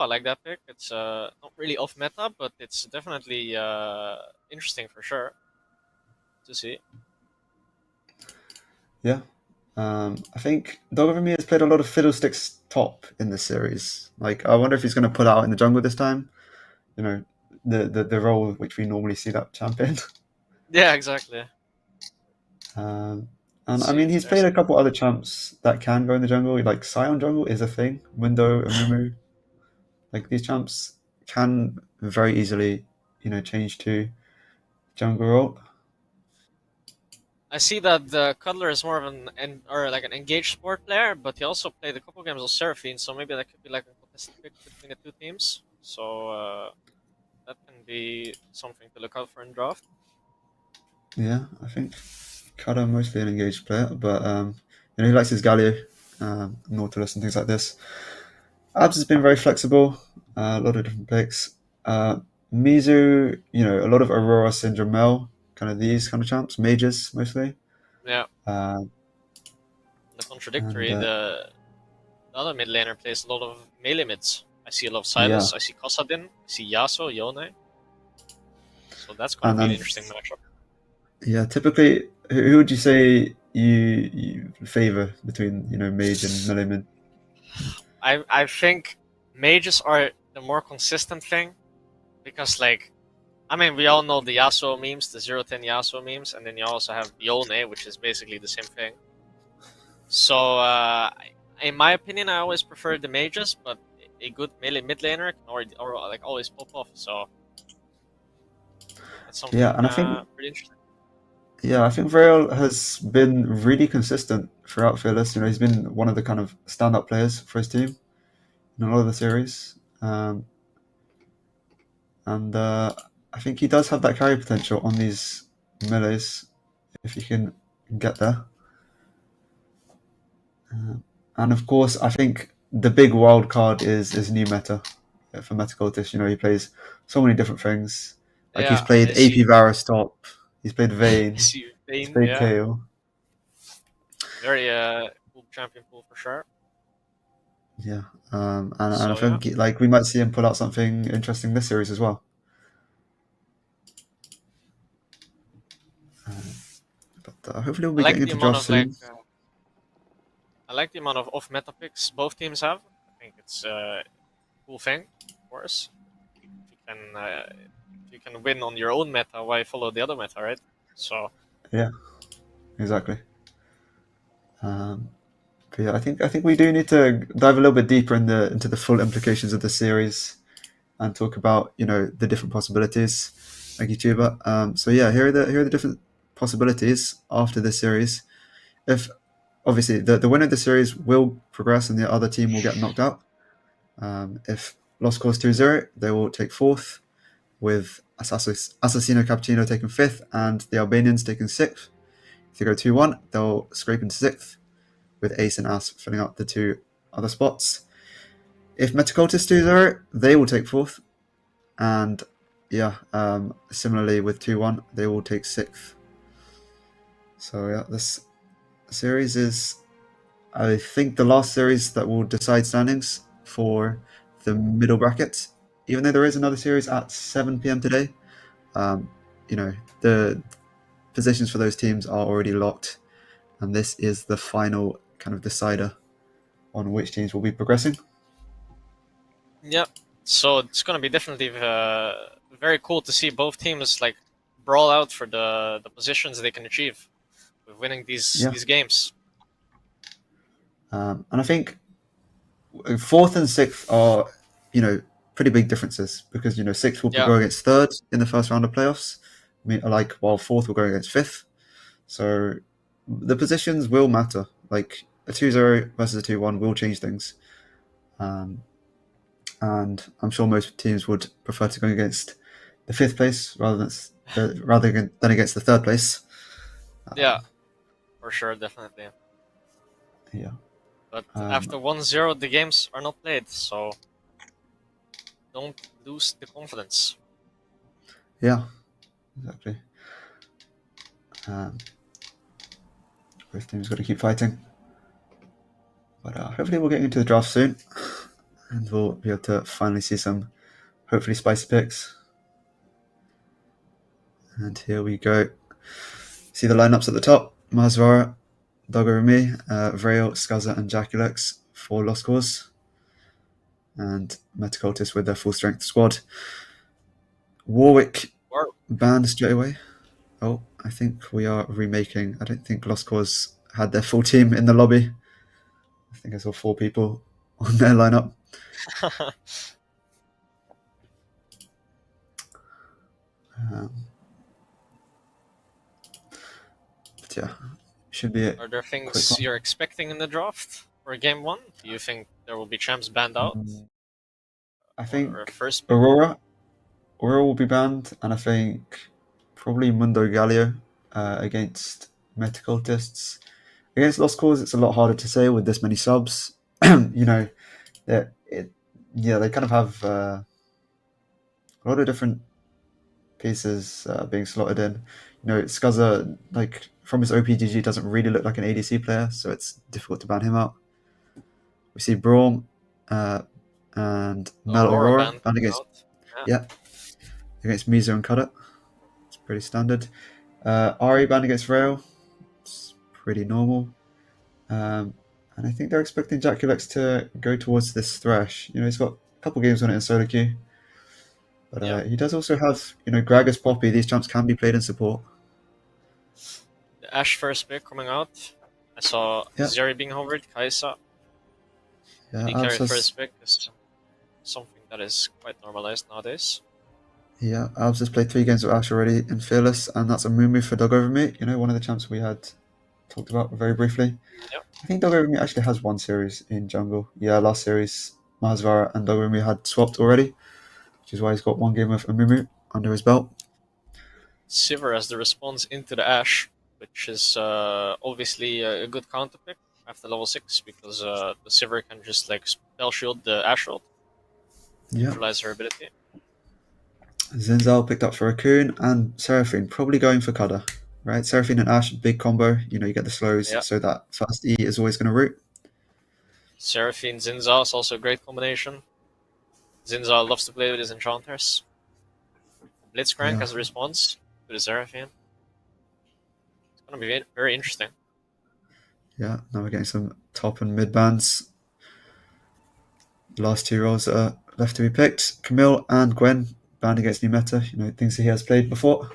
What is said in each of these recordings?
I like that pick. It's not really off meta, but it's definitely interesting for sure to see. Yeah. I think Doggermere has played a lot of Fiddlesticks top in this series. Like, I wonder if he's going to pull out in the jungle this time. You know, the role which we normally see that champion. Yeah, exactly. Um, Let's and I see. mean, he's played There's a couple other champs that can go in the jungle. Like Scion jungle is a thing. Mundo and Mumu. Like these champs can very easily, change to jungle role. I see that the Cuddler is more of or like an engaged sport player, but he also played a couple games of Seraphine, so maybe that could be like a contested pick between the two teams. So that can be something to look out for in draft. Yeah, I think Kada mostly an engaged player, but he likes his Galio, Nautilus, and things like this. Abs has been very flexible, a lot of different picks. Mizu, a lot of Aurora Syndrome Mel, kind of these kind of champs, mages mostly. Yeah, Uh, the and contradictory, the other mid laner plays a lot of melee mids. I see a lot of yeah, Silas, I see Kosadin, I see Yasuo, Yone. So that's going to and be an then interesting matchup. yeah, typically, who would you say you favor between mage and melee mid? I think mages are the more consistent thing because like I mean we all know the Yasuo memes, the 010 Yasuo memes, and then you also have Yone, which is basically the same thing. So in my opinion, I always prefer the mages, but a good melee mid laner can already or like always pop off. So that's Yeah, something and I think pretty interesting. Yeah, I think Rail has been really consistent throughout Fearless. He's been one of the kind of stand-up players for his team in a lot of the series, and I think he does have that carry potential on these melees if he can get there. Uh, and of course, I think the big wild card is new meta for Metacultist. He plays so many different things. Like he's Yeah, played I AP see. Varus top, he's played I Vayne, see he's Bane. played Yeah, Kale. very cool champion pool for sure. Yeah, and I So yeah, think like we might see him pull out something interesting this series as well. Uh, but hopefully we'll I be like getting the into amount draft of like soon. I like the amount of off meta picks both teams have. I think it's a cool thing, of course. If you can win on your own meta, why follow the other meta, right? So Yeah, exactly. Um, but yeah, I think we do need to dive a little bit deeper into the full implications of the series and talk about the different possibilities. Thank you, Tuba. So yeah, here are the different possibilities after this series. If obviously the winner of the series will progress and the other team will get knocked out. If Lost Cause 2-0, they will take fourth, with Assassino Cappuccino taking fifth and the Albanians taking sixth. If they go 2-1, they'll scrape into sixth, with Ace and As filling up the two other spots. If Metacultist 2-0, they will take fourth, and yeah, similarly with 2-1, they will take sixth. So yeah, this series is, I think, the last series that will decide standings for the middle bracket. Even though there is another series at 7 p.m. today, um, the positions for those teams are already locked, and this is the final kind of decider on which teams will be progressing. yeah, so it's gonna be definitely very cool to see both teams like brawl out for the positions they can achieve with winning Yeah, these games. and I think fourth and sixth are pretty big differences because sixth will Yeah, go against third in the first round of playoffs. I mean, like while fourth will go against fifth. So the positions will matter. Like a 2-0 versus a 2-1 will change things. Um, and I'm sure most teams would prefer to go against the fifth place rather than against the third place. yeah, for sure, definitely. Yeah, But um, after 1-0, the games are not played, so don't lose the confidence. yeah, exactly. Um, both teams got to keep fighting. But hopefully we're getting into the draft soon. and we'll be able to finally see some hopefully spicy picks. And here we go. See the lineups at the top: Mazvara, Dogorumi, Vrail, Skaza, and Jaculex for Lost Cause, and Metacultists with their full strength squad. Warwick Or banned straight away. Oh, I think we are remaking. I don't think Lost Cause had their full team in the lobby. I think I saw 4 people on their lineup. Um, but yeah, should be a Are there quick things one. you're expecting in the draft for game one? Do you think there will be champs banned out, I or think first pick? Aurora will be banned, and I think probably Mundo Gallio against Metacultists. Against Lost Cause, it's a lot harder to say with this many subs. You know, that it, yeah, they kind of have a lot of different pieces being slotted in. You know, Scuzzer, like from his OPGG, doesn't really look like an ADC player, so it's difficult to ban him out. We see Braum and Mel Aurora Aurora ban banned coming against, out. Yeah. yeah, against Mizo and Cutter. It's pretty standard. Ari banned against Rail. It's pretty normal. And I think they're expecting Jaculex to go towards this Thresh. You know, he's got a couple games on it in solo queue. But Yeah. he does also have, you know, Gragas Poppy. These champs can be played in support. The Ash first pick coming out. I saw Yeah, Zeri being hovered, Kaisa. yeah. AD Abs carry has, first pick is something that is quite normalized nowadays. yeah, Abs has played 3 games with Ash already in Fearless, and that's a moo for Dog Over Me. You know, one of the champs we had talked about very briefly. Yep. I think Dog Over Me actually has one series in jungle. Yeah, last series, Mahasvara and Dog Over Me had swapped already, which is why he's got 1 game of Amumu under his belt. Sivir as the response into the Ash, which is obviously a good counter pick after level 6, because the Sivir can just like spell shield the Ash ult, Yeah. neutralize her ability. Zinzal picked up for Raccoon, and Seraphine probably going for Cutter. Right? Seraphine and Ash, big combo. You know, you get the slows, Yeah. so that first E is always going to root. Seraphine Zinza is also a great combination. Zinza loves to play with his enchanters. Blitzcrank Yeah. as a response to the Seraphine. It's gonna be very interesting. Yeah, now we're getting some top and mid bands. The last 2 roles that are left to be picked. Camille and Gwen banned against new meta, you know, things he has played before.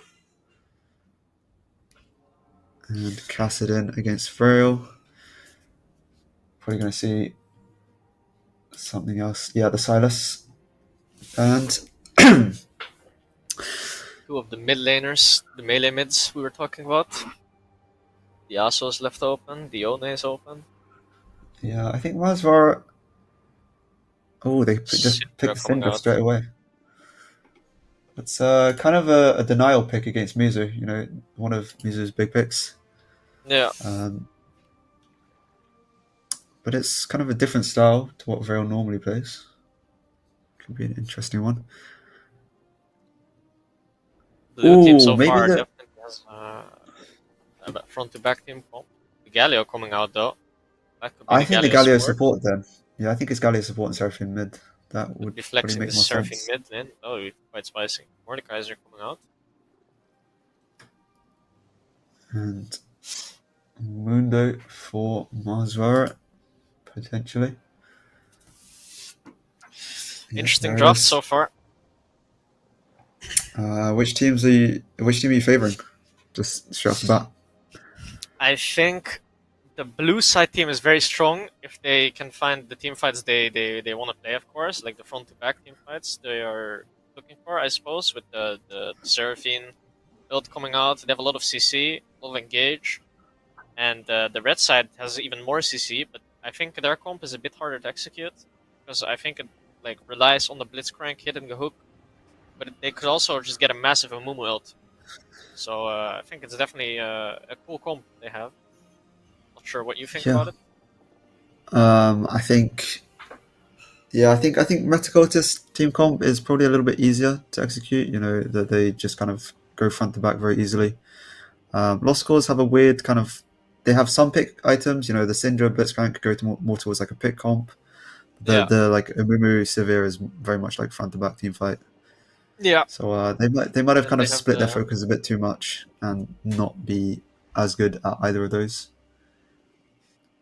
And Cassidin against Frail. Probably going to see something else. Yeah, the Silas. And Two of the mid laners, the melee mids we were talking about. The Yasuo is left open, the Yone is open. yeah, I think Masvar. Oh, they just Syndra picked coming Syndra out. straight away. It's kind of a denial pick against Mizu, you know, one of Mizu's big picks. Yeah. Um, but it's kind of a different style to what Vale normally plays. Could be an interesting one. Blue team Oh, so maybe far the. definitely has a front to back team comp. The Galio coming out though. That could be I the think the Galio Galio support. support then. Yeah, I think it's Galio support and Seraphine mid. That Could would be probably flexing the make more Seraphine sense. mid lane. That would be quite spicy. Mordekaiser coming out. And Mundo for Marsvara, potentially. Yeah, Interesting there it draft so is. far. Which team are you favouring? Just straight off the bat. I think the blue side team is very strong if they can find the team fights they want to play, of course, like the front to back team fights they are looking for, I suppose, with the Seraphine build coming out. They have a lot of CC, a lot of engage, and the red side has even more CC, but I think their comp is a bit harder to execute because I think it like relies on the Blitzcrank hitting the hook, but they could also just get a massive Amumu ult. So I think it's definitely a cool comp they have. Not sure what you think Yeah. about it. I think. Yeah, I think Metacultist team comp is probably a little bit easier to execute. You know that they just kind of go front to back very easily. Lost Cause have a weird kind of. They have some pick items. You know, the Syndra Blitzcrank could go to more towards like a pick comp. Yeah, The like Umumu Severe is very much like front to back team fight. yeah. So they might have And kind they of have split their the focus a bit too much and not be as good at either of those.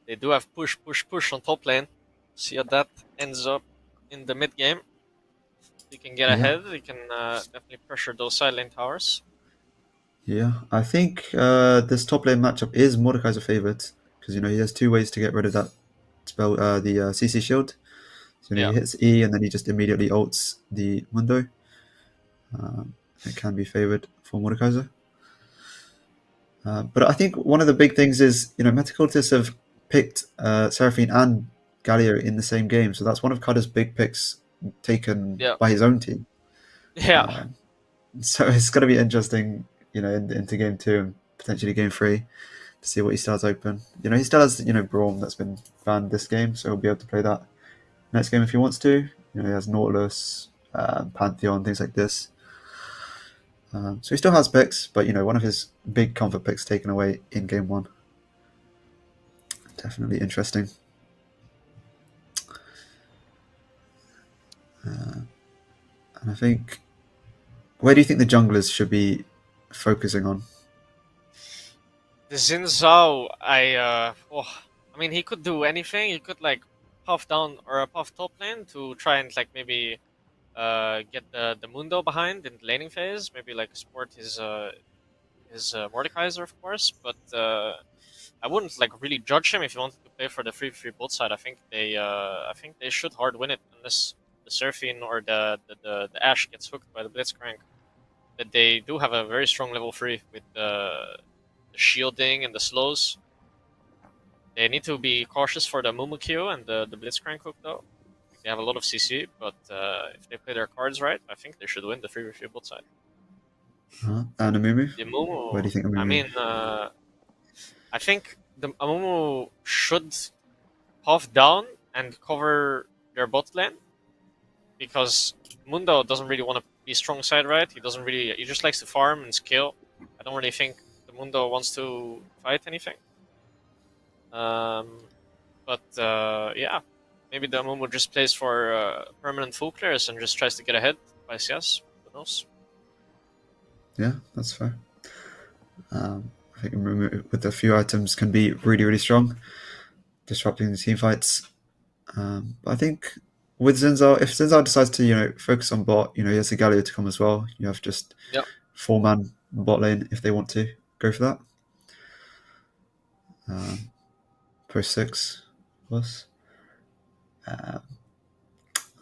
they do have push, push, push on top lane. See how that ends up in the mid game. You can get Yeah, ahead. You can definitely pressure those side lane towers. yeah. I think this top lane matchup is Mordekaiser favored because he has two ways to get rid of that spell, the CC shield. So Yeah, he hits E and then he just immediately ults the Mundo. Um, it can be favored for Mordekaiser. But I think one of the big things is, Metacultists have picked Seraphine and Galio in the same game. So that's one of Kada's big picks taken yeah, by his own team. yeah. Um, so it's going to be interesting, into game two and potentially game three to see what he still has open. He still has, Braum that's been banned this game. So he'll be able to play that next game if he wants to. He has Nautilus, Pantheon, things like this. So he still has picks, but one of his big comfort picks taken away in game one. Definitely interesting. And I think, where do you think the junglers should be focusing on? The Xin Zhao, I mean, he could do anything. He could like puff down or puff top lane to try and like maybe get the Mundo behind in the laning phase. Maybe like support his Mordekaiser, of course. But I wouldn't like really judge him if he wanted to play for the 3-3 both side. I think they should hard win it unless the Seraphine or the Ashe gets hooked by the Blitzcrank. That they do have a very strong level 3 with the shielding and the slows. They need to be cautious for the Mumukyo and the Blitzcrank hook though. They have a lot of CC, but if they play their cards right, I think they should win the 3v3 both side. And Amumu? The Where do Mumu, you think I Amumu? mean, I think the Amumu should puff down and cover their bot lane because Mundo doesn't really want to be strong side right. He doesn't really. He just likes to farm and skill. I don't really think the Mundo wants to fight anything. Um, but yeah, maybe the Amumu just plays for permanent full clears and just tries to get ahead by CS. Who knows? Yeah, that's fair. I think Amumu with a few items can be really, really strong, disrupting the team fights. But I think with Zinzal, if Zinzal decides to, focus on bot, he has the Galio to come as well. You have just Yep. four-man bot lane if they want to go for that. Push 6 plus. I'm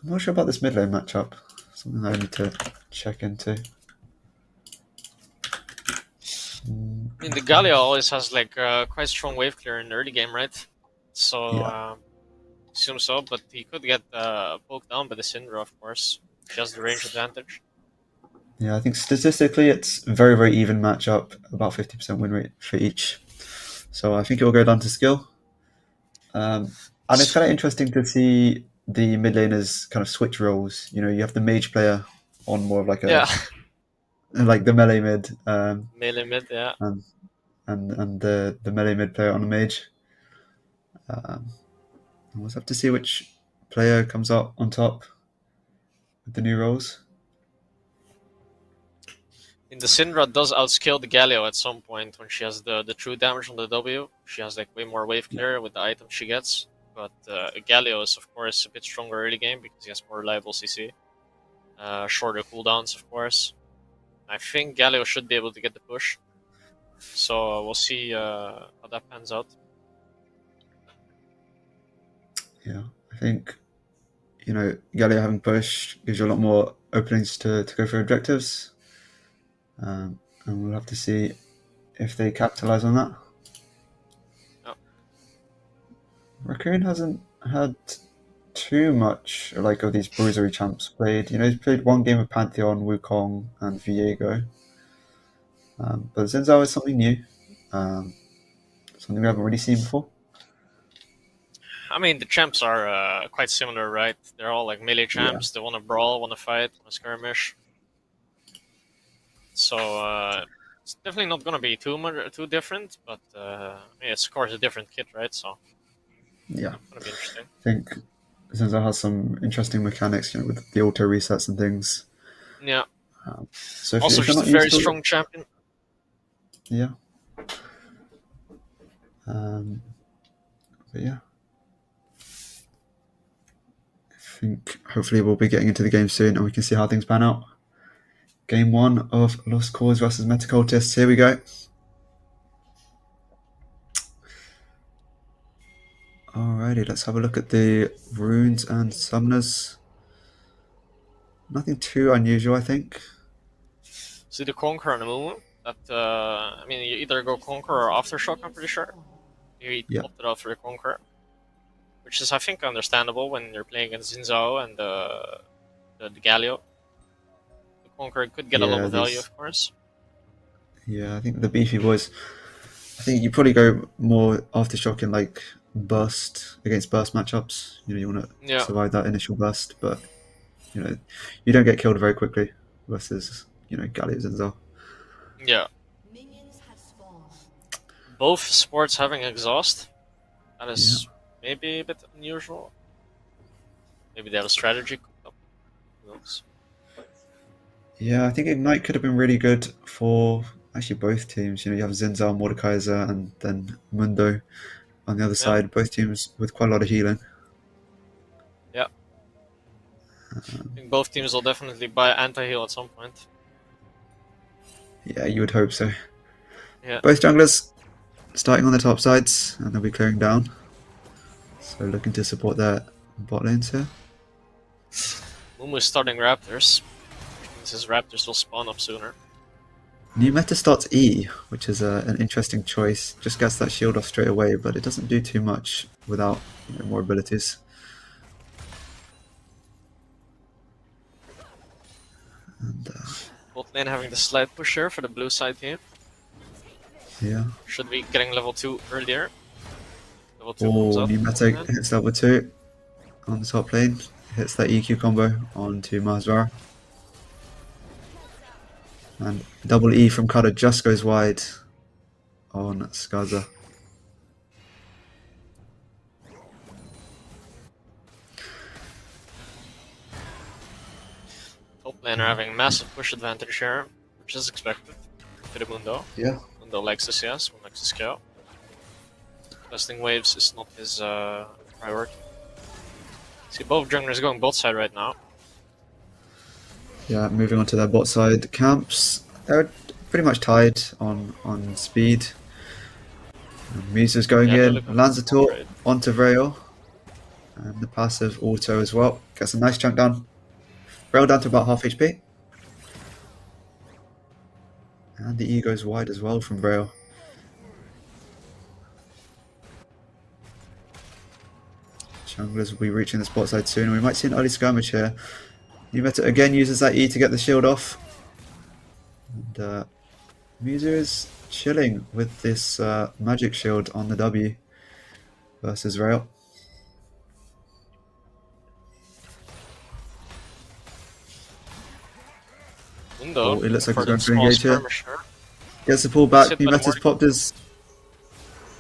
not sure about this mid lane matchup. Something I need to check into. I mean, the Galio always has like quite strong wave clear in the early game, right? So Yeah, assume so, but he could get poked down by the Syndra, of course. She has the range advantage. yeah. I think statistically it's very, very even matchup. About 50% win rate for each. So I think it will go down to skill. And it's kind of interesting to see the mid laners kind of switch roles. You have the mage player on more of like Yeah, a like the melee mid, melee mid, yeah. and the melee mid player on the mage. Um, we'll have to see which player comes out on top with the new roles. And the Syndra does outscale the Galio at some point when she has the true damage on the W. She has like way more wave Yeah, clear with the items she gets. But Galio is of course a bit stronger early game because he has more reliable CC. Shorter cooldowns, of course. I think Galio should be able to get the push. So we'll see how that pans out. yeah. I think Galio having push gives you a lot more openings to go for objectives, and we'll have to see if they capitalize on that. Yeah. Raccoon hasn't had too much like of these bruisery champs played. He's played one game of Pantheon, Wukong, and Viego. But Zinzao is something new, um, something we haven't really seen before. I mean, the champs are quite similar, right? They're all like melee Yeah, champs. They want to brawl, want to fight, want to skirmish. So it's definitely not gonna be too different, but yeah, it's of course a different kit, right? So yeah. gonna be interesting. I think Zinzao has some interesting mechanics, with the auto resets and things. Yeah. So Also, if you're just a not very used to it, strong champion. yeah. Um, but yeah, I think hopefully we'll be getting into the game soon and we can see how things pan out. Game 1 of Lost Cause versus Metacultists. Here we go. Alrighty, let's have a look at the runes and summoners. Nothing too unusual, I think. See the Conqueror and the Mumu. That I mean, you either go Conqueror or Aftershock. I'm pretty sure. You Yeah, opted out for the Conqueror, which is I think understandable when you're playing against Zinzao and the Galio. The Conqueror could get a lot yeah, of value, these. of course. Yeah, I think the beefy boys. I think you probably go more aftershock in like burst against burst matchups. You want to Yeah, survive that initial burst, but you know, you don't get killed very quickly versus Gallios and Zell. yeah. Both sports having exhaust. That Yeah, is maybe a bit unusual. Maybe they have a strategy cooked up. Who knows? yeah. I think Ignite could have been really good for actually both teams. You have Zinzal, Mordekaiser, and then Mundo on the other Yeah, side. Both teams with quite a lot of healing. yeah. I think both teams will definitely buy anti-heal at some point. Yeah, you would hope so. Yeah. Both junglers starting on the top sides, and they'll be clearing down. So looking to support their bot lanes here. Mumu is starting Raptors, which means his Raptors will spawn up sooner. New meta starts E, which is an interesting choice. Just gets that shield off straight away, but it doesn't do too much without more abilities. And Bot lane having the slight push here for the blue side team. yeah. Should be getting level 2 earlier. Level 2 comes Oh, out. new meta hits level 2 on the top lane. Hits that EQ combo onto Mazrar. And double E from Cutter just goes wide on Skaza. Top laner having massive push advantage here, which is expected. To the Mundo. Yeah. Mundo likes the CS, one likes the scale. Casting waves is not his priority. See, both junglers going bot side right now. Yeah, moving on to their bot side camps. They're pretty much tied on speed. Misa's going Yeah, they're in, looking lands a for one taunt trade. onto Vrail. And the passive auto as well. Gets a nice chunk down. Vrail down to about half HP. And the E goes wide as well from Vrail. Junglers will be reaching the spot side soon. We might see an early skirmish here. New meta again uses that E to get the shield off. And Misa is chilling with this magic shield on the W versus Rail. Mundo Oh, it looks looking like for he's the going for small engage here. skirmish here. Gets the pull Gets back. hit New by the meta's Mordekaiser. popped his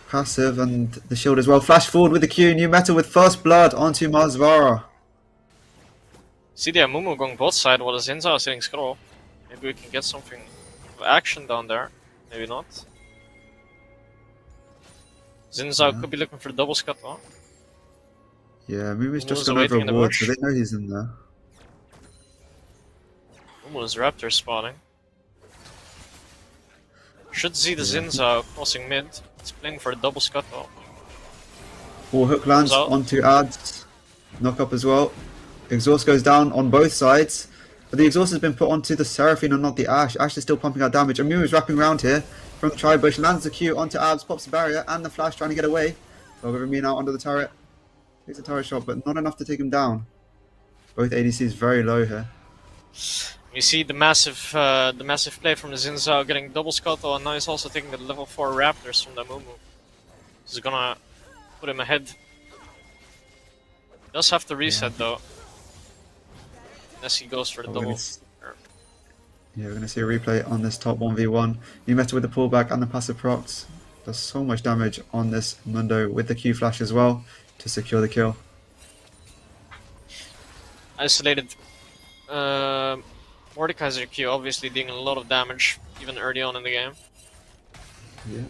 passive and the shield as well. Flash forward with the Q. New meta with first blood onto Mazvara. See the Mumu going both side while the Zinza is hitting scroll. Maybe we can get something of action down there. Maybe not. Zinza Yeah. could be looking for the double scuttle. Yeah, Mumi's just Mumu's gone over a waiting in the ward, so bush. they know he's in there. Mumu's Raptor spawning. Should see the Yeah. Zinza crossing mid. It's playing for a double scuttle. Or hook lands out. onto ads. Knock up as well. Exhaust goes down on both sides. But the exhaust has been put onto the Seraphine and not the Ash. Ash is still pumping out damage. Amu is wrapping around here from the tri-bush. Lands the Q onto Abs, pops the barrier and the flash trying to get away. Over me now under the turret. Takes a turret shot, but not enough to take him down. Both ADCs very low here. You see the massive play from the Zinza getting double scuttle, and now he's also taking the level 4 Raptors from the Mumu. This is gonna put him ahead. Does have to reset though. Unless he goes for the double. Yeah, we're going to see a replay on this top 1v1. New meta with the pullback and the passive procs. Does so much damage on this Mundo with the Q flash as well to secure the kill. isolated Mordekaiser Q, obviously dealing a lot of damage, even early on in the game. Yeah.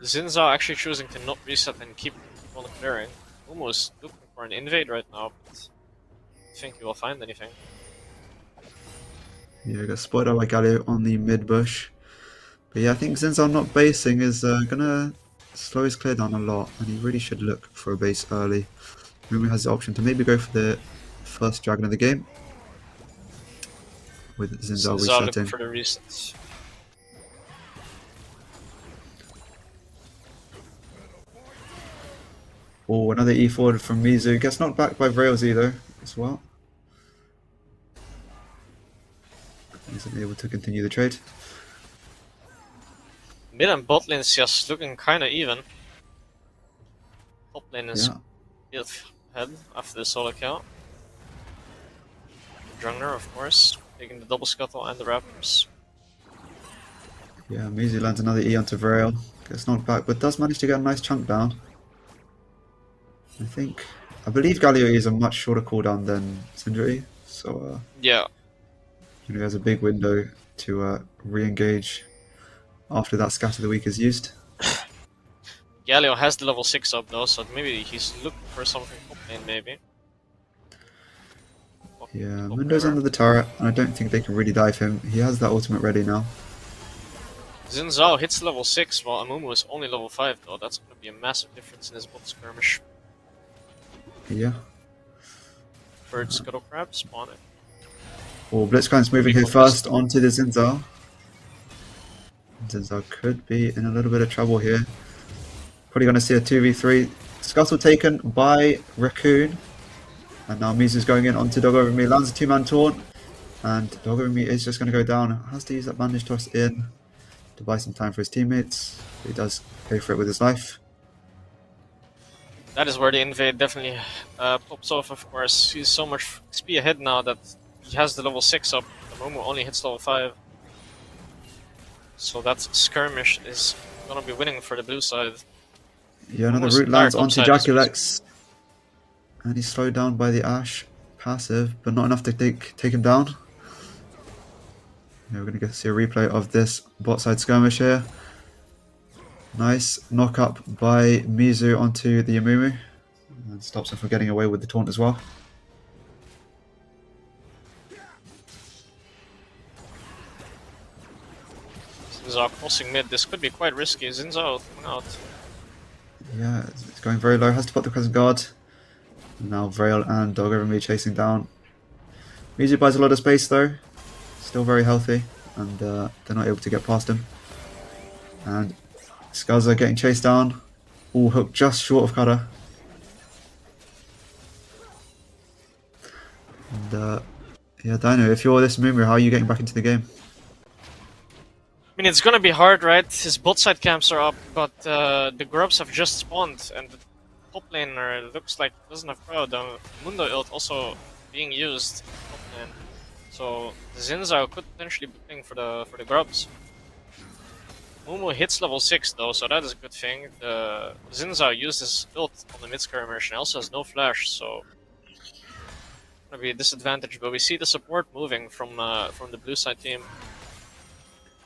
Zinzao actually choosing to not reset and keep on clearing. Almost looking for an invade right now, but I think he will find anything. Yeah, got spotted out by Galio on the mid bush. But yeah, I think Zinzal not basing is gonna slow his clear down a lot, and he really should look for a base early. Rumi has the option to maybe go for the first dragon of the game, with Zinzal Zinzao looking resetting. for the resets. Oh, another E forward from Mizu. Gets knocked back by Railsy though, as well. Isn't able to continue the trade. Mid and bot lane is just looking kinda even. Top lane is Yeah. ahead after the solo kill. Drungner, of course, taking the double scuttle and the raptors. Yeah, Mizu lands another E onto Vrail. Gets knocked back, but does manage to get a nice chunk down. I believe Galio is a much shorter cooldown than Syndra, so Yeah, he has a big window to re-engage after that Scatter the Weak is used. Galio has the level 6 up though, so maybe he's looking for something top lane maybe. Yeah, Mundo's under the turret, and I don't think they can really dive him. He has that ultimate ready now. Zinzao hits level 6 while Amumu is only level 5 though. That's gonna be a massive difference in his bot skirmish. Yeah. Third Scuttle Crab, spawn it. Oh, Blitzcrank's moving here first onto the Zinzal. Zinzal could be in a little bit of trouble here. Probably going to see a 2v3. Scuttle taken by Raccoon. And now Mizu's going in onto Dog Over Me. Lands a two-man taunt. And Dog Over Me is just going to go down. Has to use that bandage toss in to buy some time for his teammates. He does pay for it with his life. That is where the invade definitely pops off, of course. He's so much XP ahead now that he has the level 6 up. The Momo only hits level 5. So that skirmish is gonna be winning for the blue side. Yeah, another Almost root lands entire onto top side Jaculex. And he's slowed down by the Ash passive, but not enough to take him down. Yeah, we're going to get to see a replay of this bot side skirmish here. Nice knock up by Mizu onto the Yamumu. And stops him from getting away with the taunt as well. Zinzao crossing mid. This could be quite risky. Zinzao coming out. Yeah, it's going very low. Has to put the Crescent Guard. Now Vrail and Dog Over Me chasing down. Mizu buys a lot of space though. Still very healthy. And they're not able to get past him. And Skaza getting chased down. All hooked just short of Cutter. And yeah, Dino, if you're this Mumu, how are you getting back into the game? I mean, it's gonna be hard, right? His bot side camps are up, but the grubs have just spawned, and the top laner looks like doesn't have crowd. The Mundo ult also being used top lane, so Zinzao could potentially be playing for the grubs. Mumu hits level 6 though, so that is a good thing. The Zinzao uses ult on the mid skirmish and also has no flash, so gonna be a disadvantage. But we see the support moving from the blue side team.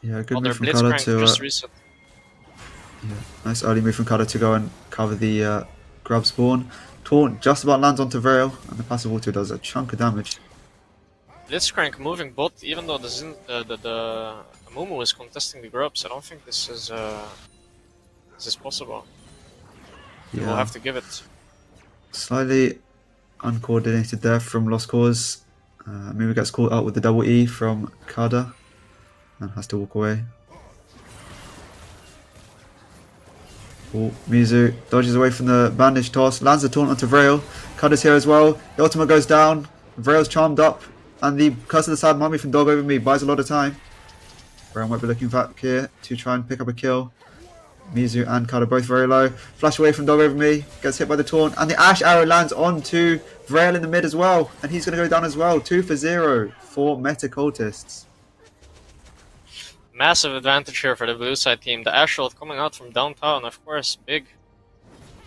Yeah, good Well, move their from Cutter Blitzcrank to just reset. yeah, nice early move from Cutter to go and cover the grub spawn. Taunt just about lands onto Vrail, and the passive auto does a chunk of damage. Blitzcrank moving bot, even though the Amumu is contesting the grubs. I don't think this is possible. Yeah, We'll have to give it. slightly uncoordinated there from Lost Cause. Mumu gets caught out with the double E from Kada and has to walk away. Oh, Mizu dodges away from the bandage toss, lands the taunt onto Vrail. Kada's here as well. The ultimate goes down. Vrail's charmed up, and the Curse of the Sad Mummy from Dog Over Me buys a lot of time. Vrail might be looking back here to try and pick up a kill. Mizu and Kada both very low. Flash away from Dog Over Me, gets hit by the taunt, and the Ash arrow lands onto Vrail in the mid as well, and he's going to go down as well. 2-0 for Meta Cultists. Massive advantage here for the blue side team. The Ash ult coming out from downtown, of course, big.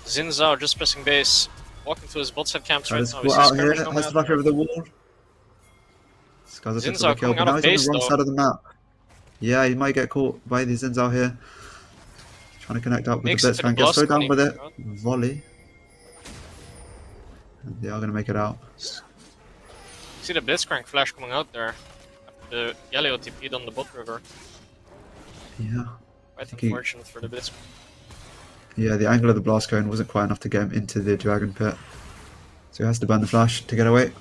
Zinzao just pressing base. walking to his bot side camps Try right to now. We squat see out here. skirmish going Has to out flash there. over the wall. Skaza picks up the Zinzao kill, coming but out now of he's on the base wrong though. side of the map. Yeah, he might get caught by the Zinzao here. Trying to connect up with the Makes it to the Blitzcrank. Gets blast slowed when down he by moves the out. volley. And they are going to make it out. See the Blitzcrank flash coming out there. After the Galio TP'd on the bot river. Yeah. Quite unfortunate for the Blitzcrank. Yeah, the angle of the blast cone wasn't quite enough to get him into the dragon pit. So he has to burn the flash to get away.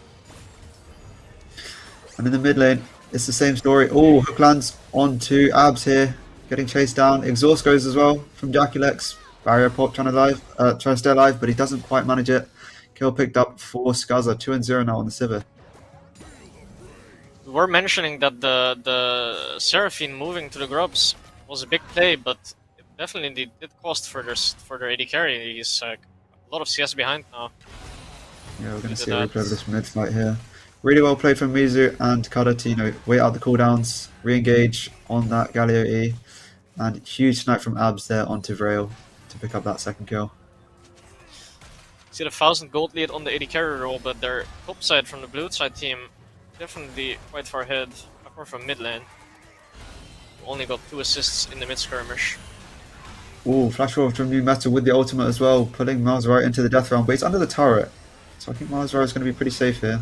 And in the mid lane, it's the same story. Oh, hook lands onto Abs here. Getting chased down. Exhaust goes as well from Jaculex. Barrier pop trying to stay alive, but he doesn't quite manage it. Kill picked up for Skaza. 2-0 now on the Sivir. We were mentioning that the Seraphine moving to the grubs was a big play, but it definitely did cost for their AD carry. He's a lot of CS behind now. Yeah, we're going to Due to see a that. replay of this mid fight here. Really well played from Mizu and Kada to wait out the cooldowns, re-engage on that Galio E, and huge snipe from Abs there onto Vrail to pick up that second kill. See the 1,000 gold lead on the AD carry role, but their top side from the blue side team definitely quite far ahead, apart from mid lane. Only got 2 assists in the mid skirmish. Ooh, flash forward from New Meta with the ultimate as well, pulling Mars right into the death realm, but he's under the turret. So I think Mars is going to be pretty safe here.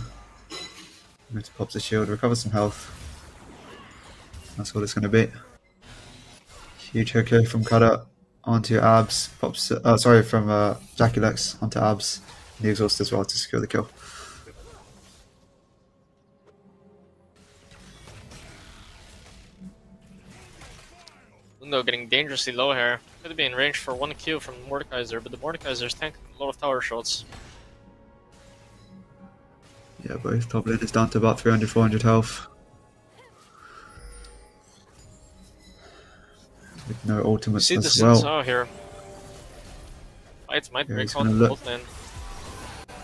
Meta pops the shield, recovers some health. That's what it's going to be. Huge hook here from Kada onto Abs. From Jaculex onto Abs. And the exhaust as well to secure the kill. Lundo getting dangerously low here. Could be in range for 1 Q from Mordekaiser, but the Mordekaiser's tanking a lot of tower shots. Yeah, both top lane is down to about 300, 400 health. With no ultimates See the as well. Zinzao here. Fight might break he's out gonna in look. bot lane.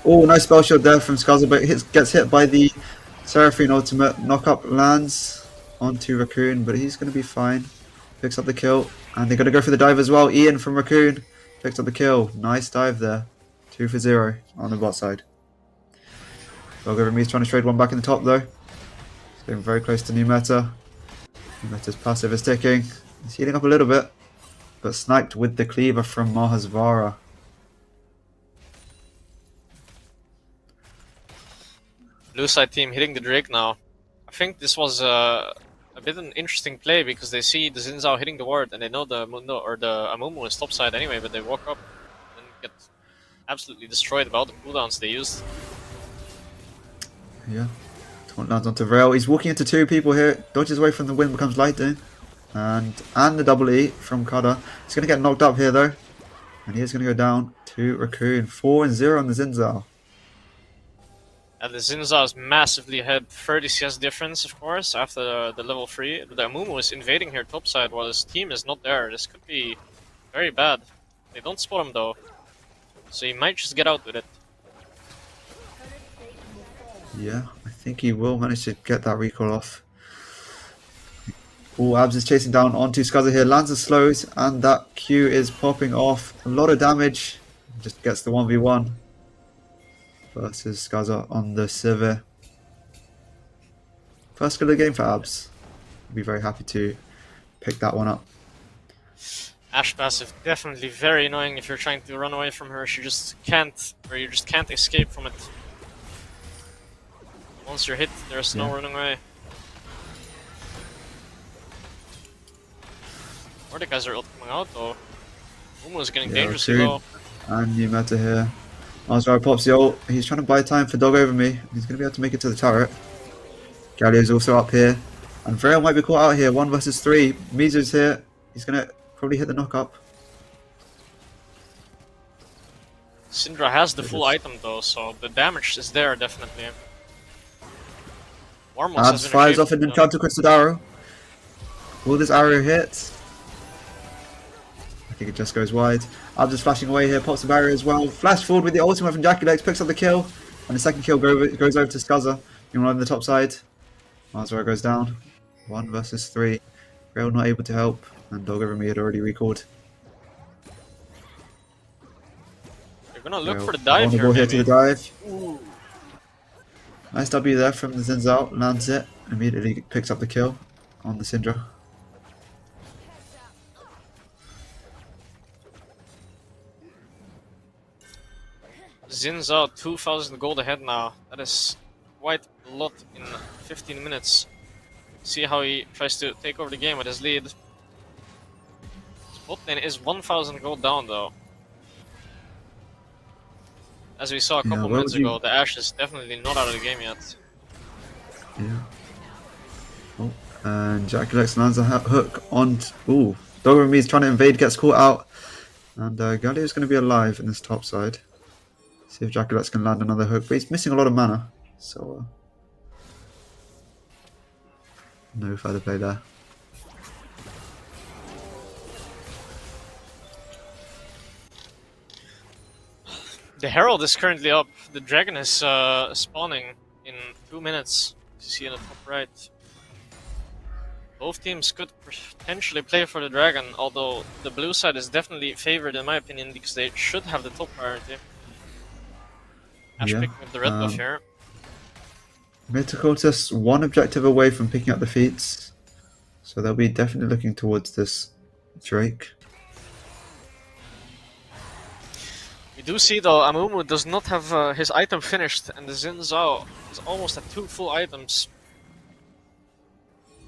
Oh, nice spell shield there from Skaza, but gets hit by the Seraphine ultimate. Knock up lands onto Raccoon, but he's going to be fine. Picks up the kill, and they're going to go for the dive as well. Ian from Raccoon picks up the kill. Nice dive there. 2 for 0 on the bot side. He's trying to trade one back in the top though. He's getting very close to New Meta. New Meta's passive is ticking. He's healing up a little bit, but sniped with the cleaver from Mahasvara. Blue side team hitting the Drake now. I think this was a bit an interesting play because they see the Zinzao hitting the ward and they know the Mundo or the Amumu is top side anyway, but they walk up and get absolutely destroyed by all the cooldowns they used. Yeah. Taunt lands onto Vrail. He's walking into 2 people here. Dodges away from the wind, becomes lightning. And the double E from Kada. He's going to get knocked up here though. And he is going to go down to Raccoon. 4-0 on the Zinzao. And the Zinzao is massively ahead, 30 CS difference of course, after the level 3. The Amumu is invading here topside while his team is not there. This could be very bad. They don't spot him though. So he might just get out with it. Yeah, I think he will manage to get that recall off. Oh, Abs is chasing down onto Skaza here. Lands the slows, and that Q is popping off. A lot of damage. Just gets the 1v1 versus Skaza on the Sivir. First kill of the game for Abs. I'd be very happy to pick that one up. Ashe passive definitely very annoying if you're trying to run away from her. She just can't, or you just can't escape from it. Once you're hit, there's no running away. Mordekaiser ult coming out though. Mumu is getting dangerously low. And New Meta here. Asrar pops the ult. He's trying to buy time for Dog over me. He's going to be able to make it to the turret. Galio's also up here. And Vrail might be caught out here. 1 versus 3. Mizu's here. He's going to probably hit the knock up. Syndra has the full item though, so the damage is there definitely. Abs fires off an encounter crystal arrow. Will this arrow hit? I think it just goes wide. Abs is flashing away here, pops the barrier as well. Flash forward with the ultimate from Jaculex, picks up the kill. And the second kill goes over to Skaza. You on the top side. Marzara goes down. 1 versus 3. Rail not able to help. And Dog over me had already recalled. They're gonna look Yeah, for the dive here, vulnerable here to the maybe. dive. Ooh. Nice W there from the Zinzao. Lands it. Immediately picks up the kill on the Syndra. Zin's out 2,000 gold ahead now. That is quite a lot in 15 minutes. See how he tries to take over the game with his lead. His bot lane is 1,000 gold down though. As we saw a couple minutes ago, the Ashe is definitely not out of the game yet. Yeah. Oh, and Jaculex lands a hook on. Ooh, Doggeremy is trying to invade, gets caught out. And Galio is going to be alive in this top side. See if Jaculex can land another hook, but he's missing a lot of mana. So, no further play there. The Herald is currently up. The Dragon is spawning in 2 minutes. You see in the top right. Both teams could potentially play for the Dragon, although the blue side is definitely favored in my opinion because they should have the top priority. Ashe picking up the red buff here. Cultists one objective away from picking up the feats, so they'll be definitely looking towards this Drake. We do see though, Amumu does not have his item finished, and the Xin Zhao is almost at 2 full items.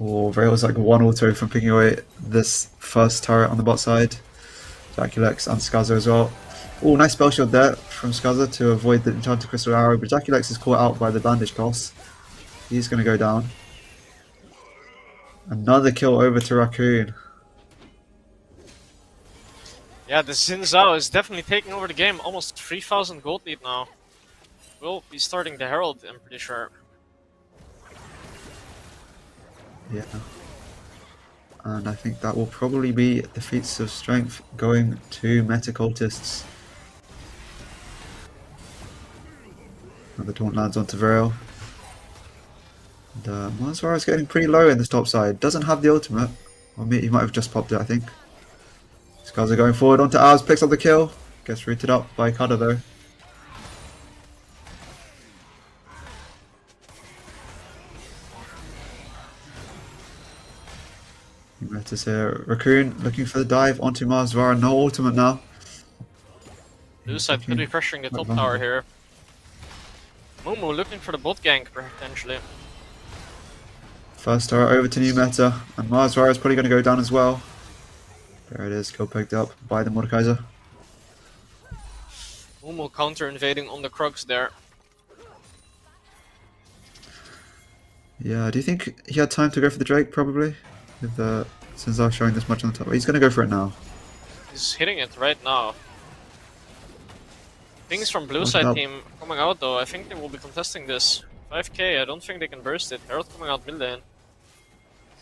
Or Veil's like one auto from picking away this first turret on the bot side. Jaculex and Skaza as well. Oh, nice spell shield there from Skaza to avoid the Enchanted Crystal Arrow, but Jaculex is caught out by the Bandage Toss. He's going to go down. Another kill over to Raccoon. Yeah, the Xin Zhao is definitely taking over the game. Almost 3,000 gold lead now. Will be starting the Herald, I'm pretty sure. Yeah. And I think that will probably be the feats of strength going to Meta Cultists. Another taunt lands onto Veil. And Mazwar is getting pretty low in this top side. Doesn't have the ultimate. Or he might have just popped it, I think. Skaza going forward onto ours, picks up the kill. Gets rooted up by Kada though. Metas here. Raccoon looking for the dive onto Mazwar. No ultimate now. Blue side could be pressuring the top tower here. Mumu looking for the bot gank potentially. First turret over to new meta, and Mazwar is probably going to go down as well. There it is, kill picked up by the Mordekaiser. Mumu counter invading on the Krugs there. Yeah, do you think he had time to go for the Drake probably? With Sinzar showing this much on the top. He's going to go for it now. He's hitting it right now. Things from blue side team coming out though, I think they will be contesting this. 5k, I don't think they can burst it. Herald coming out mid lane.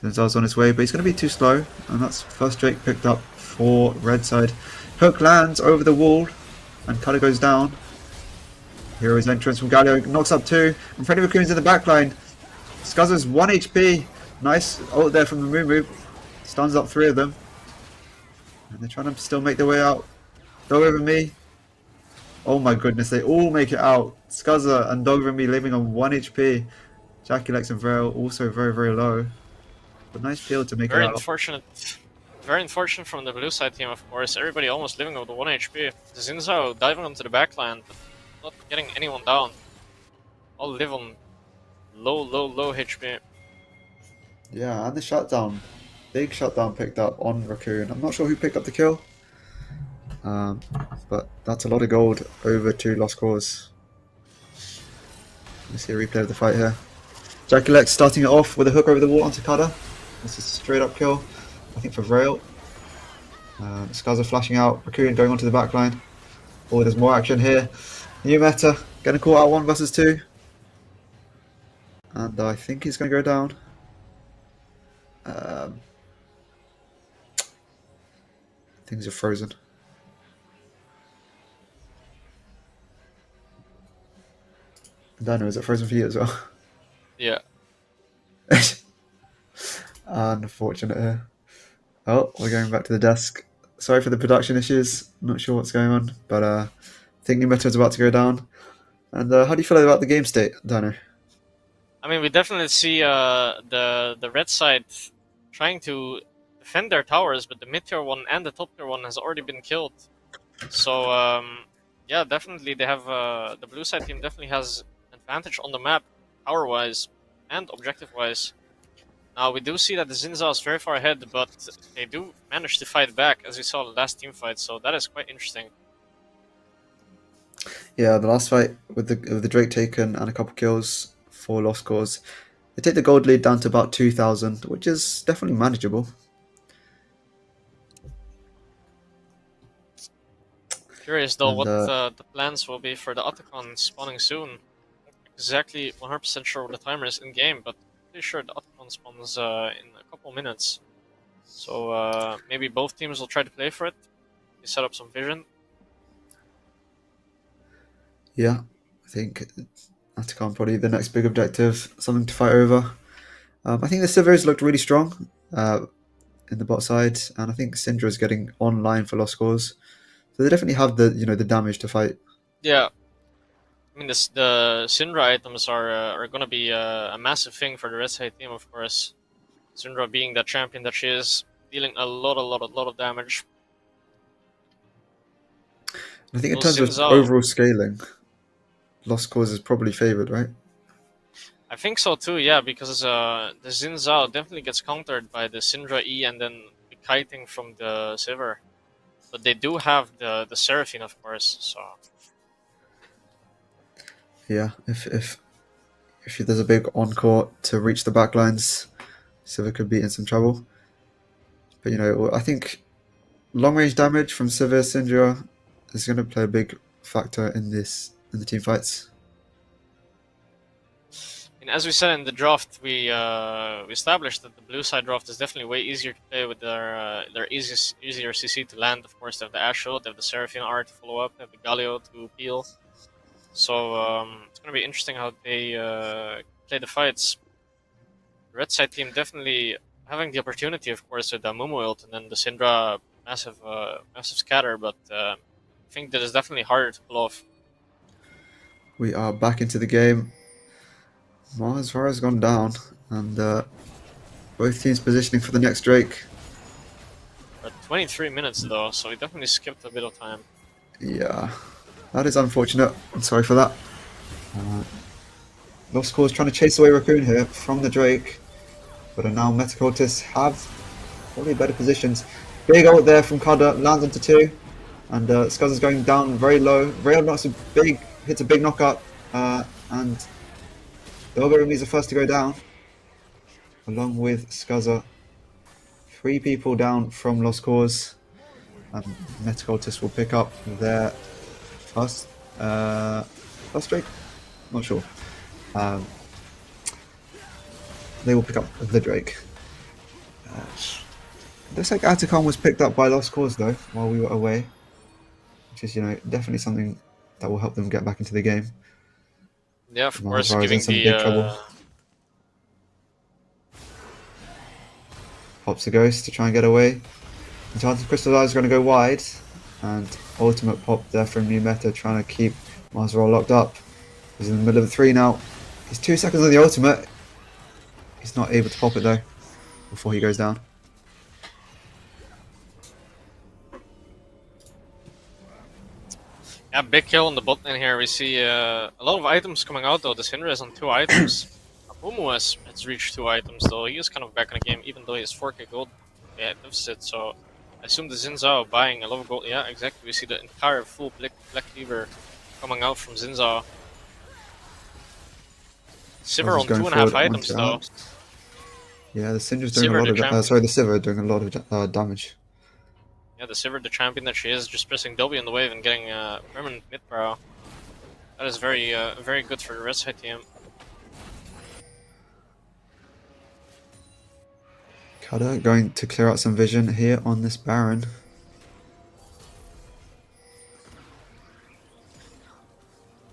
Sinzar's on his way, but he's going to be too slow. And that's first Drake picked up for red side. Hook lands over the wall, and Kada goes down. Hero's entrance from Galio knocks up 2. And Freddy Raccoon's in the backline. Skaza's 1 HP. Nice ult there from the Mumu. Stuns up 3 of them. And they're trying to still make their way out. Dog over me. Oh my goodness, they all make it out. Skaza and Dog over me living on 1 HP. Jaculex and Veil also very, very low. But nice peel to make it out. Very unfortunate from the blue side team, of course. Everybody almost living with the 1 HP. The Zinzao diving onto the backline, but not getting anyone down. All live on low HP. Yeah, and the shutdown. Big shutdown picked up on Raccoon. I'm not sure who picked up the kill. But that's a lot of gold over to Lost Cause. Let's see a replay of the fight here. Jaculex starting it off with a hook over the wall onto Kada. This is a straight up kill, I think, for Vrail. Skaza flashing out, Raccoon going onto the backline. Oh, there's more action here. New meta, getting caught out 1 versus 2. And I think he's going to go down. Things are frozen. Dano, is it frozen for you as well? Yeah. Unfortunate here. Oh, we're going back to the desk. Sorry for the production issues. Not sure what's going on, but think new meta is about to go down. And how do you feel about the game state, Dino? I mean, we definitely see the red side trying to defend their towers, but the mid tier one and the top tier one has already been killed. So yeah, definitely they have the blue side team definitely has advantage on the map, power wise and objective wise. Now we do see that the Zinza is very far ahead, but they do manage to fight back, as we saw the last team fight. So that is quite interesting. Yeah, the last fight with the Drake taken and a couple kills, 4 lost cores. They take the gold lead down to about 2,000, which is definitely manageable. Curious though And what the plans will be for the Otacon spawning soon. Exactly 100% sure what the timer is in game, but pretty sure the Otacon spawns in a couple minutes. So maybe both teams will try to play for it. They set up some vision. yeah, I think Atacon probably the next big objective, something to fight over. I think the Sivers looked really strong in the bot side, and I think Syndra is getting online for lost cores. So they definitely have the damage to fight. Yeah, I mean the Syndra items are gonna be a massive thing for the red side team, of course. Syndra being the champion that she is, dealing a lot of damage. And I think in Those terms of Zinzao, overall scaling, lost cores is probably favored, right? I think so too, yeah, because the Zinzao definitely gets countered by the Syndra E and then the kiting from the Sivir. But they do have the Seraphine, of course, so Yeah, if there's a big encore to reach the backlines, Sivir could be in some trouble. But I think long range damage from Sivir Syndra is going to play a big factor in the team fights. and as we said in the draft, we established that the blue side draft is definitely way easier to play with their easier CC to land. Of course, they have the Asho, they have the Seraphine R to follow up, they have the Galio to peel. So it's gonna be interesting how they play the fights. The red side team definitely having the opportunity, of course, with the Mumu ult and then the Syndra massive scatter, but I think that is definitely harder to pull off. We are back into the game. Mars has gone down, and both teams positioning for the next Drake. 23 minutes though, so we definitely skipped a bit of time. Yeah, that is unfortunate. I'm sorry for that. Lost Cause trying to chase away Raccoon here from the Drake, but now Cultists have probably better positions. Big ult there from Kada, lands into 2, and Skuzz is going down very low. Rail hits a big knockup, and the Ogre is the first to go down, along with Scuzzer. 3 people down from Lost Cause. And Metacultists will pick up their first Drake? Not sure. They will pick up the Drake. Looks like Atacon was picked up by Lost Cause though, while we were away. Which is, definitely something that will help them get back into the game. Yeah, of course, Malvar is in giving some big trouble. Pops the Ghost to try and get away. Enchanted Crystallize is going to go wide. And ultimate pop there from New Meta trying to keep Mazral locked up. He's in the middle of the 3 now. He's 2 seconds on the ultimate. He's not able to pop it though before he goes down. Yeah, big kill on the bot lane here. We see a lot of items coming out though. The Syndra is on 2 items. Mumu has reached 2 items though. He is kind of back in the game even though he has 4k gold deficit. So I assume the Zinzao buying a lot of gold. Yeah, exactly. We see the entire full Black Cleaver coming out from Zinzao. Sivir on 2.5 items though. Yeah, the Syndra's doing a lot of the Sivir doing a lot of damage. Yeah, the Sivir, the champion that she is, just pressing W on the wave and getting permanent mid-brow. That is very good for the red side team. Kada going to clear out some vision here on this Baron.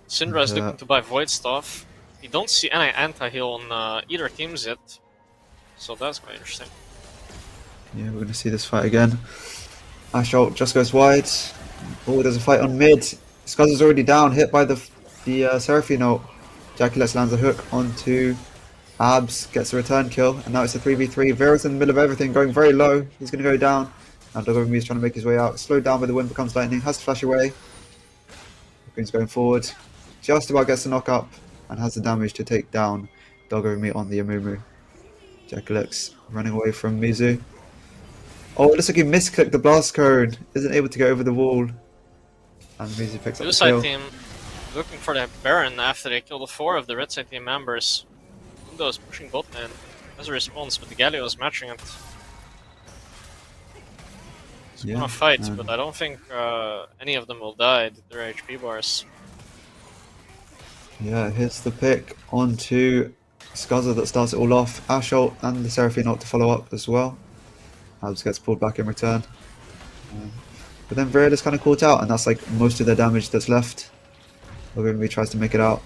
Syndra is looking to buy Void Stuff. You don't see any anti-heal on either teams yet, so that's quite interesting. Yeah, we're going to see this fight again. Ash ult just goes wide. Oh, there's a fight on mid. Scuzz already down, hit by the Seraphine ult. Jackulex lands a hook onto Abs, gets a return kill, and now it's a 3v3. Vera's in the middle of everything, going very low. He's going to go down. Now Doggerumi is trying to make his way out. Slowed down by the wind becomes lightning, has to flash away. Green's going forward. Just about gets the knock up and has the damage to take down Doggerumi on the Amumu. Jackulex running away from Mizu. Oh, it looks like he misclicked the blast cone. Isn't able to get over the wall. And Mizu picks up Blue the side kill. team looking for the Baron after they killed 4 of the red side team members. Mundo is pushing bot lane as a response, but the Galio is matching it. It's gonna fight, but I don't think any of them will die with their HP bars. Yeah, here's the pick onto Scuzzer that starts it all off. Ashol and the Seraphine ult to follow up as well. Abs gets pulled back in return. But then Virid is kind of caught out, and that's like most of their damage that's left. Ogumi tries to make it out.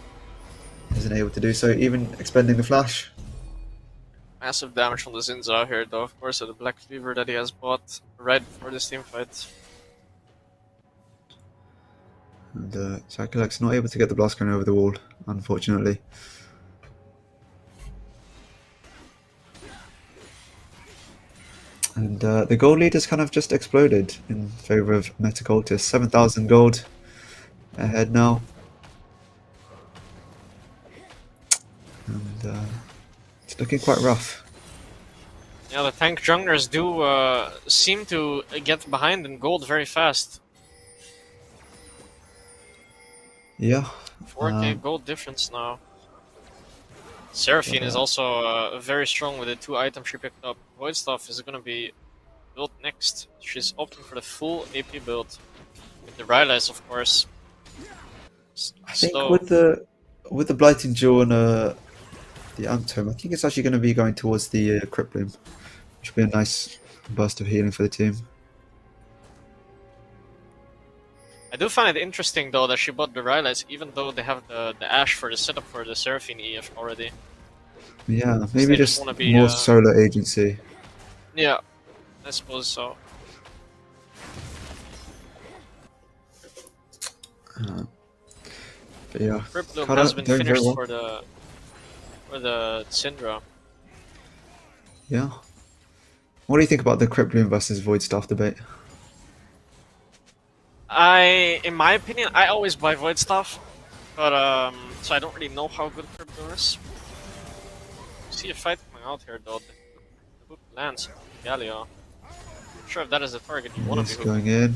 Isn't able to do so, even expending the flash. Massive damage from the Zinza here, though, of course, with the Black Cleaver that he has bought right before this team fight. And Jackulex not able to get the blast cone over the wall, unfortunately. And the gold lead has kind of just exploded in favour of Metacultist. 7,000 gold ahead now. And it's looking quite rough. Yeah, the tank junglers do seem to get behind in gold very fast. Yeah. 4k gold difference now. Seraphine is also very strong with the 2 items she picked up. Void Staff is going to be built next. She's opting for the full AP build. With the Rylai's, of course. I think with the Blighting Jaw and the Antome, I think it's actually going to be going towards the Crypt Bloom, which would be a nice burst of healing for the team. I do find it interesting though that she bought the Rylai's even though they have the Ash for the setup for the Seraphine EF already. Yeah, maybe just wanna be, more solo agency. Yeah, I suppose so. But yeah, Crypt Bloom has been finished for the Syndra. Yeah. What do you think about the Crypt Bloom versus Void Staff debate? In my opinion, I always buy Void Staff, but so I don't really know how good Crypt Bloom is. See a fight coming out here though. The hook lands on Galio. Not sure if that is the target you want to be going in.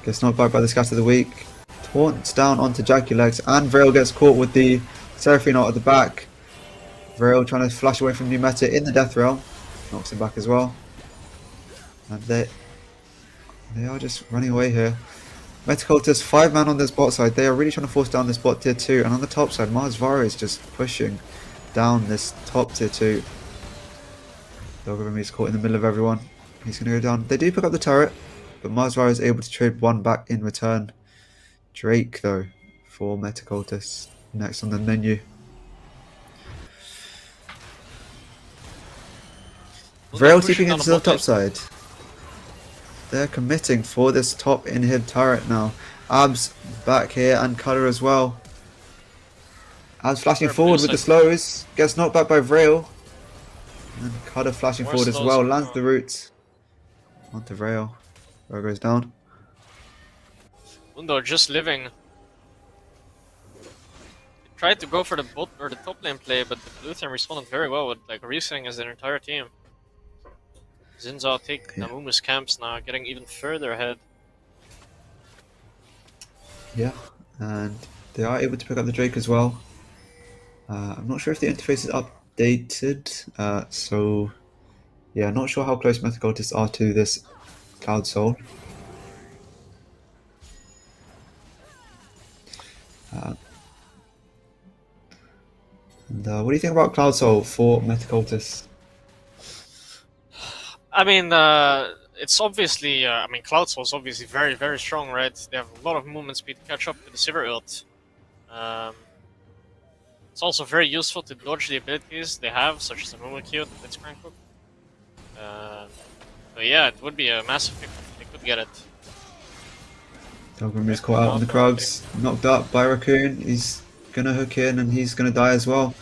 Gets knocked back by the Scatter of the Week. Taunts down onto Jackulex, and Vrail gets caught with the Seraphine ult at the back. Vrail trying to flash away from New Meta in the Death Realm. Knocks him back as well. And they are just running away here. Metacultist 5-man on this bot side. They are really trying to force down this bot tier 2. And on the top side, Mars Vara is just pushing down this top tier 2. Doggerumi is caught in the middle of everyone. He's going to go down. They do pick up the turret, but Mars Vara is able to trade 1 back in return. Drake, though, for Metacultist next on the menu. Vrail keeping into the top side. They're committing for this top inhib turret now. Abs back here and Cutter as well. Abs flashing forward with the slows. Gets knocked back by Vrail. And Cutter flashing forward as well. Lands the root onto Vrail. Vrail goes down. Mundo just living. He tried to go for the bot or the top lane play, but the blue team responded very well with like resetting as their entire team. Zinza take Namumu's camps now, getting even further ahead. Yeah, and they are able to pick up the Drake as well. I'm not sure if the interface is updated, so yeah, not sure how close Metacultists are to this Cloud Soul. And what do you think about Cloud Soul for Metacultists? I mean, it's obviously, I mean, Cloud Soul is obviously very, very strong, right? They have a lot of movement speed to catch up with the Sivir ult. It's also very useful to dodge the abilities they have, such as the Mumu Q, the Blitzcrank hook. So yeah, it would be a massive pick if they could get it. Pilgrim is Right, caught out on the okay. Krugs, knocked up by Raccoon. He's gonna hook in and he's gonna die as well.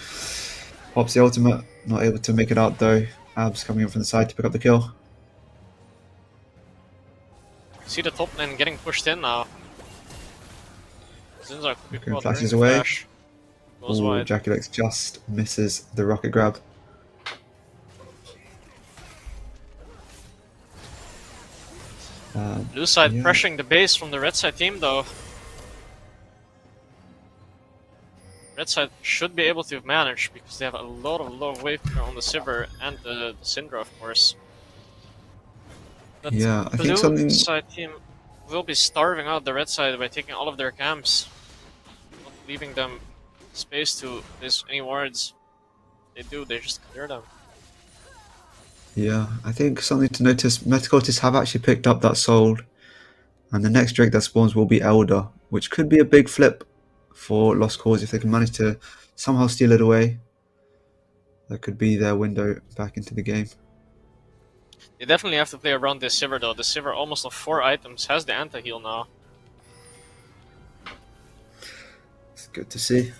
Pops the ultimate, not able to make it out though. Abs coming in from the side to pick up the kill. See the top lane getting pushed in now. Zinzar could be Raccoon caught during flashes the away. flash. Goes Ooh, wide. Jaculex just misses the rocket grab. Blue side Yeah, pressuring the base from the red side team though. Red side should be able to manage because they have a lot of wave clear on the Sivir and the Syndra, of course. But yeah. I think blue something. side team will be starving out the red side by taking all of their camps, not leaving them space to place any wards. If they do, they just clear them. Yeah, I think something to notice. Metacultists have actually picked up that soul, and the next Drake that spawns will be Elder, which could be a big flip for Lost Cause if they can manage to somehow steal it away. That could be their window back into the game. They definitely have to play around this Sivir though. The Sivir almost on 4 items has the anti-heal now. It's good to see.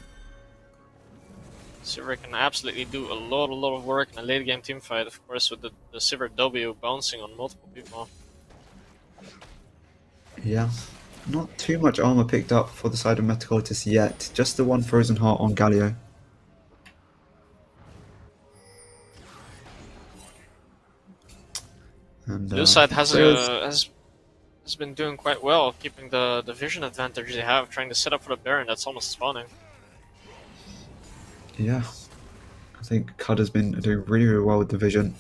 Sivir can absolutely do a lot of work in a late game team fight, of course, with the Sivir W bouncing on multiple people. Yeah, not too much armor picked up for the side of Metacultus yet. Just the one Frozen Heart on Galio. And Blue side players, has been doing quite well, keeping the vision advantage they have, trying to set up for the Baron that's almost spawning. yeah, I think Cud has been doing really well with the vision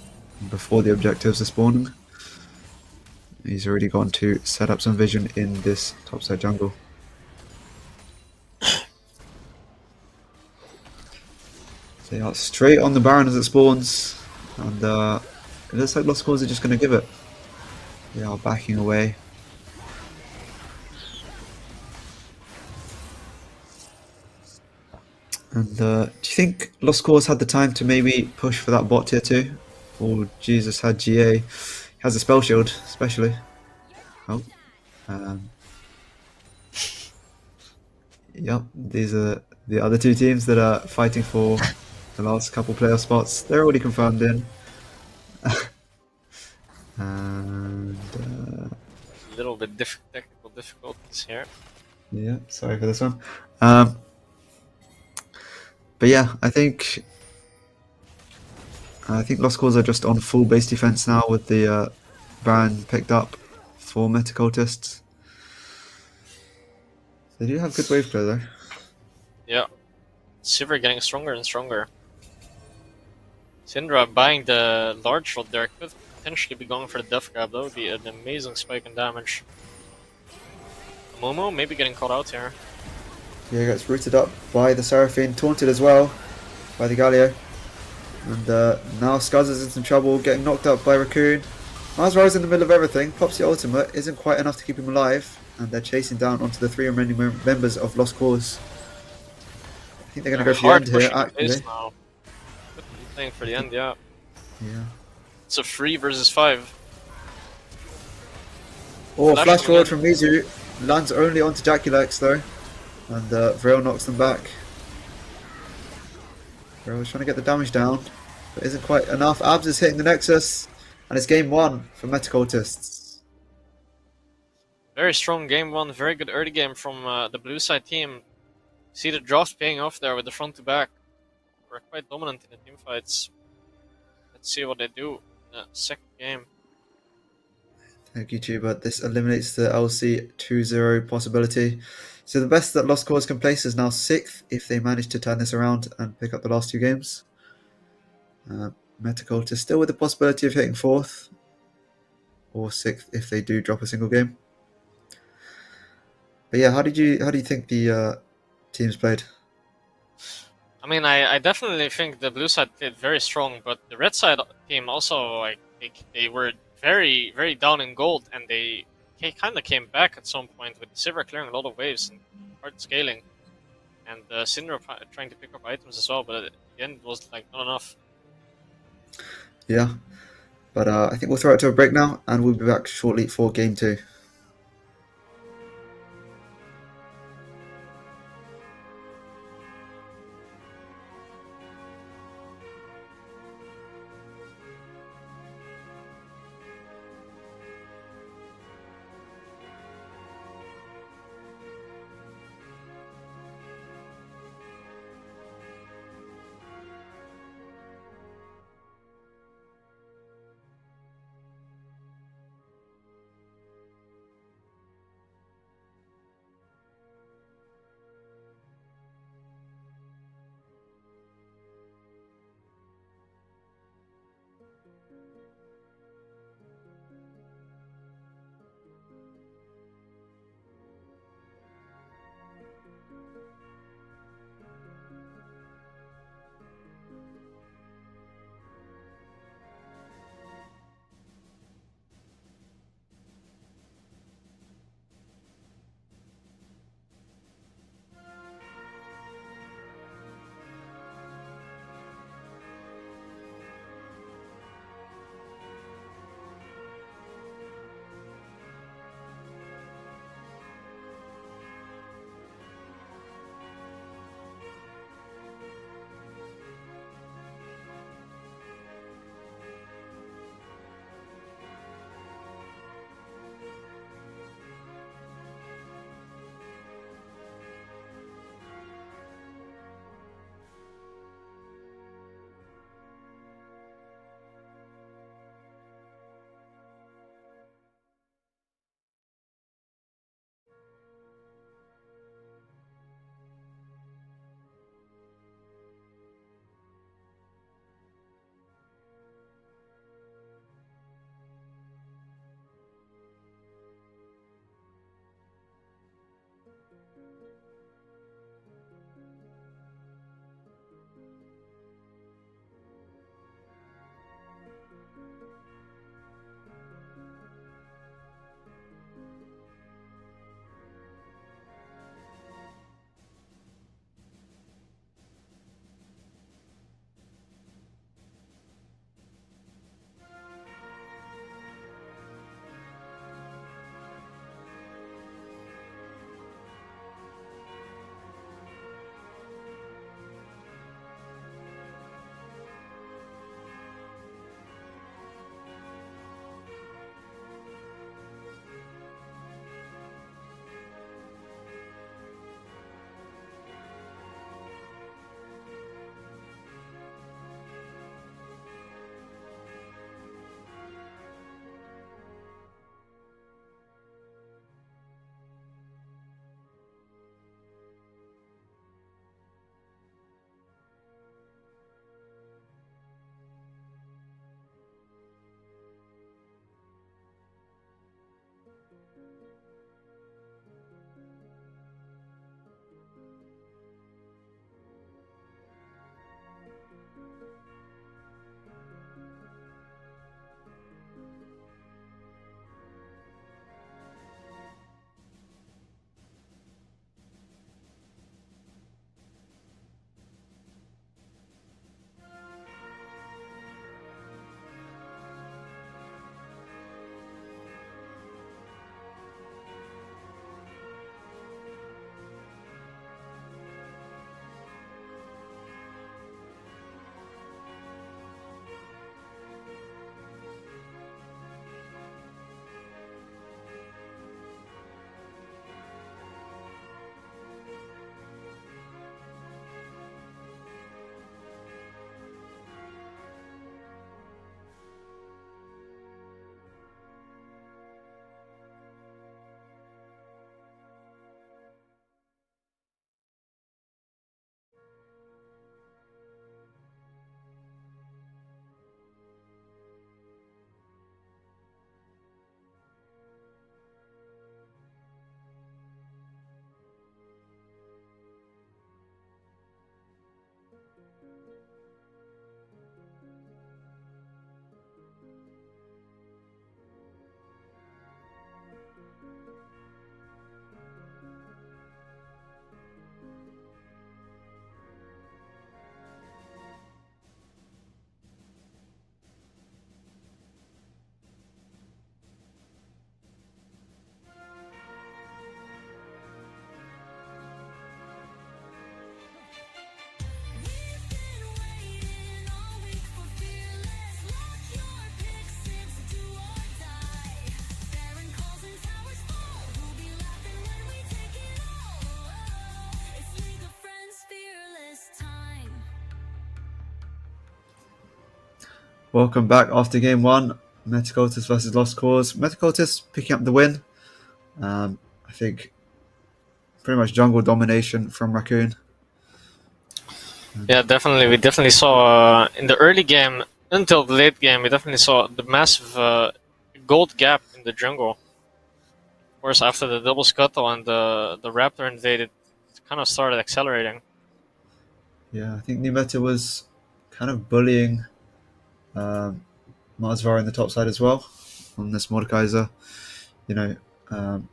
before the objectives are spawning. He's already gone to set up some vision in this topside jungle. They are straight on the Baron as it spawns, and it looks like Lost Cause are just going to give it. They are backing away. And do you think Lost Cause had the time to maybe push for that bot tier 2? Or Jesus had GA? He has a spell shield, especially. Oh. Um, yep, these are the other two teams that are fighting for the last couple playoff spots. They're already confirmed in. And A little bit technical difficulties here. yeah, sorry for this one. But yeah, I think Lost Cause are just on full base defense now with the Baron picked up for Metacultists. They do have good wave clear though. Yeah, Sivir getting stronger and stronger. Syndra buying the large shot there could potentially be going for the death grab. That would be an amazing spike in damage. Momo maybe getting caught out here. Yeah, gets rooted up by the Seraphine, taunted as well by the Galio. And now Skuz is in some trouble, getting knocked up by Raccoon. Mazra's in the middle of everything, pops the ultimate, isn't quite enough to keep him alive, and they're chasing down onto the 3 remaining members of Lost Cause. I think they're going to They're go for the hard end here, pushing the base actually. now. Could be playing for the end, yeah. Yeah. It's a 3 versus 5. Oh, Flash flash coming forward in. from Mizu. Lands only onto Jaculex though. And Vrail knocks them back. Vrail is trying to get the damage down, but isn't quite enough. Abs is hitting the Nexus, and it's game 1 for Metacultists. Very strong game 1, very good early game from the blue side team. See the drafts paying off there with the front to back. We're quite dominant in the team fights. Let's see what they do in the second game. Thank you, Tuber. This eliminates the LC 2-0 possibility. So the best that Lost Cause can place is now 6th if they manage to turn this around and pick up the last 2 games. Metacultists still with the possibility of hitting 4th or 6th if they do drop a single game. But yeah, how do you think the teams played? I mean, I definitely think the blue side played very strong, but the red side team also, like, they were very down in gold, and they kind of came back at some point with Sivir clearing a lot of waves and hard scaling, and Syndra trying to pick up items as well, but at the end it was like not enough. Yeah, but I think we'll throw it to a break now, and we'll be back shortly for game 2. Welcome back after game one. Metacultists versus Lost Cause. Metacultists picking up the win. I think pretty much jungle domination from Raccoon. Yeah, definitely. We definitely saw in the early game, Until the late game, we definitely saw the massive gold gap in the jungle. Of course, after the double scuttle and the raptor invaded, it kind of started accelerating. Yeah, I think New Meta was kind of bullying um, Marsvar in the top side as well on this Mordekaiser. You know, um,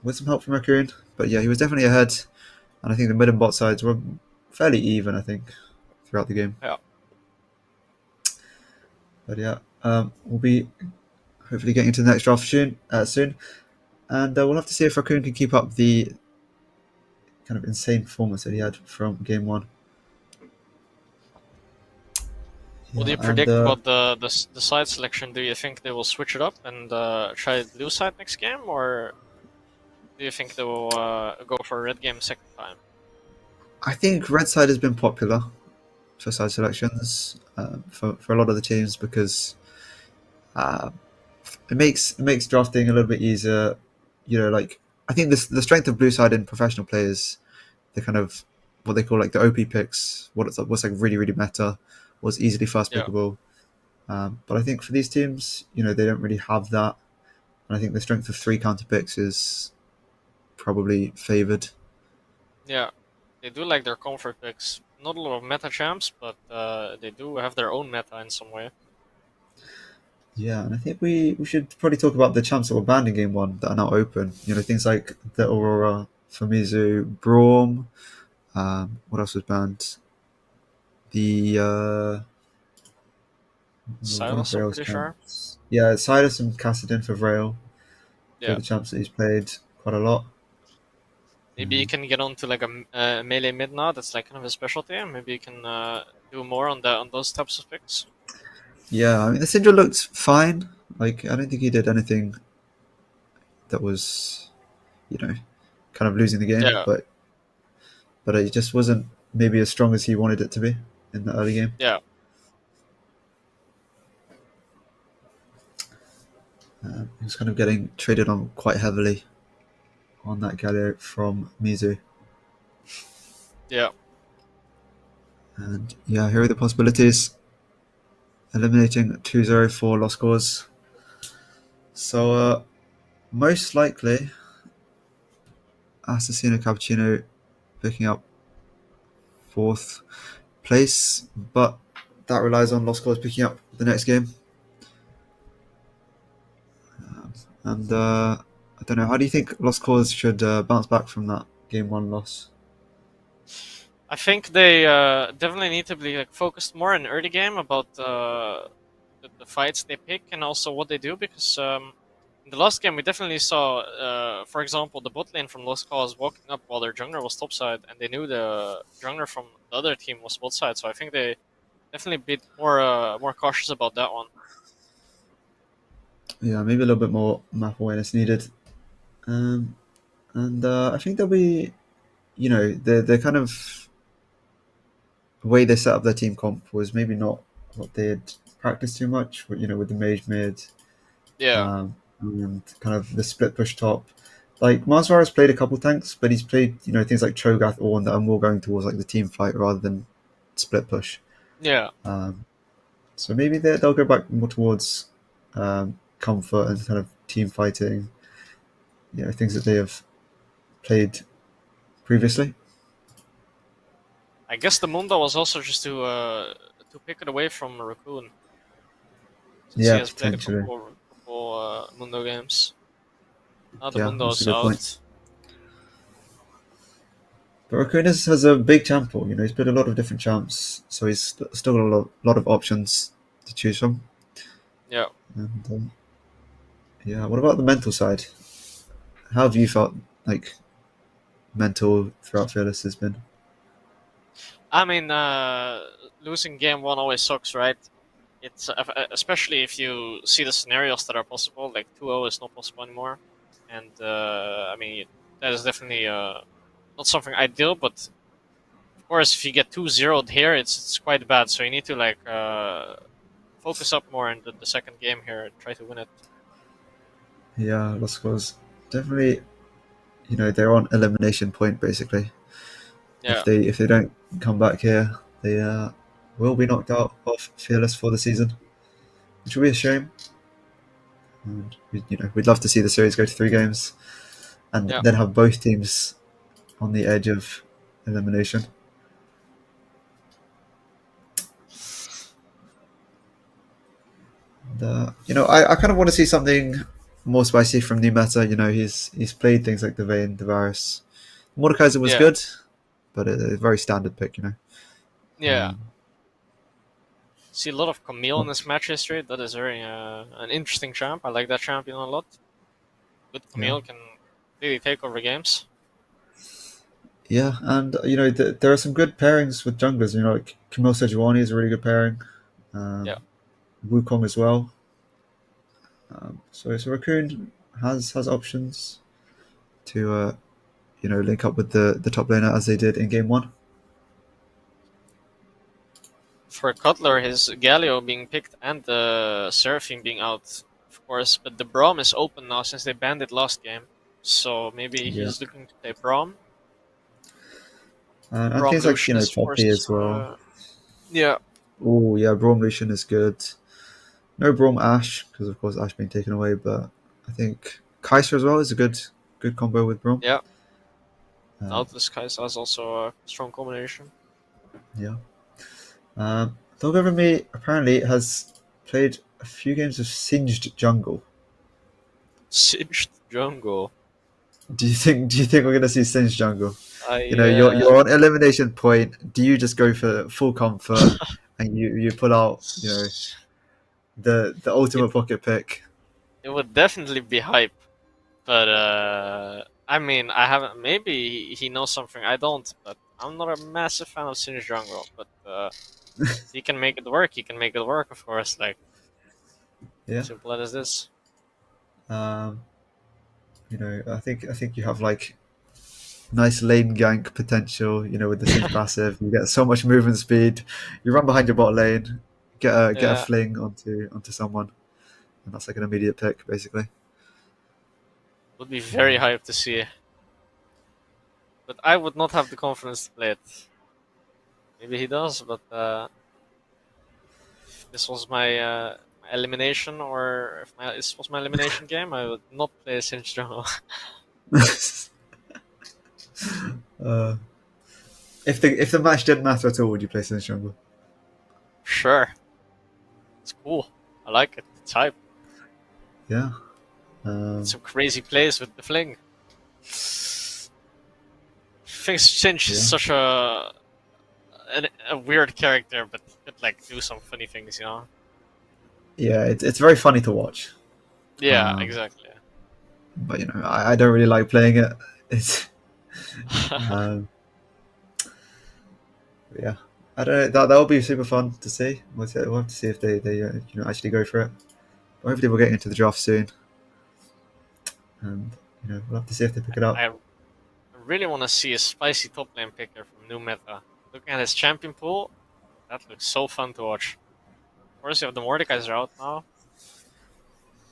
with some help from Raccoon, but yeah, he was definitely ahead. And I think the mid and bot sides were fairly even. I think throughout the game. Yeah. But yeah, we'll be hopefully getting to the next draft soon, and we'll have to see if Raccoon can keep up the kind of insane performance that he had from game one. What do Yeah, you and predict about the side selection? Do you think they will switch it up and try blue side next game, or do you think they will go for a red game second time? I think red side has been popular for side selections for a lot of the teams because uh, it makes drafting a little bit easier. You know, like I think the strength of blue side in professional players, the kind of what they call like the OP picks, what's like really meta, was easily fast Yeah, pickable. But I think for these teams, you know, they don't really have that, and I think the strength of three counter picks is probably favoured. yeah, they do like their comfort picks. Not a lot of meta champs, but they do have their own meta in some way. Yeah, and I think we should probably talk about the champs that were banned in game one that are now open. You know, things like the Aurora, Famizu, Braum. What else was banned? The one of Silas, I'm Rail's pretty sure. champs. Yeah, Silas and Cassidin for Rail. They're Yeah, the champs that he's played quite a lot. maybe you can get onto like a melee mid now. That's like kind of a specialty. And maybe you can do more on those types of picks. Yeah, I mean the Syndra looked fine. Like I don't think he did anything that was, you know, kind of losing the game, Yeah, but it just wasn't maybe as strong as he wanted it to be in the early game. yeah. He was kind of getting traded on quite heavily on that Galio from Mizu. Yeah, And yeah, here are the possibilities. Eliminating 2-0 for lost cause. So most likely Assassino Cappuccino picking up fourth place, but that relies on lost cause picking up the next game. And I don't know, how do you think lost cause should bounce back from that game one loss? I think they definitely need to be like focused more in early game about the fights they pick and also what they do because in the last game we definitely saw, for example, the bot lane from Lost Cause walking up while their jungler was topside, and they knew the jungler from the other team was bot side. So I think they definitely be more cautious about that one. Yeah, maybe a little bit more map awareness needed. Um, and I think there'll be, you know, the kind of way they set up their team comp was maybe not what they had practiced too much. You know, with the mage mid Yeah, and kind of the split push top. Like Masvar has played a couple tanks, but he's played things like Cho'Gath Ornn that are more going towards like the team fight rather than split push. yeah. Um, so maybe they'll go back more towards comfort and kind of team fighting. You know, things that they have played previously. I guess the Mundo was also just to pick it away from Raccoon since he Yeah, has played a potentially. couple Mundo games. Now the Yeah, that's a Mundo's good point. out. But Raccoon has a big champ pool. You know, he's played a lot of different champs, so he's still got a lot of options to choose from. Yeah. And yeah, what about the mental side? How have you felt like mental throughout Fearless has been? I mean, losing game one always sucks, right? It's especially if you see the scenarios that are possible. Like 2-0 is not possible anymore, and I mean that is definitely not something ideal. But of course, if you get 2-0'd here, it's quite bad. So you need to like focus up more in the second game here and try to win it. Yeah, Lost Scores definitely. You know, they're on elimination point basically. Yeah, If they don't come back here, they will be knocked out of Fearless for the season. which would be a shame. And we'd love to see the series go to 3 games, and Yeah. then have both teams on the edge of elimination. I kind of want to see something more spicy from new meta. He's played things like the Vayne, the Varus. Mordekaiser was Yeah. good, but a very standard pick. Yeah. Um, See a lot of Camille in well, this match history. That is very an interesting champ. I like that champion a lot. Good yeah, Camille can really take over games. yeah, and there are some good pairings with junglers. Like Camille Sejuani is a really good pairing. Yeah. Um, Wukong as well. So Raccoon has options to link up with the top laner as they did in game one. For Cutler, his Galio being picked and the Seraphine being out, of course. But the Braum is open now since they banned it last game. So maybe Yeah, he's looking to play Braum. and Braum things like Lucian is, of Choppy course. as well. Yeah. Oh yeah, Braum Lucian is good. No Braum Ash because of course Ash being taken away, but I think Kaiser as well is a good combo with Braum. Yeah. Uh, Doubtless Kai'Sa is also a strong combination. yeah. Dog Over Me apparently has played a few games of Singed Jungle. Singed Jungle. Do you think we're gonna see Singed Jungle? I You're on elimination point. Do you just go for full comfort and you pull out the it ultimate pocket pick? it would definitely be hype, but I mean, I haven't. Maybe he knows something I don't, but I'm not a massive fan of Singed Jungle. But he can make it work. He can make it work, of course. Like Yeah. simple as this. Um, I think you have like nice lane gank potential. With the Singe passive, you get so much movement speed. You run behind your bot lane, get a Yeah, fling onto someone, and that's like an immediate pick basically. would be very hype to see, but I would not have the confidence to play it. Maybe he does, but if this was my elimination, or if this was my elimination game, I would not play Singed Jungle. uh, if the match didn't matter at all, would you play Singe jungle? Sure, it's cool. I like it. It's hype. Yeah. Some crazy plays with the fling. I think Sinch is Yeah. such a weird character, but he could like do some funny things, you know? Yeah, it's very funny to watch. Yeah, Um, exactly. but I don't really like playing it. It's um, yeah. I don't know. That'll be super fun to see. We'll have to see if they actually go for it. But hopefully we're getting into the draft soon, and we'll have to see if they pick it up. I really want to see a spicy top lane picker from new meta. Looking at his champion pool, that looks so fun to watch. Of course, you have the Mordekaiser out now.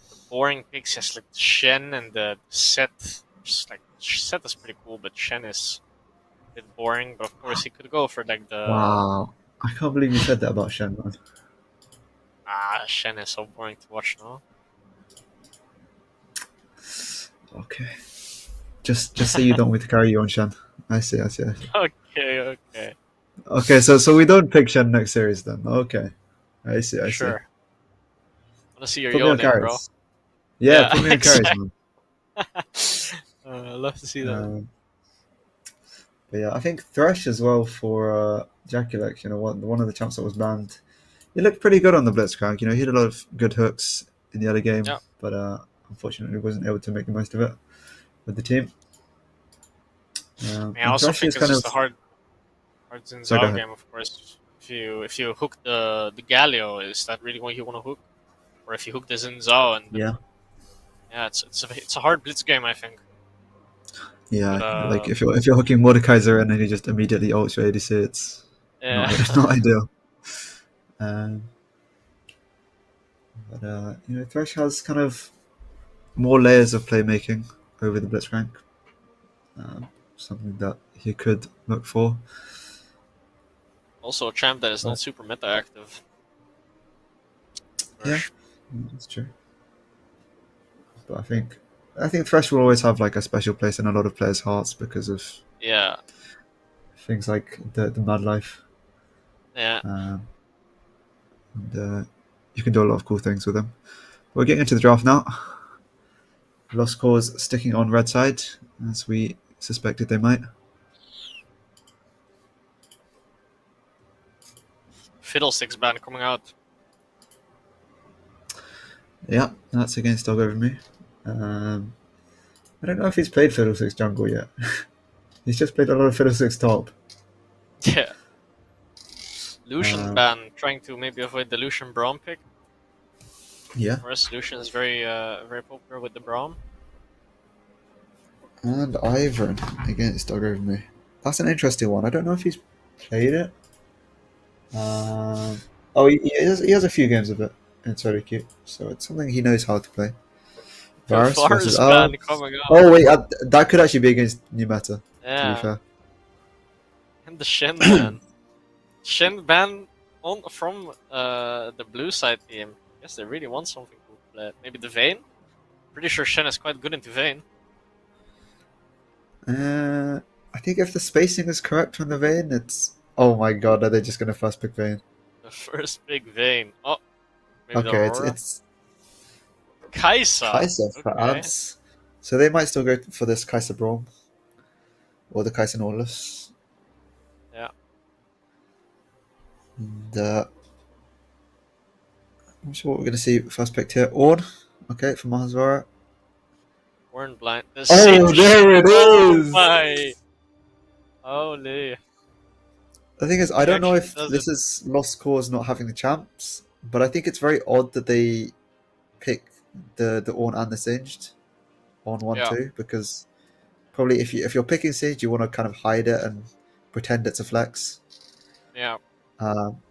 The boring picks has like Shen and the set. Just like set is pretty cool, but Shen is a bit boring. But of course, he could go for like the Wow, I can't believe you said that about Shen, man. Shen is so boring to watch now. Okay, just say you don't want to carry you on Shen. I see. Okay, okay, Okay, so we don't pick Shen next series then. Okay, I see. sure. Wanna see your Put me on Yone, bro? carries. Yeah, Yeah, put me on carries, exactly. man. I love to see that. Um, but yeah, I think Thresh as well for Jaculek. One of the champs that was banned. He looked pretty good on the Blitzcrank. He had a lot of good hooks in the other game, Yeah, but unfortunately wasn't able to make the most of it with the team. I mean, I And also Thresh think is it's kind of. just a hard So go Zinzao ahead. game, of course. If you hook the Galio, is that really what you want to hook? Or if you hook the Zinzao, and Yeah, yeah, it's a hard blitz game, I think. yeah. But Like if you're hooking Mordekaiser and then he just immediately ults your ADC, it's yeah, not it's not ideal. Um, but Thresh has kind of more layers of playmaking over the Blitzcrank. Um, Something that he could look for. also a champ that is But not super meta active. yeah, Thresh. That's true. But I think Thresh will always have like a special place in a lot of players' hearts because of Yeah, things like the Mad Life. yeah. Um, and you can do a lot of cool things with them. We're getting into the draft now. Lost Cause sticking on red side, as we suspected they might. Fiddlesticks ban coming out. Yeah, that's against Dog Over Me. Um, I don't know if he's played Fiddlesticks jungle yet. He's just played a lot of Fiddlesticks top. Yeah. Lucian Um, ban, trying to maybe avoid the Lucian Braum pick. yeah, For us, Lucian is very popular with the Braum. and Ivern against Dog Over Me. That's an interesting one. I don't know if he's played it. Oh, he has a few games of it. It's very cute. So it's something he knows how to play. The Varus versus Varus ban coming out. oh wait, that could actually be against new meta. To be Yeah. fair, And the Shen ban. Shen ban on from the blue side team. Guess they really want something to play. Maybe the Vayne? Pretty sure Shen is quite good into Vayne. I think if the spacing is correct from the Vayne, it's oh my god, are they just gonna first pick Vayne? The first big Vayne. Oh, maybe the Okay, it's Aurora. it's Kaisa. Kaiser for Okay. ads, so they might still go for this Kaiser Braum or the Kaiser Nautilus. Yeah. And, I'm sure what we're gonna see first picked here. Orn, okay, for Mahazara. Warren blind. The Oh, Sage. there it Oh is. my. Holy. The thing is, I He don't know actually if does it. this is Lost Cause not having the champs, but I think it's very odd that they pick the Orn and the Singed on one Yeah. two because probably if you're picking Singed, you want to kind of hide it and pretend it's a flex. Yeah. Um,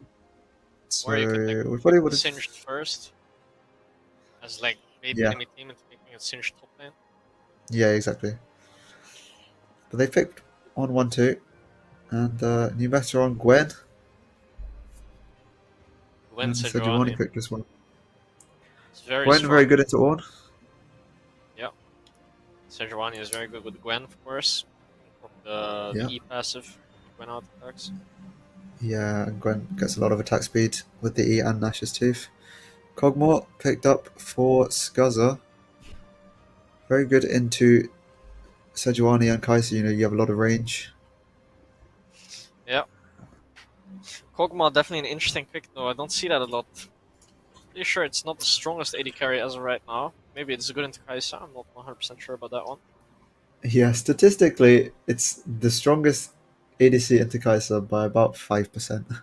Or you could like so we pick probably the would have, Singed first as like bait yeah, enemy team into picking a Singed top lane. yeah, exactly. But they picked on 1-2 and new master on Gwen Gwen and Sejuani Sejuani. picked this one. It's very Gwen very strong. good into Orn. Yeah. Sejuani is very good with Gwen, of course. The Yeah, E passive Gwen out attacks. yeah, and Gwen gets a lot of attack speed with the E and Nash's Tooth. Cogmore picked up for Scuzzer. Very good into Sejuani and Kaiser. You have a lot of range. Yeah. Kog'Maw definitely an interesting pick though. I don't see that a lot. Pretty sure it's not the strongest AD carry as of right now. Maybe it's good into Kaisa. I'm not 100% sure about that one. Yeah, statistically, it's the strongest ADC into Kaiser by about 5% Wow.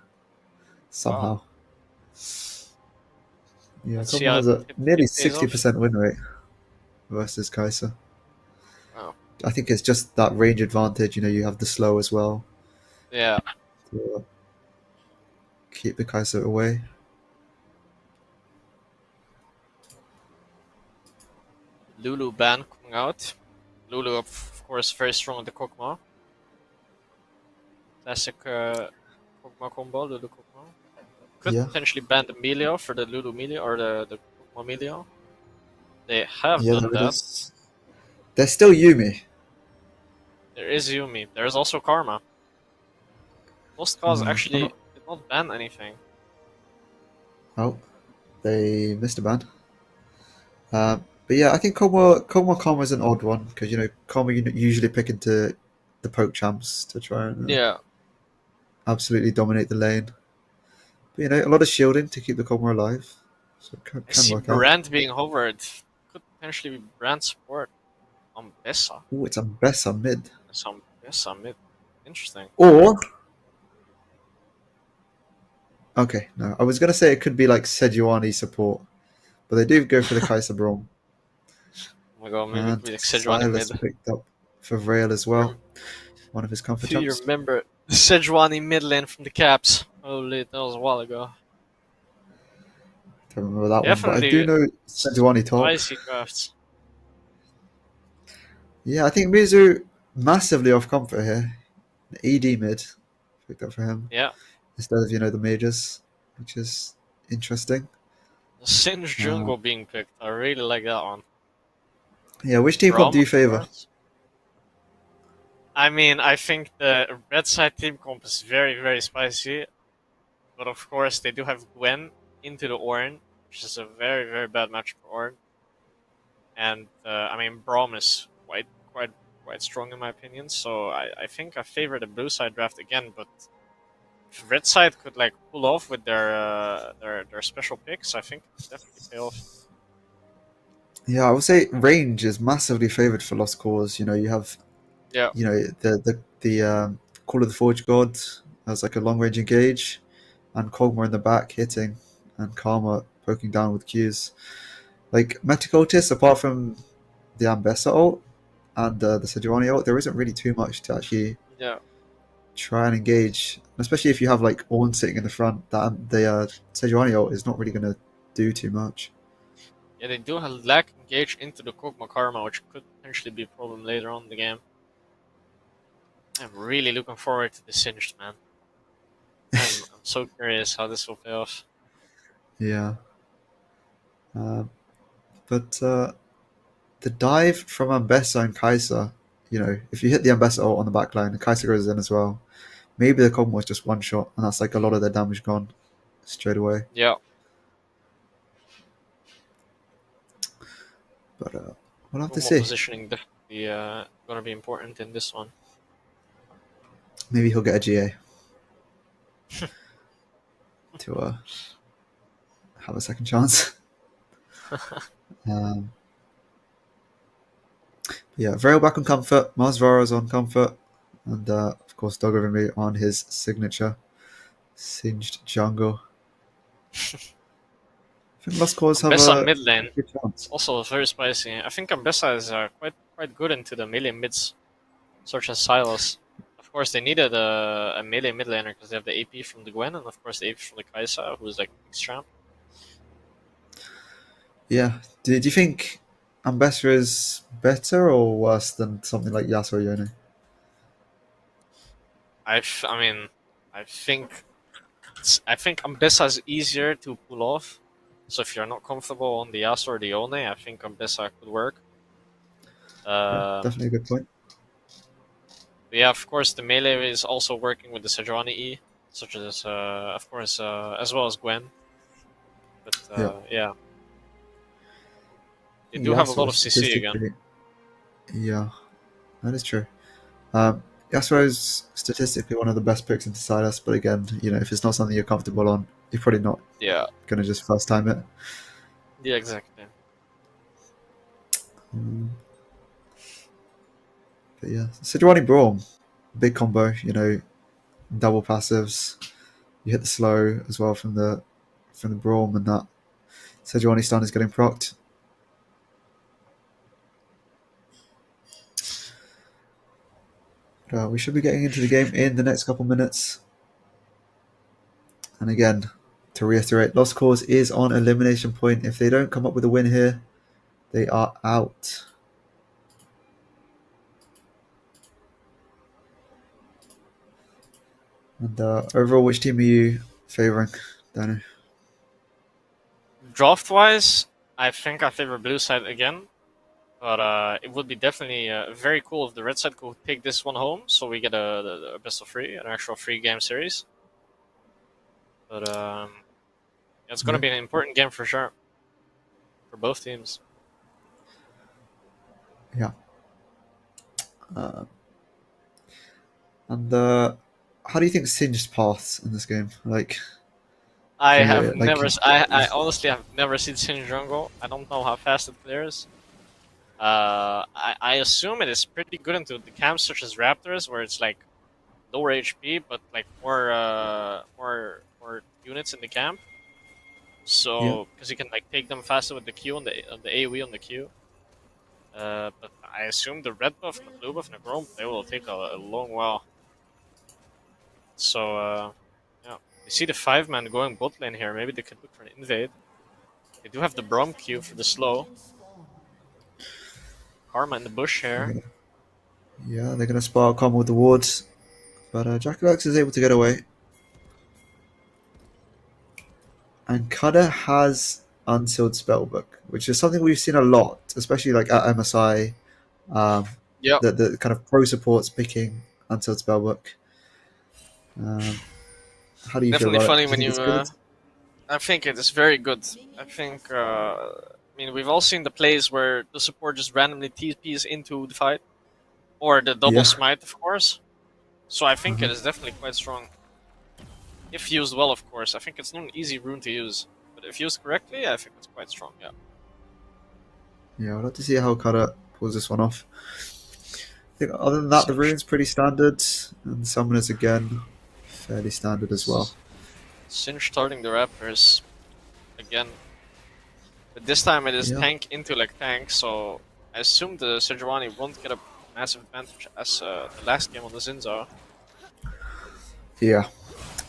somehow. Yeah, Let's see Cogmore how has a nearly it pays off. 60% win rate versus Kaiser. Wow. I think it's just that range advantage. You have the slow as well Yeah. to keep the Kaiser away. Lulu ban coming out. Lulu, of course, very strong with the Kog'Maw. Classic Kog'Maw combo, Lulu Kog'Maw. Could Yeah, potentially ban the Melio for the Lulu Melio or the Kog'Maw Melio. They have yeah, done there it that. is. There's still Yumi. There is Yumi. There is also Karma. Lost Cause I'm actually not. did not ban anything. Oh, they missed a ban. But yeah, I think Como Karma is an odd one because Karma usually pick into the poke champs to try and Yeah. absolutely dominate the lane. But a lot of shielding to keep the Karma alive, so it can, I can see work out. Brand being hovered. Could potentially be Brand support on Bessa. Oh, it's a Bessa mid, Some Bessa mid. Interesting. or okay, no, I was gonna say it could be like Sejuani support, but they do go for the Kaiser Braum, Oh my god, maybe it and could be like Sejuani Silas mid. picked up for Vrail as well, one of his comfort Do you champs. remember the Sejuani mid lane from the Caps? Holy, that was a while ago. Don't remember that one, but I do Definitely know Sejuani top. spicy drafts. Yeah, I think Mizu massively off comfort here. ED mid picked up for him Yeah. instead of the majors, which is interesting. Singe Uh, jungle being picked. I really like that one. yeah, which team comp Braum, do you of favor? course. I mean, I think the red side team comp is very, very spicy. But of course, they do have Gwen into the Ornn, which is a very, very bad match for Ornn. And I mean, Braum is quite strong in my opinion. So I think I favor the blue side draft again. But if red side could like pull off with their special picks, I think it could definitely pay off. Yeah, I would say range is massively favored for Lost Cause. You know, you have Yeah, the Call of the Forge God as like a long range engage, and Kog'Maw in the back hitting, and Karma poking down with Qs. Like Metacultists, apart from the Ambessa ult and the Sejuani ult, there isn't really too much to actually yeah, try and engage. Especially if you have like Ornn sitting in the front, that the Sejuani ult is not really going to do too much. yeah. They do have lack engage into the Kog'Maw Karma, which could potentially be a problem later on in the game. I'm really looking forward to the Singed, man. I'm so curious how this will pay off. Yeah, uh, but the dive from Ambessa and Kai'Sa, you know, if you hit the Ambessa ult on the back line, the Kai'Sa goes in as well. Maybe the Kog'Maw was just one shot, and that's like a lot of their damage gone straight away. Yeah, But we'll have to Kog'Maw see. positioning definitely gonna be important in this one. Maybe he'll get a GA to have a second chance. um, yeah, Vero back on comfort. Mars Vara's on comfort, and of course Doggerimi on his signature singed jungle. I think Lost Cause have Ambessa a mid lane good is chance. also very spicy. I think Ambessa is quite good into the melee mids, such as Silas. Of course, they needed a melee mid laner because they have the AP from the Gwen and of course the AP from the Kai'Sa, who's like mixed champ. Yeah. Do you think Ambessa is better or worse than something like Yasuo Yone? I mean, I think I think Ambessa is easier to pull off. So if you're not comfortable on the Yasuo or the Yone, I think Ambessa could work. Yeah, Um, definitely a good point. but yeah, of course, the melee is also working with the Sejuani E, such as of course as well as Gwen. But Yeah. yeah, they do have a lot Yasuo of CC again. statistically, yeah, that is true. Um, Yasuo is statistically one of the best picks into Silas, but again, you know, if it's not something you're comfortable on, you're probably not Yeah, going to just first time it. yeah, exactly. Um, but yeah, Sejuani Braum, big combo, you know, double passives. You hit the slow as well from the Braum, and that Sejuani stun is getting procced. We should be getting into the game in the next couple minutes. And again, to reiterate, Lost Cause is on elimination point. If they don't come up with a win here, they are out. And overall, which team are you favouring, Danny? Draft wise, I think I favor blue side again. But it would be definitely very cool if the red side could take this one home, so we get a best of three, an actual free game series. But it's going to Yeah, be an important game for sure for both teams. yeah. Uh, and how do you think Singe's paths in this game? Like, I from have a like, never, I honestly have never seen Sin Jungle. I don't know how fast it clears. I assume it is pretty good into the camps such as Raptors, where it's like lower HP, but like more units in the camp. yeah, So because you can like take them faster with the Q on the AOE on the Q. But I assume the red buff and the blue buff and the Chrome they will take a long while. So yeah, you see the 5-man going bot lane here. Maybe they could look for an invade. They do have the Brom Q for the slow. Karma in the bush they're here. gonna, yeah, they're gonna spark come with the wards, but Jackalux is able to get away. And Cutter has unsealed spellbook, which is something we've seen a lot, especially like at MSI. Um, Yep. the kind of pro supports picking unsealed spellbook. Um, how do you feel Definitely about it? funny Do you when think you. it's good? I think it is very good. I think. I mean, we've all seen the plays where the support just randomly TPs into the fight, or the double Yeah. smite, of course. So I think Uh-huh. it is definitely quite strong. If used well, of course. I think it's not an easy rune to use, but if used correctly, I think it's quite strong. Yeah. Yeah, I'd like to see how Kara pulls this one off. I think other than that, the Singed. rune's pretty standard, and Summoners again, fairly standard as well. Singe starting the Raptors again, but this time it is Yeah, tank into like tank. So I assume the Sejuani won't get a massive advantage as the last game on the Zinza. yeah.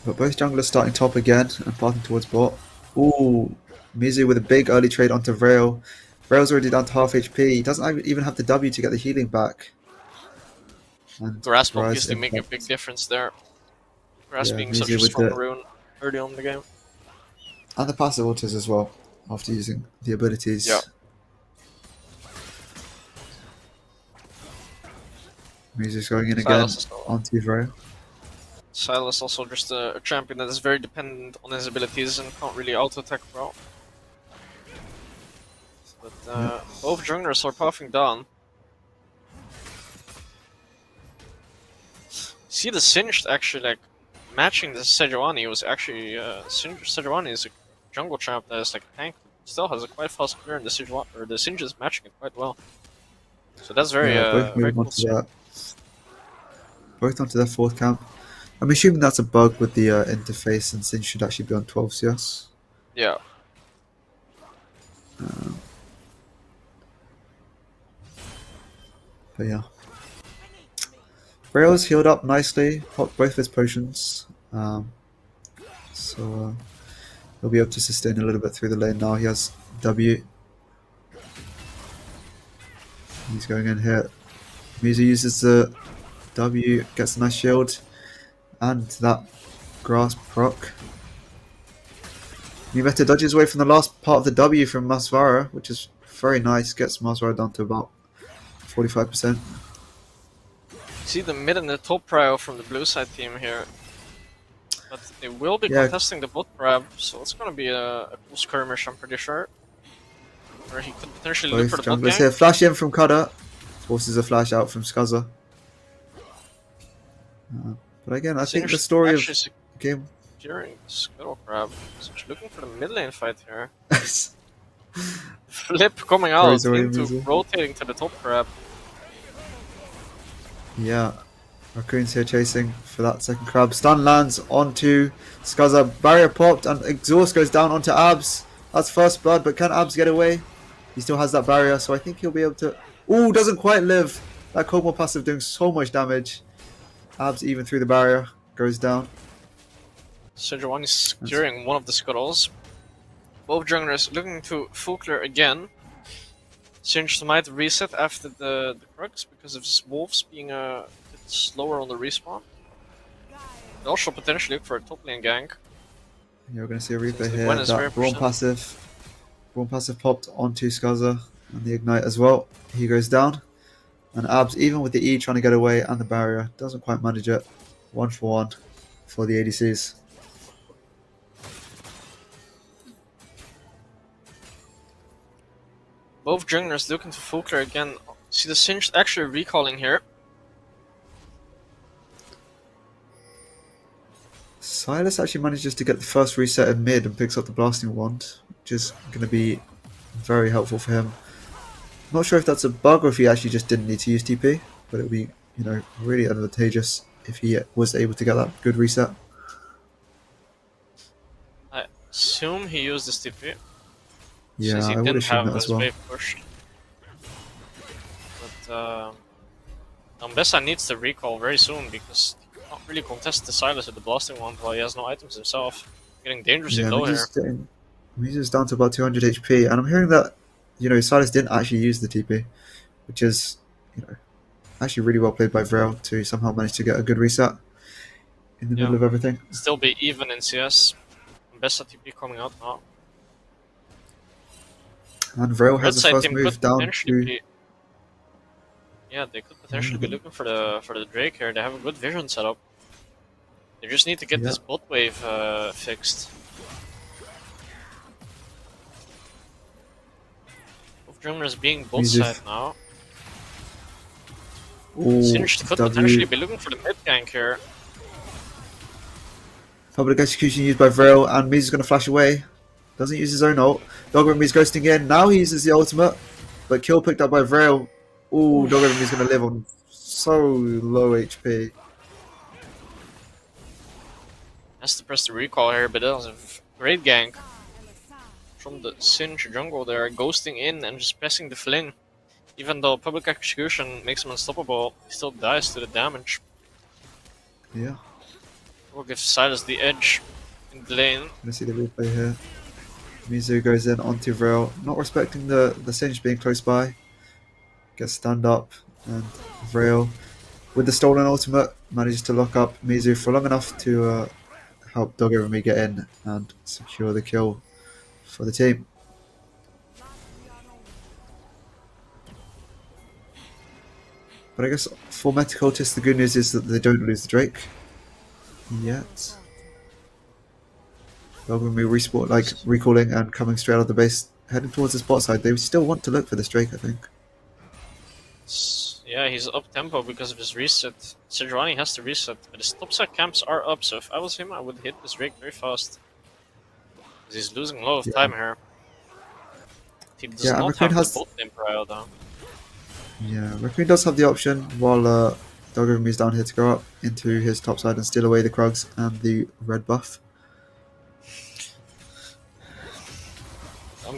But both junglers starting top again and pathing towards bot. Ooh, Mizu with a big early trade onto Vrail. Vrail's already down to half HP. He doesn't even have the W to get the healing back. And Grasp Rise obviously make a big Impact. difference there. Grasp Yeah, being such Mizu a with strong the rune early on in the game. and the passive ultis as well after using the Yeah. abilities. Mizu's going in again Silas is onto Vrail. Silas also just a champion that is very dependent on his abilities and can't really auto attack well. But Yeah, both junglers are puffing down. See the Singed actually like matching the Sejuani was actually Sejuani is a jungle champ that is like a tank, but still has a quite fast clear, and the Sejuani or the Singed is matching it quite well. So that's very yeah, both very moving on cool to to see. that. Both onto their fourth camp. I'm assuming that's a bug with the interface, and Sin should actually be on 12 CS. Yeah. Um, but yeah, Rails healed up nicely, popped both his potions, so he'll be able to sustain a little bit through the lane now. He has W. He's going in here. Musa uses the W, gets a nice shield, and that grasp proc. Meta dodges away from the last part of the W from Masvara, which is very nice. Gets Masvara down to about 45%. See the mid and the top prio from the blue side team here. But they will be Yeah, contesting the bot prab, so it's gonna be a cool skirmish, I'm pretty sure. Where he could potentially look for both the bot junglers gank. here. Flash in from Kada. Forces a flash out from Skaza. But again, I think the Singed story of actually the game. securing the Scuttle Crab. So he's looking for the mid lane fight here. Flip coming Throws out away into Musa. rotating to the top crab. Yeah, Raccoon's here chasing for that second crab. Stun lands onto Skaza. Barrier popped and exhaust goes down onto Abs. That's first blood, but can Abs get away? He still has that barrier, so I think he'll be able to. Ooh, doesn't quite live. That Kobo passive doing so much damage. Abs even through the barrier goes down. Sejuani is securing one of the Scuttles. Both junglers looking to full clear again. Singed might reset after the Crux because of his wolves being a bit slower on the respawn. They also potentially look for a top lane gank. You're going to see a Since replay the here. Gwen is very That Brawn percent. passive. Brawn passive popped onto Skaza and the Ignite as well. He goes down. And Abs, even with the E trying to get away and the barrier, doesn't quite manage it. 1-for-1 for the ADCs. Both junglers looking to full clear again. See the Singed actually recalling here. Silas actually manages to get the first reset in mid and picks up the blasting wand, which is going to be very helpful for him. Not sure if that's a bug or if he actually just didn't need to use TP, but it would be, really advantageous if he was able to get that good reset. I assume he used this TP since Yeah, he I would didn't assume have that as his well. wave pushed. But Ambessa needs to recall very soon because he can't really contest the Silas with the blasting wand while he has no items himself. Getting dangerously Yeah, low here. Mizu's down to about 200 HP, and I'm hearing that, Silas didn't actually use the TP, which is, actually really well played by Vrail to somehow manage to get a good reset in the Yeah, middle of everything. still be even in CS. Ambessa TP coming out now. And Vrail has Red the side first team could move down potentially to. be. Yeah, they could Yeah, potentially be looking for the Drake here. They have a good vision setup. They just need to get yeah. this bot wave fixed. Both junglers being bot side Mizu. now. Oh, Singed could potentially W. be looking for the mid gank here. Public execution used by Vrail, and Mizu's going to flash away. Doesn't use his own ult. Doggerimi's ghosting in. Now he uses the ultimate, but kill picked up by Vrail. Oh, Doggerimi's going to live on so low HP. Has to press the recall here, but that was a great gank from the Singe jungle there, ghosting in and just pressing the fling. Even though public execution makes him unstoppable, he still dies to the damage. Yeah, Will give Silas the edge in the lane. gonna see the replay here. Mizu goes in onto Vrail, not respecting the Singe being close by. Gets stand up, and Vrail, with the stolen ultimate, manages to lock up Mizu for long enough to help Doggerimi get in and secure the kill for the team. But I guess for Meta Cultists, the good news is that they don't lose the Drake yet. Doggerimi respawn, like recalling and coming straight out of the base, heading towards the spot side. They still want to look for this Drake, I think. Yeah, he's up tempo because of his reset. Sejuani has to reset, but his topside camps are up, so if I was him, I would hit this Drake very fast. Because he's losing a lot of Yeah, time here. He does yeah, and not Raccoon have the has. bot lane prio though. Yeah, Raccoon does have the option while Doggerimi's down here to go up into his top side and steal away the Krugs and the red buff.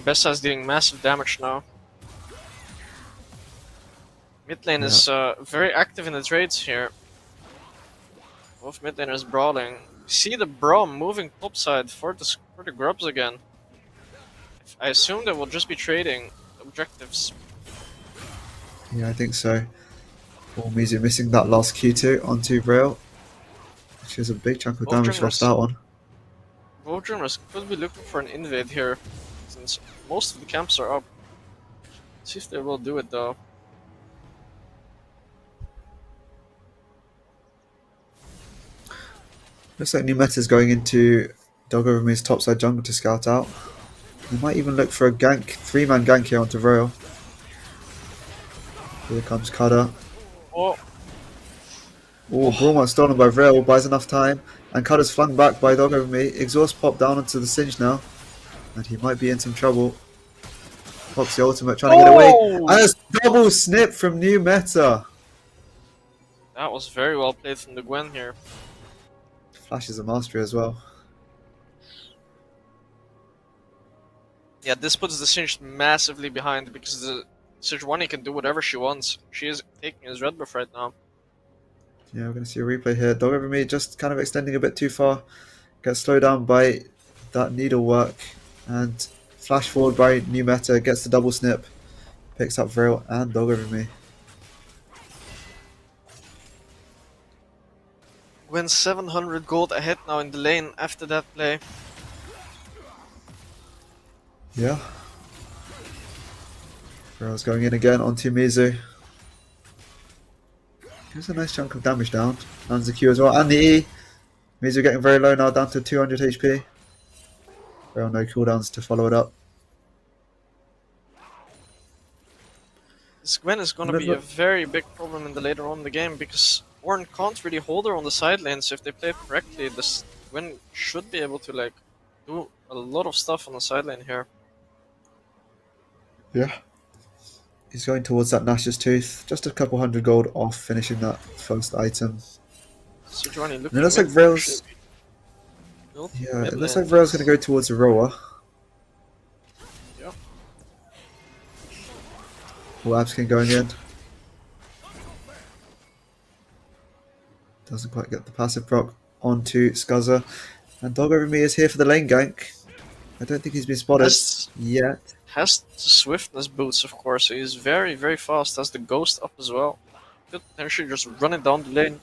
Bessa's doing massive damage now. Mid lane Yeah. is very active in the trades here. Both mid laners brawling. See the Braum moving topside for the grubs again. I assume they will just be trading objectives. Yeah, I think so. Oh, Mizu missing that last Q2 onto Vrail, which is a big chunk of Both damage lost junglers, out on. both junglers could be looking for an invade here, since most of the camps are up. Let's see if they will do it though. Looks like new meta's going into Doggerimi's topside jungle to scout out. They might even look for a gank, 3-man gank here onto Vrail. Here comes Cutter. Oh, Oh, Braumont stolen by Vrail, buys enough time, and Cutter's flung back by Doggerimi. Exhaust pop down onto the Singe now, and he might be in some trouble. Pops the ultimate, trying to get away. And it's double snip from new meta. that was very well played from the Gwen here. Flash is a mastery as well. Yeah, this puts the Singe massively behind because the Sejuani can do whatever she wants. She is taking his red buff right now. Yeah, we're going to see a replay here. Doggerimi just kind of extending a bit too far. Gets slowed down by that needlework. And flash forward by new meta. Gets the double snip. Picks up Vrail and Doggerimi. Gwen 700 gold ahead now in the lane after that play. Yeah. Vrail's going in again onto Mizu. Gives a nice chunk of damage down. Lands the Q as well. And the E. Mizu getting very low now, down to 200 HP. Vrail no cooldowns to follow it up. This Gwen is going to be a very big problem in the later on in the game because Ornn can't really hold her on the side lane, so if they play it correctly, this Gwen should be able to like do a lot of stuff on the side lane here. Yeah. He's going towards that Nash's Tooth. Just a couple hundred gold off finishing that first item. Sejuani looking And it looks like mid, Vrail's. actually. Yeah, Mid it looks lane. like Vrail's going to go towards Aroa. Yeah. Labskin going in. Doesn't quite get the passive proc onto Scuzzer. And Doggerimi is here for the lane gank. I don't think he's been spotted yet. Has the swiftness boots, of course, so he's very, very fast. Has the ghost up as well. Could potentially just run it down the lane,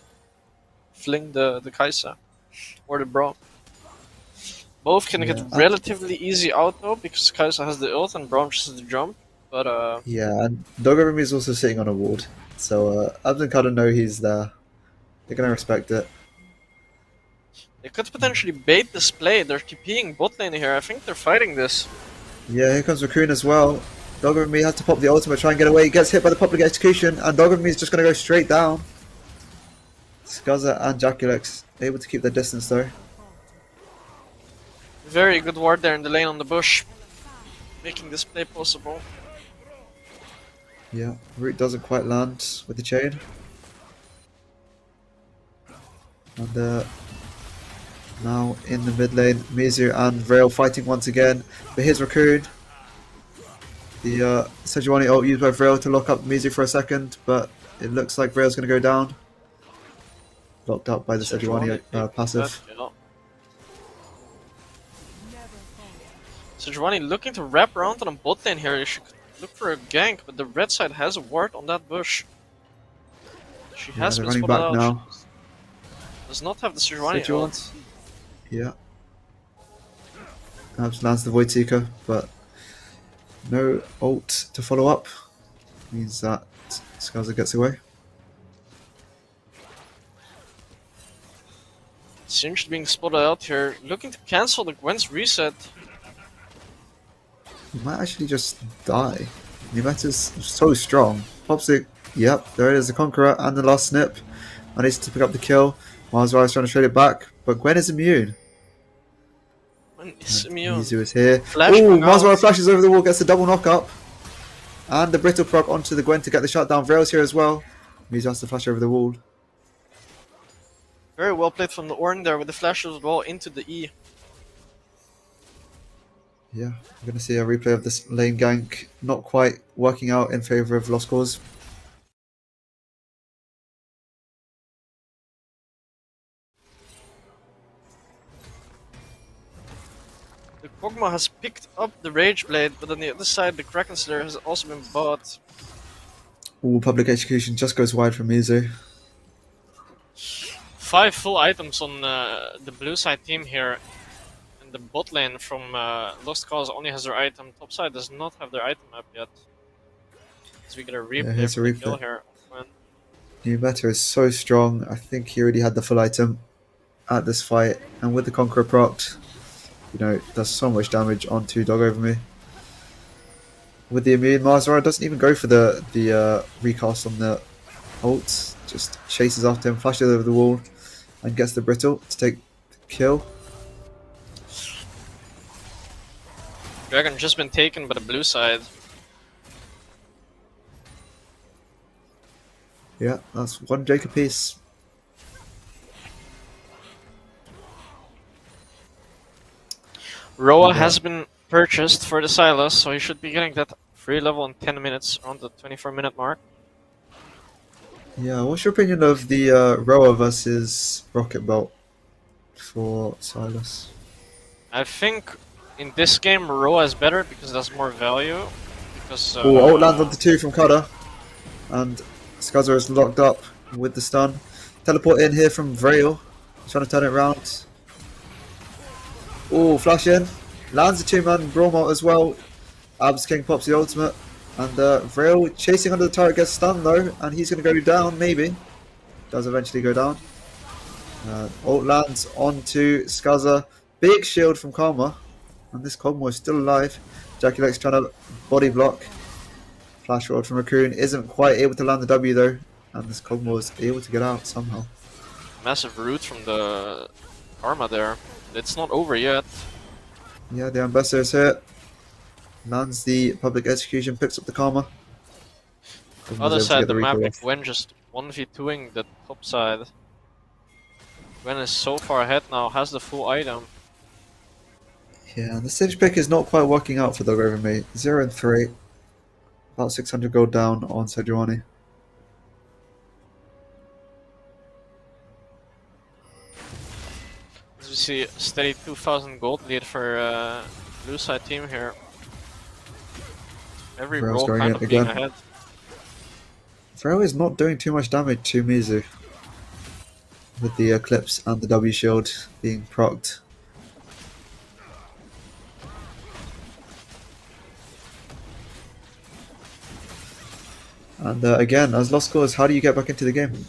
fling the Kaisa or the Braum. Both can get Yeah, relatively easy out though because Kai'Sa has the ult and Braum just has the jump. But yeah, and Doggerumi is also sitting on a ward, so Abs and Kada know he's there. They're gonna respect it. they could potentially bait this play. They're TPing bot lane here. I think they're fighting this. Yeah, here comes Raccoon as well. Doggerumi has to pop the ultimate, try and get away. He gets hit by the public execution, and Doggerumi is just gonna go straight down. Skaza and Jaculex able to keep their distance though. Very good ward there in the lane on the bush, making this play possible. Yeah, Root doesn't quite land with the chain. And now in the mid lane, Mizu and Vrail fighting once again. But here's Raccoon. The Sejuani ult used by Vrail to lock up Mizu for a second, but it looks like Vrail's going to go down. Locked up by the Sejuani passive. Yeah. Sejuani looking to wrap around on a bot lane here. He should look for a gank, but the red side has a ward on that bush. She has They're been running spotted back out. now. Does not have the Sejuani ult. Yeah. Abs lands the Void Seeker, but no ult to follow up. Means that Skaza gets away. Singed being spotted out here, looking to cancel the Gwen's reset. He might actually just die. Numeta's so strong. Pops it. Yep, there it is, the Conqueror and the last snip. Manages to pick up the kill. Mazra is trying to trade it back, but Gwen is immune. Gwen is immune. Mizu is here. Flash Ooh, going out. Mazra flashes over the wall, gets a double knock up. And the Brittle proc onto the Gwen to get the shutdown. Vrail's here as well. Mizu has to flash over the wall. Very well played from the Ornn there with the flash as well into the E. Yeah, we're going to see a replay of this lane gank not quite working out in favour of Lost Cause. The Kog'Maw has picked up the Rage Blade, but on the other side the Kraken Slayer has also been bought. Ooh, public execution just goes wide from Mizu. 5 full items on the blue side team here. And the bot lane from Lost Cause only has their item. Top side does not have their item up yet. So we get a replay here's for a the kill replay. here. When Numeta is so strong. I think he already had the full item at this fight. And with the Conqueror proc, you know, does so much damage onto Dog Over Me. With the immune, Marzara doesn't even go for the recast on the ult. Just chases after him, flashes over the wall, and gets the Brittle to take the kill. Dragon just been taken by the blue side. Yeah, that's one Drake apiece. Roa has been purchased for the Silas, so he should be getting that free level in 10 minutes, around the 24-minute mark. Yeah, what's your opinion of the Roa versus Rocket Bolt for Silas? I think in this game Roa is better because it has more value. Because Ult lands onto 2 from Kada, and Skaza is locked up with the stun. Teleport in here from Vrail, trying to turn it around. Ooh, flash in. Lands a 2-man Brawl ult as well. Abs King pops the ultimate. And Vrail chasing under the turret gets stunned though, and he's going to go down, maybe. Does eventually go down. Ult lands onto Skaza. Big shield from Karma. And this Kog'Maw is still alive. Jaculex trying to body block. Flash Rod from Raccoon isn't quite able to land the W though. And this Kog'Maw is able to get out somehow. massive root from the Karma there. It's not over yet. Yeah, the Ambassador is here. Lands the public execution, picks up the Karma. Other side of the map, Gwen just 1v2ing the top side. Gwen is so far ahead now, has the full item. Yeah, the Sage pick is not quite working out for Dog Over Me. 0 and 3. About 600 gold down on Sejuani. As we see, a steady 2000 gold lead for blue side team here. Every Vrail's roll going kind in of being again. ahead. Vrail is not doing too much damage to Mizu. With the Eclipse and the W shield being procced. And again, as lost cause, how do you get back into the game?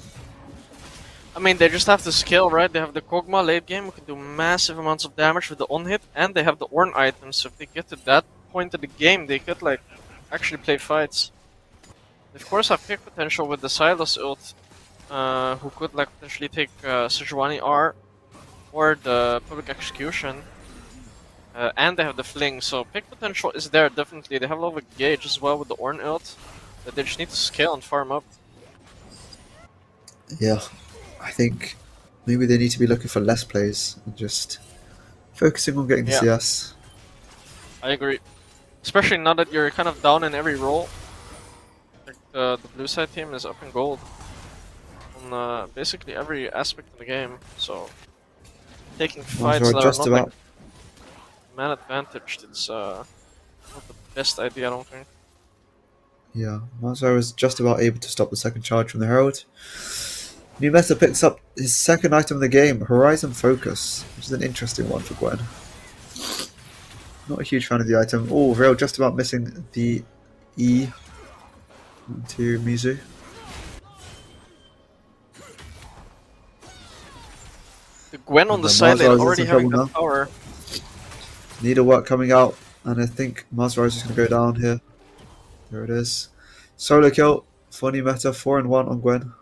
I mean, they just have to scale, right? They have the Kog'Maw late game who can do massive amounts of damage with the on-hit, and they have the Ornn items, so if they get to that point of the game, they could, like, actually play fights. They of course have pick potential with the Silas ult, who could, like, potentially take Sejuani R, or the Public Execution. And they have the Fling, so pick potential is there, definitely. They have a lot of gauge as well with the Ornn ult, that they just need to scale and farm up. Yeah, I think maybe they need to be looking for less plays and just focusing on getting the Yeah, CS. I agree. Especially now that you're kind of down in every role. Like the blue side team is up in gold on basically every aspect of the game, so taking fights Mazra that are just not like about man advantaged, it's not the best idea, I don't think. yeah, Mazra was just about able to stop the second charge from the Herald. New Meta picks up his second item of the game, Horizon Focus, which is an interesting one for Gwen. Not a huge fan of the item. Oh, Rail just about missing the E to Mizu. The Gwen on And the side lane Mazra is in already some having trouble that now. power. Needlework coming out, and I think Mazra is just going to go down here. There it is. Solo kill for New Meta, 4-1 on Gwen.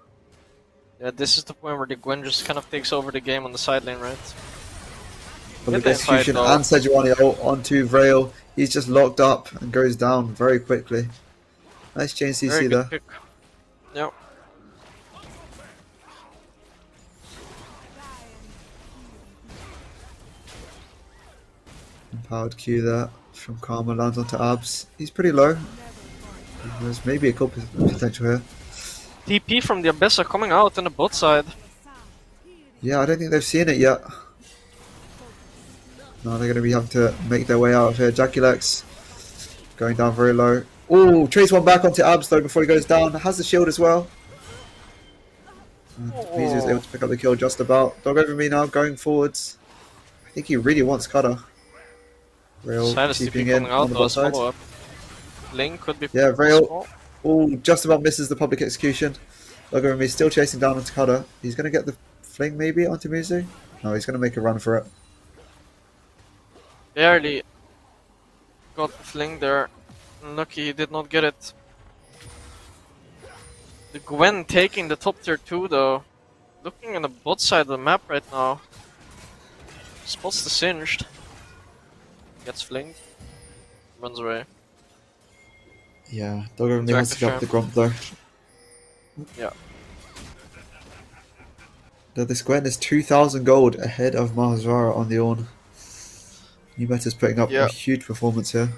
Yeah, this is the point where the Gwen just kind of takes over the game on the side lane, right? Public Mid lane fight Execution though. and Sejuani ult onto Vrail. He's just locked up and goes down very quickly. Nice chain Very CC good there. pick. Yep. Empowered Q there from Karma lands onto Abs. He's pretty low. There's maybe a couple potential here. TP from the Abyss are coming out on the bot side. Yeah, I don't think they've seen it yet. No, they're going to be having to make their way out of here. Jaculex going down very low. Oh, trades one back onto Abs though before he goes down. Has the shield as well. And Mizu is able to pick up the kill just about. Dog over me now, going forwards. I think he really wants Cutter. Rail Silas keeping TP in coming on out the though bot as side. follow up. Link could be Yeah, Rail possible. just about misses the public execution. Dog over me still chasing down onto Cutter. He's going to get the fling maybe onto Mizu. No, he's going to make a run for it. Barely got the fling there. Lucky he did not get it. The Gwen taking the top tier 2 though. Looking on the bot side of the map right now. Spots the singed. Gets flinged. Runs away. Yeah, Dog over me has to drop the Grump though. Yeah. This Gwen is 2,000 gold ahead of Mahazara on the Ornn. New Meta's putting up Yeah. a huge performance here.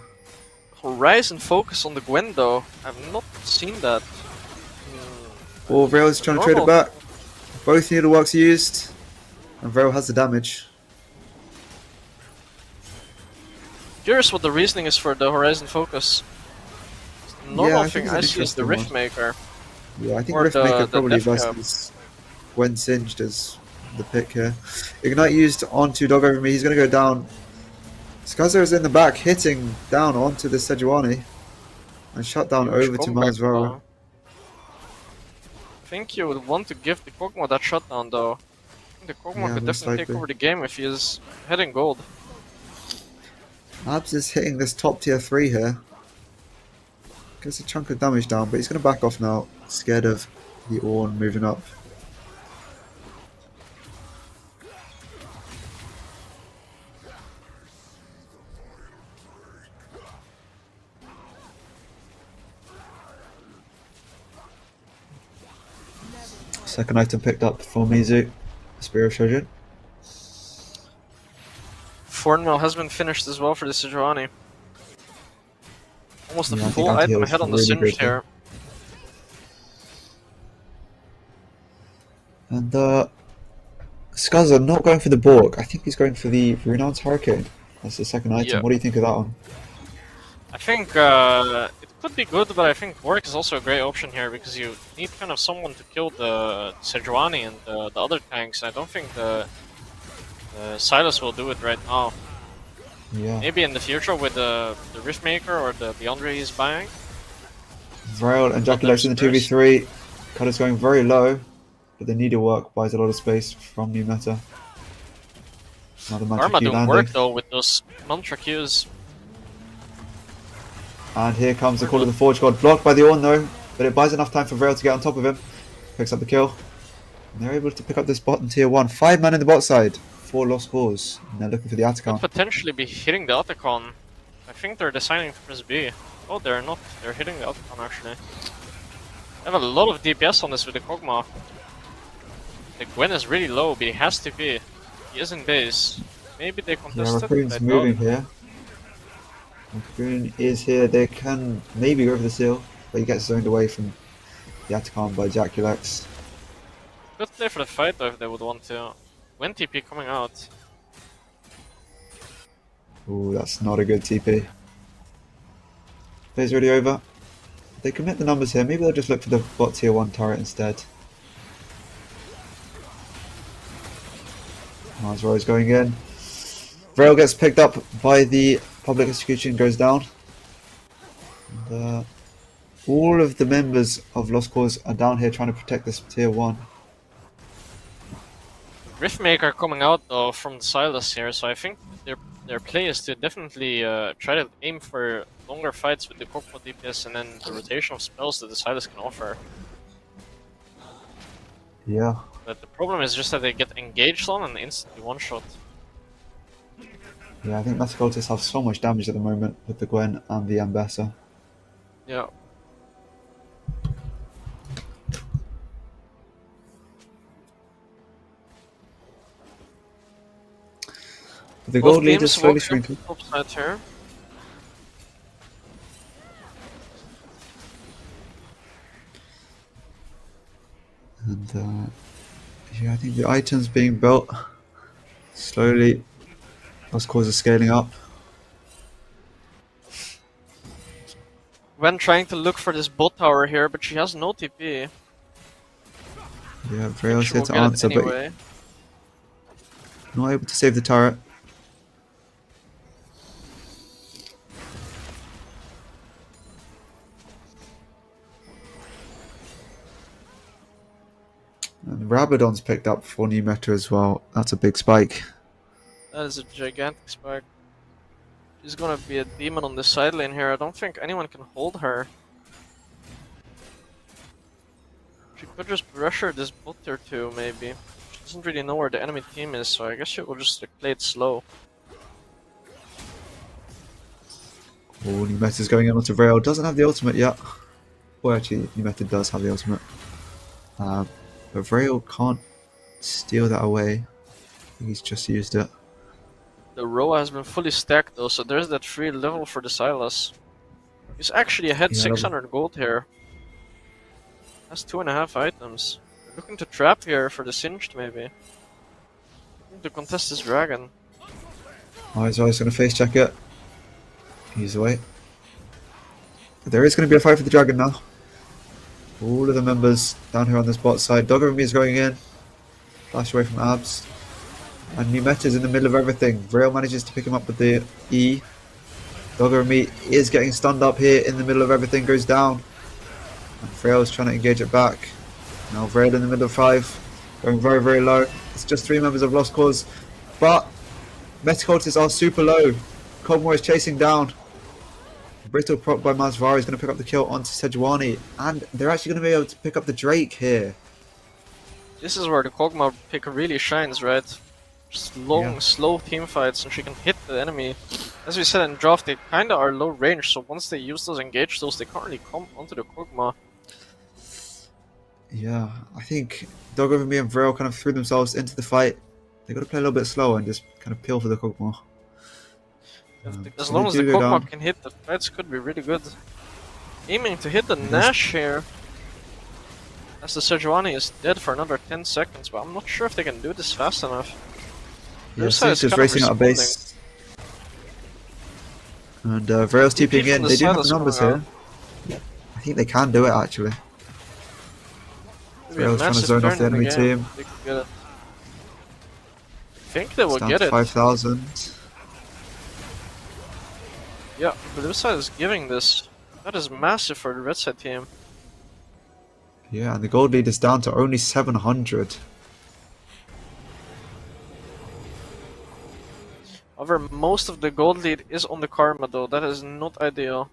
Horizon focus on the Gwen though. I've not seen that. Oh, Rail's trying to trade it back. Both needleworks used. And Rail has the damage. Curious what the reasoning is for the Horizon focus. Normal Yeah, I thing think I it's see is the an Rift interesting one. Maker. Yeah, I think Or Riftmaker the probably Death Cab. versus Gwen Singed as the pick here. Ignite used onto Dog Over Me. He's going to go down. Skazer is in the back, hitting down onto the Sejuani. And shut down Huge over to comeback, Mahazara. though. I think you would want to give the Kog'Maw that shutdown though. I think the Kog'Maw Yeah, could most definitely take likely. over the game if he is heading gold. Abs is hitting this top tier 3 here. Gets a chunk of damage down, but he's going to back off now. Scared of the Ornn moving up. Second item picked up for Mizu. Spear of Shojin. Thornmill has been finished as well for the Sejuani. Almost a Yeah, I think full anti-heal item is ahead on the really Singed good here. here. And Skaza not going for the Borg. I think he's going for the Renowned Hurricane. That's the second item. Yeah. What do you think of that one? I think it could be good, but I think Warwick is also a great option here because you need kind of someone to kill the Sejuani and the other tanks. I don't think the Silas will do it right now. Yeah. Maybe in the future with the Riftmaker or the Beyondre he's buying. Vrail and Not them Jaculex in the spares. 2v3. Cutter's going very low, but the needlework buys a lot of space from new meta. Another Mantra Karma Q don't landing. work though with those mantra Qs. And here comes the Call of the Forge God. Blocked by the Ornn though, but it buys enough time for Vrail to get on top of him. Picks up the kill. And they're able to pick up this bottom tier 1. 5 man in the bot side. 4 lost cores. And they're looking for the Could Atacon. potentially be hitting the Otacon. I think they're deciding to press B. Oh, they're not. They're hitting the Otacon actually. They have a lot of DPS on this with the Kog'Maw. The Gwen is really low, but he has TP. He is in base. Maybe they Yeah, contest it. Raccoon's I moving doubt. here. Raccoon is here. They can maybe go over the seal, but he gets zoned away from the Atacon by Jaculex. Good play for the fight though if they would want to. Gwen TP coming out. Ooh, that's not a good TP. Play's already over. They commit the numbers here. Maybe they'll just look for the bot tier 1 turret instead. Mars going in. Vrail gets picked up by the public execution, goes down. And, all of the members of Lost Cause are down here trying to protect this tier 1. Riftmaker coming out though from the Silas here, so I think their play is to definitely try to aim for longer fights with the Kog'Maw DPS and then the rotation of spells that the Silas can offer. Yeah. But the problem is just that they get engaged on and instantly one-shot. Yeah, I think Master Cultists have so much damage at the moment with the Gwen and the Ambassador. Yeah. The Both gold lead is teams slowly walking up shrinking. top side here. And yeah, I think the items being built slowly. Lost Cause is scaling up. When trying to look for this bot tower here, but she has no TP. Yeah, Think Vrail's she here will to get it answer, anyway. but not able to save the turret. And Rabadon's picked up for new meta as well. That's a big spike. That is a gigantic spike. She's gonna be a demon on the side lane here. I don't think anyone can hold her. She could just pressure this bot tier 2 maybe. She doesn't really know where the enemy team is, so I guess she will just like, play it slow. Oh, new meta's going in onto Vrail. Doesn't have the ultimate yet. Well, actually, new meta does have the ultimate. But Vrail can't steal that away. I think he's just used it. The Roa has been fully stacked though, so there's that free level for the Silas. He's actually ahead Yeah, 600 gold here. Has 2.5 items. They're looking to trap here for the Singed maybe. Looking to contest this dragon. Oh, he's always going to face check it. He's away. There is going to be a fight for the dragon now. All of the members down here on this bot side. Dog over me is going in. Flash away from Abs. And new meta's in the middle of everything. Vrail manages to pick him up with the E. Dog over me is getting stunned up here in the middle of everything. Goes down. And Vrail's trying to engage it back. Now Vrail in the middle of 5. Going very, very low. It's just 3 members of Lost Cause. But Metacultists are super low. Kog'Maw is chasing down. Brittle prop by Masvari is going to pick up the kill onto Sejuani. And they're actually going to be able to pick up the Drake here. This is where the Kog'Maw pick really shines, right? Just long, Yeah. slow team fights, and she can hit the enemy. As we said in draft, they kinda are low range, so once they use those, engage those, they can't really come onto the Kog'Maw. Yeah, I think Dog over me and Vrail kind of threw themselves into the fight. They got to play a little bit slower and just kind of peel for the Kog'Maw. As So long they as the do go Kog'Maw down. can hit, the fights could be really good. Aiming to hit the Nash here. As the Sejuani is dead for another 10 seconds, but I'm not sure if they can do this fast enough. Yeah, Ursa is Singed is kind of racing out of base. And Vrail's TP TPing in. from the They do have the Silas numbers coming here. I think they can do it actually. Maybe a Vrail's trying to massive zone off turn the in the enemy game. team. They could get it. I think they will It's down get to it. 5,000. Yeah, but Ursa is giving this. That is massive for the red side team. Yeah, and the gold lead is down to only 700. However, most of the gold lead is on the Karma though. That is not ideal.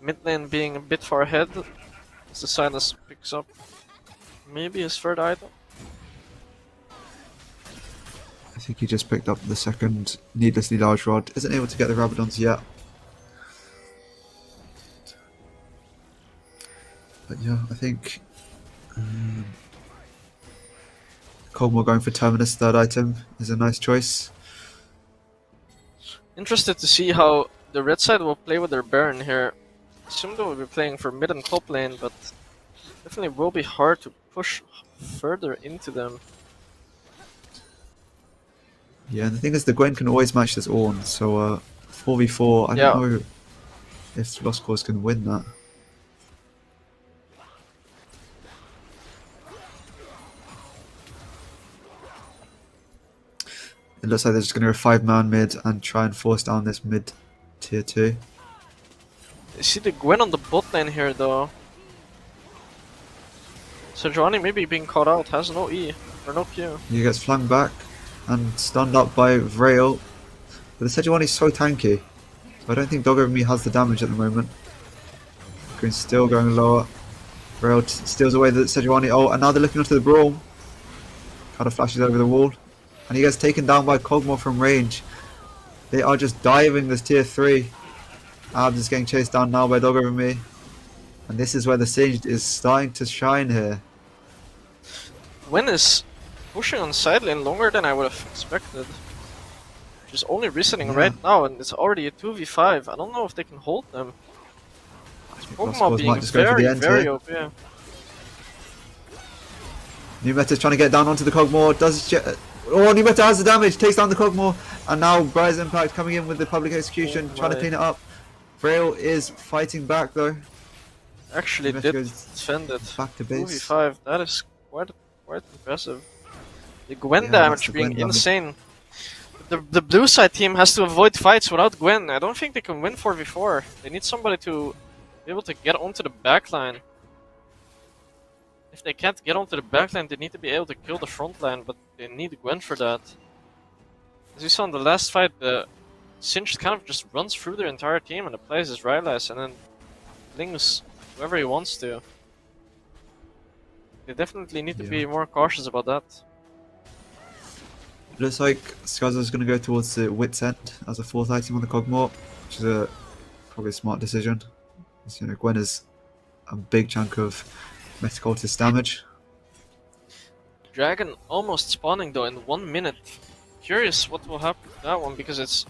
Mid lane being a bit far ahead as the Silas picks up maybe his third item. I think he just picked up the second needlessly large rod. Isn't able to get the Rabadons yet. But yeah, I think Colmore going for Terminus third item is a nice choice. Interested to see how the red side will play with their Baron here. Assume they will be playing for mid and top lane, but definitely will be hard to push further into them. Yeah, and the thing is, the Gwen can always match this Ornn, so 4v4, I don't know if Lost Cause can win that. It looks like they're just going to go 5-man mid and try and force down this mid tier 2. I see the Gwen on the bot lane here though. Sejuani maybe being caught out, has no E, or no Q. He gets flung back and stunned up by Vrail. But the Sejuani is so tanky, so I don't think Dog Over Me has the damage at the moment. Green's still going lower. Vrail steals away the Sejuani ult, and now they're looking onto the Brawl. Kind of flashes over the wall. And he gets taken down by Kog'Maw from range. They are just diving this tier 3. Abs is getting chased down now by Dog Over Me. And this is where the Singed is starting to shine here. Gwen is pushing on side lane longer than I would have expected. She's only resetting right now and it's already a 2v5. I don't know if they can hold them. Pokemon being very OP. New Meta's trying to get down onto the Kog'Maw. New Meta has the damage, takes down the Kog'Maw, and now Briar's Impact coming in with the public execution, trying to clean it up. Vrail is fighting back though. Actually did defend it. Back to base. 2v5, that is quite impressive. The Gwen damage being insane. The blue side team has to avoid fights without Gwen. I don't think they can win 4v4. They need somebody to be able to get onto the backline. If they can't get onto the backline, they need to be able to kill the front line, but they need Gwen for that. As you saw in the last fight, the Singed kind of just runs through their entire team and applies his Rylai's and then lings whoever he wants to. They definitely need to be more cautious about that. Looks like Skaza's going to go towards the Wit's End as a 4th item on the Kog'Maw, which is probably a smart decision. As, you know, Gwen is a big chunk of Cultists damage. Dragon almost spawning though in 1 minute. Curious what will happen to that one because it's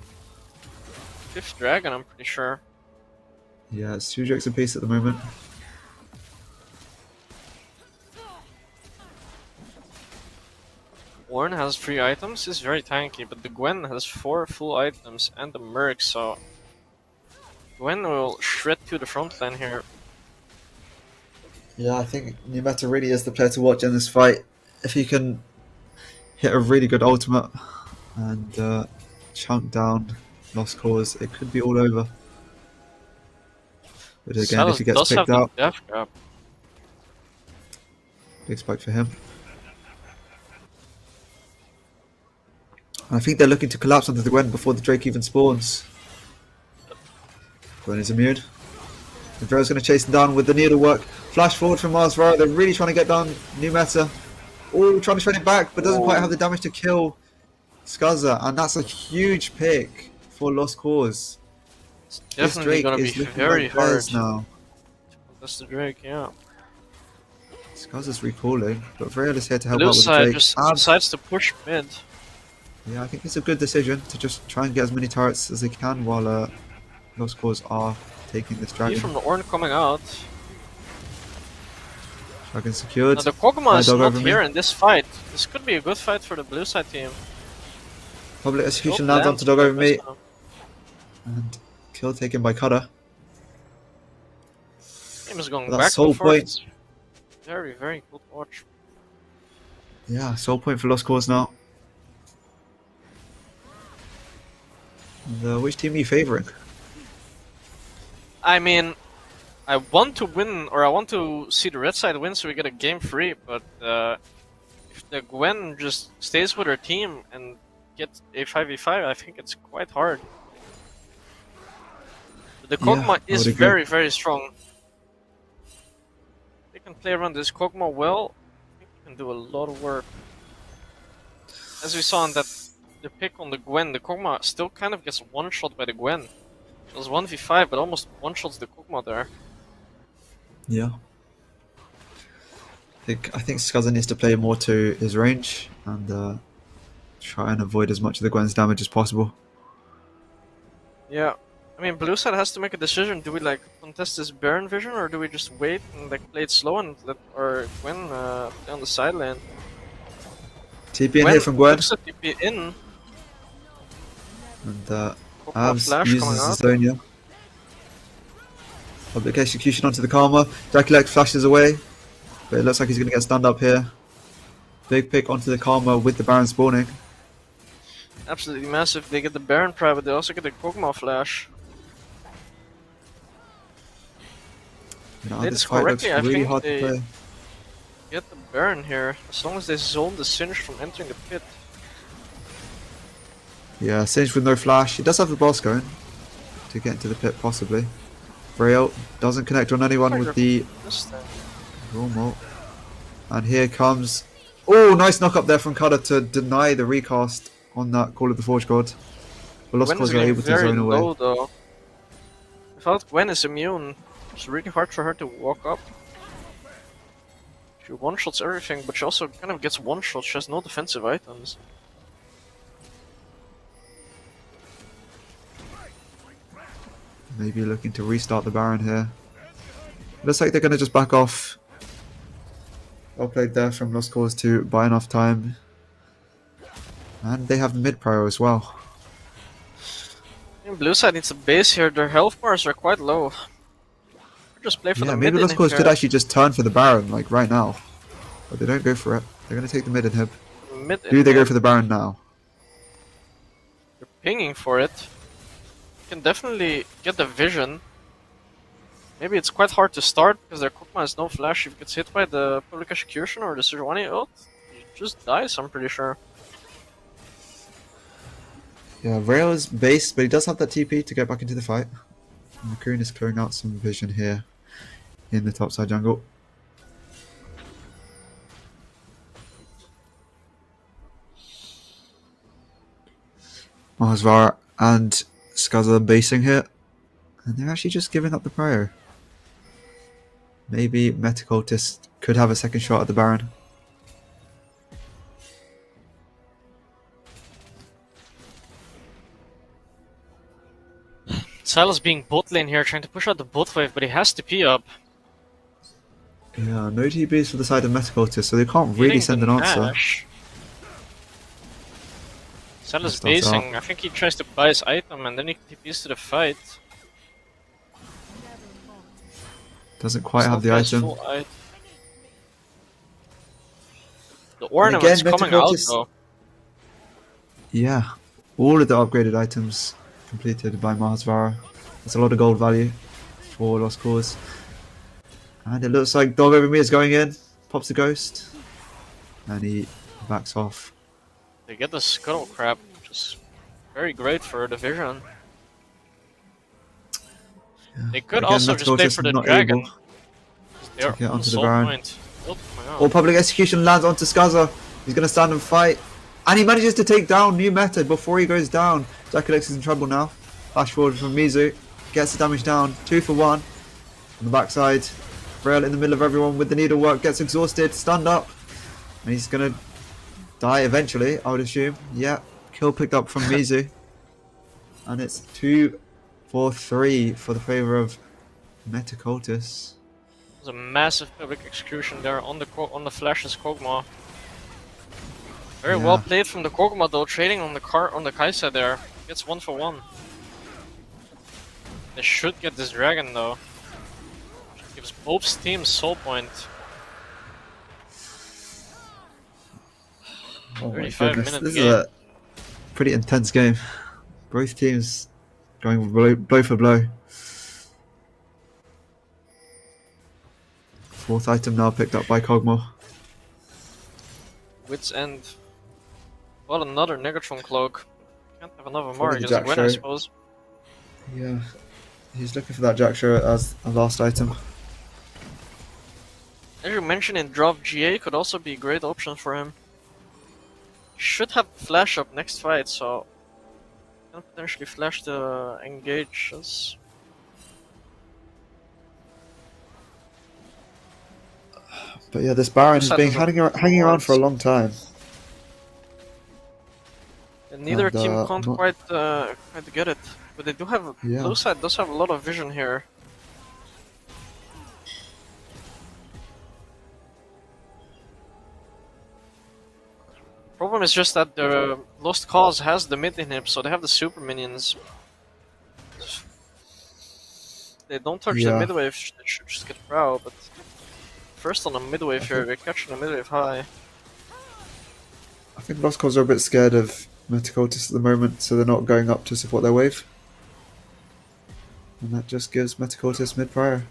5th dragon, I'm pretty sure. Yeah, it's 2 jokes apiece at the moment. Ornn has 3 items, he's very tanky, but the Gwen has 4 full items and the Merc, so Gwen will shred to the front line here. Yeah, I think New Meta really is the player to watch in this fight. If he can hit a really good ultimate and chunk down Lost Cause, it could be all over. But again, if he gets picked out, big spike for him. And I think they're looking to collapse onto the Gwen before the Drake even spawns. Gwen is immune. The Vrail's going to chase them down with the needlework. Flash forward from Mars Vara. They're really trying to get down New Meta. Oh, trying to shred it back, but doesn't quite have the damage to kill Skaza. And that's a huge pick for Lost Cause. It's definitely going to be very hard now. That's the Drake, yeah. Skaza's recalling, but Vrail is here to help Blue out with the side Drake. just decides to push mid. Yeah, I think it's a good decision to just try and get as many turrets as they can while Lost Cause are taking this dragon. From the Ornn coming out. Dragon secured. Now the Kog'Maw is not here in this fight. This could be a good fight for the blue side team. Public execution lands onto Dog Over Me. And kill taken by Cutter. Game is going back and forth. Very, very good watch. Yeah, soul point for Lost Cause now. And, which team are you favouring? I mean, I want to win, or I want to see the red side win so we get a game free, but if the Gwen just stays with her team and gets a 5v5, I think it's quite hard. But the Yeah, Kog'Maw I is would agree. very, very strong. They can play around this Kog'Maw well. I think they can do a lot of work. As we saw in that the pick on the Gwen, the Kog'Maw still kind of gets one-shot by the Gwen. It was 1v5, but almost one-shots the Kog'Maw there. Yeah. I think Scuzzer needs to play more to his range and try and avoid as much of the Gwen's damage as possible. Yeah. I mean, blue side has to make a decision. Do we like contest this Baron vision, or do we just wait and like play it slow and let our Gwen play on the side lane? TP in here from Gwen, looks at TP in. and Kog'Maw Abs flash coming uses out. Zizania. Public execution onto the Karma. Draculac flashes away, but it looks like he's going to get stunned up here. Big pick onto the Karma with the Baron spawning. Absolutely massive. They get the Baron private, they also get the Kog'Maw flash. You know, Did this this fight looks correctly, I really think hard to they play. get the Baron here, as long as they zone the Singe from entering the pit. Yeah, Singe with no flash. He does have the boss going to get into the pit, possibly. Braille doesn't connect on anyone with the normal. And here comes... Oh, nice knock up there from Cutter to deny the recast on that Call of the Forge God. But Lost Gwen is Cause are getting able to very zone away. low though. Without Gwen is immune, it's really hard for her to walk up. She one-shots everything, but she also kind of gets one-shot, she has no defensive items. Maybe looking to restart the Baron here. Looks like they're going to just back off. Well played there from Lost Cause to buy enough time. And they have mid prio as well. Blue side needs a base here, their health bars are quite low. Just play for Yeah, the maybe mid Lost Cause inhib could here. actually just turn for the Baron, like right now. But they don't go for it. They're going to take the mid inhib. Mid Do they go inhib. for the Baron now? They're pinging for it. You can definitely get the vision. Maybe it's quite hard to start because their Kog'Maw has no flash. If it gets hit by the Public Execution or the Sejuani ult, he just dies, I'm pretty sure. Yeah, Rail is base, but he does have that TP to get back into the fight. And Macoon is clearing out some vision here in the topside jungle. Mahasvara and Skaza basing here. And they're actually just giving up the prio. Maybe Metacultist could have a second shot at the Baron. Silas being bot lane here, trying to push out the bot wave, but he has to P up. Yeah, no TPs for the side of Metacultist, so they can't really send an answer. Silas Starts basing, I think he tries to buy his item and then he TPs to the fight. Doesn't quite have the item. The ornament's again, coming out Metacultist- though. Yeah, all of the upgraded items completed by Mahasvara. That's a lot of gold value for Lost Cause. And it looks like Dog Over Me is going in. Pops the ghost. And he backs off. They get the Scuttle Crab, which is very great for the vision. Yeah. They could Again, also just play Metacultist for the not dragon. able They're to get on onto the soul Baron. point. Ult coming out. All public execution lands onto Skaza. He's going to stand and fight. And he manages to take down New Meta before he goes down. Draculac is in trouble now. Flash forward from Mizu. Gets the damage down. 2 for 1. On the backside. Braille in the middle of everyone with the needlework. Gets exhausted. Stunned up. And he's going to die eventually, I would assume. Yeah. Kill picked up from Mizu. And it's 2 for 3 for the favor of Metacultist. There's a massive public execution there on the Flash's Kog'Maw. Very well played from the Kog'Maw though, trading on the Kai'Sa there. Gets 1 for 1. They should get this dragon though. Gives both teams soul point. Oh my 35 goodness, minute this game. is a pretty intense game. Both teams going blow for blow. Fourth item now picked up by Kog'Maw. Wits End. Well, another Negatron Cloak. Can't have another more Probably the against Jack Gwen, I Show. suppose. Yeah, he's looking for that Jack Show as a last item. As you mentioned, in drop GA could also be a great option for him. He should have flash up next fight, so can potentially flash the engages. But yeah, this Baron has Side been has a hanging around for a wards. long time. And neither And team can't not, quite get it. But they do have yeah, blue side does have a lot of vision here. Problem is just that the Lost Cause has the mid inhib, so they have the super minions. They don't touch the yeah. mid wave, they should just get prow, but first on the mid wave here, they're catching the mid wave high. I think Lost Cause are a bit scared of Metacultists at the moment, so they're not going up to support their wave. And that just gives Metacultists mid prior.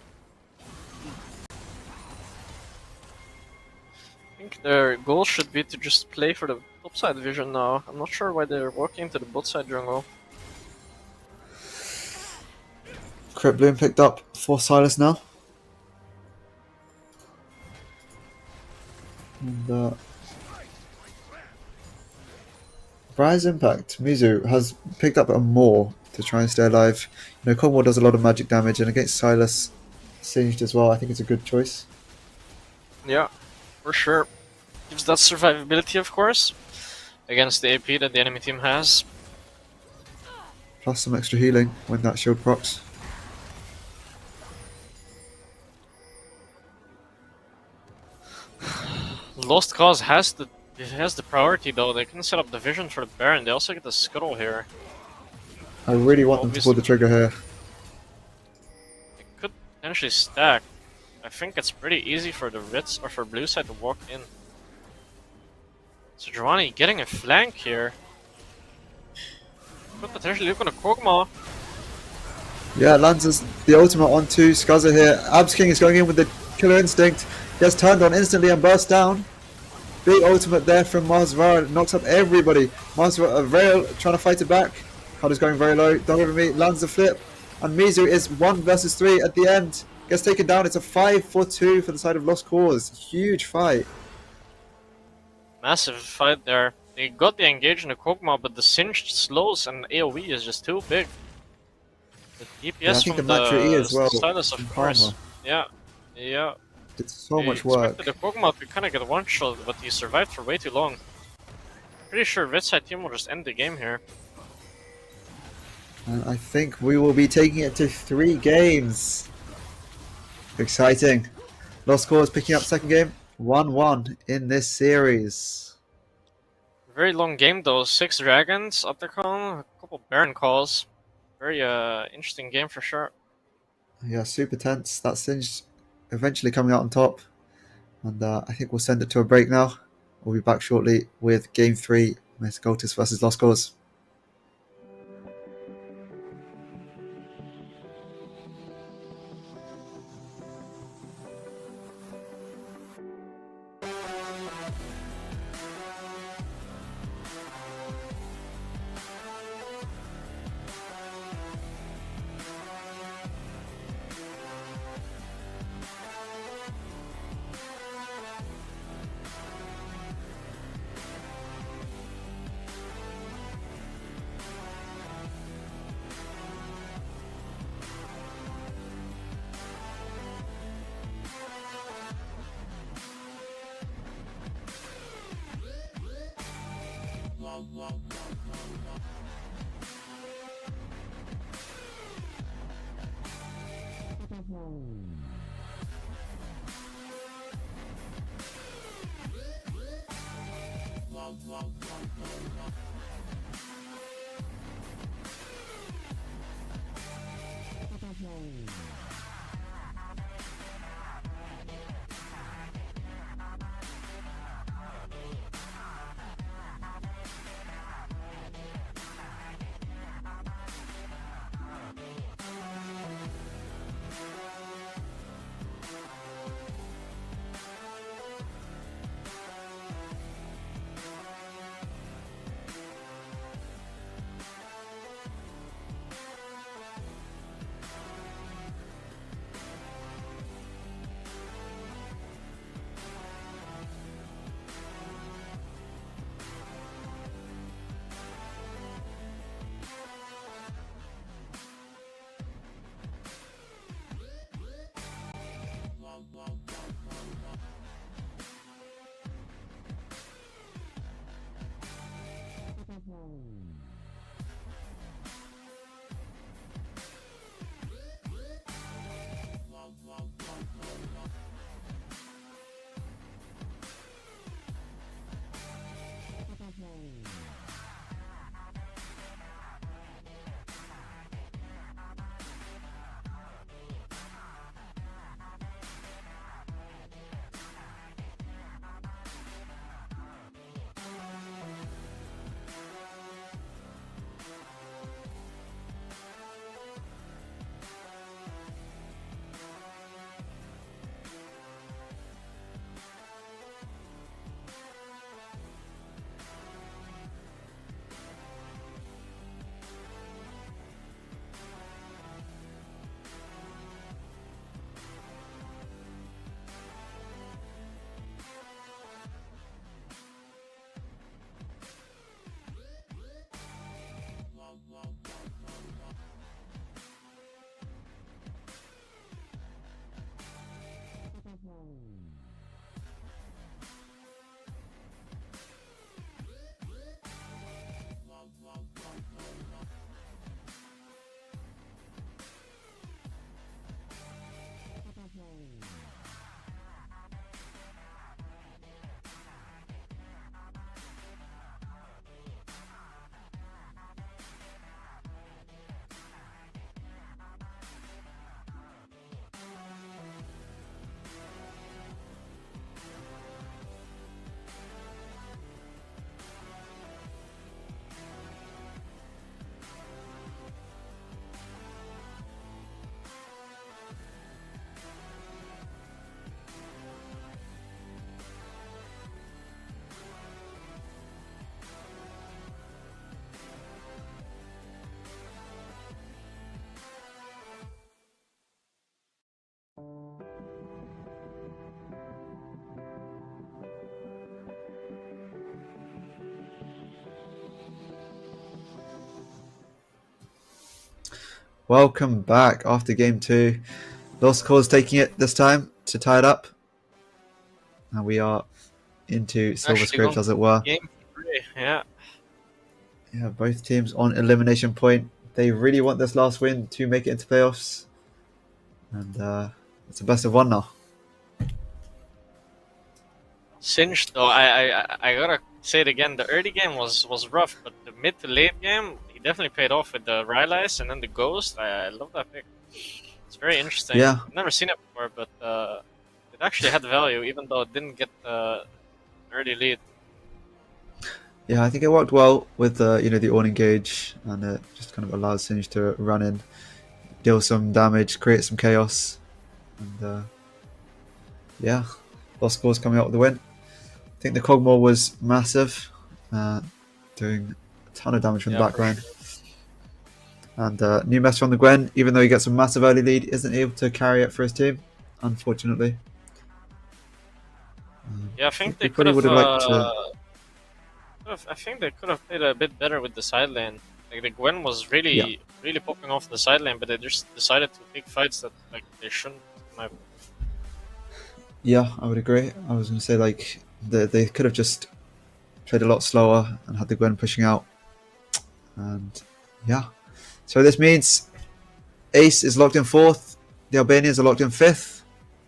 I think their goal should be to just play for the top side vision now. I'm not sure why they're walking into the bot side jungle. Crypt Bloom picked up for Silas now. And Briar's Impact, Mizu has picked up a more to try and stay alive. You know, Cornwall does a lot of magic damage, and against Silas, Singed as well, I think it's a good choice. Yeah, for sure. Gives that survivability, of course, against the AP that the enemy team has. Plus some extra healing when that shield procs. Lost Cause has the priority though. They can set up the vision for the Baron. They also get the scuttle here. I really want them to pull the trigger here. It could potentially stack. I think it's pretty easy for the Ritz or for blue side to walk in. So Giovanni getting a flank here. Could potentially look on a Kog'Maw. Yeah, lands the ultimate onto Scuzzer here. Abs King is going in with the killer instinct. Gets turned on instantly and bursts down. Big ultimate there from Marsvara. Knocks up everybody. Marsvara, Veil trying to fight it back. Card is going very low. Don't over me. Lands the flip. And Mizu is 1 versus 3 at the end. Gets taken down. It's a 5-4-2 for the side of Lost Cause. Huge fight. Massive fight there. They got the engage in the Kog'Maw, but the Singed slows and AoE is just too big. The DPS Yeah, I think from the Matra E as well. Silas, of course. Yeah, yeah. It's so He much work. expected the Kog'Maw to kind of get one shot, but he survived for way too long. Pretty sure Red side team will just end the game here. And I think we will be taking it to 3 games. Exciting. Lost Cause picking up second game. 1-1 in this series. Very long game though. 6 dragons, Opticon, a couple Baron calls. Very interesting game for sure. Yeah, super tense. That Singed eventually coming out on top. And I think we'll send it to a break now. We'll be back shortly with Game 3, Cultists versus Lost Cause. Welcome back after game 2. Lost Cause taking it this time to tie it up. And we are into silver Actually, scrapes, going as it were. game 3. Yeah. Yeah, both teams on elimination point. They really want this last win to make it into playoffs. And it's the best of one now. Singed though, I gotta say it again. The early game was rough, but the mid to late game, he definitely paid off with the Rylai's and then the Ghost. I love that pick. It's very interesting. Yeah, I've never seen it before, but it actually had value, even though it didn't get an early lead. yeah, I think it worked well with the on engage, and it just kind of allowed Singe to run in, deal some damage, create some chaos, and yeah, Lost Cause coming out with the win. I think the Cogmore was massive, doing a ton of damage from the Yeah, back for line. sure. And new mess from the Gwen, even though he gets a massive early lead, isn't able to carry it for his team, unfortunately. Yeah, I I think think we they could probably have. would have liked to. I think they could have played a bit better with the side lane. Like the Gwen was Yeah, really popping off the side lane, but they just decided to pick fights that like they shouldn't. In my opinion. yeah, I would agree. I was going to say like they could have just played a lot slower and had the Gwen pushing out. And yeah, so this means Ace is locked in 4th, the Albanians are locked in 5th,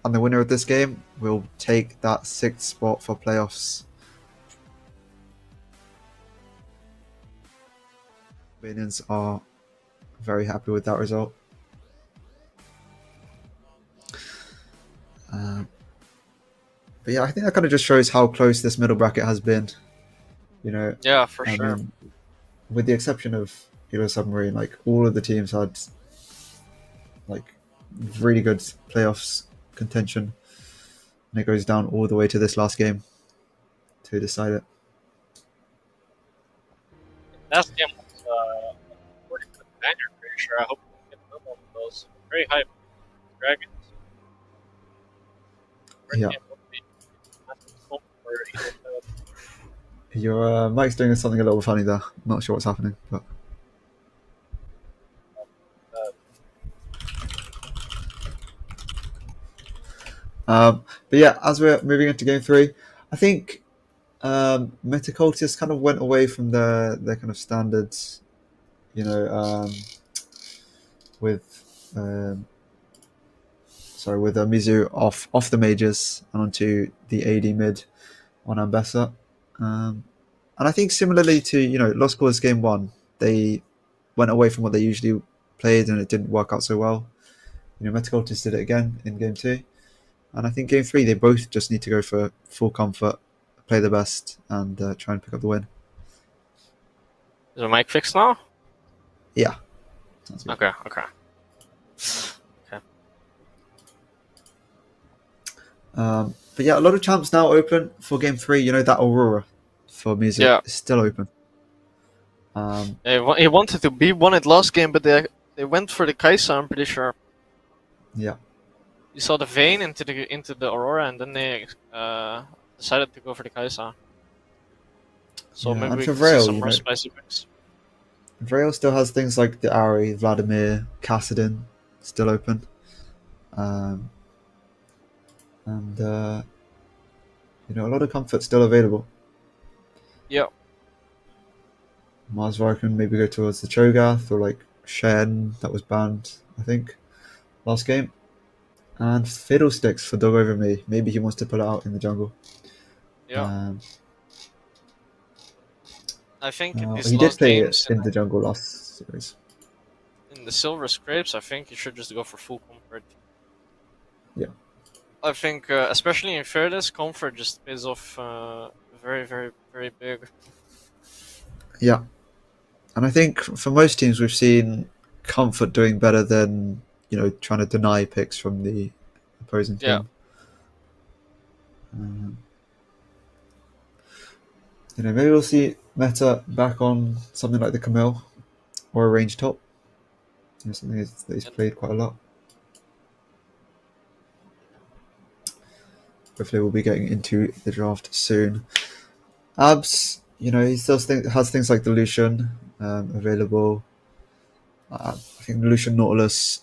and the winner of this game will take that 6th spot for playoffs. Albanians are very happy with that result. But yeah, I think that kind of just shows how close this middle bracket has been. You know, Yeah, for I sure. mean, with the exception of Hero Submarine, like all of the teams had like really good playoffs contention, and it goes down all the way to this last game to decide it. Last game was according to the banner, pretty sure. I hope we get another one of those. Very hype. Dragons. First Yeah, game would be massive scope for either side. your Mike's doing something a little funny there. Not sure what's happening, but Uh, but yeah, as we're moving into game 3, I think Metacultists kind of went away from their kind of standards. You know, with with Mizu off the majors and onto the AD mid on Ambessa. And I think similarly to Lost Cause game 1, they went away from what they usually played and it didn't work out so well. Metacultists did it again in game 2, and I think game 3 they both just need to go for full comfort, play the best, and try and pick up the win. is the mic fixed now? Yeah, sounds good. Okay, okay. Okay. But yeah, a lot of champs now open for game 3. That Aurora for Mizu Yeah. is still open. He wanted to be won it last game, but they went for the Kaisa, I'm pretty sure. Yeah. You saw the Vayne into the Aurora, and then they decided to go for the Kaisa. So Yeah, maybe and we for can see Vrail, some more spicy picks. Vrail still has things like the Ari, Vladimir, Kassadin still open. Um, and a lot of comfort still available. Yeah. Marsvar can maybe go towards the Cho'Gath or like Shen that was banned, I think, last game. And Fiddlesticks for Dog Over Me. Maybe he wants to pull it out in the jungle. Yeah. Um, I think in these he did last play it games in the jungle last series. in the Silver Scrapes, I think you should just go for full comfort. Yeah. I think, especially in Fearless, comfort just pays off very, very, very big. Yeah. And I think for most teams we've seen comfort doing better than, trying to deny picks from the opposing Yeah. team. Maybe we'll see Meta back on something like the Camille or a range top. Something that he's played quite a lot. Hopefully we'll be getting into the draft soon. Abs, he still has things like the Lucian available. I think Lucian Nautilus,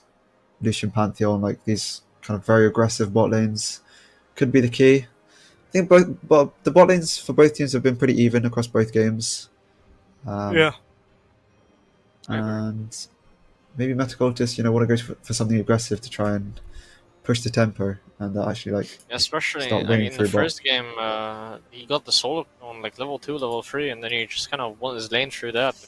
Lucian Pantheon, like these kind of very aggressive bot lanes, could be the key. I think but the bot lanes for both teams have been pretty even across both games. Um, Yeah, I agree. and maybe Metacultists, want to go for something aggressive to try and push the tempo and actually like Yeah, especially start winning in the through bot. first game, he got the solo on like level 2, level 3, and then he just kind of won his lane through that. I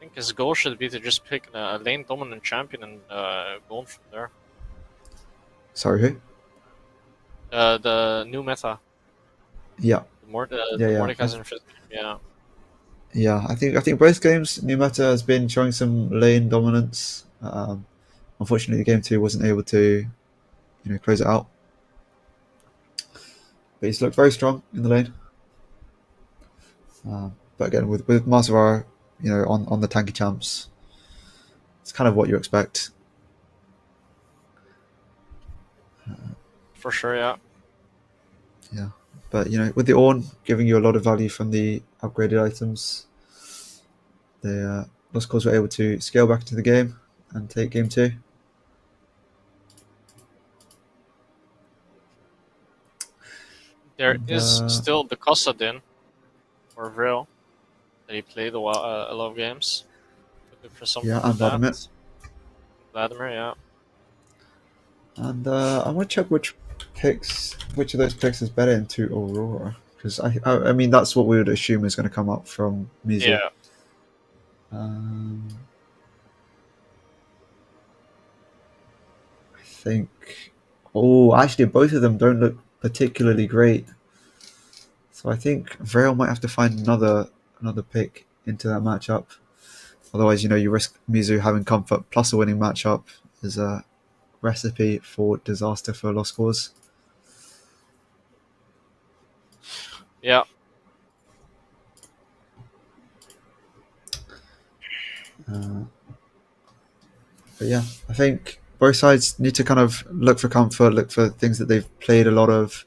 think his goal should be to just pick a lane dominant champion and go on from there. Sorry, who? The new meta, Yeah, the yeah. Mordekaiser in first game, yeah, Yeah, I think both games New Meta has been showing some lane dominance. Unfortunately, game two wasn't able to close it out. But he's looked very strong in the lane. But again, with Masavara, on the tanky champs, it's kind of what you expect. for sure, yeah. Yeah, but with the Ornn giving you a lot of value from the upgraded items, the Lost Cause were able to scale back into the game and take game two. There And is still the Kosadin or Vril that he played a lot of games. Could look for something yeah, for and that. Vladimir. Vladimir, yeah. And I want to check which of those picks is better into Aurora, because I mean that's what we would assume is going to come up from Mizu. Yeah, Um, I think. Oh, actually, both of them don't look particularly great. So I think Vrail might have to find another pick into that matchup. Otherwise, you risk Mizu having comfort plus a winning matchup is a recipe for disaster for Lost Cause. yeah. Uh, but yeah, I think both sides need to kind of look for comfort, look for things that they've played a lot of,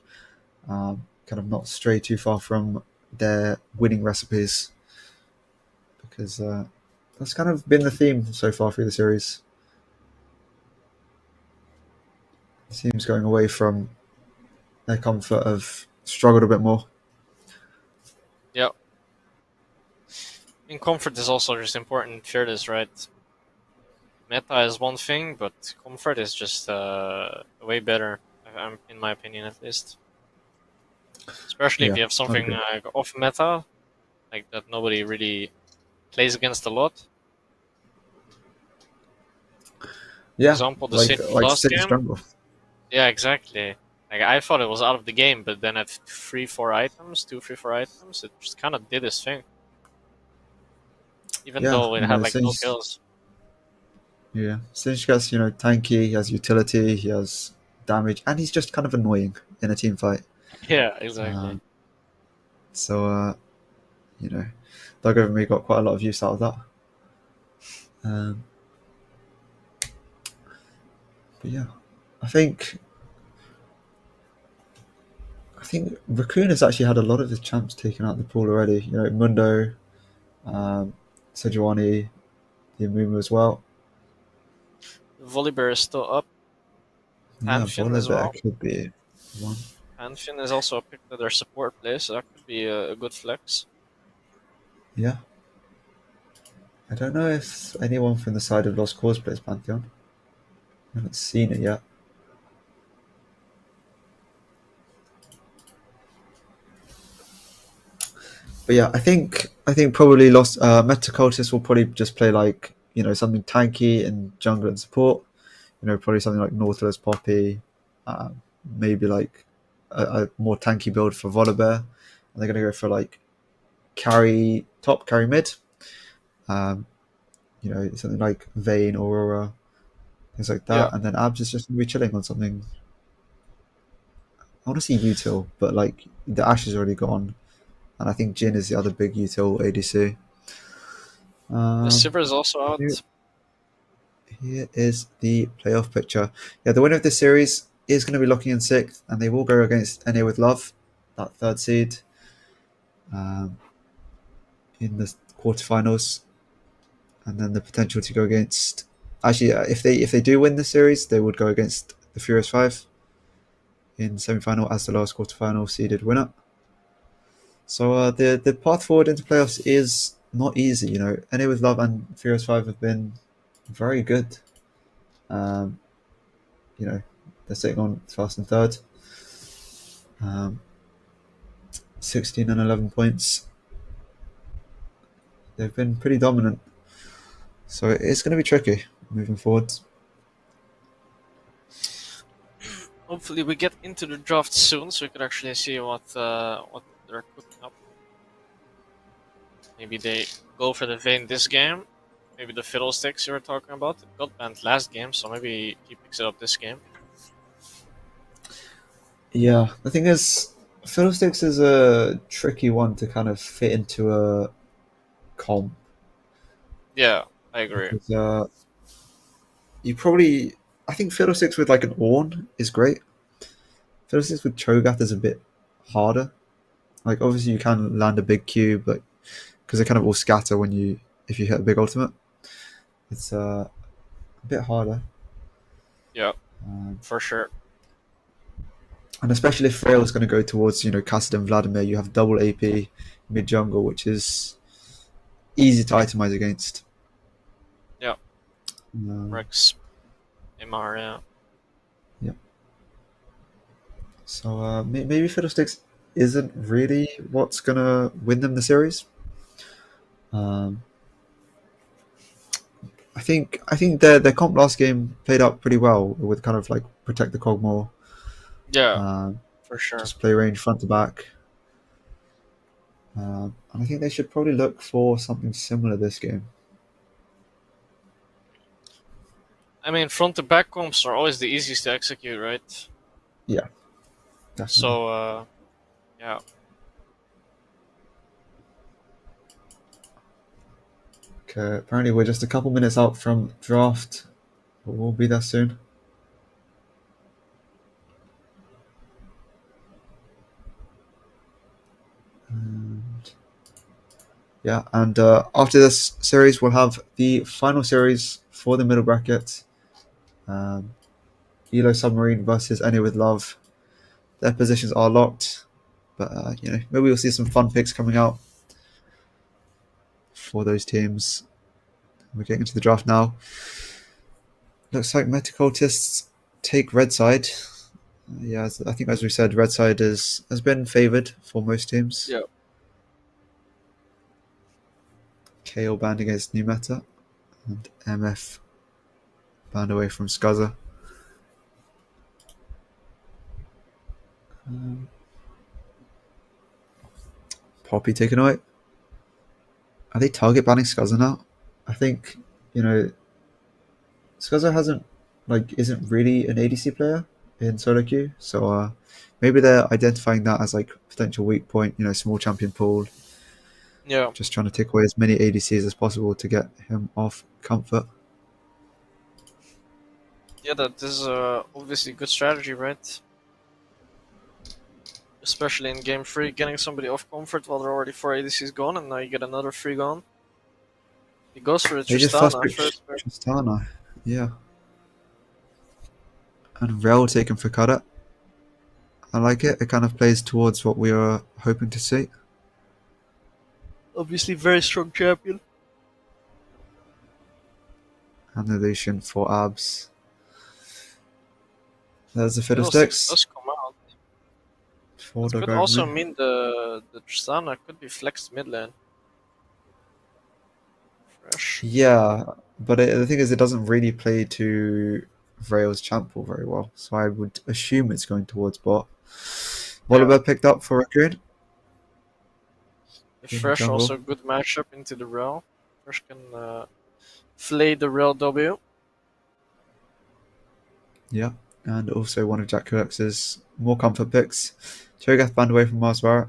kind of not stray too far from their winning recipes, because that's kind of been the theme so far through the series. Teams going away from their comfort have struggled a bit more. Yeah. In comfort is also just important in Fearless, right? Meta is one thing, but comfort is just way better, in my opinion at least. Especially if Yeah, you have I'd something agree. off meta, like that nobody really plays against a lot. For Yeah, example, the like Sin like last City game. Jungle. Yeah, exactly. Like I thought it was out of the game, but then at 3, 4 items, 2, 3, 4 items, it just kind of did its thing, even Yeah, though it had like no since kills. Since gets tanky, he has utility, he has damage, and he's just kind of annoying in a team fight. Yeah, exactly. Um, so you know, Doug over me got quite a lot of use out of that. Um, but yeah, I think I think Raccoon has actually had a lot of his champs taken out of the pool already. Mundo, um, Sejuani, the Amumu as well. Volibear is still up. Yeah, Pantheon as Volibear well. could be one. Pantheon is also a pick that their support plays, so that could be a good flex. Yeah, I don't know if anyone from the side of Lost Cause plays Pantheon. I haven't seen it yet. But yeah, I think probably Lost Metacultist will probably just play like something tanky in jungle and support. Probably something like Nautilus Poppy, maybe like a more tanky build for Volibear, and they're going to go for like carry top, carry mid. Um, something like Vayne, Aurora, things like Yeah, that, and then Abs is just going to be chilling on something. I want to see util, but like the Ash is already gone, and I think Jin is the other big util ADC. the Um, Sivir is also out. Here is the playoff picture. Yeah, the winner of this series is going to be locking in sixth, and they will go against NA with Love, that third seed, um, in the quarterfinals. and then the potential to go against. Actually, if they do win the series, they would go against the Furious Five in semi-final as the last quarterfinal seeded winner. So the path forward into playoffs is not easy. NA with Love and Furious Five have been very good. Um, you know, they're sitting on first and third, um, 16 and 11 points. They've been pretty dominant. So it's going to be tricky moving forward. Hopefully, we get into the draft soon, so we could actually see what they're cooking up. Maybe they go for the vein this game. Maybe the Fiddlesticks you were talking about. It got banned last game, so maybe he picks it up this game. Yeah, the thing is, Fiddlesticks is a tricky one to kind of fit into a comp Yeah, I agree. because you probably, I think Fiddlesticks with like an Orn is great. Fiddlesticks with Cho'Gath is a bit harder. Like obviously you can land a big cube, but because they kind of all scatter when if you hit a big ultimate, it's a bit harder. Yeah, Um, for sure. and especially if Frail is going to go towards Cassid and Vladimir, you have double AP mid jungle, which is easy to itemize against. Yeah, Um, Rex, Imar, yeah. yeah. So maybe Fiddlesticks isn't really what's gonna win them the series. Um, I think their comp last game played out pretty well with kind of like protect the Cogmore, Yeah, um, for sure. just play range front to back. And I think they should probably look for something similar this game. I mean, front to back comps are always the easiest to execute, right? Yeah, definitely. So, yeah. Okay, apparently we're just a couple minutes out from draft, but we'll be there soon. And yeah, and after this series, we'll have the final series for the middle bracket. Um, Elo Submarine versus Any with Love. Their positions are locked, but maybe we'll see some fun picks coming out for those teams. We're getting into the draft now. Looks like Metacultists take red side. Yeah, I think as we said, red side has been favoured for most teams. Yeah. KO banned against New Meta, and MF banned away from Scuzzer. Um, Poppy taken away. Are they target banning Scuzzer now? I think you know Scuzzer isn't really an ADC player in solo queue, so maybe they're identifying that as like potential weak point. Small champion pool, Yeah. just trying to take away as many ADCs as possible to get him off comfort. Yeah, that is obviously good strategy, right? Especially in game 3, getting somebody off comfort while they're already 4 ADCs gone, and now you get another 3 gone. He goes for the They just first Tristana picked first. Tristana, yeah, and Rel taken for Cutter. I like it. It kind of plays towards what we were hoping to see. Obviously, very strong champion. And the Lucian for abs. There's the Fiddlesticks Fiddlesticks does come out. for That the could guy from also me. mean the Tristana could be flexed mid lane. Fresh. Yeah, but the thing is, it doesn't really play to Rail's champ pool very well, so I would assume it's going towards bot. Yeah. Volibear picked up for Requiem The in the Fresh also jungle. good matchup into the Rel. Fresh can flay the Rel W. Yeah, and also one of Jack Kulex's more comfort picks. Cho'Gath banned away from Mars Barrett.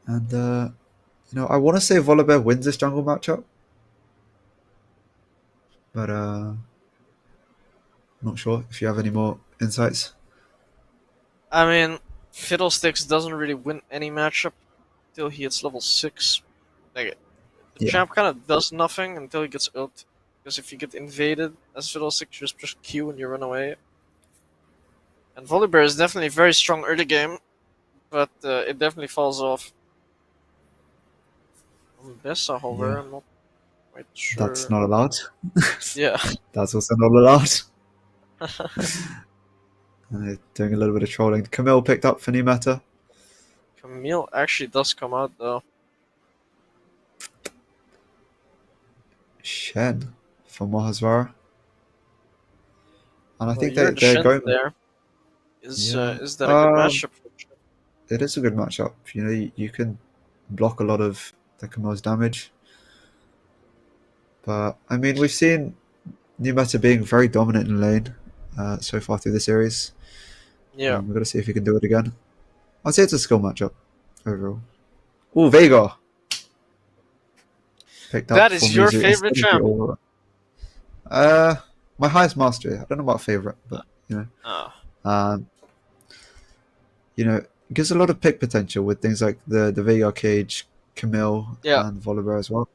And, I want to say Volibear wins this jungle matchup, but not sure if you have any more insights. I mean, Fiddlesticks doesn't really win any matchup till he hits level 6. Like the Yeah, champ kind of does nothing until he gets ult. Because if you get invaded as Fiddlesticks, you just Q and you run away. And Volibear is definitely very strong early game, but it definitely falls off. On Bessa, however, yeah. I'm not quite That's sure. not allowed. Yeah. That's also not allowed. Doing a little bit of trolling. Camille picked up for new meta. Camille actually does come out though. Shen for Mohasvara. And I Well, think you're the they're Shen going. there. Yeah. Is that a good matchup for Shen? It is a good matchup. You know, you can block a lot of the Camille's damage. But I mean, we've seen new meta being very dominant in lane so far through the series. Yeah. We've got to see if he can do it again. I'd say it's a skill matchup overall. Oh, Veigar picked up That for is your Mizu favorite instead of the champ. Aura. Uh, my highest mastery. I don't know about favorite, but Ah, um, it gives a lot of pick potential with things like the Veigar cage, Camille, yeah. and Volibear as well.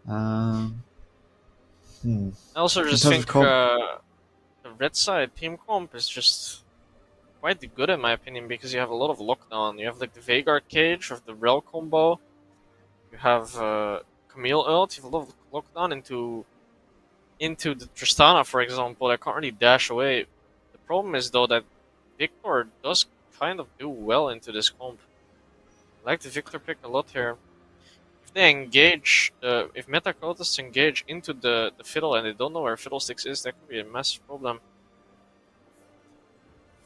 Um, hmm. I also In just terms of think comp, the red side team comp is just quite good in my opinion because you have a lot of lockdown. You have like the Veigar cage with the Rel combo. You have Camille ult. You have a lot of lockdown into the Tristana, for example. That can't really dash away. The problem is though that Victor does kind of do well into this comp. I like the Victor pick a lot here. If they engage, if Meta Cultists engage into the fiddle and they don't know where Fiddlesticks is, that could be a massive problem.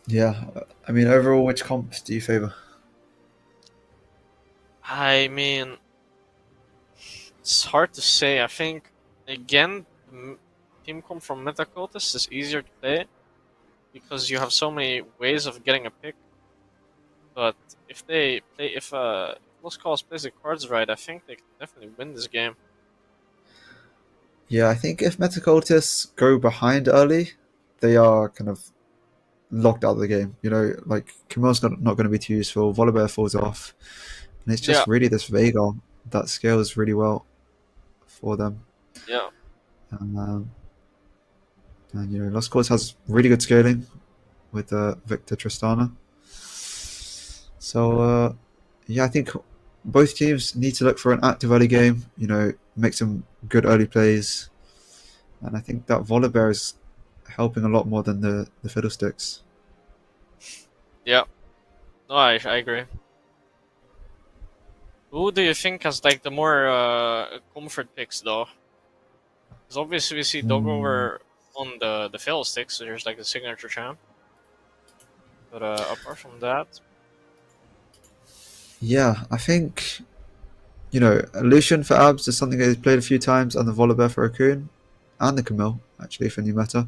yeah. I mean, overall, which comp do you favor? I mean, it's hard to say. I think again, team comp from Meta Cultists is easier to play because you have so many ways of getting a pick. But if Lost Cause plays the cards right, I think they can definitely win this game. Yeah, I think if Metacultists go behind early, they are kind of locked out of the game. You know, like Camille's not going to be too useful. Volibear falls off, and it's Yeah, just really this Veigar that scales really well for them. yeah, Um, and Lost Cause has really good scaling with Victor Tristana. So yeah, I think both teams need to look for an active early game. Make some good early plays, and I think that Volibear is helping a lot more than the Fiddlesticks. yeah. No, I agree. Who do you think has like the more comfort picks though? Because obviously we see Dog Hmm. over on the fail sticks, so there's like the signature champ. But apart from that, Yeah, I think Lucian for Abs is something that he's played a few times, and the Volibear for Raccoon, and the Camille actually for new meta.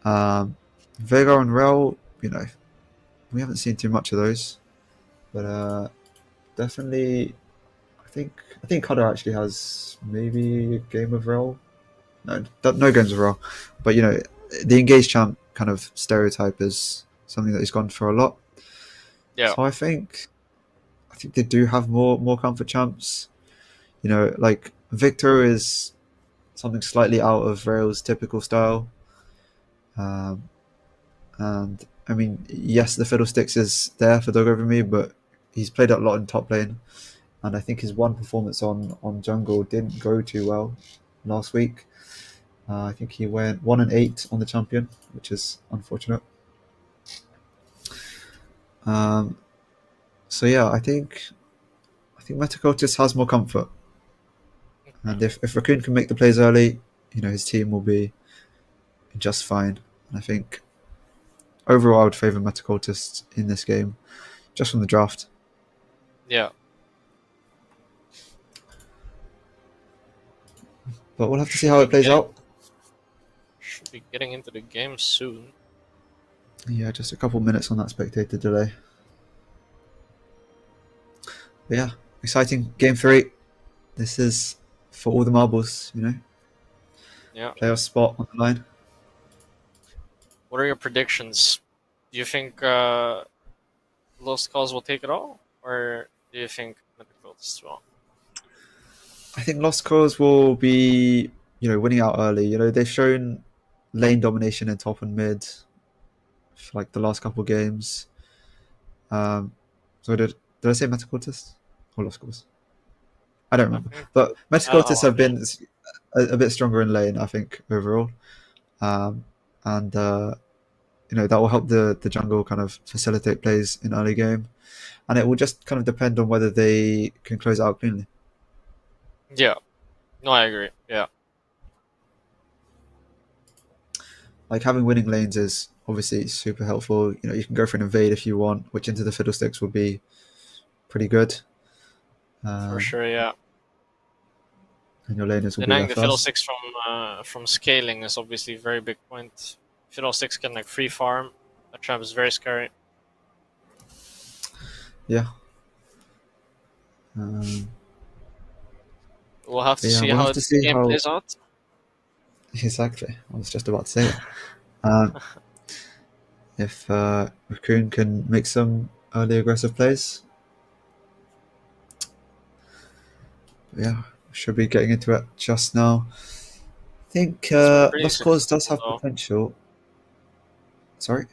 Um, Veigar and Rel, we haven't seen too much of those, but definitely, I think Cutter actually has maybe a game of Rel. No, no games of Rel, but the engaged champ kind of stereotype is something that he's gone for a lot. yeah, So I think they do have more comfort champs. Like Victor is something slightly out of Rail's typical style. Um, and I mean, yes, the Fiddlesticks is there for Dog Over Me, but he's played a lot in top lane, and I think his one performance on jungle didn't go too well last week. I think he went 1-8 on the champion, which is unfortunate. Um, so yeah, I think Metacotis has more comfort, and if Raccoon can make the plays early, his team will be just fine. And I think overall, I would favour Metacultists in this game, just from the draft. yeah. But we'll have to see Should how be it plays getting out. should be getting into the game soon. Yeah, just a couple minutes on that spectator delay. But yeah, exciting game 3. This is for all the marbles, Yeah. playoff spot on the line. What are your predictions? Do you think Lost Cause will take it all, or do you think Metacritic will? I think Lost Cause will be, winning out early. They've shown lane domination in top and mid for like the last couple of games. So did I say Metacultists or Lost Cause? I don't I remember. think. But Metacultists have Yeah. been a bit stronger in lane, I think, overall. Um, and that will help the jungle kind of facilitate plays in early game, and it will just kind of depend on whether they can close it out cleanly. Yeah. No, I agree. Yeah. Like having winning lanes is obviously super helpful. You can go for an invade if you want, which into the fiddlesticks would be pretty good. For Um, sure. Yeah. and your laners will be Denying there the first. Fiddlesticks from scaling is obviously a very big point. Fiddlesticks can like free farm. That trap is very scary. Yeah. Um, We'll have but to yeah, see we'll have how to the see game how plays out. exactly. I was just about to say that. If Raccoon can make some early aggressive plays, but yeah, should be getting into it just now. I think It's been pretty Lost Cause does successful have though. potential. Sorry.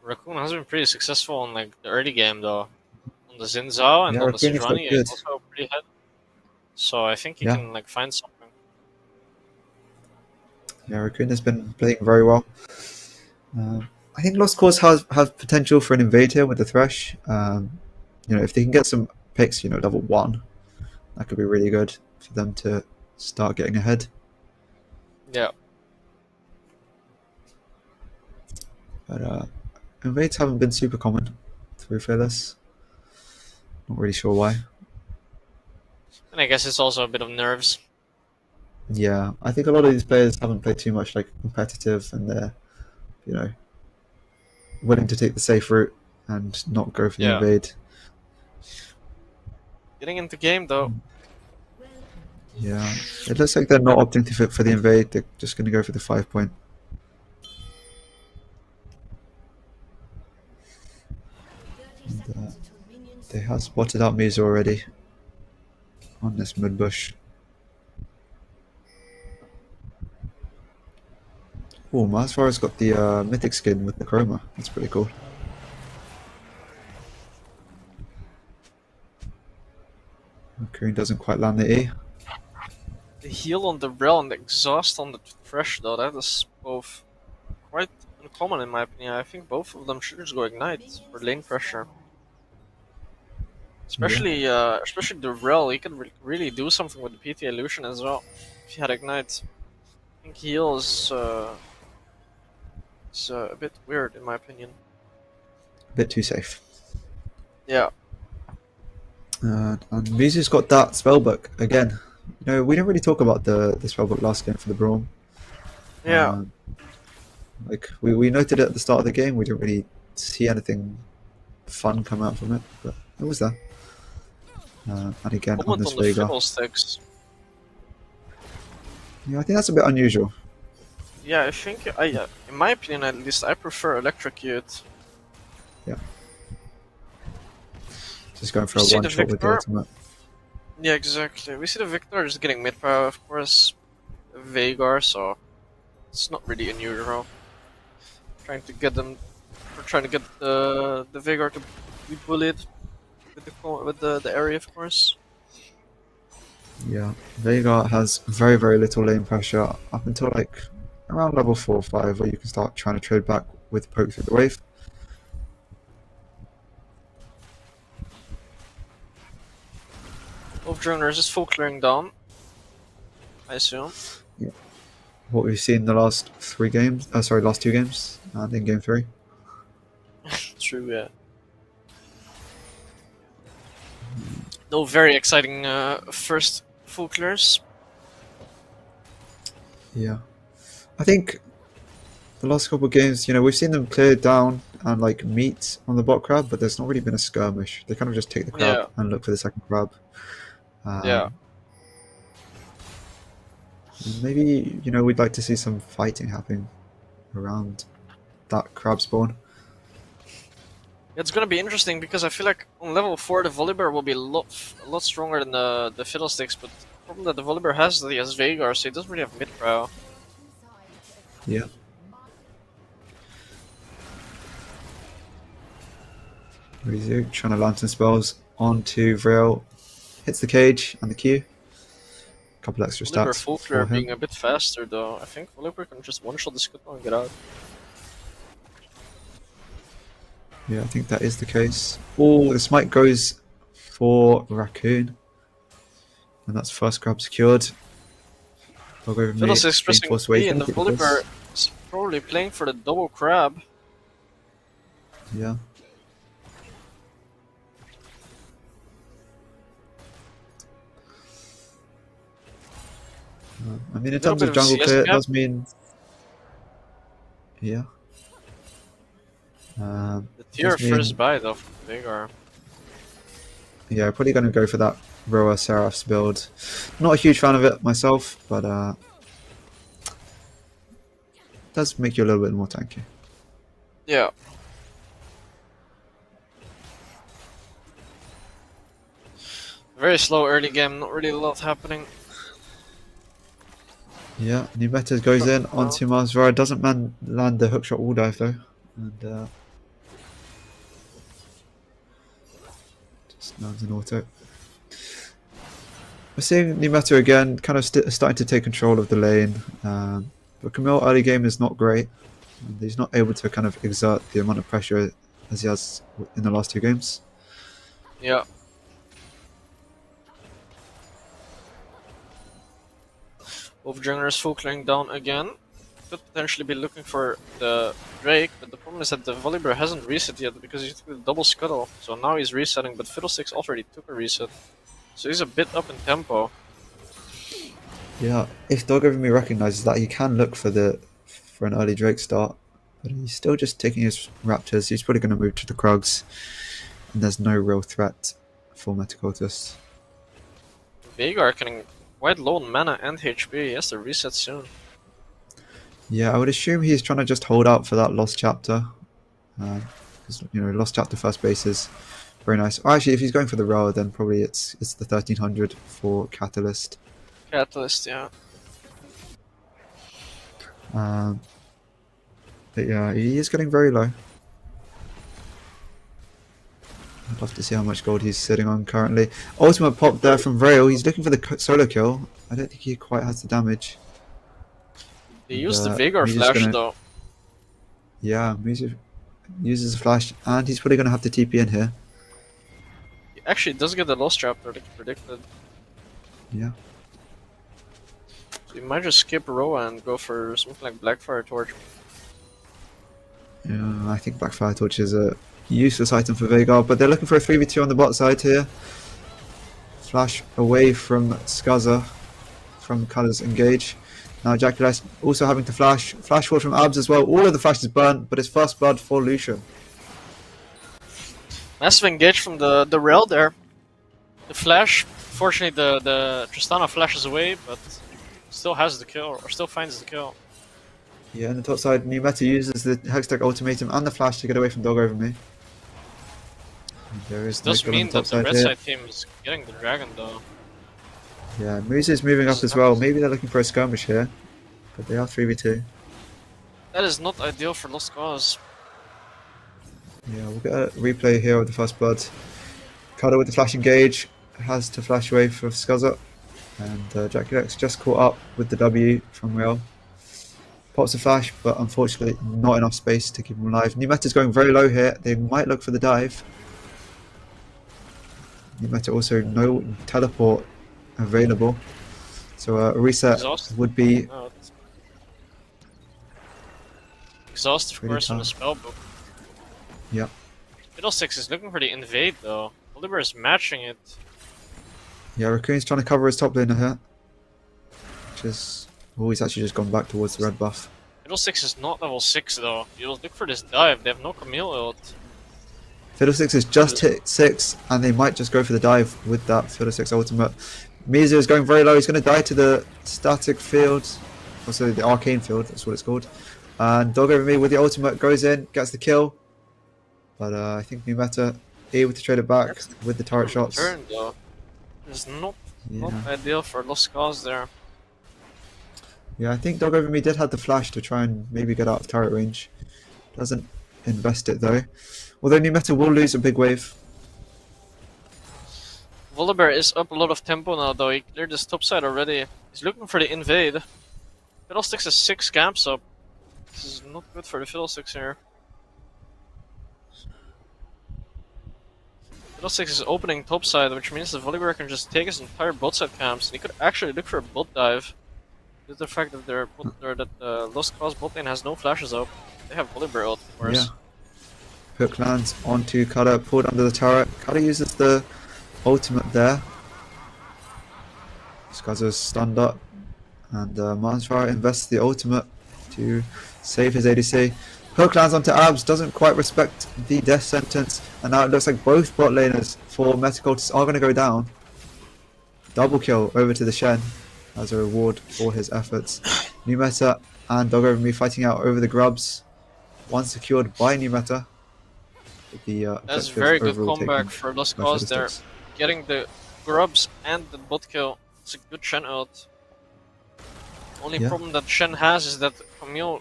Raccoon has been pretty successful in like the early game though. On the Xin Zhao and Yeah, on the Raccoon has Sejuani, looked he's good. also pretty hit. So I think he Yeah, can like find something. yeah, Raccoon has been playing very well. I think Lost Cause has have potential for an invade here with the Thresh. If they can get some picks, level 1, that could be really good for them to start getting ahead. Yeah. But invades haven't been super common through Fearless. Not really sure why. And I guess it's also a bit of nerves. Yeah, I think a lot of these players haven't played too much like competitive, and they're you know willing to take the safe route and not go for the Yeah. invade. Getting into game though. Yeah, it looks like they're not opting for the invade. They're just going to go for the 5 point. And, they have spotted out Mizu already on this mid bush. Oh, Masvara's got the mythic skin with the chroma. That's pretty cool. Raccoon doesn't quite land the E. The heal on the Rel and the exhaust on the Thresh though, that is both quite uncommon in my opinion. I think both of them should just go ignite for lane pressure. Yeah, Especially the Rel, he could really do something with the PT illusion as well. If he had ignite, I think heal is a bit weird in my opinion. a bit too safe. Yeah. And Mizu's got that spellbook again. We didn't really talk about the spellbook last game for the Braum. Yeah. Like we noted it at the start of the game. We didn't really see anything fun come out from it, but it was there. And again on Comment this on the Vega. Fiddlesticks. Yeah, I think that's a bit unusual. Yeah, I think in my opinion at least, I prefer electrocute. Yeah, just going We for a see one the shot with the Victor. ultimate. Yeah, exactly. We see the Victor just getting mid power, of course. Veigar, so it's not really unusual. Trying to get them, or trying to get the Veigar to be bullied with the area, of course. Yeah, Vega has very very little lane pressure up until like around level 4 or 5, where you can start trying to trade back with poke through the wave. Both junglers just full clearing down, I assume. Yeah. What we've seen the last 3 games, last 2 games, and in game 3. True, yeah. No very exciting first full clears. Yeah, I think the last couple of games, we've seen them clear down and like meet on the bot crab, but there's not really been a skirmish. They kind of just take the crab Yeah, and look for the second crab. yeah. And maybe we'd like to see some fighting happening around that crab spawn. It's gonna be interesting because I feel like on level 4 the Volibear will be a lot stronger than the Fiddlesticks, but Problem that the Volibear has the as Veigar, so he doesn't really have mid brow. Yeah. Rizu trying to lantern spells onto Vrail. Hits the cage and the Q. Couple extra Volibear stats full for clear being him. a bit faster though. I think Volibear can just one-shot the Skittle and get out. Yeah, I think that is the case. Oh, the smite goes for Raccoon. And that's first grab secured. Dog over me, Fiddlesticks being pressing forced away. He's E and going the to keep the Volibear push. is probably playing for the double crab. Yeah. I mean, in Little terms bit of of a jungle CS clear, it gap. does mean. Yeah. The tier Does first mean. buy though from Veigar. Yeah, probably going to go for that Roa Seraph's build. Not a huge fan of it myself, but does make you a little bit more tanky. Yeah. Very slow early game, not really a lot happening. Yeah, new meta goes in onto Marsvara. Doesn't land the hookshot wall dive though. And just lands an auto. We're seeing new meta again, kind of starting to take control of the lane. But Camille early game is not great. And he's not able to kind of exert the amount of pressure as he has in the last two games. Yeah. Both junglers full clearing down again. Could potentially be looking for the Drake, but the problem is that the Volibear hasn't reset yet because he took the double scuttle. So now he's resetting, but Fiddlesticks already took a reset. So he's a bit up in tempo. Yeah, if Dog Over Me recognizes that, he can look for an early Drake start, but he's still just taking his Raptors. He's probably going to move to the Krugs, and there's no real threat for Metacultists. Veigar getting quite low on mana and HP. He has to reset soon. Yeah, I would assume he's trying to just hold out for that Lost Chapter. Because, Lost Chapter first base is very nice. Oh, actually, if he's going for the Rower, then probably it's the 1300 for Catalyst. Catalyst, yeah. But yeah, he is getting very low. I'd love to see how much gold he's sitting on currently. Ultimate pop there from Vrail. He's looking for the solo kill. I don't think he quite has the damage. He And, used the Veigar Mizu's flash though. Yeah, Mizu uses a flash, and he's probably going to have to TP in here. He actually does get the Lost Chapter like predicted. Yeah. So he might just skip Roa and go for something like Blackfire Torch. Yeah, I think Blackfire Torch is a useless item for Veigar, but they're looking for a 3v2 on the bot side here. Flash away from Scuzzer from Colours Engage. Now Jaculass also having to flash. Flash forward from Abs as well. All of the flashes burnt, but it's first blood for Lucian. Massive engage from the rail there. The flash, fortunately the Tristana flashes away, but still has the kill, or still finds the kill. Yeah, on the top side, New Meta uses the Hextech Ultimatum and the flash to get away from Dog Over Me. And there is This does no kill on mean the top that the side red here. side team is getting the dragon though. Yeah, Moose is moving up as well. Maybe they're looking for a skirmish here, but they are 3v2. That is not ideal for Lost Cause. Yeah, we'll get a replay here of the first blood. Cutter with the flash engage has to flash away for Scuzzer, and Jaculax just caught up with the W from Real. Pops a flash, but unfortunately not enough space to keep him alive. New Meta's going very low here. They might look for the dive. New Meta also no teleport available, so a reset Exhaust. would be Oh, exhaust, of pretty course, from the tough. spellbook. Yeah. Fiddlesticks is looking for the invade though. Volibear is matching it. Yeah, Raccoon's trying to cover his top laner here, which is he's actually just gone back towards the red buff. Fiddlesticks is not level 6 though. You will look for this dive, they have no Camille ult. Fiddlesticks has just hit 6, and they might just go for the dive with that Fiddlesticks ultimate. Mizu is going very low. He's going to die to the static field, also the arcane field. That's what it's called. And Dog Over Me with the ultimate goes in, gets the kill. But I think New Meta able to trade it back with the turret shots. Turn though. There's not Yeah. Not ideal for Lost Cause there. Yeah, I think Dog Over Me did have the flash to try and maybe get out of turret range. Doesn't invest it though. Although New Meta will lose a big wave. Volibear is up a lot of tempo now though, he cleared this top side already. He's looking for the invade. Fiddlesticks has 6 camps up. This is not good for the Fiddlesticks here. Fiddlesticks is opening top side, which means the Volibear can just take his entire bot side camps, and he could actually look for a bot dive. Due to the fact that the Lost Cause bot lane has no flashes up. They have Volibear ult, of course. Yeah. Hook lands onto Cutter, pulled under the turret. Cutter uses the ultimate there. Skaza's stunned up. And Mansfire invests the ultimate to save his ADC. Hook lands onto Abs, doesn't quite respect the death sentence. And now it looks like both bot laners for Metacultists are going to go down. Double kill over to the Shen as a reward for his efforts. New Meta and Dog Over Me fighting out over the grubs. One secured by New Meta. That's very good comeback for Lost Cause there. Getting the grubs and the bot kill. It's a good Shen ult. Only problem that Shen has is that Camille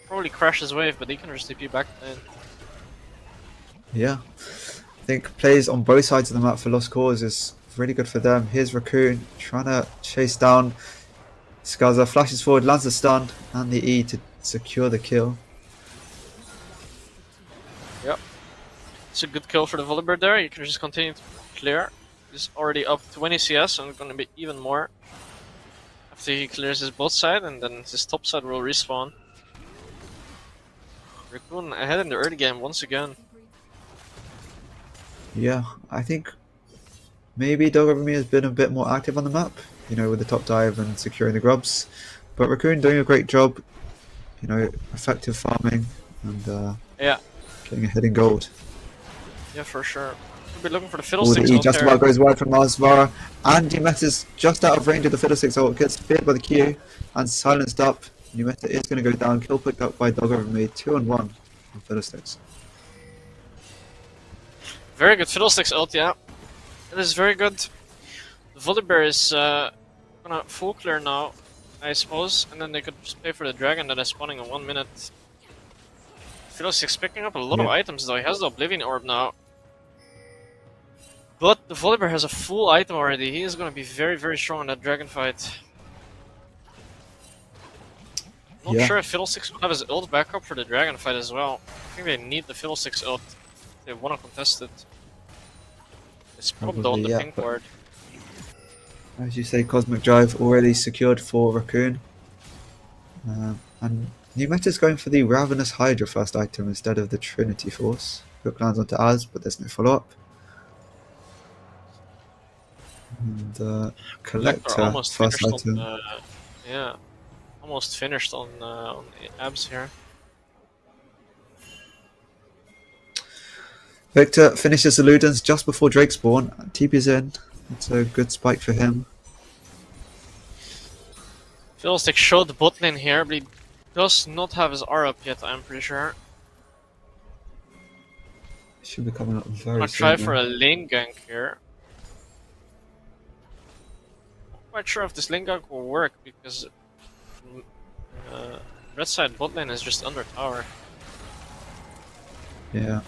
probably crashes wave, but he can just TP back then. Yeah. I think plays on both sides of the map for Lost Cause is really good for them. Here's Raccoon trying to chase down Skaza, flashes forward, lands the stun and the E to secure the kill. Yep. It's a good kill for the Volibear there. You can just continue to clear. He's already up 20 CS and going to be even more after he clears his bot side, and then his top side will respawn. Raccoon ahead in the early game once again. Yeah, I think maybe Dog Over Me has been a bit more active on the map, you know, with the top dive and securing the grubs. But Raccoon doing a great job, you know, effective farming and getting ahead in gold. Yeah, for sure. We'll be looking for the Oh, Fiddlesticks the E ult just here. about goes wide from Marsvara, and New Meta's just out of range of the Fiddlesticks ult, gets speared by the Q and silenced up. New Meta is going to go down, kill picked up by Dog Over Me, 2-1 on Fiddlesticks. Very good Fiddlesticks ult, yeah. It is very good. The Volibear is gonna full clear now, I suppose, and then they could just pay for the dragon that is spawning in 1 minute. Fiddlesticks picking up a lot of items though, he has the Oblivion Orb now. But the Volibear has a full item already, he is gonna be very, very strong in that dragon fight. Not sure if Fiddlesticks will have his ult back up for the dragon fight as well. I think they need the Fiddlesticks ult if they want to contest it. It's probably on the pink ward. As you say, Cosmic Drive already secured for Raccoon. And New Meta's going for the Ravenous Hydra first item instead of the Trinity Force. Hook lands onto Az, but there's no follow-up. And Collector first item. Yeah, almost finished on Abs here. Victor finishes the Ludens just before Drake spawn. TP's in. It's a good spike for him. Fiddlestick showed the bot lane here, but he does not have his R up yet, I'm pretty sure. Should be coming up very soon. I'm gonna try for a lane gank here. Not quite sure if this lane gank will work because red side bot lane is just under tower. Yeah.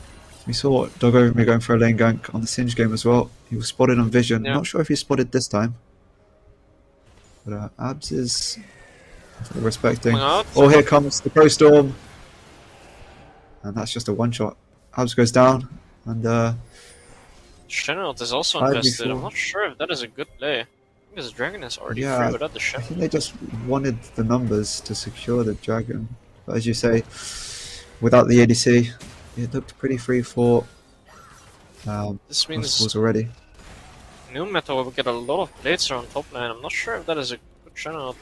We saw Dog Over Me going for a lane gank on the Singe game as well. He was spotted on vision. Yeah. Not sure if he's spotted this time. But Abs is respecting. Oh, here comes the Pro Storm. And that's just a one-shot. Abs goes down. And Shen ult is also invested. I'm not sure if that is a good play. I think this dragon is already free without the Shen. I think they just wanted the numbers to secure the dragon. But as you say, without the ADC, it looked pretty free for this means already. New Meta will get a lot of blades around top lane. I'm not sure if that is a good Shen ult.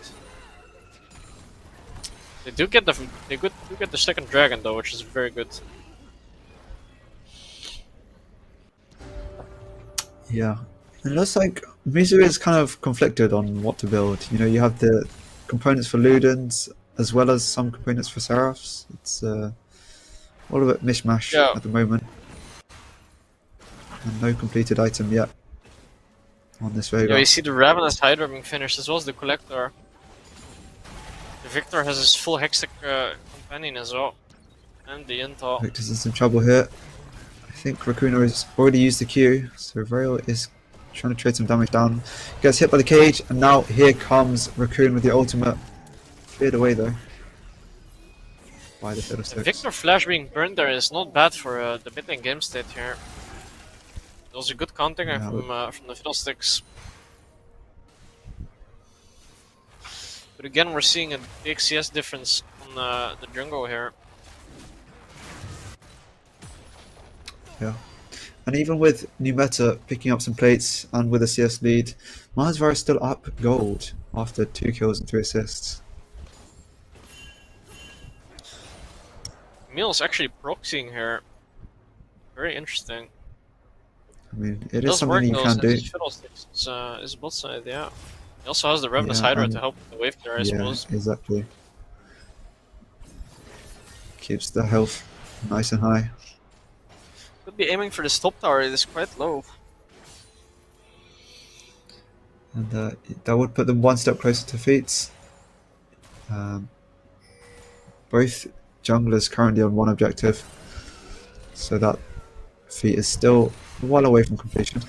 They do get the second dragon though, which is very good. Yeah, and it looks like Mizu is kind of conflicted on what to build. You know, you have the components for Ludens as well as some components for Seraphs. It's all of it mishmash at the moment, and no completed item yet. on this Yo, Veigar. you see the Ravenous Hydra being finished as well as the Collector. The Victor has his full Hextech companion as well. And the Intel. Victor's in some trouble here. I think Raccoon has already used the Q, so Vrail is trying to trade some damage down. Gets hit by the cage, and now here comes Raccoon with the ultimate. Cleared away though by the The Fiddlesticks. Victor Flash being burned there is not bad for the mid lane game state here. It was a good counter Yeah, from the Fiddlesticks. But again, we're seeing a big CS difference on the jungle here. Yeah. And even with new meta picking up some plates and with a CS lead, Marsvar is still up gold after 2 kills and 3 assists. Emil's actually proxying here. Very interesting. I mean, it It is does something work you though, can do. since Fiddlesticks is bot side, yeah. He also has the Ravenous Yeah, Hydra and- to help with the wave there, I Yeah, suppose. exactly. Keeps the health nice and high. Could be aiming for this top tower, it is quite low. And that would put them one step closer to feats. Both junglers currently on one objective, so that feat is still well away from completion.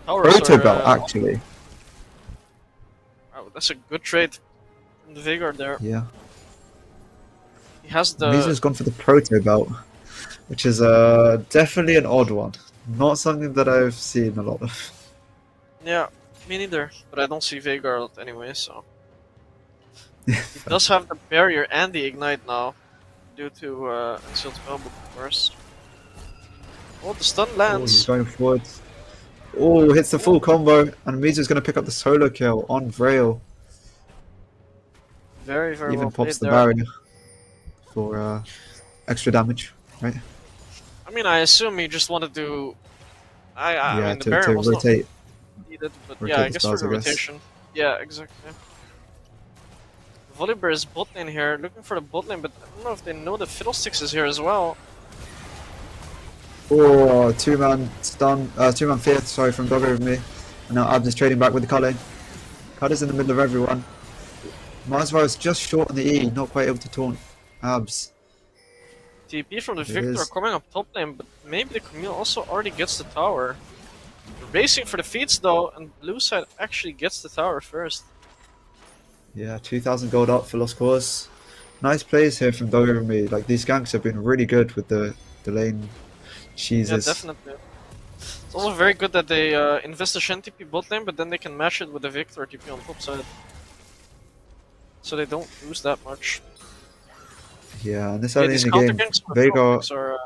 Towers Proto are, Belt, actually. wow, that's a good trade from the Vigor there. Yeah. He has the... Mizu's gone for the Proto Belt, which is definitely an odd one. Not something that I've seen a lot of. Yeah, me neither. But I don't see Vigor anyway, so... He does have the barrier and the ignite now, due to Unsealed Spellbook, of course. Oh, the stun Oh, he's lands. going forward. Oh, hits the full combo, and Mizu's going to pick up the solo kill on Vrail. Very, very Even well pops played the there. barrier for extra damage, right? I mean, I assume he just wanted to... I Yeah, mean, the to barrier was rotate. not needed, but rotate yeah, I the guess for stars, the I guess. rotation. Yeah, exactly. Volibear is bot lane here, looking for the bot lane, but I don't know if they know the Fiddlesticks is here as well. Oh, two-man stun, two-man fear, sorry, from Doggo with me. And now Abs is trading back with the Cully. Cully's in the middle of everyone. Marsvar is just short on the E, not quite able to taunt Abs. TP from the It Victor is. coming up top lane, but maybe the Camille also already gets the tower. They're racing for the feats though, and blue side actually gets the tower first. Yeah, 2,000 gold up for Lost Cause. Nice plays here from Doggo with me. Like, these ganks have been really good with the lane cheeses. Yeah, definitely. It's also very good that they invest the Shen TP bot lane, but then they can match it with the Victor TP on top side. So they don't lose that much. Yeah, and this Yeah, early in these the counter game, ganks from the Veigar, Fiddlesticks are...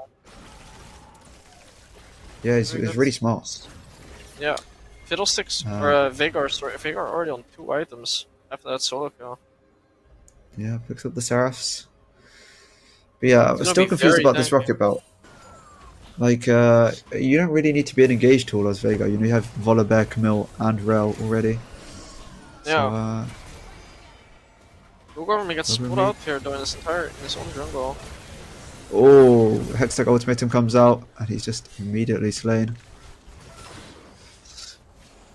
yeah, he's very good. really smart. Yeah, Fiddlesticks Uh, or Veigar already on 2 items after that solo kill. Yeah, picks up the Seraphs. But yeah, I'm gonna still be confused very about this tanky. rocket belt. Like, you don't really need to be an engaged tool as Veigar. You know, you have Volibear, Camille, and Rel already. So, Yeah. Blue Government gets Government. split out here though in his own jungle. oh, Hextech Ultimatum comes out, and he's just immediately slain.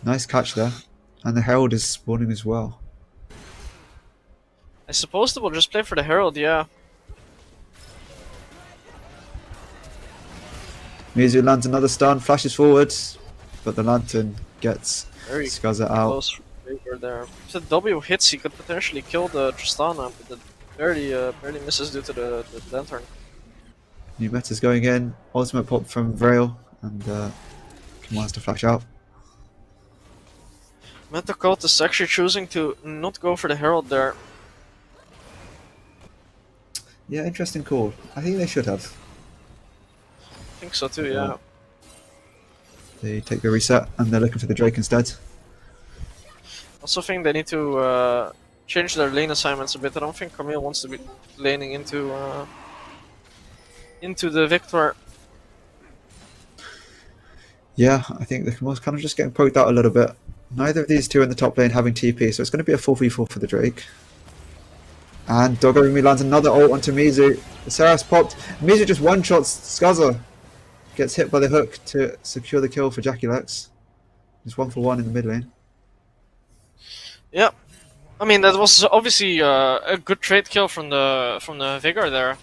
Nice catch there. And the Herald is spawning as well. I suppose they will just play for the Herald, yeah. Mizu lands another stun, flashes forward, but the Lantern gets Very Scuzzer out. close from Veigar there. If the W hits, he could potentially kill the Tristana, but it barely misses due to the Lantern. New meta's going in. Ultimate pop from Vrail, and Camille has to flash out. Meta Cultists actually choosing to not go for the Herald there. Yeah, interesting call. I think they should have. I think so too, yeah. They take the reset and they're looking for the Drake instead. Also think they need to change their lane assignments a bit. I don't think Camille wants to be laning into the Victor. Yeah, I think the Camel's kind of just getting poked out a little bit. Neither of these two in the top lane having TP, so it's going to be a 4v4 for the Drake. And Dogorumi lands another ult onto Mizu. The Seraph's popped. Mizu just one-shots Scuzzer. Gets hit by the hook to secure the kill for Jackie Lex. He's 1 for 1 in the mid lane. Yeah, I mean that was obviously a good trade kill from the Vigor there.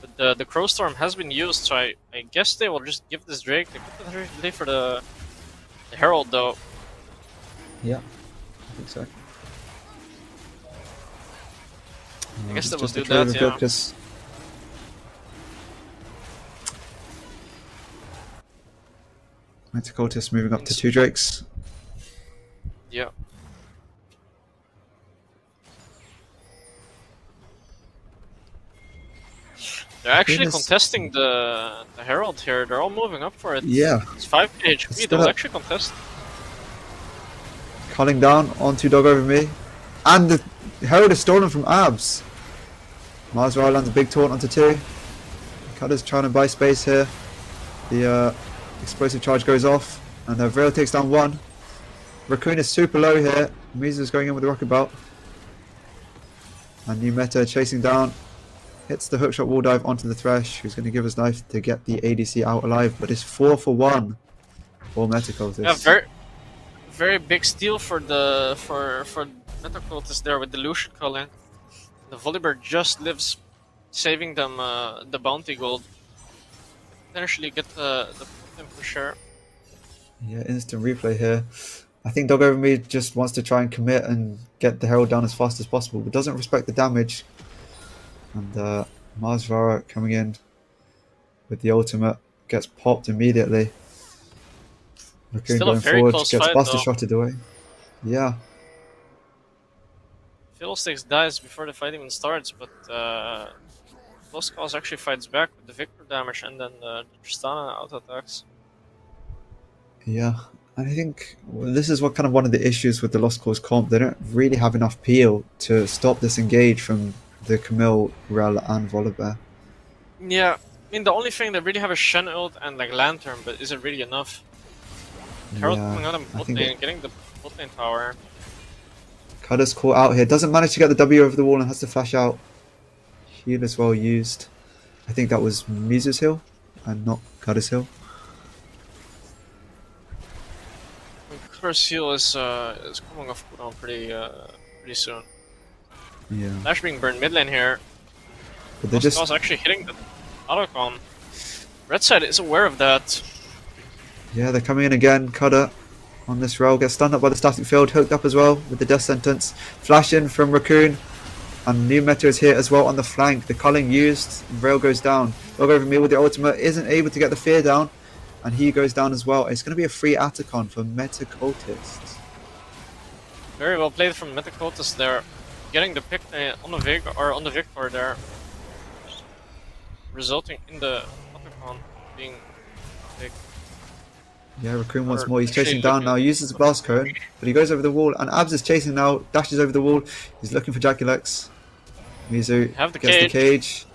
But the Crow Storm has been used, so I guess they will just give this Drake. They could potentially play for the Herald though. Yeah, I think so. I guess they will Just a do trade that, with yeah. Cultists. Cultists moving up to 2 Drakes. Yeah. They're actually contesting the Herald here. They're all moving up for it. Yeah. It's 5k HP. They'll actually contest. Culling down onto Dog Over Me. And the Herald is stolen from Abs. Marzara lands a big taunt onto 2. Cutter's trying to buy space here. The explosive charge goes off. And Vrail takes down 1. Raccoon is super low here. Mizu's going in with the rocket belt. And New Meta chasing down. Hits the hookshot wall dive onto the Thresh, who's going to give his life to get the ADC out alive, but it's 4 for 1 for Meta Cultists. Yeah, very big steal for Meta Cultists there with the Lucian culling. The Volibear just lives, saving them the bounty gold. Potentially get the Putin for sure. Yeah, instant replay here. I think Dog Over Me just wants to try and commit and get the Herald down as fast as possible, but doesn't respect the damage. And Marzara coming in with the ultimate gets popped immediately. Raccoon Still a going very forward, close gets fight, Buster though. shotted away. Yeah. Fiddlesticks dies before the fight even starts, but Lost Cause actually fights back with the Victor damage and then the Tristana auto attacks. Yeah, and I think this is what kind of one of the issues with the Lost Cause comp. They don't really have enough peel to stop this engage from the Camille, Rel, and Volibear. Yeah, I mean the only thing they really have is Shen ult and like Lantern, but is it really enough? Herald coming out and bot lane, getting the bot lane tower. Cutter's caught out here, doesn't manage to get the W over the wall and has to flash out. Heal is well used. I think that was Mizu's heal and not Cutter's heal. Cutter's heal is coming off cooldown pretty soon. Yeah. Flash being burned mid lane here. But they're just actually hitting the autocom. Red side is aware of that. Yeah, they're coming in again. Cutter on this roll gets stunned up by the static field, hooked up as well with the death sentence. Flash in from Raccoon, and New Meta is here as well on the flank. The culling used, Rail goes down. Dog Over Me with the ultimate isn't able to get the fear down, and he goes down as well. It's going to be a free Atacon for Meta Cultists. Very well played from Meta Cultists there, getting the pick on the Victor there, resulting in the Atacon being big. Yeah, Raccoon once more. He's chasing down now. Uses the blast cone, but he goes over the wall. And Abs is chasing now. Dashes over the wall. He's looking for Jaculex. Mizu gets the cage.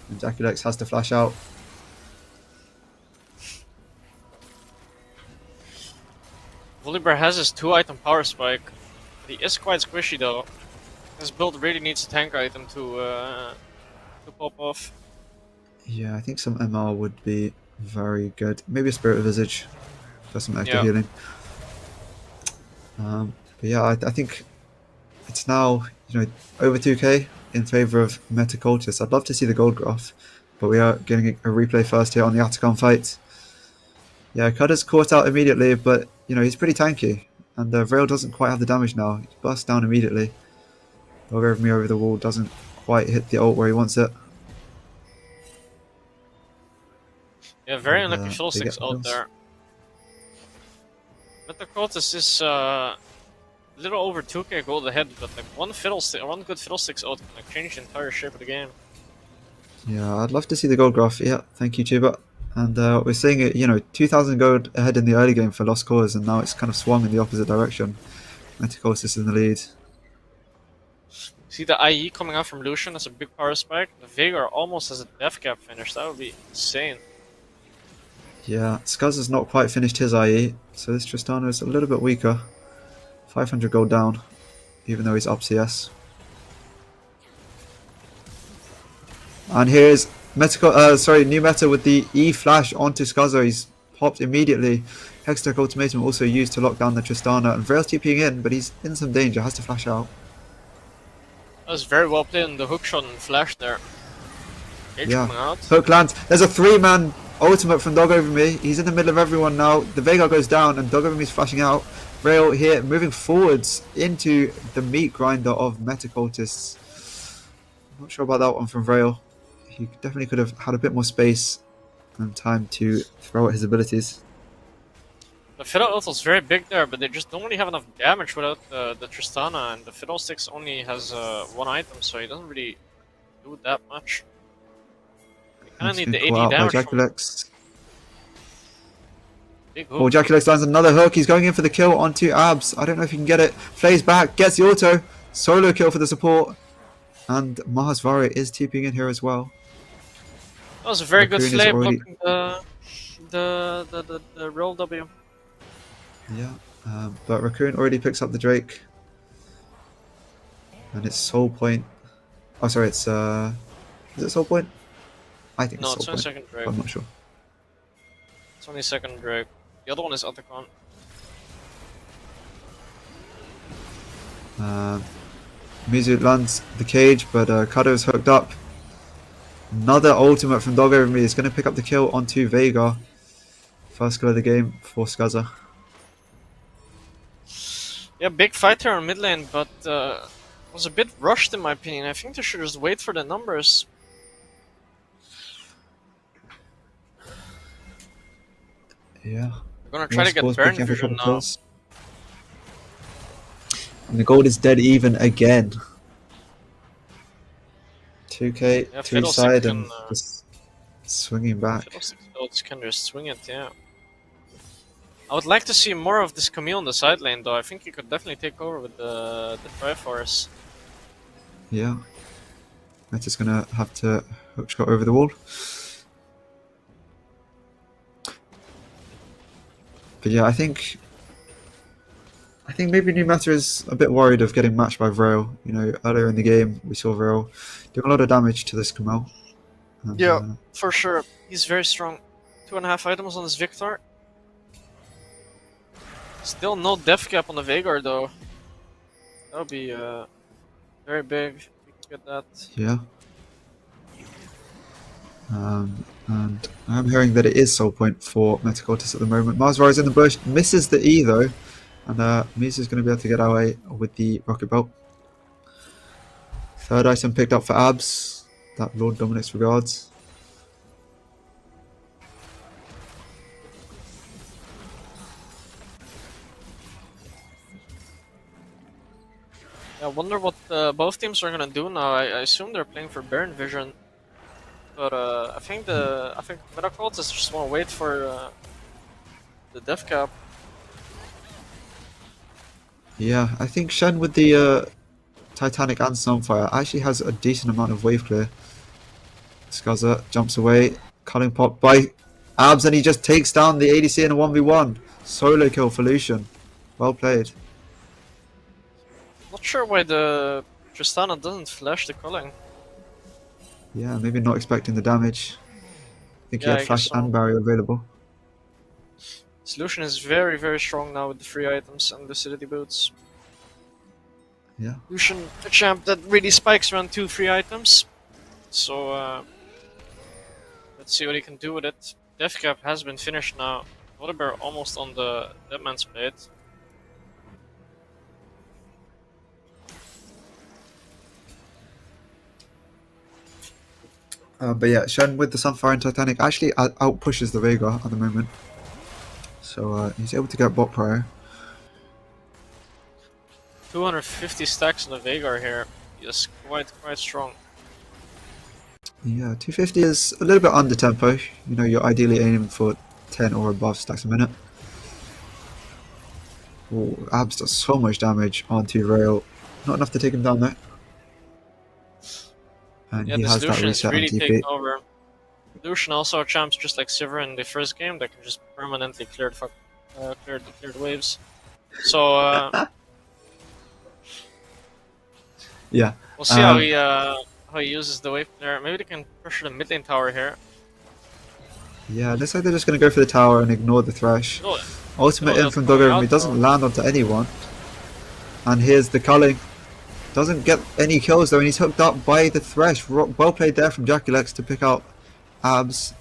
And Jaculex has to flash out. Volibear has his 2-item power spike. He is quite squishy though. This build really needs a tank item to pop off. Yeah, I think some MR would be very good. Maybe a Spirit of Visage. Does some extra healing. But yeah, I think it's now over 2k in favor of Meta Cultists. I'd love to see the gold graph, but we are getting a replay first here on the Atacon fight. Yeah, Cutter's caught out immediately, but he's pretty tanky, and Vrail doesn't quite have the damage now. He busts down immediately. Dog Over Me over the wall doesn't quite hit the ult where he wants it. Yeah, very unlucky Fiddlesticks ult there. Meta Cultists is a little over 2k gold ahead, but like one good Fiddlesticks ult can like change the entire shape of the game. Yeah, I'd love to see the gold graph. Yeah, thank you, Tuba. And we're seeing it, 2,000 gold ahead in the early game for Lost Cause, and now it's kind of swung in the opposite direction. Meta Cultists in the lead. See the IE coming out from Lucian as a big power spike. The Vigor almost has a death cap finish. That would be insane. Yeah, Skuz has not quite finished his IE, so this Tristana is a little bit weaker. 500 gold down, even though he's up CS. And here's New Meta with the E flash onto Scuzzo. He's popped immediately. Hextech Ultimatum also used to lock down the Tristana, and Vrail's TPing in, but he's in some danger, has to flash out. That was very well played in the hookshot and flash there. Cage Yeah. coming out. Hook lands. There's a 3-man ultimate from Dog Over Me. He's in the middle of everyone now. The Veigar goes down, and Dog Over Me is flashing out. Vrail here moving forwards into the meat grinder of Meta Cultists. Not sure about that one from Vrail. He definitely could have had a bit more space and time to throw out his abilities. The Fiddle ult was very big there, but they just don't really have enough damage without the Tristana, and the Fiddlesticks only has one item, so he doesn't really do that much. You kind of need the AD damage from Jaculex. big Oh, hook. Jaculex lands another hook. He's going in for the kill onto Abs. I don't know if he can get it. Flays back, gets the auto. Solo kill for the support. And Mahasvari is TPing in here as well. That was a very good Raccoon is slay already- blocking the roll W. Yeah, but Raccoon already picks up the Drake. And it's Soul Point. Oh, sorry, it's is it Soul Point? I think No, it's it's Soul only Point. second Drake. I'm not sure. It's only second Drake. The other one is Otacon. Mizu lands the cage, but Kado's hooked up. Another ultimate from Dog Over Me is going to pick up the kill onto Veigar. First kill of the game for Skaza. Yeah, big fight here on mid lane, but was a bit rushed in my opinion. I think they should just wait for the numbers. Yeah. They're gonna try to get burn vision now. Kills. And the gold is dead even again. 2k, Yeah, two Fiddlestick side, can, and just swinging back. Fiddlesticks can just swing it, yeah. I would like to see more of this Camille on the side lane, though. I think he could definitely take over with the Triforce. Yeah. Meta's gonna have to hookshot over the wall. But yeah, I think maybe New Meta is a bit worried of getting matched by Vrail. You know, earlier in the game we saw Vrail doing a lot of damage to this Camille. And, Yeah, for sure. He's very strong. 2.5 items on his Victor. Still no def cap on the Veigar, though. That would be very big if we could get that. yeah. And I'm hearing that it is Soul Point for Meta Cultists at the moment. Marsvar is in the bush, misses the E though, and Misa's going to be able to get away with the Rocket Belt. Third item picked up for Abs. That Lord Dominic's regards. I wonder what both teams are gonna do now. I assume they're playing for Baron Vision, but I think Metacultists just want to wait for the def cap. Yeah, I think Shen with the Titanic and Sunfire actually has a decent amount of wave clear. Skaza jumps away, culling pop by Abs, and he just takes down the ADC in a 1v1. Solo kill for Lucian. Well played. Not sure why the Tristana doesn't flash the culling. Yeah, maybe not expecting the damage. I think he Yeah, had I flash guess so. and barrier available. Solution is very, very strong now with the free items and lucidity boots. Yeah. Lucian, a champ that really spikes around 2 free items. So let's see what he can do with it. Def cap has been finished now. Waterbear almost on the Deadman's plate. But yeah, Shen with the Sunfire and Titanic actually out pushes the Veigar at the moment. So he's able to get bot prior. 250 stacks on the Veigar here. Yes, quite strong. Yeah, 250 is a little bit under tempo. You know, you're ideally aiming for 10 or above stacks a minute. Oh, Abs does so much damage onto Rail. Not enough to take him down there. And Yeah, he this has that Lucian is reset on really TP. taking over. Lucian also champs just like Sivir in the first game that can just permanently clear the waves. So Yeah. we'll see how he uses the wave there. Maybe they can pressure the mid lane tower here. Yeah, looks like they're just going to go for the tower and ignore the Thresh. Little, Ultimate little in ult from going Doggo Room. out He though. doesn't land onto anyone. And here's the culling. Doesn't get any kills though, and he's hooked up by the Thresh. Well played there from Jaculex to pick out Abs.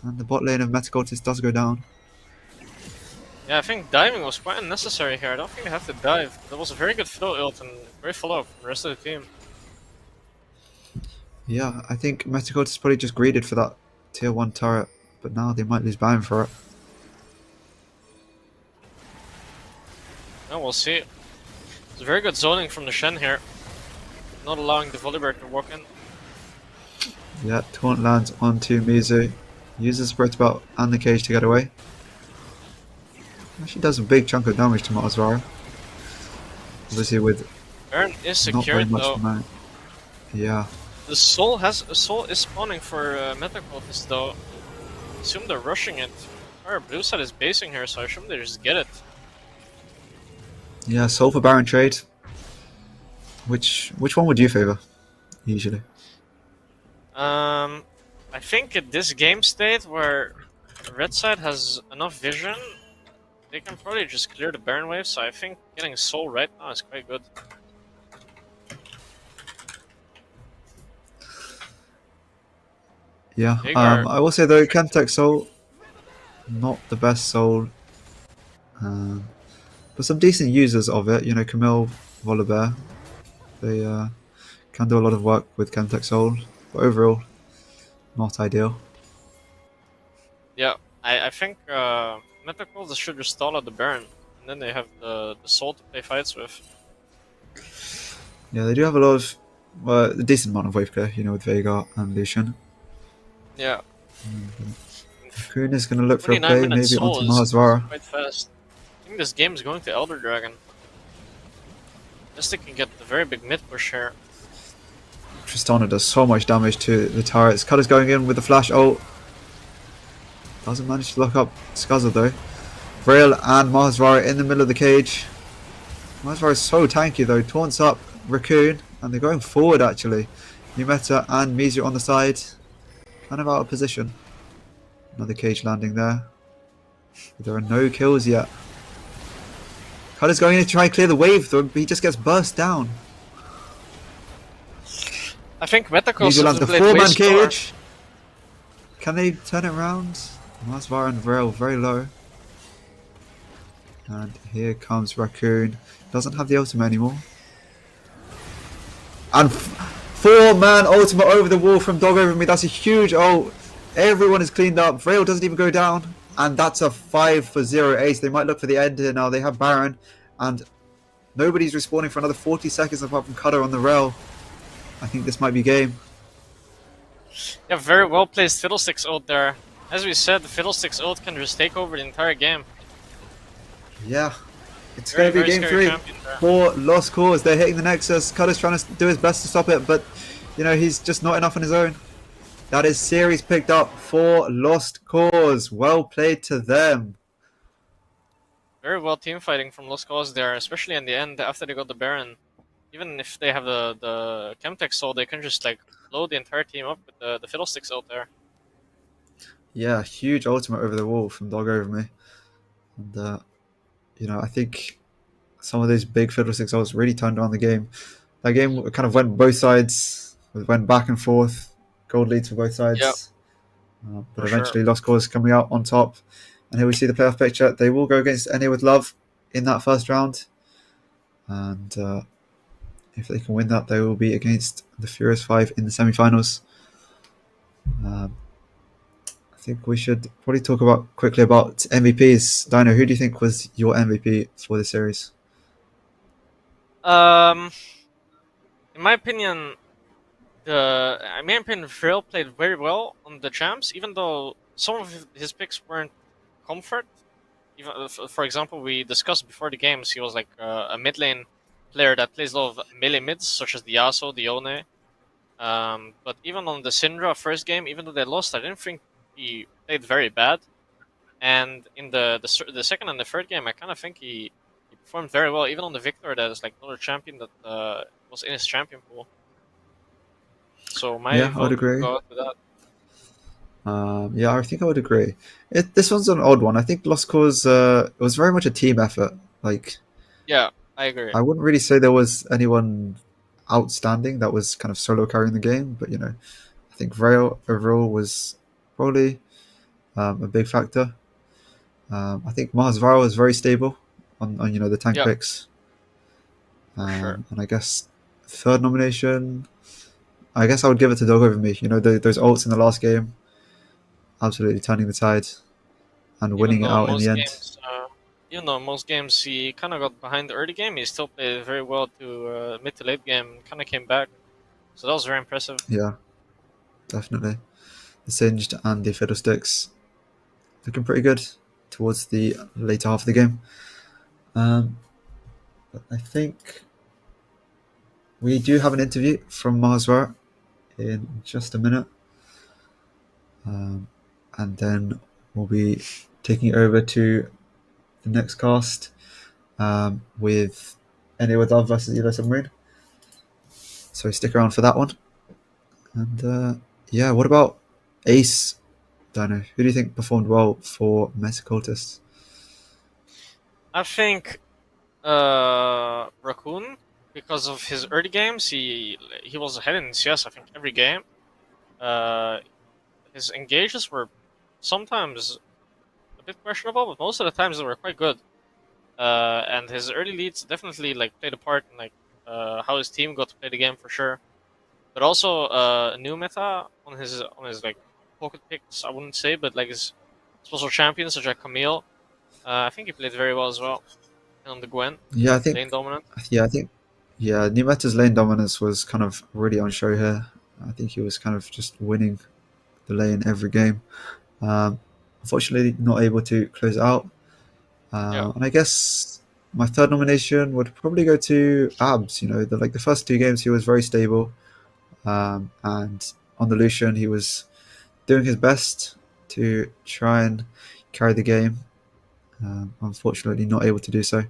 And the bot lane of Metacultist does go down. Yeah, I think diving was quite unnecessary here. I don't think they have to dive. That was a very good Fiddle ult and great follow-up from the rest of the team. Yeah, I think Metacultist probably just greeded for that tier 1 turret. But now they might lose Baron for it. Yeah, we'll see. It's very good zoning from the Shen here. Not allowing the Volibear to walk in. Yeah, Taunt lands onto Mizu. Uses Spirit Belt and the cage to get away. Actually does a big chunk of damage to Matazvara. Obviously with Baron is not very secured much though. mana. Yeah. The soul is spawning for Metacultist though. Assume they're rushing it. Our blue side is basing here, so I assume they just get it. Yeah, Soul for Baron trade. Which one would you favour, usually? I think at this game state where the red side has enough vision, they can probably just clear the Baron wave, so I think getting soul right now is quite good. Yeah. Veigar, I will say though, Chemtech Soul, not the best Soul. Um, but some decent users of it. You know, Camille, Volibear. They can do a lot of work with Chemtech Soul. But overall, not ideal. yeah, I think Metacultist should just stall at the Baron, and then they have the soul to play fights with. Yeah, they do have a lot of, a decent amount of wave clear, you know, with Veigar and Lucian. Yeah, Raccoon is going to look for a 29 play, minutes maybe soul onto is Mahasvara. quite fast. I think this game is going to Elder Dragon. Guess they can get the very big mid push here. Tristana does so much damage to the turrets. Cutter's going in with the flash ult. Doesn't manage to lock up Scuzzer though. Vrail and Mahasvara in the middle of the cage. Mahasvara is so tanky though. Taunts up Raccoon, and they're going forward actually. Numeta and Mizu on the side. Kind of out of position. Another cage landing there. But there are no kills yet. Cutter's going in to try and clear the wave though, but he just gets burst down. I think Metacultist Mizu lands have the played way 4-man slower. cage. Can they turn it around? Masvar and Vrel very low. And here comes Raccoon. Doesn't have the ultimate anymore. And 4-man ultimate over the wall from Dog Over Me. That's a huge ult. Everyone is cleaned up. Vrel doesn't even go down. And that's a 5-0 ace. They might look for the end here now. They have Baron. And nobody's respawning for another 40 seconds apart from Cutter on the rail. I think this might be game. Yeah, very well placed Fiddlesticks ult there. As we said, the Fiddlesticks ult can just take over the entire game. Yeah. It's Very, going to be very game scary 3 champion there. for Lost Cause. They're hitting the Nexus. Cutter's trying to do his best to stop it, but you know, he's just not enough on his own. That is series picked up for Lost Cause. Well played to them. Very well team fighting from Lost Cause there, especially in the end after they got the Baron. Even if they have the Chemtech soul, they can just like blow the entire team up with the Fiddlesticks ult there. Yeah, huge ultimate over the wall from Dog Over Me. And, you know, I think some of those big Fiddlesticks ults really turned around the game. That game kind of went both sides, went back and forth. Gold leads for both sides. Yep. But For eventually sure. Lost Cause coming out on top. And here we see the playoff picture. They will go against NA with Love in that first round. And if they can win that, they will be against the Furious 5 in the semi-finals. I think we should probably talk quickly about MVPs. Dino, who do you think was your MVP for the series? In my opinion, Vril played very well on the champs, even though some of his picks weren't comfort. Even for example, we discussed before the games, he was like a mid lane player that plays a lot of melee mids, such as the Yasuo, the Yone. But even on the Syndra first game, even though they lost, I didn't think he played very bad. And in the second and the third game, I kind of think he performed very well, even on the Victor, that is like another champion that was in his champion pool. So my Yeah, I would vote would agree. go out to that. Yeah, I think I would agree. This one's an odd one. I think Lost Cause it was very much a team effort. Like Yeah, I agree. I wouldn't really say there was anyone outstanding that was kind of solo carrying the game, but I think Rail overall was probably a big factor. I think Mars Viral was very stable on the tank Yeah, picks, for sure. and I guess third nomination. I guess I would give it to Dog over me. Those ults in the last game, absolutely turning the tide and Even winning it though out in the most end. games, he kind of got behind the early game, he still played very well to mid to late game. Kind of came back, so that was very impressive. Yeah, definitely. The Singed and the Fiddlesticks looking pretty good towards the later half of the game. Um, but I think we do have an interview from Marswar in just a minute. And then we'll be taking it over to the next cast with Any with Love versus Elo Submarine. So stick around for that one. And yeah, what about Ace? Dino, who do you think performed well for Meta Cultists? I think Raccoon, because of his early games, he was ahead in CS. I think every game. Uh, his engages were sometimes a bit questionable, but most of the times they were quite good. And his early leads definitely like played a part in like how his team got to play the game for sure. But also new meta on his like pocket picks, I wouldn't say, but like his special champions such as Camille. I think he played very well as well. And on the Gwen, Yeah, I lane think dominant. yeah, I think yeah, New Meta's lane dominance was kind of really on show here. I think he was kind of just winning the lane every game. Um, Unfortunately, not able to close it out. Yeah, And I guess my third nomination would probably go to Abs. The first two games he was very stable, and on the Lucian he was doing his best to try and carry the game. Unfortunately, not able to do so.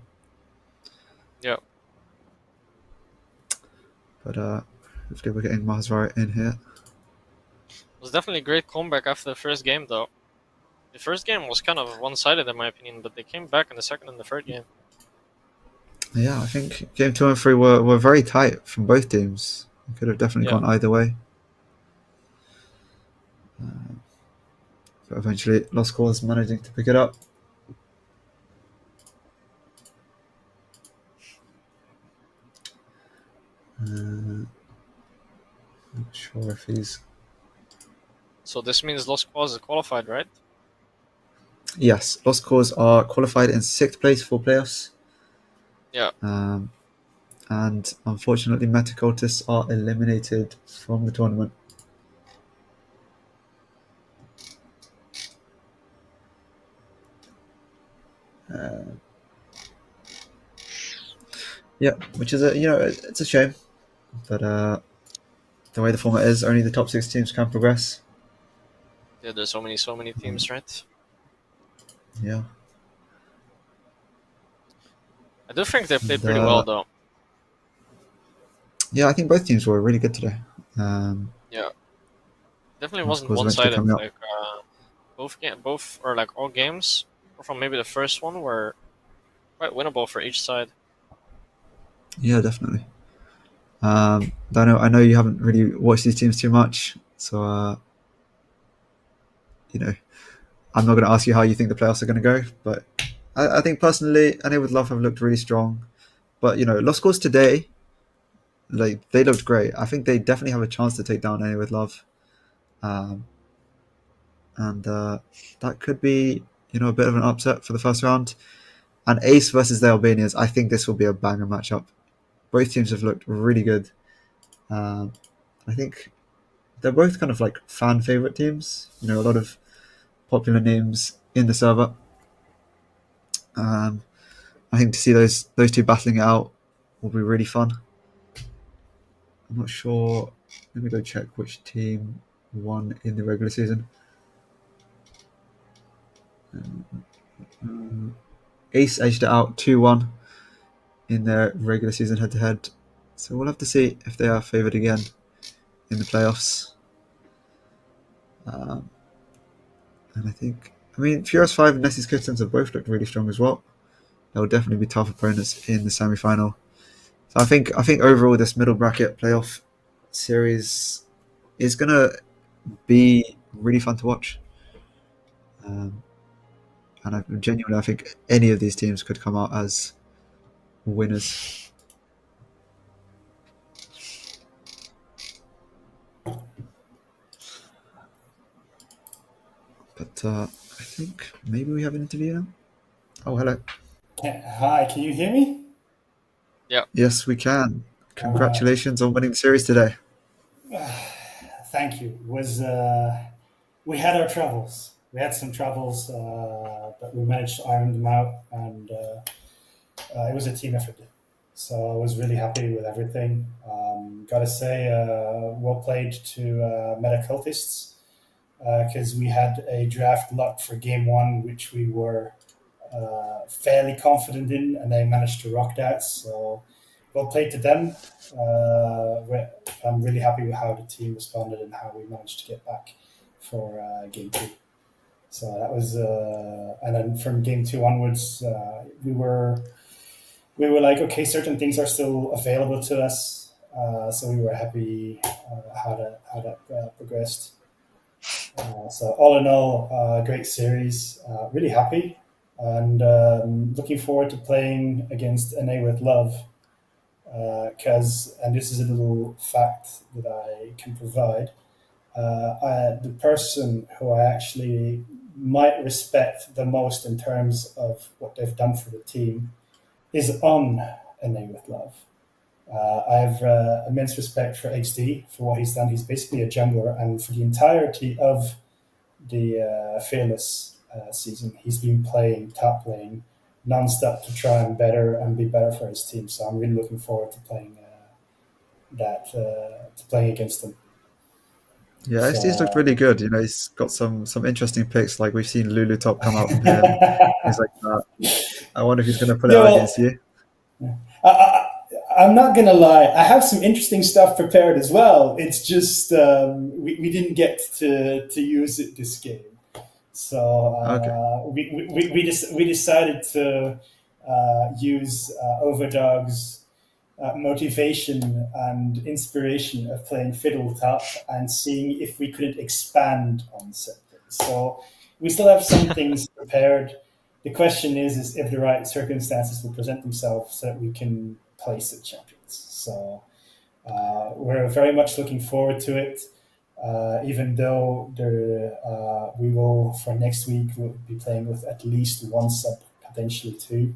yeah. It But hopefully, we're getting Mahzvar in here. was definitely a great comeback after the first game though. The first game was kind of one-sided in my opinion, but they came back in the second and the third game. Yeah, I think game two and three were very tight from both teams. It could have definitely Yeah, gone either way. But eventually, Lost Cause managing to pick it up. Not sure if he's. so this means Lost Cause is qualified, right? Yes, Lost Cause are qualified in sixth place for playoffs. Yeah, Um, and unfortunately, Metacultists are eliminated from the tournament. Yeah, which is it's a shame, but the way the format is, only the top six teams can progress. yeah. There's so many teams, right? Yeah, I do think they played and pretty well though. yeah, I think both teams were really good today. Um, Yeah, definitely Lost wasn't Cause eventually one-sided. coming up. Like both or like all games, or from maybe the first one, were quite winnable for each side. Yeah, definitely. I know you haven't really watched these teams too much, so you know I'm not going to ask you how you think the playoffs are going to go, but I think personally, NA with Love have looked really strong. But Lost Cause today, like they looked great. I think they definitely have a chance to take down NA with Love, um, and that could be a bit of an upset for the first round. And Ace versus the Albanians, I think this will be a banger matchup. Both teams have looked really good. Um, I think they're both kind of like fan favorite teams. A lot of popular names in the server. Um, I think to see those two battling it out will be really fun. I'm not sure. Let me go check which team won in the regular season. Ace edged it out 2-1 in their regular season head to head. So we'll have to see if they are favoured again in the playoffs. And I think, I mean, Furious 5 and Nessie's Kittens have both looked really strong as well. They'll definitely be tough opponents in the semi final. So I think overall this middle bracket playoff series is gonna be really fun to watch. Um, and genuinely, I think any of these teams could come out as winners. But I think maybe we have an interview now. Oh, hello. Hi, can you hear me? Yeah. Yes, we can. All right. Congratulations on winning the series today. Thank you. Was We had our troubles. We had some troubles, but we managed to iron them out, and it was a team effort. So I was really happy with everything. Gotta say, well played to Meta Cultists because we had a draft lock for game one, which we were fairly confident in, and they managed to rock that. So well played to them. I'm really happy with how the team responded and how we managed to get back for game two. So that was, and then from game two onwards, we were like, okay, certain things are still available to us. So we were happy how that progressed. So all in all, great series. Really happy, and looking forward to playing against NA with Love. Because, and this is a little fact that I can provide, the person who I actually might respect the most in terms of what they've done for the team is on NA with Love. I have immense respect for HD for what he's done. He's basically a jungler, and for the entirety of the Fearless season, he's been playing top lane non-stop to try and better and be better for his team. So I'm really looking forward to playing to playing against him. Yeah, he's looked So really good. You know, he's got some interesting picks. Like we've seen Lulu Top come out from him, things like that. I wonder if he's going to pull it yeah, out well, against you. I, I, I'm not gonna lie. I have some interesting stuff prepared as well. It's just we didn't get to use it this game. So Okay. we decided to use Overdog's motivation and inspiration of playing fiddle top and seeing if we couldn't expand on something. So we still have some things prepared. The question is if the right circumstances will present themselves so that we can place at champions. So we're very much looking forward to it. Even though we will for next week we'll be playing with at least one sub, potentially two.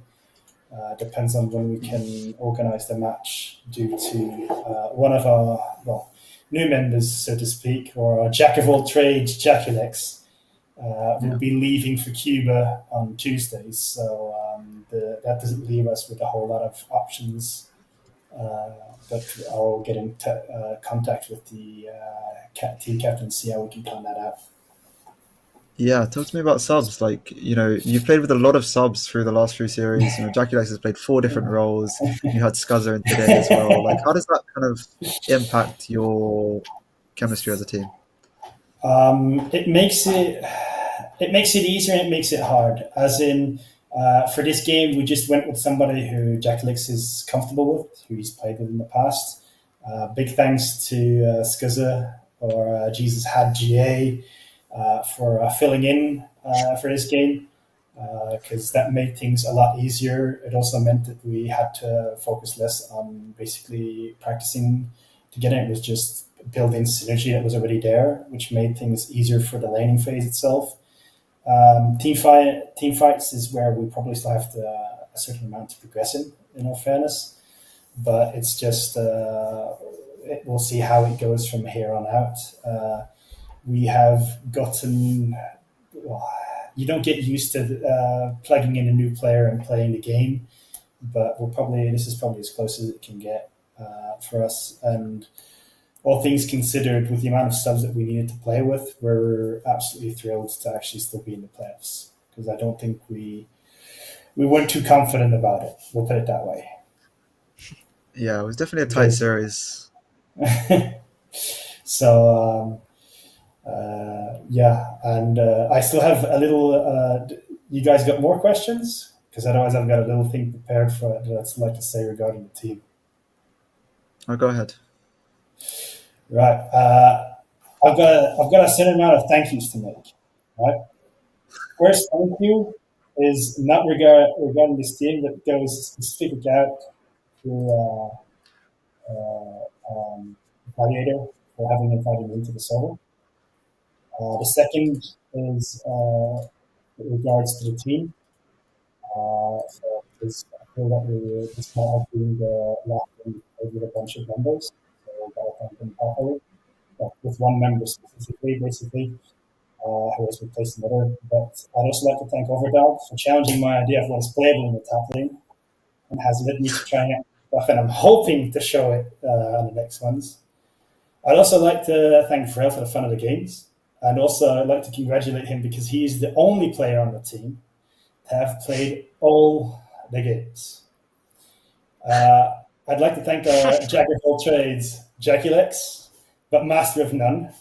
Depends on when we can organize the match due to one of our new members, so to speak, or our jack of all trades, Jaculex, will Yeah. be leaving for Cuba on Tuesdays. So that doesn't leave us with a whole lot of options. But I'll get in contact with the team captain and see how we can plan that out. Yeah, talk to me about subs. Like, you know, you've played with a lot of subs through the last few series. You know, Jackie Lex has played four different roles. You had Scuzzer in today as well. Like, how does that kind of impact your chemistry as a team? It makes it easier and it makes it hard. As in, for this game, we just went with somebody who Jack Lix is comfortable with, who he's played with in the past. Big thanks to Scuzza or Jesus Had GA for filling in for this game because that made things a lot easier. It also meant that we had to focus less on basically practicing together. It was just built-in synergy that was already there, which made things easier for the laning phase itself. Team fights is where we probably still have a certain amount to progress in all fairness. But it's just we'll see how it goes from here on out. We have gotten. Well, you don't get used to plugging in a new player and playing the game, but this is probably as close as it can get for us. And all things considered, with the amount of subs that we needed to play with, we're absolutely thrilled to actually still be in the playoffs because I don't think we weren't too confident about it. We'll put it that way. Yeah, it was definitely a tight Because series. so Yeah, and I still have a little. You guys got more questions? Because otherwise, I've got a little thing prepared for it that I'd like to say regarding the team. I'll go ahead. Right. I've got a certain amount of thank yous to make. Right. First, thank you is not regarding this team that goes specific out to Gladiator for having invited me into the server. The second is with regards to the team. So because I feel that this might have been the last time we played with a bunch of members, so I got to thank them properly. But with one member specifically, basically, who has replaced another. But I'd also like to thank Overdog for challenging my idea of what is playable in the top lane and has led me to trying out stuff, and I'm hoping to show it on the next ones. I'd also like to thank Pharrell for the fun of the games. And also, I'd like to congratulate him because he's the only player on the team to have played all the games. Uh, I'd like to thank our Jack of all trades, Jackulex, but master of none.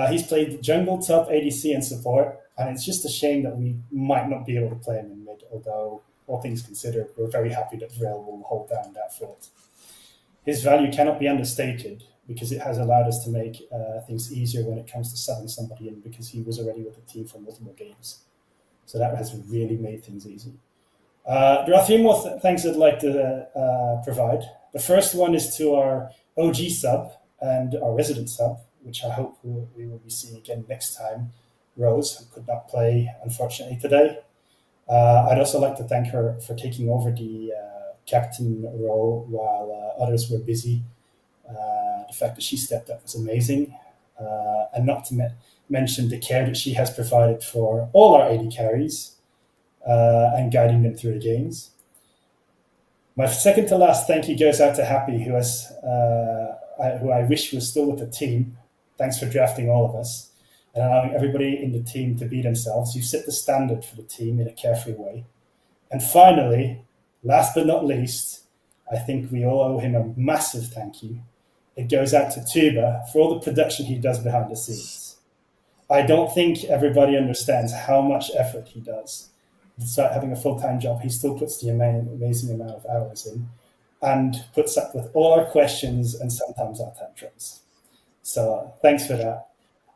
He's played jungle, top, ADC, and support, and it's just a shame that we might not be able to play him in mid, although, all things considered, we're very happy that Vril will hold down that fort. His value cannot be understated because it has allowed us to make things easier when it comes to subbing somebody in because he was already with the team for multiple games. So that has really made things easy. There are three more thanks I'd like to provide. The first one is to our OG sub and our resident sub, which I hope we will be seeing again next time, Rose, who could not play, unfortunately, today. I'd also like to thank her for taking over the captain role while others were busy. The fact that she stepped up was amazing. And not to mention the care that she has provided for all our AD carries and guiding them through the games. My second to last thank you goes out to Happy, who I wish was still with the team. Thanks for drafting all of us and allowing everybody in the team to be themselves. You set the standard for the team in a carefree way. And finally, last but not least, I think we all owe him a massive thank you. It goes out to Tuba for all the production he does behind the scenes. I don't think everybody understands how much effort he does. Despite having a full-time job, he still puts the amazing amount of hours in and puts up with all our questions and sometimes our tantrums. So thanks for that.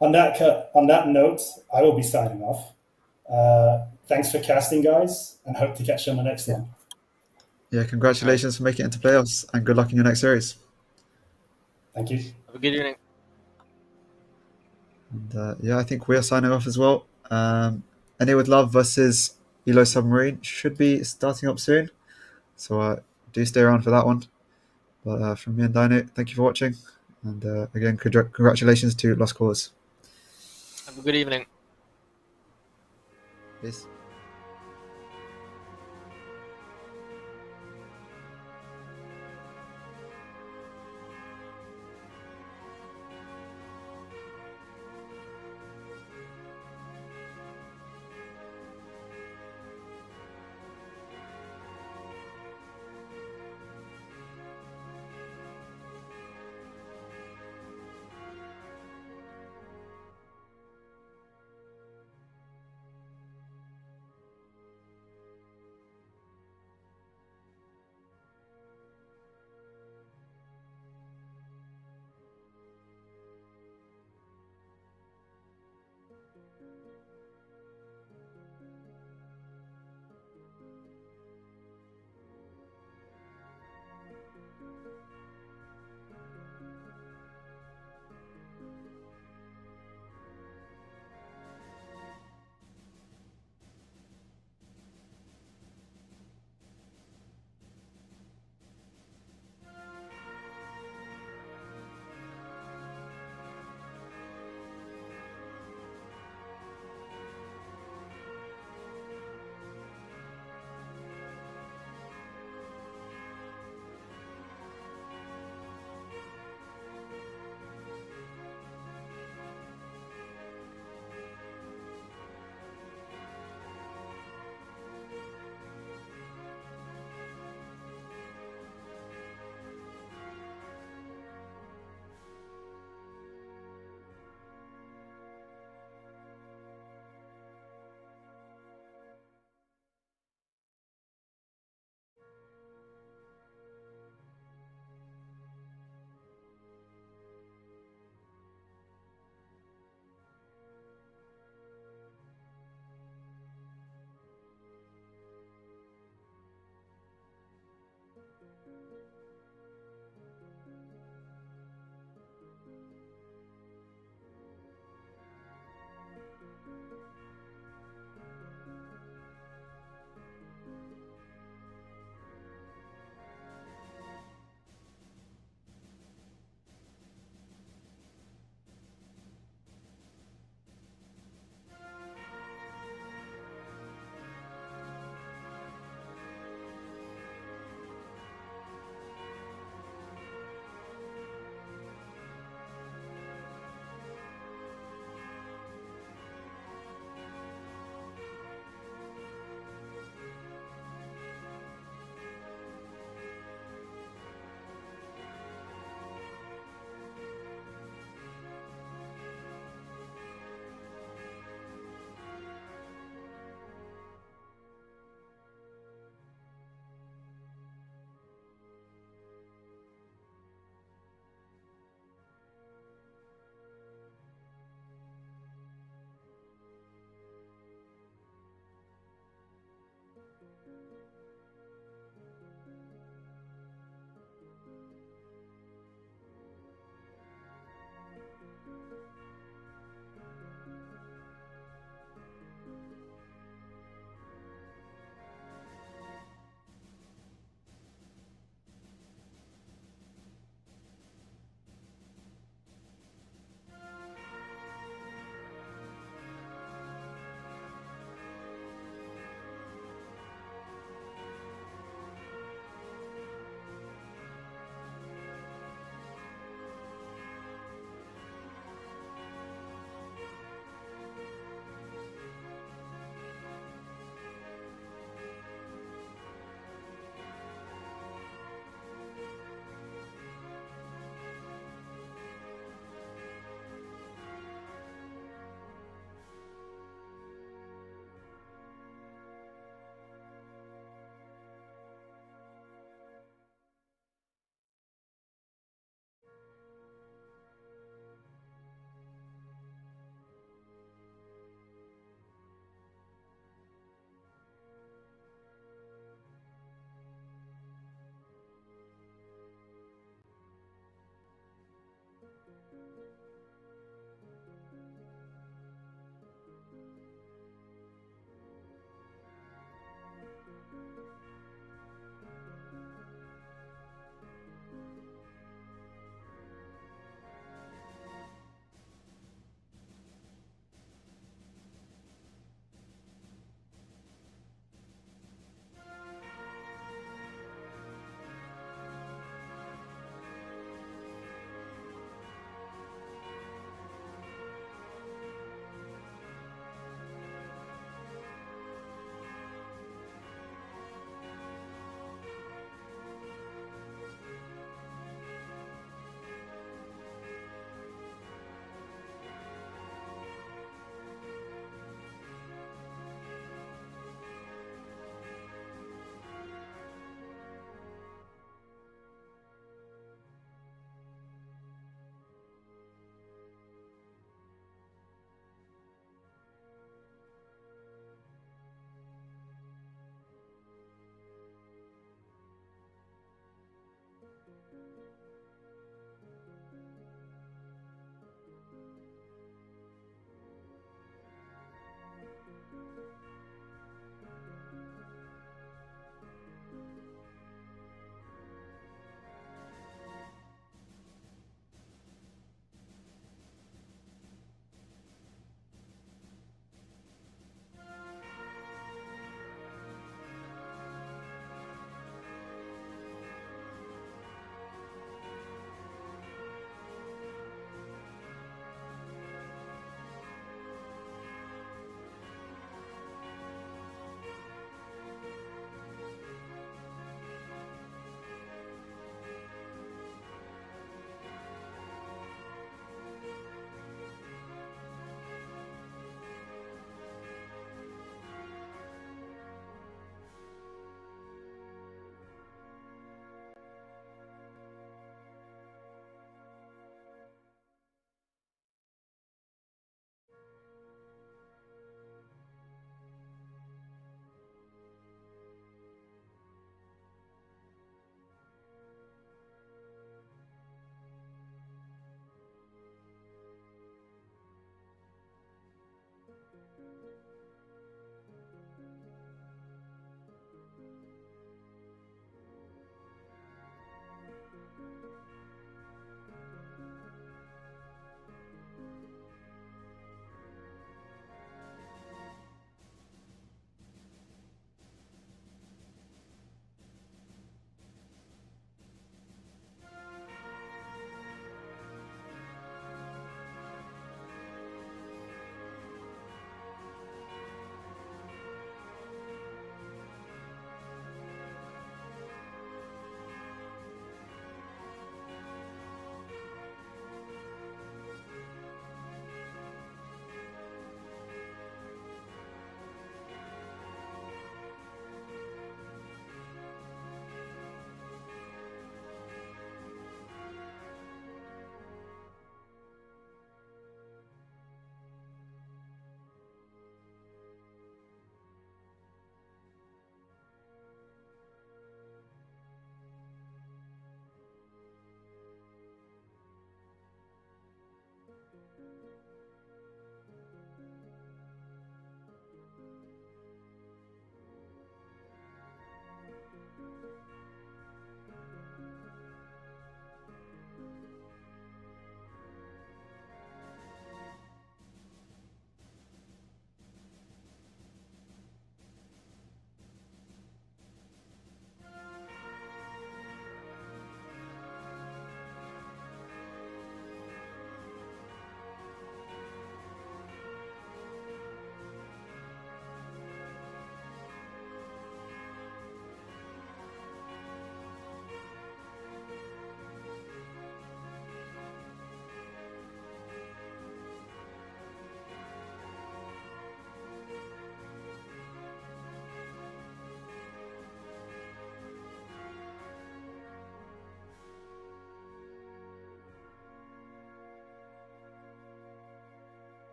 On that note, I will be signing off. Thanks for casting, guys, and hope to catch you on the next one. Yeah, congratulations for making it into playoffs, and good luck in your next series. Thank you. Have a good evening. And yeah, I think we are signing off as well. Any with Love versus Elo Submarine should be starting up soon, so do stay around for that one. But from me and Dino, thank you for watching, and again, congratulations to Lost Cause. Have a good evening. Peace.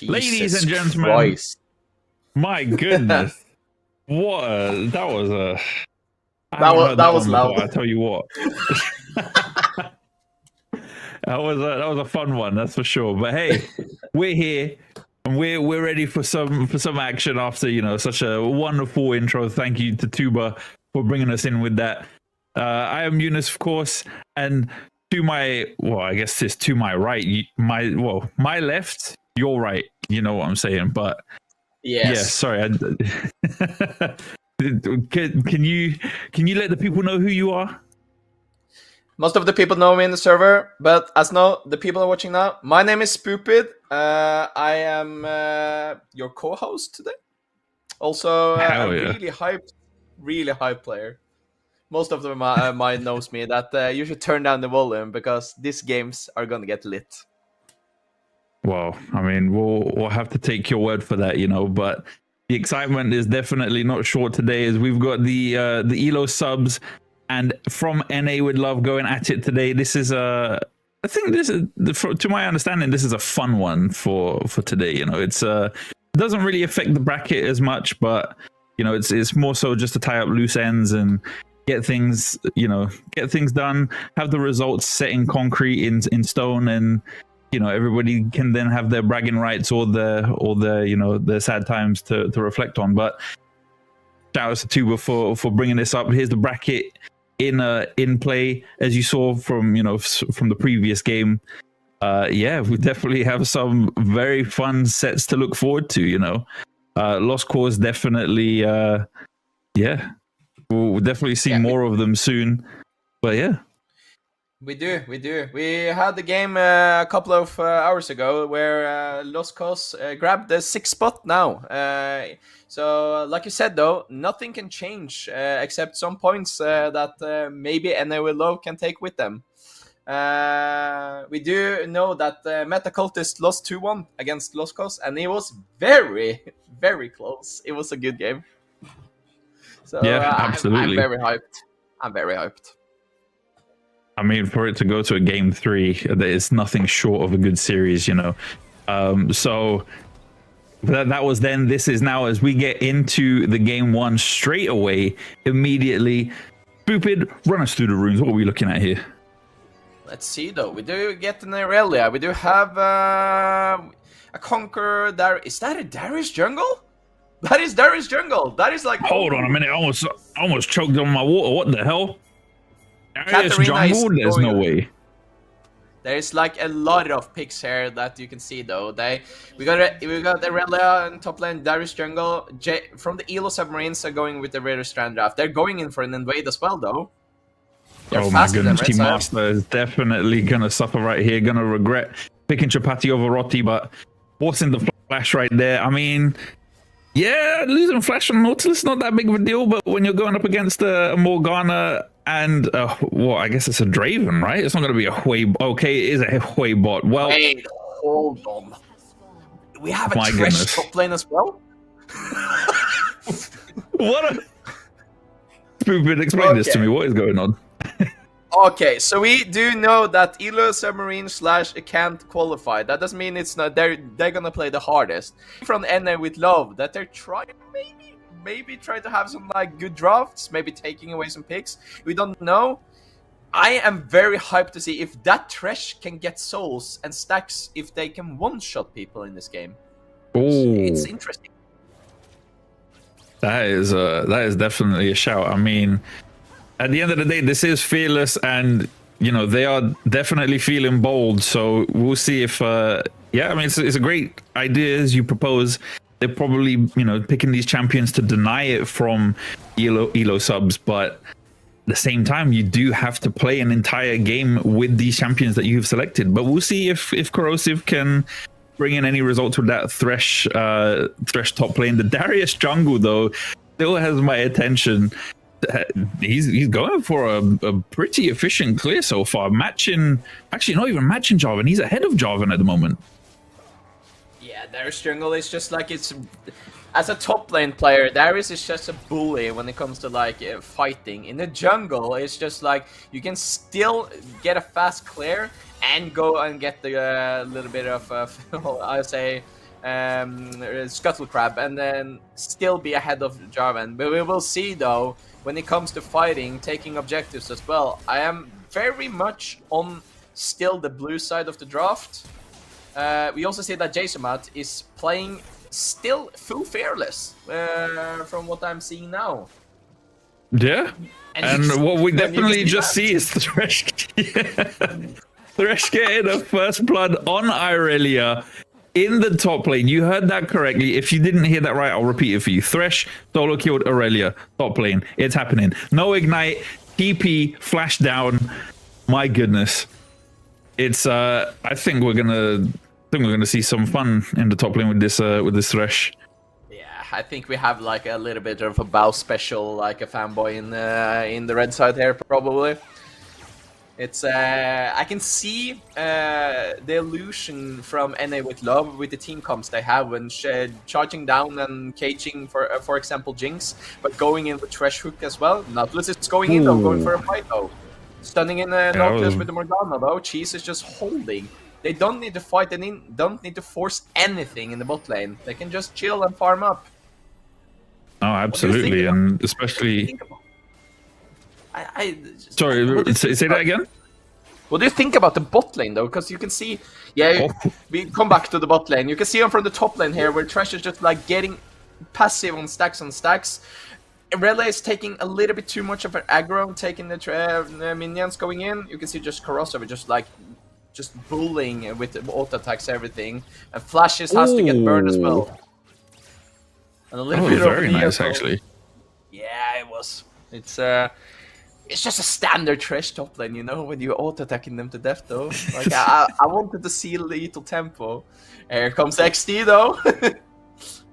Ladies Jesus and gentlemen, Christ. my goodness, that was a. I That haven't was- heard that that was one before. loud. I tell you what. That was a fun one, that's for sure. But hey, we're here and we're ready for some action after such a wonderful intro. Thank you to Tuba for bringing us in with that. I am Eunice, of course, and to my I guess it's to my right, my left, your right. You know what I'm saying? But Yes. yeah, sorry. Can you let the people know who you are? Most of the people know me in the server, but as now the people are watching now, my name is Spoopid. I am your co-host today. Also, Hell a yeah. really hype player. Most of them might knows me that you should turn down the volume because these games are gonna get lit. Well, I mean, we'll have to take your word for that, but the excitement is definitely not short today as we've got the Elo subs and from NA with Love going at it today. This is I think this is, to my understanding, this is a fun one for today. It's it doesn't really affect the bracket as much, but it's more so just to tie up loose ends and get things done, have the results set in concrete in stone, and everybody can then have their bragging rights or their sad times to reflect on. But shout out to Tuba for bringing this up. Here's the bracket in play, as you saw from from the previous game. We definitely have some very fun sets to look forward to. Lost Cause definitely we'll definitely see more of them soon. But yeah, we do. We had the game a couple of hours ago where Lost Cause grabbed the 6th spot now. So, like you said, though, nothing can change except some points that maybe NA with Love can take with them. We do know that Meta Cultists lost 2-1 against Lost Cause, and it was very, very close. It was a good game. So, yeah, absolutely. I'm very hyped. I mean, for it to go to a game 3, it's nothing short of a good series, So that was then. This is now as we get into the game 1 straight away, immediately. Stupid, run us through the runes. What are we looking at here? Let's see, though. We do get an Aurelia. We do have a Conqueror. Is that a Darius jungle? That is Darius jungle. That is like. Hold on a minute. I almost choked on my water. What the hell? Darius Katarina jungle? There's no way. There's like a lot of picks here that you can see, though. We got Aurelia in top lane, Darius jungle. From the Elo submarines are going with the Raider Strand draft. They're going in for an invade as well, though. Oh my goodness, Team Master is definitely gonna suffer right here. Gonna regret picking Chapati over Rotti, but forcing the flash right there. I mean, yeah, losing flash on Nautilus is not that big of a deal, but when you're going up against a Morgana and I guess it's a Draven, right? It's not gonna be a Hui. Okay, it is a Hui bot. Well, wait, hold on. We have a Thresh top lane as well. What a stupid! Explain this to me. What is going on? Okay, so we do know that Elo Submarine / can't qualify. That doesn't mean it's not. They're gonna play the hardest. From NA with Love, that they're trying maybe try to have some like good drafts, maybe taking away some picks. We don't know. I am very hyped to see if that Thresh can get souls and stacks if they can one-shot people in this game. It's interesting. That is definitely a shout. I mean, at the end of the day, this is Fearless, and they are definitely feeling bold. So we'll see if I mean, it's a great idea as you propose. They're probably picking these champions to deny it from Elo subs, but at the same time, you do have to play an entire game with these champions that you've selected. But we'll see if Corrosive can bring in any results with that Thresh top lane. The Darius jungle, though, still has my attention. He's going for a pretty efficient clear so far. Not even matching Jarvan. He's ahead of Jarvan at the moment. Yeah, Darius jungle is just like as a top lane player, Darius is just a bully when it comes to like fighting. In the jungle, it's just like you can still get a fast clear and go and get the little bit of I say Scuttle Crab and then still be ahead of Jarvan. But we will see though, when it comes to fighting, taking objectives as well. I am very much on still the blue side of the draft. We also see that Jasomat is playing still full fearless from what I'm seeing now. Yeah. And what we definitely just see is Thresh. Thresh getting a first blood on Irelia in the top lane. You heard that correctly. If you didn't hear that right, I'll repeat it for you. Thresh solo killed Irelia, top lane. It's happening. No ignite, TP, flash down. My goodness. It's I think we're gonna see some fun in the top lane with this Thresh. I think we have like a little bit of a bow special, like a fanboy in the red side here, probably. It's I can see the illusion from NA with Love with the team comps they have when charging down and caging for example Jinx, but going in with Thresh Hook as well. Nautilus is going in though, going for a fight though, stunning in Nautilus with the Morgana though. Cheese is just holding. They don't need to fight. They don't need to force anything in the bot lane. They can just chill and farm up. Oh, absolutely, and especially. Sorry, say that again. What do you think about the bot lane though? Because you can see, we come back to the bot lane. You can see him from the top lane here, where Thresh is just like getting passive on stacks. Relay is taking a little bit too much of an aggro, taking the minions going in. You can see just Corrosive just bullying with auto attacks, everything, and Flashes has to get burned as well. And a little bit very nice, actually. Yeah, it was. It's just a standard Thresh top lane, you know, when you're auto attacking them to death, though. Like I wanted to see lethal tempo. Here comes XD though,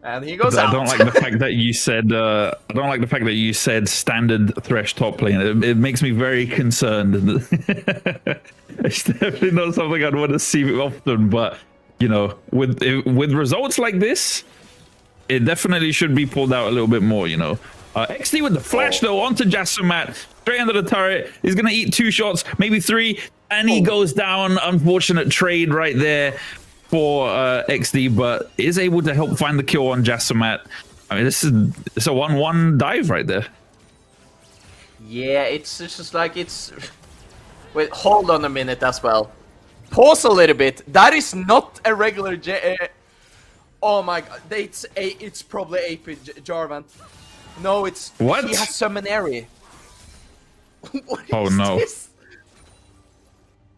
and he goes out. I don't like the fact that you said. I don't like the fact that you said standard Thresh top lane. It makes me very concerned. It's definitely not something I'd want to see often, but you know, with results like this, it definitely should be pulled out a little bit more, you know. XD with the flash though onto Jasomat, straight under the turret. He's gonna eat 2 shots, maybe 3, and he goes down. Unfortunate trade right there for XD, but is able to help find the kill on Jasomat. I mean, it's a 1-1 dive right there. Yeah, it's just like it's. Wait, hold on a minute as well. Pause a little bit. That is not a regular oh my god, it's probably AP Jarvan. No, it's what? He has Summonary. Oh no. This?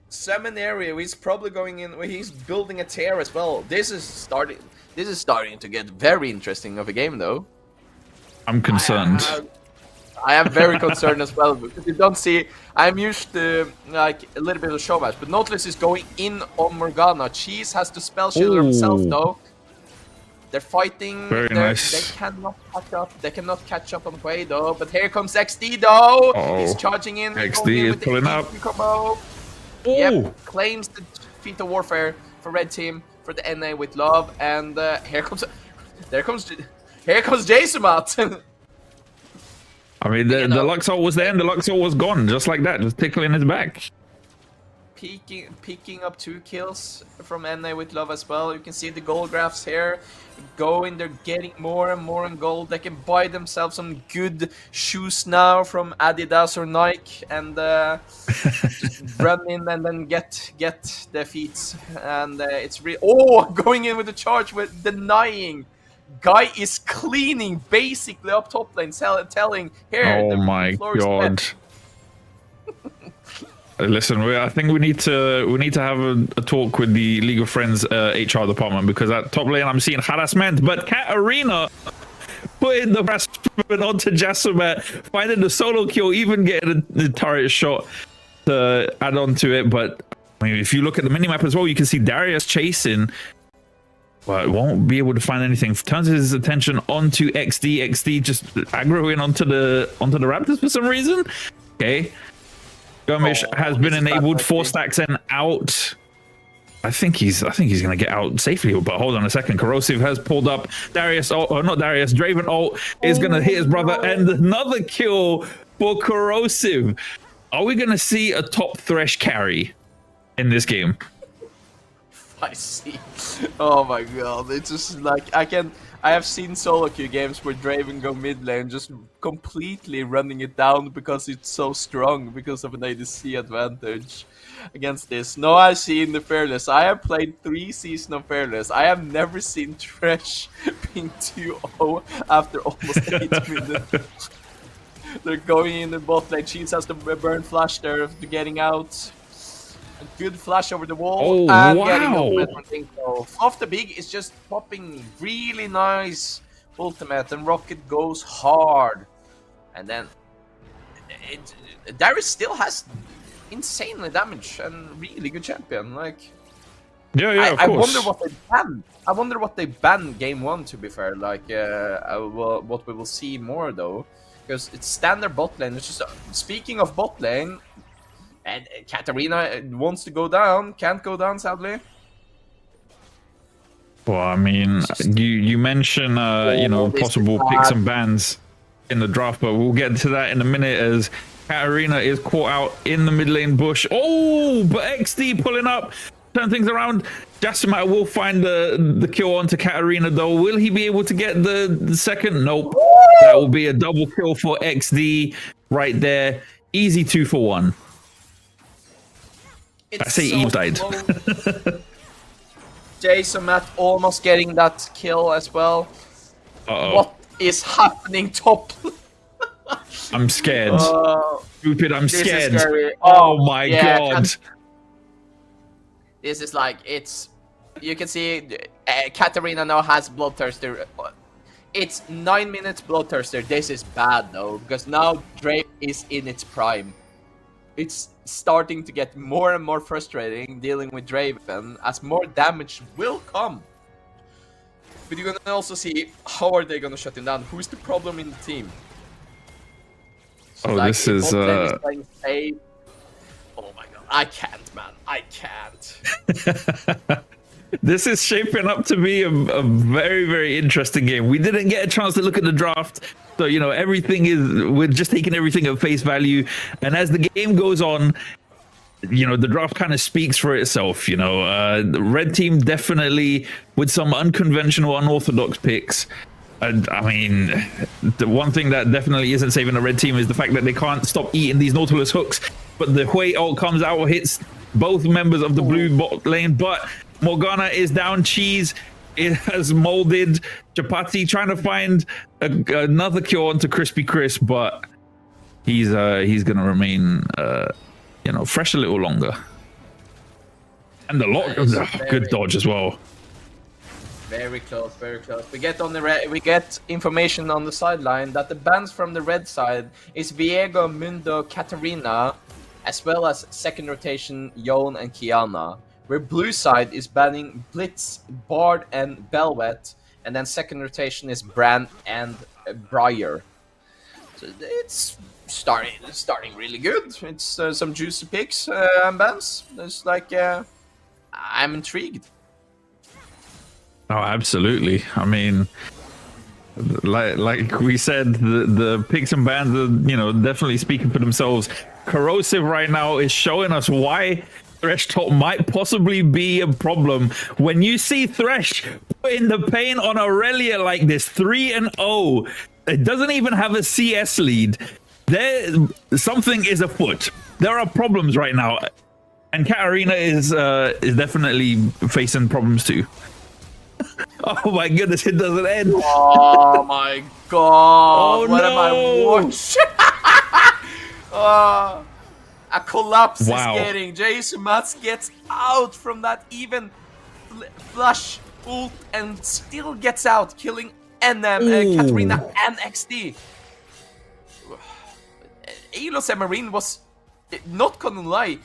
Summonary, he's probably going in. He's building a tear as well. This is starting to get very interesting of a game, though. I'm concerned. I am very concerned as well, because you don't see. I'm used to like a little bit of show match, but Nautilus is going in on Morgana. Cheese has to spell shield himself though. They're fighting. Very nice. They cannot catch up. They cannot catch up on Quay though. But here comes XD though. He's charging in. XD is pulling up. Combo. Yep, claims the feat of warfare for red team for the NA with Love, and here comes Jasomat. I mean, the Luxor was there and the Luxor was gone, just like that, just tickling his back. Picking up 2 kills from NA with Love as well. You can see the gold graphs here going. They're getting more and more on gold. They can buy themselves some good shoes now from Adidas or Nike, and just run in and then get the feats. And it's going in with the charge with denying. Guy is cleaning basically up top lane, telling here. Oh my god. Listen, I think we need to have a talk with the League of Friends HR department, because at top lane I'm seeing harassment, but Katarina putting the harassment onto Jasomat, finding the solo kill, even getting the turret shot to add on to it. But I mean, if you look at the minimap as well, you can see Darius chasing. Well, it won't be able to find anything. Turns his attention onto XD. XD just aggroing onto the Raptors for some reason. Okay. Gomish has been enabled. 4 stacks and out. I think he's gonna get out safely, but hold on a second. Corrosive has pulled up. Darius, or not Darius, Draven ult is gonna hit his brother, and another kill for Corrosive. Are we gonna see a top Thresh carry in this game? I see. Oh my god, it's just like I have seen solo queue games where Draven go mid lane just completely running it down because it's so strong because of an ADC advantage against this. No, I've seen the Fearless. I have played 3 seasons of Fearless. I have never seen Thresh being 2-0 after almost 8 minutes. They're going in the bot lane. Cheese has the burn flash there, getting out. A good flash over the wall and getting the ultimate from Tinko. Off the Big is just popping really nice ultimate, and Rocket goes hard. And then Darius still has insanely damage and really good champion. Like, Of I course. wonder what they banned. I wonder what they banned game 1. To be fair, like what we will see more though, because it's standard bot lane. It's just speaking of bot lane. And Katarina wants to go down, can't go down, sadly. Well, I mean, you mention possible picks and bans in the draft, but we'll get to that in a minute as Katarina is caught out in the mid lane bush. Oh, but XD pulling up, turn things around. Jasima will find the kill onto Katarina though. Will he be able to get the second? Nope. That will be a double kill for XD right there. Easy 2 for 1. I say Eve died. Jason Matt almost getting that kill as well. Uh-oh. What is happening top? I'm scared. Stupid, I'm This scared. is scary. Oh my god. This is like, it's... You can see Katarina now has Bloodthirster. It's 9 minutes Bloodthirster. This is bad though, because now Drake is in its prime. It's starting to get more and more frustrating dealing with Draven as more damage will come. But you're gonna also see how are they gonna shut him down. Who's the problem in the team? So this is playing safe. Oh my god, I can't, man. I can't. This is shaping up to be a very, very interesting game. We didn't get a chance to look at the draft. So, we're just taking everything at face value. And as the game goes on, the draft kind of speaks for itself. The red team definitely with some unconventional, unorthodox picks. And I mean, the one thing that definitely isn't saving the red team is the fact that they can't stop eating these Nautilus hooks. But the Hui ult comes out, hits both members of the blue bot lane. But Morgana is down. Cheese, it has molded. Chapati trying to find another kill onto Crispy Chris, but he's gonna remain fresh a little longer. And the lot good dodge as well. Very close, very close. We get information on the sideline that the bans from the red side is Viego, Mundo, Katarina, as well as second rotation Yon and Kiana. Where blue side is banning Blitz, Bard, and Belwet, and then second rotation is Bran and Briar. So it's starting really good. It's some juicy picks and bans. It's like I'm intrigued. Oh, absolutely. I mean, like we said, the picks and bans are definitely speaking for themselves. Corrosive right now is showing us why Thresh top might possibly be a problem. When you see Thresh putting the pain on Aurelia like this, 3-0, it doesn't even have a CS lead. Something is afoot. There are problems right now, and Katarina is definitely facing problems too. Oh my goodness, it doesn't end. Oh my god! Oh, what no. am I watching? A collapse is getting. Jason Mats gets out from that even flush ult and still gets out, killing NM, Katarina, and XD. Elos and Marine was, not gonna lie,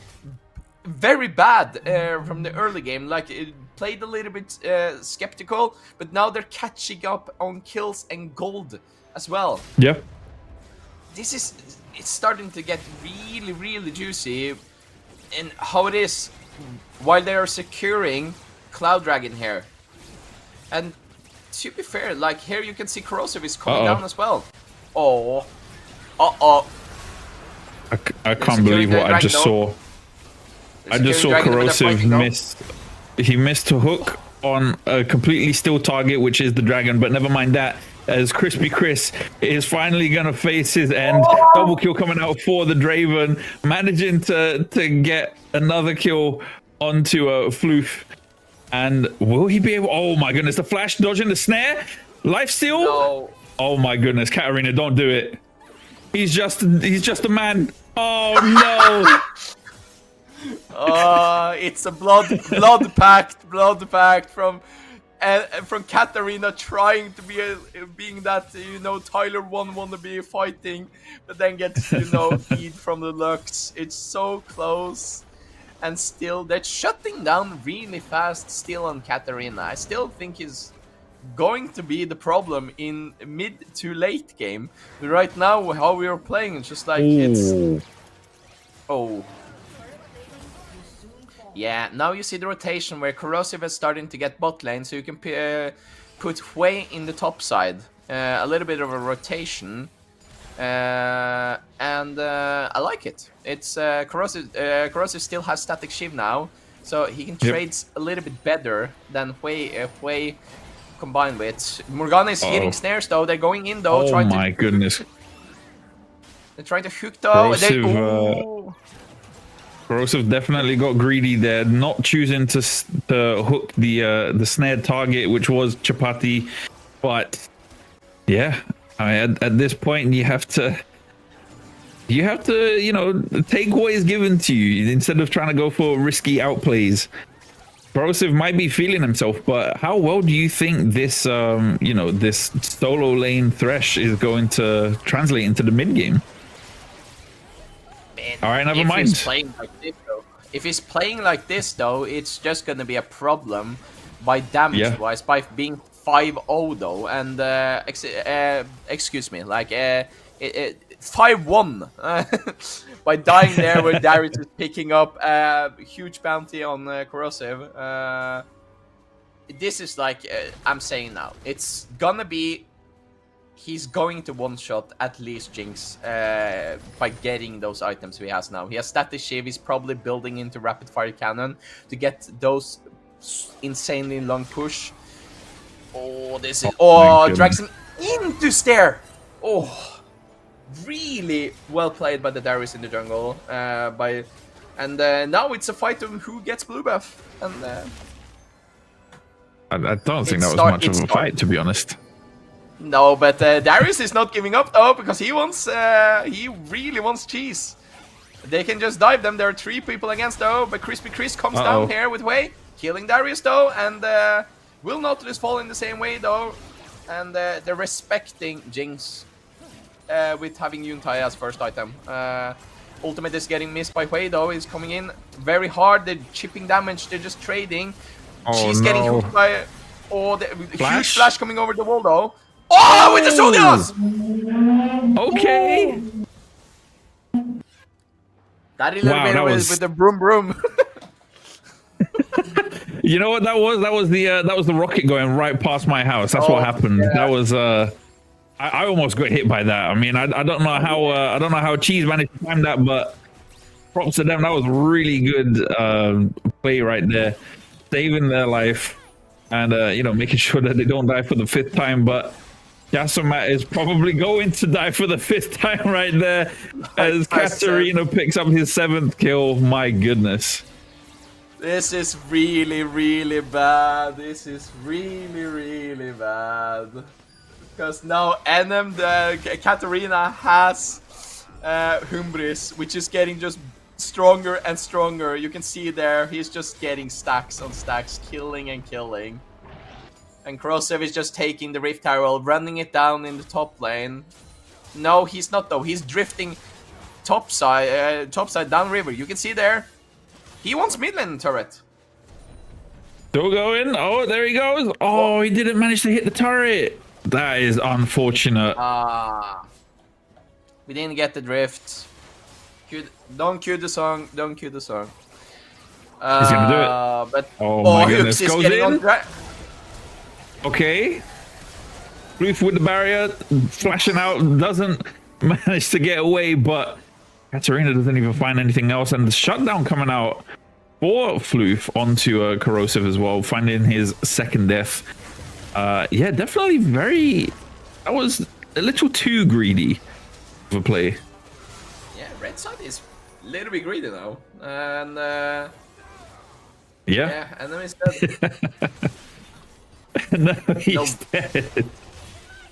very bad from the early game. Like, it played a little bit skeptical, but now they're catching up on kills and gold as well. Yeah. It's starting to get really, really juicy in how it is while they are securing Cloud Dragon here. And to be fair, like here you can see Corrosive is coming down as well. Oh. I can't believe what I just saw. I just saw Corrosive miss he missed a hook on a completely still target, which is the dragon, but never mind that, as Crispy Chris is finally gonna face his end. Double kill coming out for the Draven, managing to get another kill onto Floof. And will he be able? Oh my goodness, the flash dodging the snare, life steal. No. Oh my goodness, Katarina, don't do it. He's just a man. Oh no. It's a blood pact from Katarina trying to be being that Tyler 1 wannabe fighting, but then gets feed from the Lux. It's so close, and still they're shutting down really fast still on Katarina. I still think he's going to be the problem in mid to late game. But right now, how we are playing, it's just like it's. Oh. Yeah, now you see the rotation where Corrosive is starting to get bot lane, so you can put Hui in the top side. A little bit of a rotation. And I like it. It's Corrosive still has static shiv now, so he can trade a little bit better than Hui combined with. Morgana is hitting snares though. They're going in though. Oh my goodness. They're trying to hook though. Corrosive definitely got greedy there, not choosing to hook the snared target, which was Chapati. But yeah, I mean, at this point you have to take what is given to you instead of trying to go for risky outplays. Corrosive might be feeling himself, but how well do you think this this solo lane Thresh is going to translate into the mid game? All right, never mind. If he's playing like this, though, it's just going to be a problem by damage-wise, by being 5-0, though, and excuse me, like 5-1 by dying there where Darius is picking up a huge bounty on Corrosive. This is like I'm saying now, it's gonna be. He's going to one-shot at least Jinx by getting those items he has now. He has Static Shiv, he's probably building into Rapid Fire Cannon to get those insanely long push. Oh, this is... Oh, drags him into Stair! Oh, really well played by the Darius in the jungle. And now it's a fight of who gets blue buff. And I don't think that was much of a fight, to be honest. No, but Darius is not giving up though, because he really wants cheese. They can just dive them. There are 3 people against though, but Crispy Chris comes down here with Wei, killing Darius though, and will not just fall in the same way though. And they're respecting Jinx with having Yuntai as first item. Ultimate is getting missed by Wei though, he's coming in very hard, they're chipping damage, they're just trading. She's getting hooked by... Oh, the huge flash coming over the wall though. Oh, with the Zodios! Okay. That little bit with the broom broom. You know what that was? That was the rocket going right past my house. That's what happened. Yeah. That was I almost got hit by that. I mean, I don't know how Cheese managed to time that, but props to them. That was really good play right there, saving their life and making sure that they don't die for the 5th time. But Yasumat is probably going to die for the 5th time right there as Katarina picks up his 7th kill. My goodness. This is really, really bad. This is really, really bad. Because now Katarina has Humbris, which is getting just stronger and stronger. You can see there, he's just getting stacks on stacks, killing and killing. And Corrosive is just taking the Rift Arrow, running it down in the top lane. No, he's not though. He's drifting topside down river. You can see there. He wants mid lane turret. Still going. Oh, there he goes. Oh, he didn't manage to hit the turret. That is unfortunate. We didn't get the drift. Don't cue the song. Don't cue the song. He's gonna do it. But oh my goodness, goes in. Okay. Roof with the barrier, flashing out, doesn't manage to get away, but Katarina doesn't even find anything else, and the shutdown coming out for Floof onto Corrosive as well, finding his second death. Yeah, definitely that was a little too greedy of a play. Yeah, red side is a little bit greedy now. And Yeah. and then instead. No, he's dead.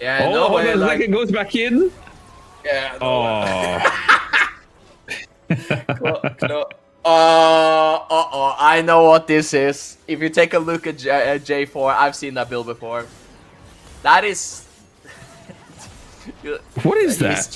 Yeah, oh, no hold way, on a like, second, goes back in. Yeah. No I know what this is. If you take a look at J4, I've seen that build before. That is. What is that?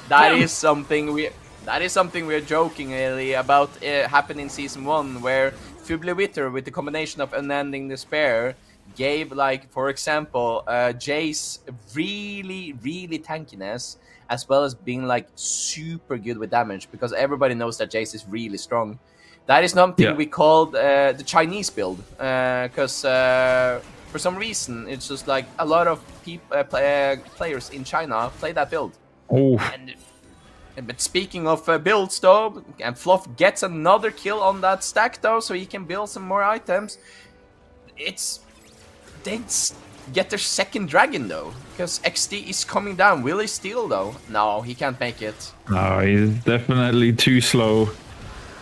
That is something we. That is something we're joking really about happened in season 1, where Fubliwitter, with the combination of Unending Despair, gave, like, for example, Jace really tankiness, as well as being like super good with damage, because everybody knows that Jace is really strong. That is something we called the Chinese build, because for some reason it's just like a lot of players in China play that build. Oh. But speaking of builds though, and Fluff gets another kill on that stack though, so he can build some more items. They get their second dragon though, because XD is coming down. Will he steal though? No, he can't make it. No, he's definitely too slow.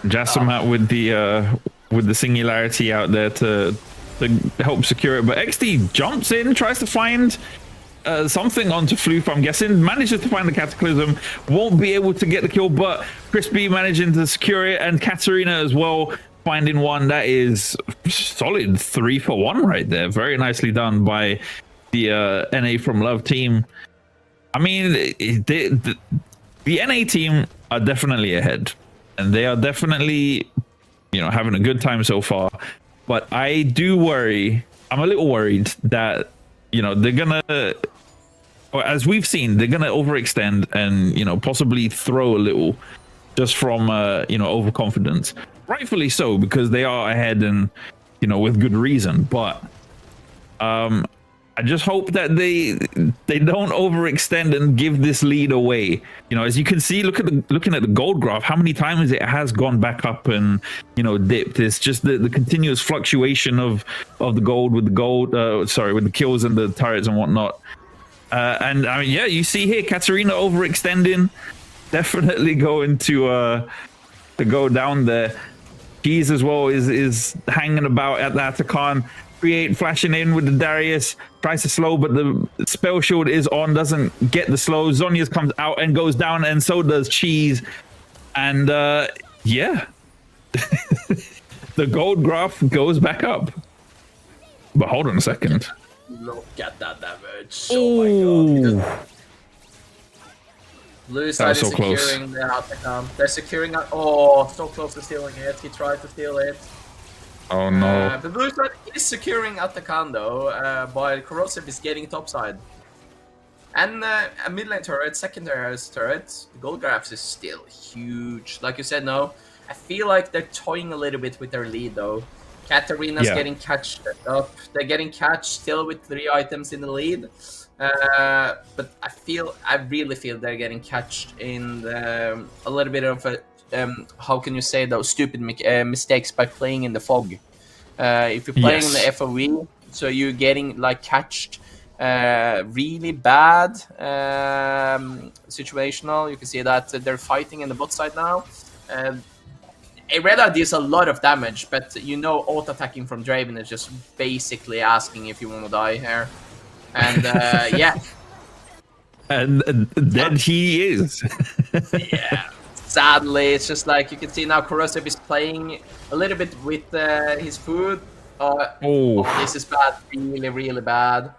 Jassamat with the singularity out there to help secure it, but XD jumps in, tries to find something onto Floof, I'm guessing, manages to find the Cataclysm, won't be able to get the kill, but Crispy managing to secure it, and Katarina as well finding one. That is solid 3 for 1 right there. Very nicely done by the NA from Love team. I mean, the NA team are definitely ahead, and they are definitely, having a good time so far. But I do worry, I'm a little worried that, they're gonna, or as we've seen, they're gonna overextend and, possibly throw a little just from, overconfidence. Rightfully so, because they are ahead and, with good reason. But I just hope that they don't overextend and give this lead away. As you can see, looking at the gold graph, how many times it has gone back up and dipped. It's just the continuous fluctuation of the gold with the kills and the turrets and whatnot. And I mean, yeah, you see here Katarina overextending, definitely going to go down there. Keys as well is hanging about at the Atakan. Create flashing in with the Darius, tries to slow, but the spell shield is on, doesn't get the slow. Zhonya's comes out and goes down, and so does Cheese. And yeah, the gold graph goes back up. But hold on a second. Look at that damage. Oh my god. Blue side is so securing the Atacam. They're securing it. Oh, so close to stealing it. He tried to steal it. Oh no. The blue side is securing Atakan though, while Corrosive is getting topside. And a mid lane turret, secondary turret, the gold graphs is still huge. Like you said, no. I feel like they're toying a little bit with their lead though. Katarina's getting catched up. They're getting catched still with 3 items in the lead. But I really feel they're getting catched in a little bit of a how can you say those stupid mistakes by playing in the fog. If you're playing in the FOE, so you're getting like catched really bad situational. You can see that they're fighting in the bot side now. Reda deals a lot of damage, but auto-attacking from Draven is just basically asking if you want to die here. And yeah. And then he is. Yeah. Sadly, it's just like you can see now Corrosive is playing a little bit with his food. This is bad. Really bad.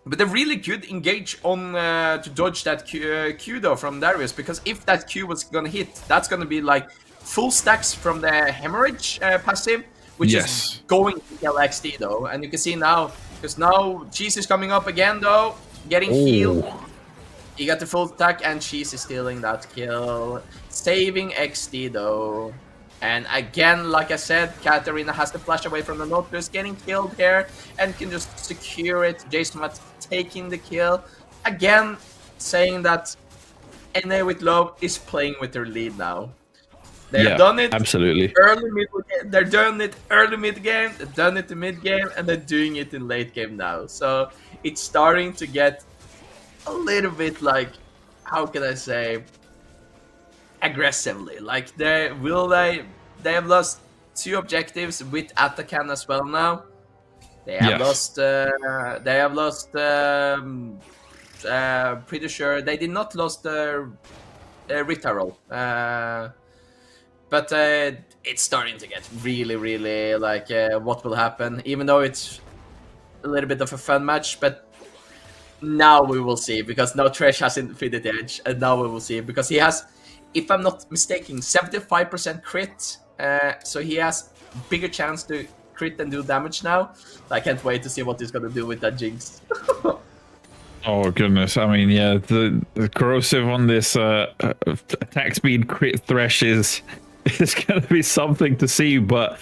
But they're really good engage on to dodge that Q though from Darius, because if that Q was gonna hit, that's gonna be like full stacks from the hemorrhage passive, which is going to kill XD though. And you can see now, because now Cheese is coming up again though, getting healed. He got the full attack and Cheese is stealing that kill, saving XD though. And again, like I said, Katarina has to flash away from the Nautilus, getting killed here, and can just secure it. Jason Matt taking the kill. Again, saying that NA with Love is playing with their lead now. They've done it absolutely. early mid game. They're doing it early mid game. They've done it in mid game, and they're doing it in late game now. So it's starting to get a little bit like, how can I say, aggressively. Like they have lost 2 objectives with Atakan as well now. They have lost. They have lost. Pretty sure they did not lost Ritaro. But it's starting to get really, really like what will happen. Even though it's a little bit of a fun match, but now we will see, because now Thresh has Infinity Edge, and now we will see, because he has, if I'm not mistaken, 75% crit. So he has bigger chance to crit and do damage now. I can't wait to see what he's gonna do with that Jinx. Oh goodness! I mean, yeah, the corrosive on this attack speed crit Thresh is going to be something to see. But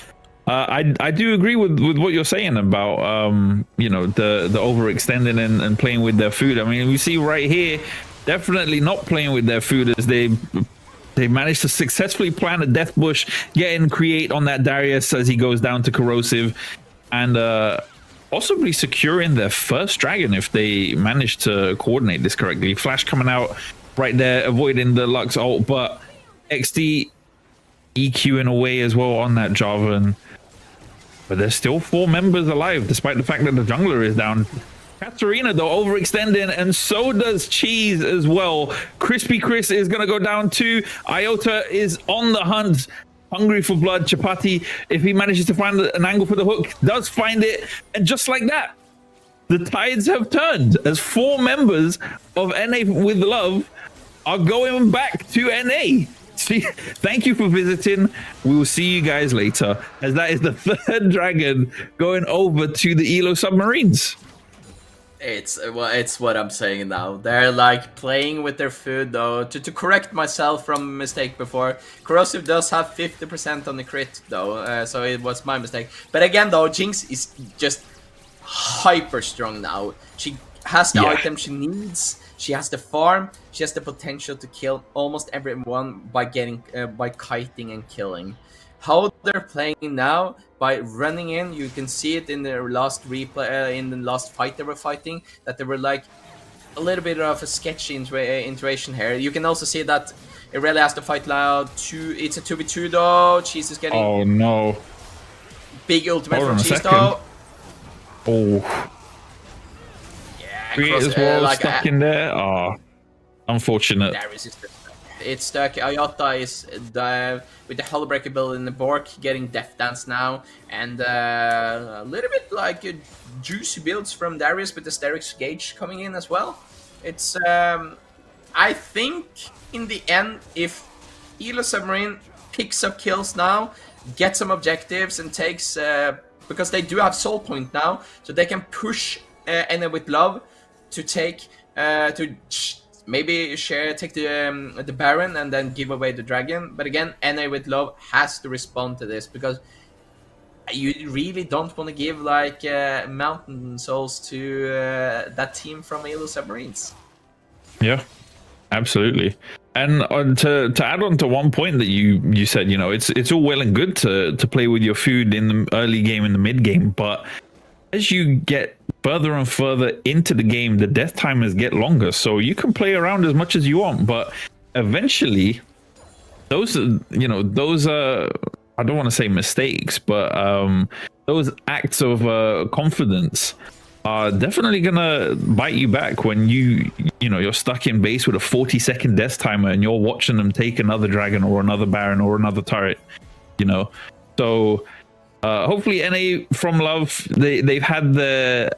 I do agree with what you're saying about you know, the overextending and playing with their food. I mean, we see right here, definitely not playing with their food, as they managed to successfully plant a death bush, get and create on that Darius as he goes down to corrosive, and possibly securing their first dragon if they manage to coordinate this correctly. Flash coming out right there, avoiding the Lux ult, but XD EQing away as well on that Jarvan. But there's still 4 members alive, despite the fact that the jungler is down. Katarina, though, overextending, and so does Cheese as well. Crispy Chris is going to go down too. Iota is on the hunt, hungry for blood. Chapati, if he manages to find an angle for the hook, does find it. And just like that, the tides have turned, as 4 members of NA with Love are going back to NA. See, thank you for visiting. We will see you guys later, as that is the 3rd dragon going over to the Elo Submarines. It's what I'm saying now. They're like playing with their food, though. To correct myself from a mistake before, Corrosive does have 50% on the crit, though, so it was my mistake. But again, though, Jinx is just hyper strong now. She has the item she needs. She has the farm. She has the potential to kill almost everyone by kiting and killing. How they're playing now, by running in, you can see it in their last replay, in the last fight they were fighting, that they were like a little bit of a sketchy interaction here. You can also see that Irelia has to fight loud. It's a 2v2 though. Cheese is getting... Oh no. Big ultimate from Cheese though. Oh. Yeah, Creators were like, stuck in there. Oh, unfortunate. It's stuck. Ayata is with the Hullbreaker build in the Bork, getting Death Dance now, and a little bit like juicy builds from Darius with the Sterix Gauge coming in as well. It's I think in the end, if Elo Submarine picks up kills now, gets some objectives, and takes because they do have Soul Point now, so they can push NA with Love to take maybe take the Baron and then give away the Dragon. But again, NA with Love has to respond to this, because you really don't want to give like Mountain Souls to that team from Elo Submarines. Yeah, absolutely. And to add on to one point that you said, you know, it's all well and good to play with your food in the early game and the mid game, but as you get further and further into the game, the death timers get longer. So you can play around as much as you want, but eventually those I don't want to say mistakes, but those acts of confidence are definitely gonna bite you back when you're stuck in base with a 40-second death timer and you're watching them take another dragon or another baron or another turret, you know. So hopefully NA from Love, they've had the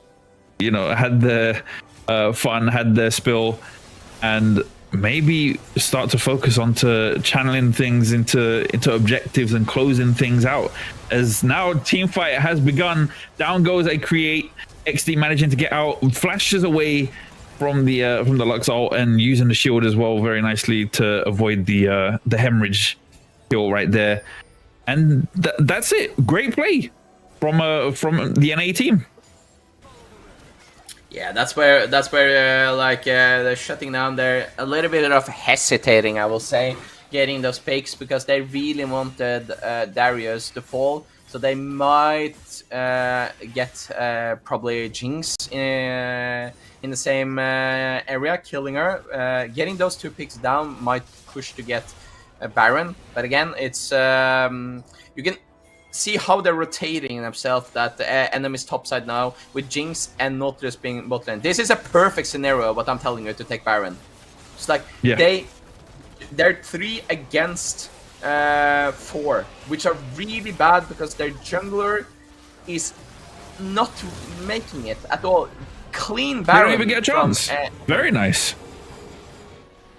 fun, had their spill, and maybe start to focus onto channeling things into objectives and closing things out, as now team fight has begun. Down goes a create. XD managing to get out, flashes away from the Lux ult and using the shield as well very nicely to avoid the hemorrhage kill right there. And that's it. Great play from the NA team. Yeah, that's where they're shutting down. They're a little bit of hesitating, I will say. getting those picks because they really wanted Darius to fall. So they might get probably Jinx in the same area, killing her. Getting those 2 picks down might push to get Baron. But again, it's you can see how they're rotating themselves, that the enemy's topside now with Jinx and Nautilus being bot lane. This is a perfect scenario, what I'm telling you, to take Baron. It's like they're 3 against 4, which are really bad because their jungler is not making it at all. Clean Baron. They don't even get a chance. Very nice.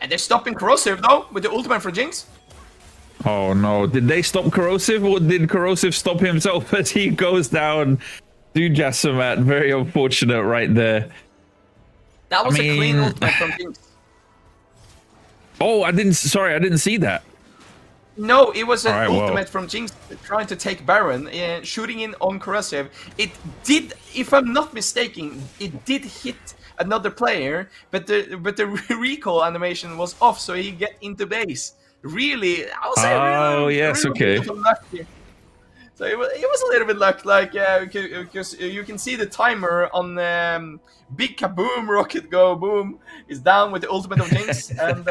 And they're stopping Corrosive though with the ultimate for Jinx. Oh no, did they stop Corrosive or did Corrosive stop himself as he goes down to Jassamat? Very unfortunate right there. That was a clean ultimate from Jinx. Oh, I didn't see that. No, it was an ultimate from Jinx trying to take Baron, shooting in on Corrosive. It did, if I'm not mistaken, it did hit another player, but the recall animation was off, so he get into base. Really, I would say really lucky. So it was a little bit lucky, like because you can see the timer on Big Kaboom Rocket Go Boom is down with the ultimate of Jinx, and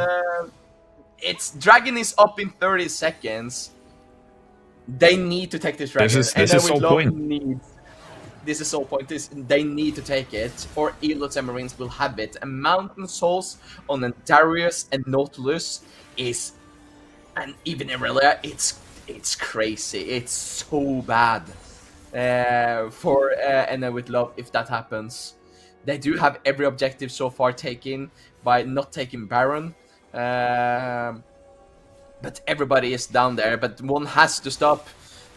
its dragon is up in 30 seconds. They need to take this dragon. This is Soul Point. This is Soul Point. They need to take it, or Elots and Marines will have it. And Mountain Souls on a Darius and Nautilus is, and even Irelia, it's crazy. It's so bad for Enna with Love if that happens. They do have every objective so far taken by not taking Baron. But everybody is down there, but one has to stop.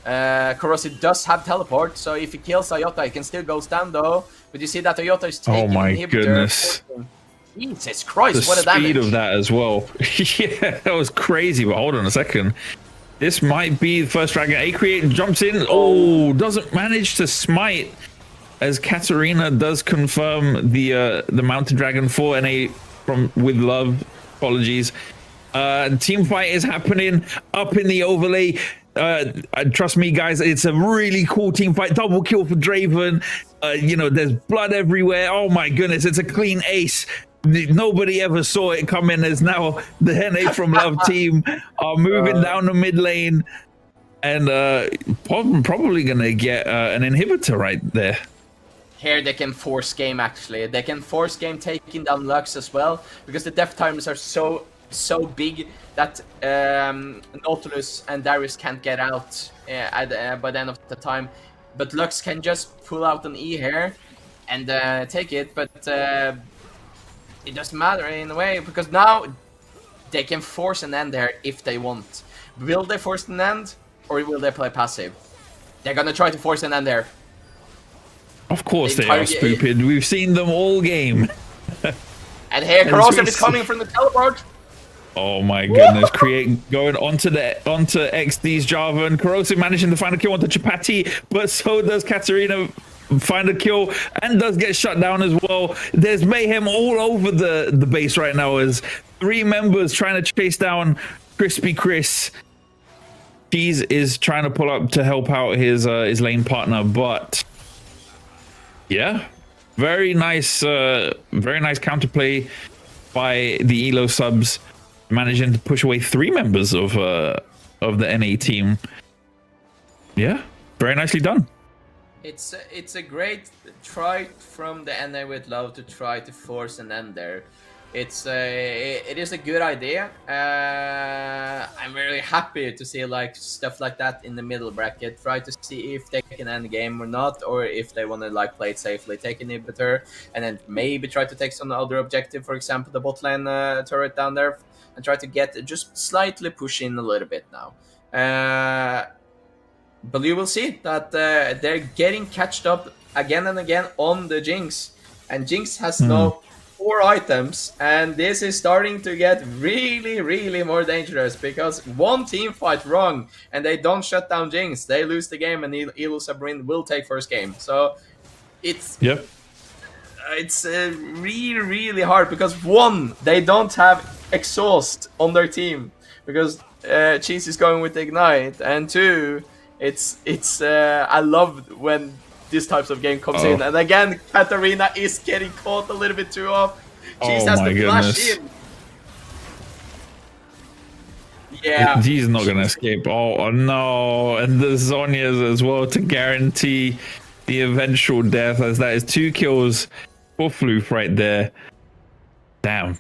Corrosive does have teleport, so if he kills Ayota, he can still go stand though. But you see that Ayota is taking inhibitor. Goodness. Jesus Christ, what a damage. The speed of that as well. Yeah, that was crazy, but hold on a second. This might be the first dragon. A-Create jumps in. Oh, doesn't manage to smite, as Katarina does confirm the Mountain Dragon for NA from with Love. Apologies. Team fight is happening up in the overlay. Trust me, guys, it's a really cool team fight. Double kill for Draven. You know, there's blood everywhere. Oh my goodness, it's a clean ace. Nobody ever saw it coming, as now the NA from Love team are moving down the mid lane, and probably gonna get an inhibitor right there. Here they can force game, actually. They can force game taking down Lux as well, because the death timers are so big that Nautilus and Darius can't get out by the end of the time. But Lux can just pull out an E here and take it, but it doesn't matter in a way, because now they can force an end there if they want. Will they force an end, or will they play passive? They're gonna try to force an end there. Of course they are stupid. We've seen them all game. And here Corrosive is coming from the teleport. Oh my goodness. Create going onto XD's Java, and Corrosive managing to find a kill onto Chapati, but so does Katarina find a kill and does get shut down as well. There's mayhem all over the base right now as 3 members trying to chase down Crispy Chris. Cheese is trying to pull up to help out his lane partner, but yeah, very nice counterplay by the Elo subs, managing to push away 3 members of the NA team. Yeah, very nicely done. It's a great try from the NA with Love to try to force an end there. It is a good idea. I'm very happy to see like stuff like that in the middle bracket. Try to see if they can end the game or not, or if they want to like play it safely, take an inhibitor, and then maybe try to take some other objective, for example the bot lane turret down there, and try to get just slightly push in a little bit now. But you will see that they're getting catched up again and again on the Jinx, and Jinx has no 4 items, and this is starting to get really more dangerous, because one team fight wrong and they don't shut down Jinx, they lose the game, and Elo Submarine will take first game. So it's really hard, because one, they don't have exhaust on their team, because Cheese is going with Ignite, and 2, it's I love when these types of game comes in, and again Katarina is getting caught a little bit too off. Cheese Oh has my to flash goodness. in. Yeah, He's not going to escape. Oh, no. And the Zonia's as well to guarantee the eventual death, as that is 2 kills for Floof right there. Damn.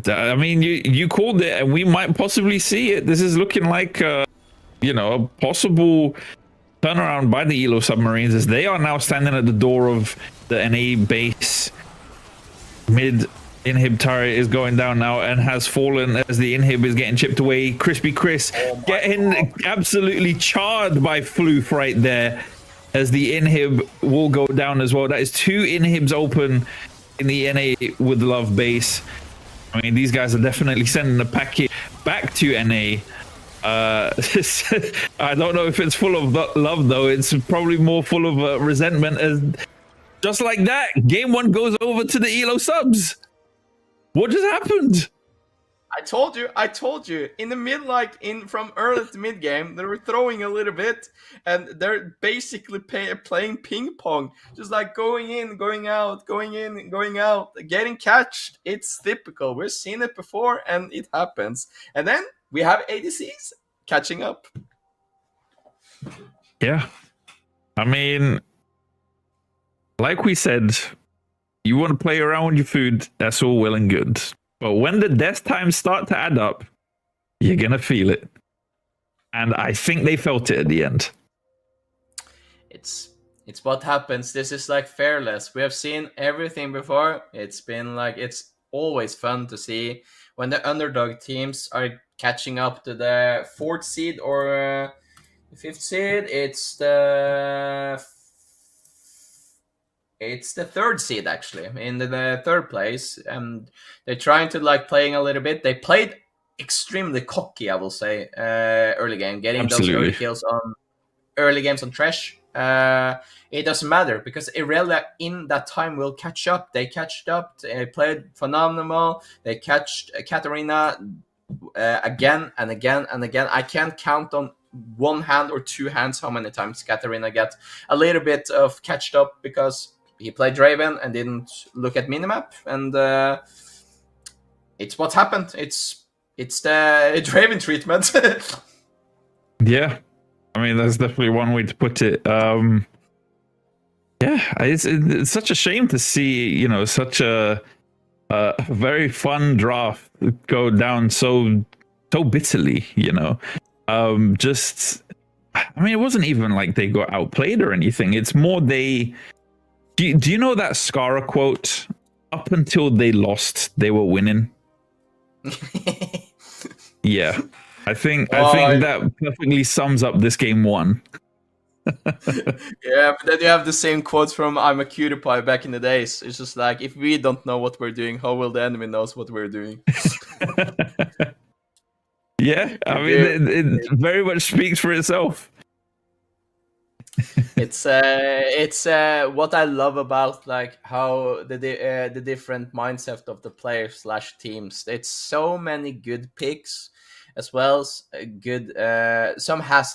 I mean, you called it, and we might possibly see it. This is looking like, a possible turnaround by the Elo submarines, as they are now standing at the door of the NA base. Mid inhib turret is going down now and has fallen as the inhib is getting chipped away. Crispy Chris getting absolutely charred by Floof right there, as the inhib will go down as well. That is 2 inhibs open in the NA with Love base. I mean, these guys are definitely sending a packet back to NA. I don't know if it's full of love, though. It's probably more full of resentment, as just like that, game 1 goes over to the Elo subs. What just happened? I told you. In the mid, from early to mid game, they were throwing a little bit, and they're basically playing ping pong, just like going in, going out, going in, going out, getting catched. It's typical. We've seen it before, and it happens. And then we have ADCs catching up. Yeah, I mean, like we said, you want to play around with your food, that's all well and good. But when the death times start to add up, you're going to feel it. And I think they felt it at the end. It's what happens. This is like Fearless. We have seen everything before. It's been like, it's always fun to see when the underdog teams are catching up to the 4th seed or the 5th seed. It's the 3rd seed, actually, in the 3rd place, and they're trying to playing a little bit. They played extremely cocky, I will say, early game, getting those early kills on early games on Trash. It doesn't matter, because Irelia in that time will catch up. They catched up. They played phenomenal. They catched Katarina again and again and again. I can't count on 1 hand or 2 hands how many times Katarina got a little bit of catched up, because he played Draven and didn't look at minimap, and it's what happened. It's the Draven treatment. Yeah, I mean, that's definitely one way to put it. Yeah, it's such a shame to see, such a very fun draft go down so bitterly. Just, I mean, it wasn't even like they got outplayed or anything. It's more they. Do you know that Scara quote? Up until they lost, they were winning. Yeah, I think that perfectly sums up this game 1. Yeah, but then you have the same quotes from I'm a Cutie Pie back in the days. It's just like, if we don't know what we're doing, how will the enemy knows what we're doing? Yeah, I mean, it very much speaks for itself. It's what I love about how the different mindset of the players / teams. It's so many good picks, as well as good. Some has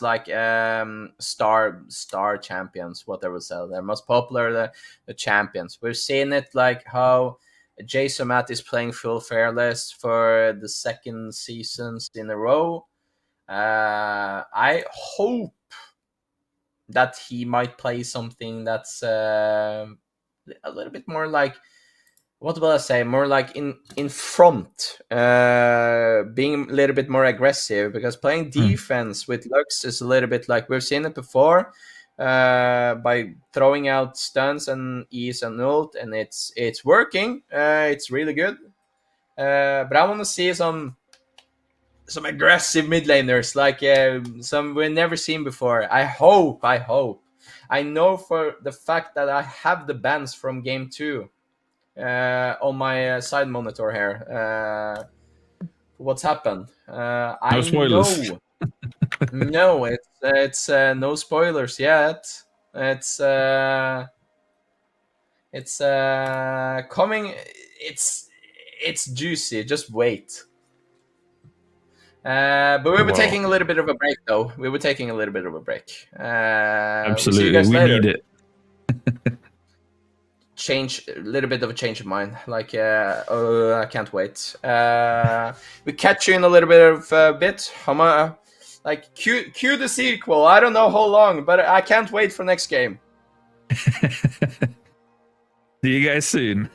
star champions. What they will sell. They're most popular the champions. We're seeing it how Jason Matt is playing full Fearless for the 2nd seasons in a row. I hope that he might play something that's a little bit more what will I say? More in front, being a little bit more aggressive, because playing defense with Lux is a little bit we've seen it before, by throwing out stuns and E's and ult, and it's working. It's really good. But I want to see some aggressive mid laners, some we've never seen before. I hope. I know for the fact that I have the bans from game 2 on my side monitor here. What's happened? No spoilers. No, it's no spoilers yet. It's coming. It's juicy. Just wait. But we were Wow. taking a little bit of a break, though. We were taking a little bit of a break. We'll see you Absolutely, guys we later. need it. A little bit of a change of mind. Like, I can't wait. We catch you in a little bit of a bit. Like, cue the sequel. I don't know how long, but I can't wait for next game. See you guys soon.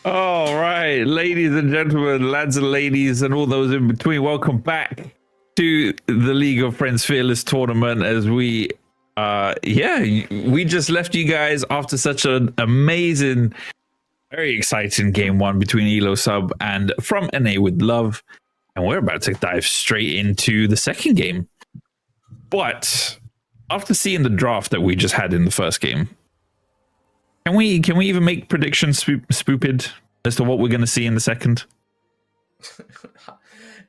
All right, ladies and gentlemen, lads and ladies, and all those in between, welcome back to the League of Friends Fearless tournament as we yeah, we just left you guys after such an amazing, very exciting game one between Elo Sub and From NA with Love. And we're about to dive straight into the second game. But after seeing the draft that we just had in the first game, can we even make predictions, Spoopid, as to what we're going to see in the second?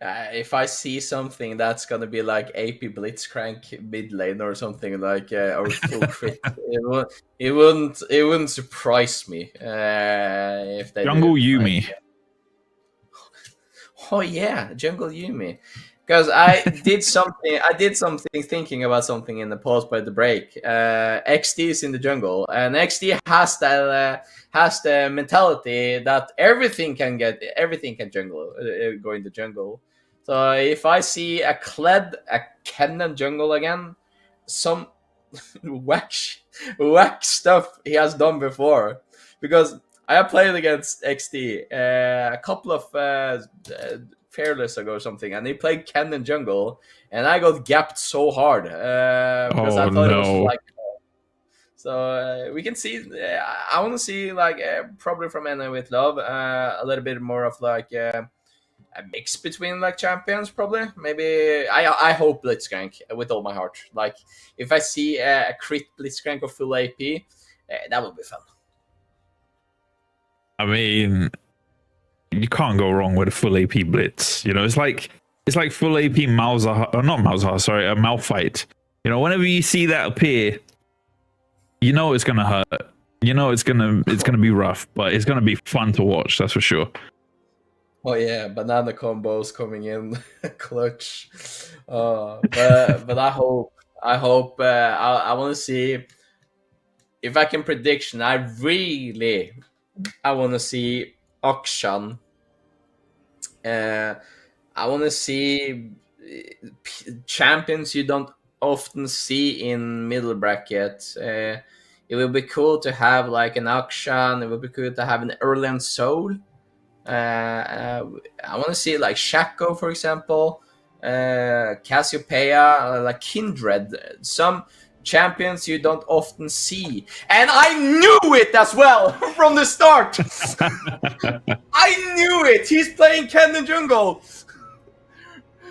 If I see something that's gonna be like AP Blitzcrank mid lane or something like or full crit, it wouldn't surprise me if they Jungle do. Yumi. Like, oh yeah, Jungle Yumi. Because I did something thinking about something in the pause by the break. XD is in the jungle, and XD has the mentality that everything can jungle, go in the jungle. So if I see a Kennen jungle again, some whack stuff he has done before, because I have played against XD a couple of Fearless ago or something, and he played Kennen jungle, and I got gapped so hard because I thought it was like. So we can see. I want to see like probably from NA with Love a little bit more of like a mix between like champions. Probably maybe I hope Blitzcrank with all my heart. Like if I see a crit Blitzcrank of full AP, that would be fun. I mean, you can't go wrong with a full AP blitz. You know, it's like full AP Malzahar, or not Malzahar, sorry, a Malphite. You know, whenever you see that appear, you know it's gonna hurt. You know it's gonna be rough, but it's gonna be fun to watch. That's for sure. Oh yeah, banana combos coming in, clutch. But I hope I want to see if I can prediction. I want to see Akshan. I want to see champions you don't often see in middle bracket. It will be cool to have like an Akshan. It will be cool to have an Erland Soul. I want to see like Shaco, for example, Cassiopeia, like Kindred. Some champions you don't often see, and I knew it as well from the start. I knew it. He's playing Kennen jungle.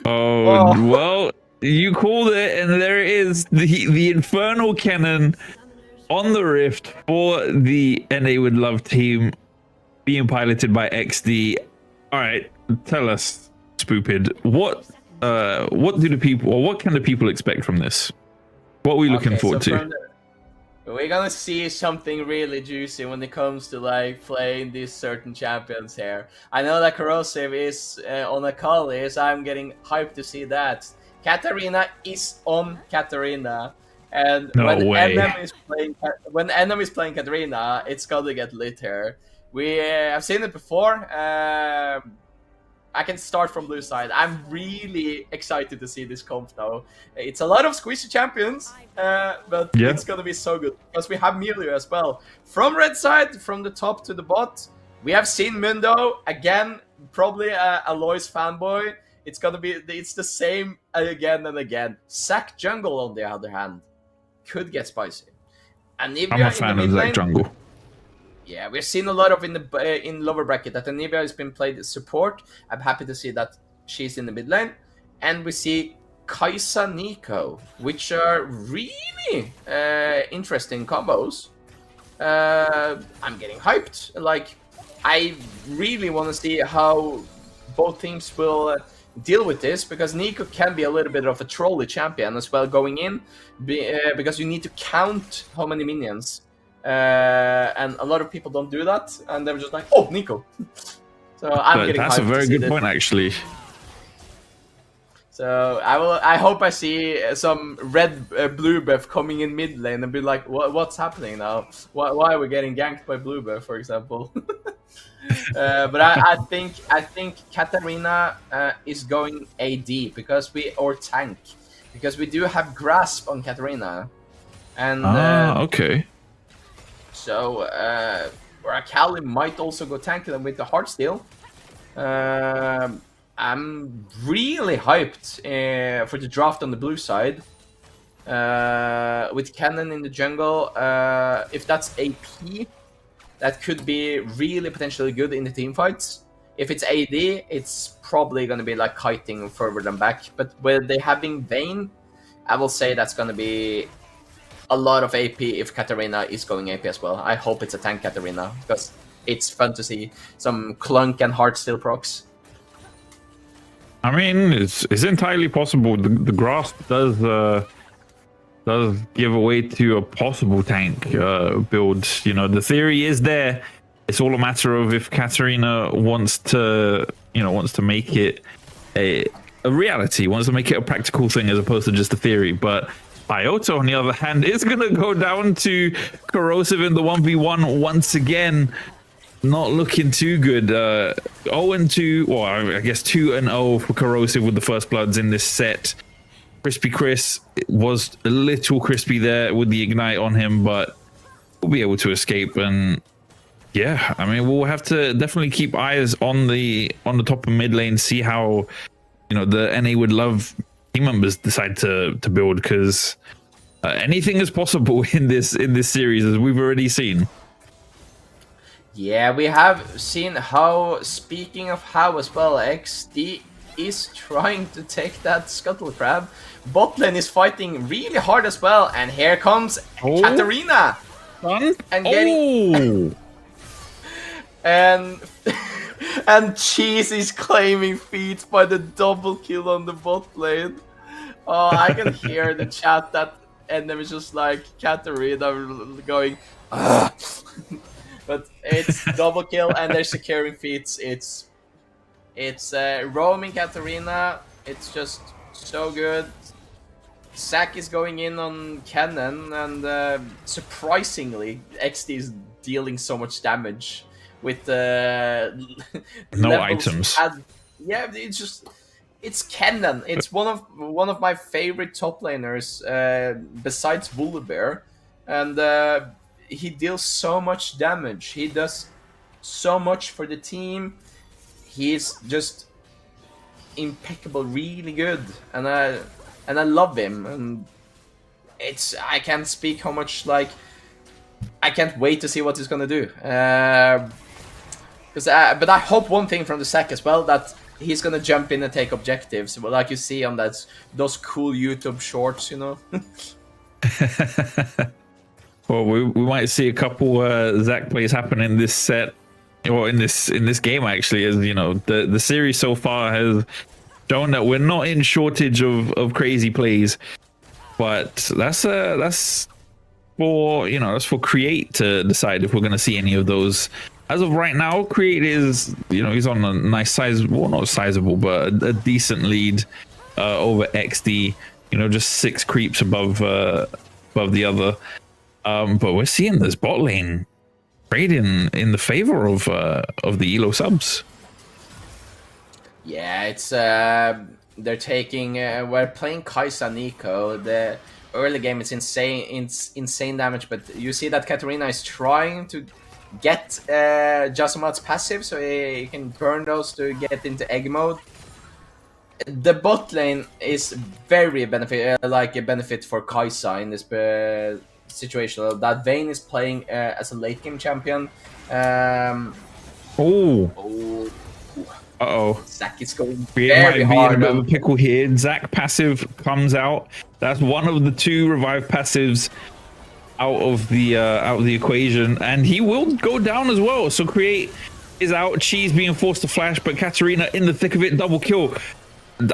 Oh well, you called it, and there is the Infernal Kennen on the Rift for the NA with Love team, being piloted by XD. All right, tell us, Spoopid, what do the people, or what can the people expect from this? What are we looking forward to? We're gonna see something really juicy when it comes to like playing these certain champions here. I know that Corrosive is on a Kali, so I'm getting hyped to see that. Katarina is on Katarina, and when NM is playing Katarina, it's gonna get lit here. I've seen it before. I can start from blue side. I'm really excited to see this comp though. It's a lot of squishy champions, but it's gonna be so good because we have Milio as well. From red side, from the top to the bot, we have seen Mundo again. Probably a Lois fanboy. It's the same again and again. Zac Jungle on the other hand could get spicy. Anivia I'm a fan of Zac Jungle. Yeah, we've seen a lot of in lower bracket that Anivia has been played as support. I'm happy to see that she's in the mid lane. And we see Kai'Sa Neeko, which are really interesting combos. I'm getting hyped. Like, I really want to see how both teams will deal with this, because Neeko can be a little bit of a trolley champion as well going in, because you need to count how many minions. And a lot of people don't do that, and they're just like, "Oh, Neeko." So I'm getting. That's a very good point, actually. So I hope I see some red blue buff coming in mid lane and be like, "What's happening now? Why are we getting ganked by blue buff, for example?" But I think Katarina is going AD or tank, because we do have grasp on Katarina, and okay. So, or Akali might also go tank them with the Heartsteel. I'm really hyped for the draft on the blue side. With Cannon in the jungle, if that's AP, that could be really potentially good in the team fights. If it's AD, it's probably going to be like kiting forward and back. But with they having Vayne, I will say that's going to be a lot of AP if Katarina is going AP as well. I hope it's a tank Katarina, because it's fun to see some Clunk and Heartsteel procs. I mean, it's entirely possible. The grasp does give away to a possible tank build. You know, the theory is there. It's all a matter of if Katarina wants to make it a reality, wants to make it a practical thing as opposed to just a theory. But Iota, on the other hand, is going to go down to Corrosive in the 1v1 once again. Not looking too good. 0-2, well, I guess 2-0 for Corrosive with the first bloods in this set. Crispy Chris was a little crispy there with the ignite on him, but we'll be able to escape. And yeah, I mean, we'll have to definitely keep eyes on the top of mid lane, see how the NA would love team members decide to build, because anything is possible in this series, as we've already seen. Yeah, we have seen how, speaking of how as well, XD is trying to take that Scuttle Crab. Bot lane is fighting really hard as well, and here comes Katarina! And getting... and Cheese is claiming feats by the double kill on the bot lane. Oh, I can hear the chat that, and there was just like Katarina going, ugh. But it's double kill and they're securing feats. It's roaming Katarina. It's just so good. Zac is going in on Cannon, and surprisingly, XD is dealing so much damage with no items. Yeah, it's Cannon. It's one of my favorite top laners besides Volibear, and he deals so much damage. He does so much for the team. He's just impeccable, really good, and I love him. And I can't speak how much, like, I can't wait to see what he's gonna do. But I hope one thing from the Zac as well, that he's gonna jump in and take objectives, like you see on those cool YouTube shorts, Well, we might see a couple Zac plays happen in this set, or in this game actually, as the series so far has shown that we're not in shortage of crazy plays, but that's for Create to decide if we're going to see any of those. As of right now, Create is he's on a nice size, well, not sizable, but a decent lead over XD. Just 6 creeps above the other. But we're seeing this bot lane trading in the favor of the Elo subs. Yeah, it's they're taking. We're playing Kai'Sa Nico. The early game is insane damage, but you see that Katarina is trying to get Jasumat's passive, so he can burn those to get into egg mode. The bot lane is very a benefit for Kai'Sa in this situation. That Vayne is playing as a late game champion. Zac is going very hard. In a bit of a pickle here. Zac passive comes out. That's one of the 2 revive passives out of the equation, and he will go down as well. So Create is out. Cheese being forced to flash, but Katarina in the thick of it, double kill.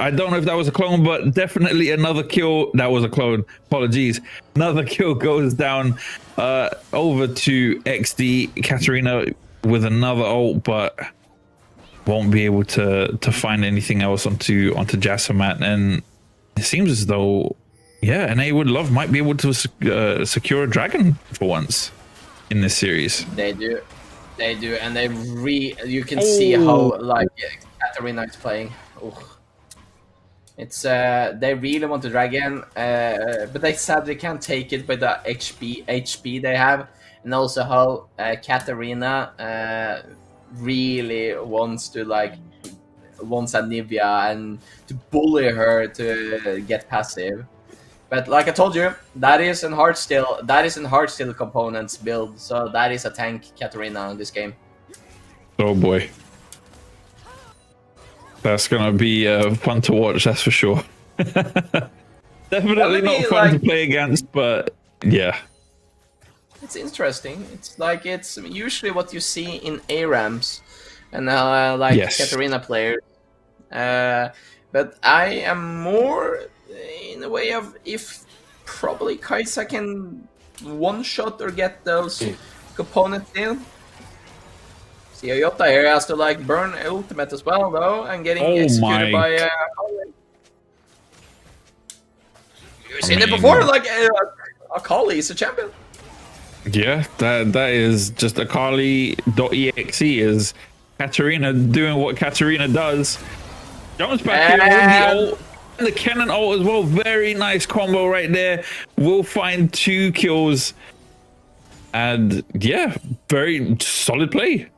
I don't know if that was a clone, but definitely another kill. That was a clone. Apologies. Another kill goes down over to XD. Katarina with another ult, but won't be able to find anything else onto Jasumat. And it seems as though, yeah, NA might be able to secure a dragon for once in this series. They do, and you can see how like Katarina is playing. It's they really want the dragon, but they sadly can't take it with the HP they have, and also how Katarina really wants Anivia and to bully her to get passive. But like I told you, that is in Heartsteel components build, so that is a tank Katarina in this game. Oh boy. That's gonna be fun to watch, that's for sure. Definitely not fun to play against, but yeah. It's interesting. It's like it's usually what you see in ARAMs and Yes. Katarina players. But I am more in a way of if probably Kaisa can one-shot or get those components in. See, Yota here has to like burn ultimate as well though, and getting executed by. You've seen it before, like Akali is a champion. Yeah, that is just Akali.exe is Katarina doing what Katarina does. Jumps back in with the ult and the cannon ult as well. Very nice combo right there. We'll find 2 kills. And yeah, very solid play.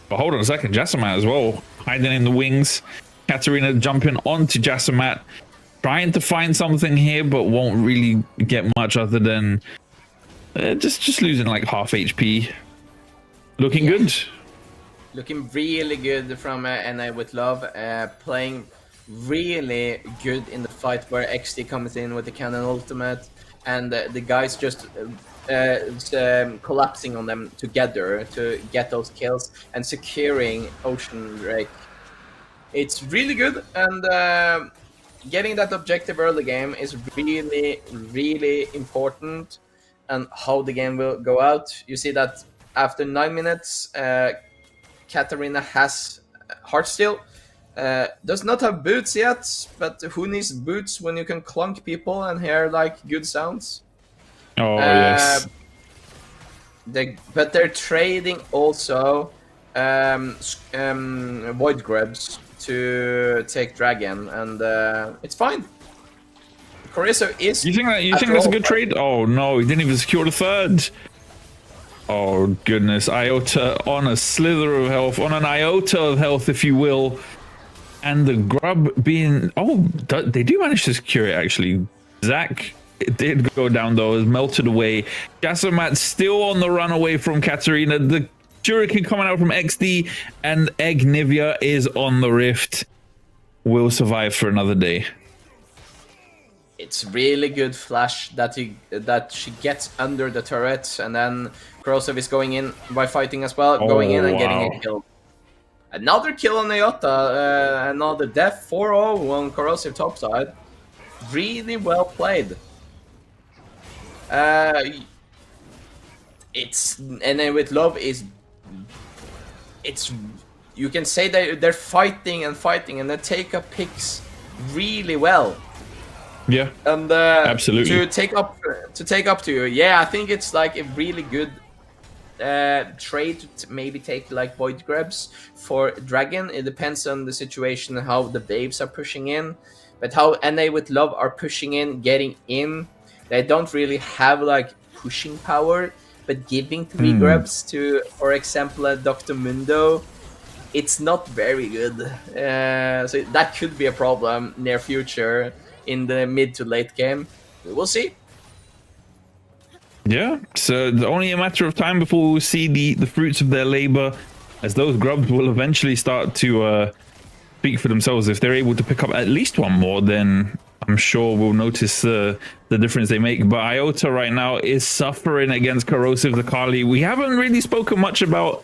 But hold on a second, Jassamat as well, hiding in the wings. Katarina jumping onto Jassamat, trying to find something here, but won't really get much other than just losing like half HP. Looking good. Looking really good from NA with Love, playing really good in the fight where XD comes in with the cannon ultimate, and the guys just collapsing on them together to get those kills and securing Ocean Drake. It's really good, and getting that objective early game is really, really important. And how the game will go out, you see that after 9 minutes, Katarina has Heartsteel. Does not have boots yet, but who needs boots when you can clunk people and hear like good sounds? Oh yes. But they're trading also void grabs to take dragon, and it's fine. Corizo is. You think that's a good trade? Oh no, he didn't even secure the 3rd. Oh goodness, Iota on a slither of health, on an iota of health, if you will, and the grub being they do manage to secure it actually. Zach, it did go down though, is melted away. Jassamat still on the run away from Katarina. The Shuriken coming out from XD, and Egg Nivea is on the rift. Will survive for another day. It's really good flash that she gets under the turret, and then Korosov is going in by fighting as well, going in and getting a kill. Another kill on Iota, another death, 4-0 on Korosov topside. Really well played. It's NA with Love is. It's you can say they're fighting and they take up picks really well. Yeah, and absolutely. To take up to you, yeah, I think it's like a really good trade to maybe take like void grabs for dragon. It depends on the situation, how the babes are pushing in, but how NA with Love are pushing in, getting in. They don't really have like pushing power, but giving 3 grabs to, for example, Dr. Mundo, it's not very good. So that could be a problem near future in the mid to late game. We'll see. Yeah, so it's only a matter of time before we'll see the fruits of their labor, as those grubs will eventually start to speak for themselves. If they're able to pick up at least 1 more, then I'm sure we'll notice the difference they make. But Iota right now is suffering against Corrosive Zakali. We haven't really spoken much about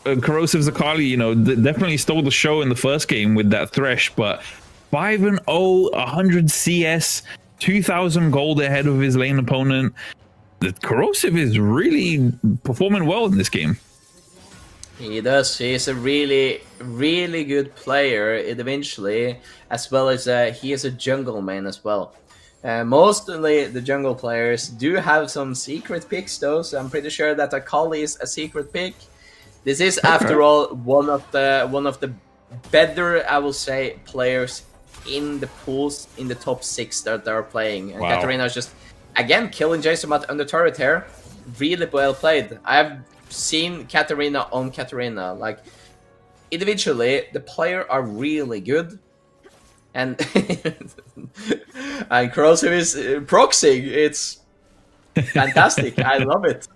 Corrosive Zakali. You know, definitely stole the show in the first game with that Thresh, but 5-0, 100 CS, 2,000 gold ahead of his lane opponent. The Corrosive is really performing well in this game. He does. He's a really, really good player eventually, as well as he is a jungle main as well. Mostly the jungle players do have some secret picks though, so I'm pretty sure that Akali is a secret pick. This is, after all, one of the better, I will say, players in the pools in the top 6 that are playing. And Katarina is just, again, killing Jasomat under turret here. Really well played. I've seen Katarina on Katarina. Like, individually, the player are really good. and and Corrosive is proxying. It's fantastic. I love it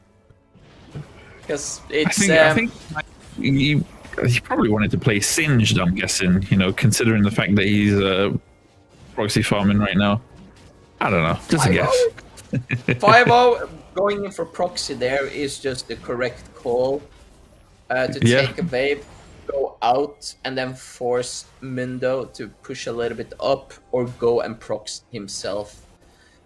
because it's. I think like, he probably wanted to play Singed. I'm guessing, you know, considering the fact that he's proxy farming right now. I don't know, just a guess. 5-0 going in for proxy there is just the correct call. To take a wave, go out, and then force Mundo to push a little bit up or go and prox himself.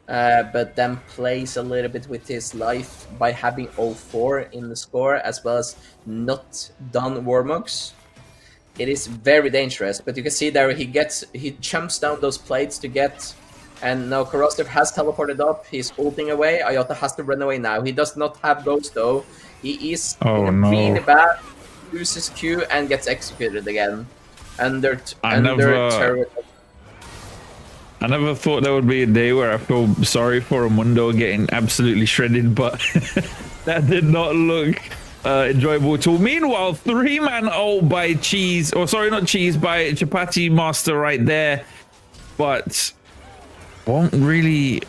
But then plays a little bit with his life by having 0-4 in the score, as well as not done Warmugs. It is very dangerous, but you can see there he jumps down those plates to get, and now Corrosive has teleported up, he's ulting away, Iota has to run away now. He does not have Ghost though. He is really bad, loses Q and gets executed again. Under turret. I never thought there would be a day where I feel sorry for a Mundo getting absolutely shredded, but that did not look enjoyable at all. Meanwhile, 3-man ult by Cheese, or sorry, not Cheese, by Chapati Master right there, but won't really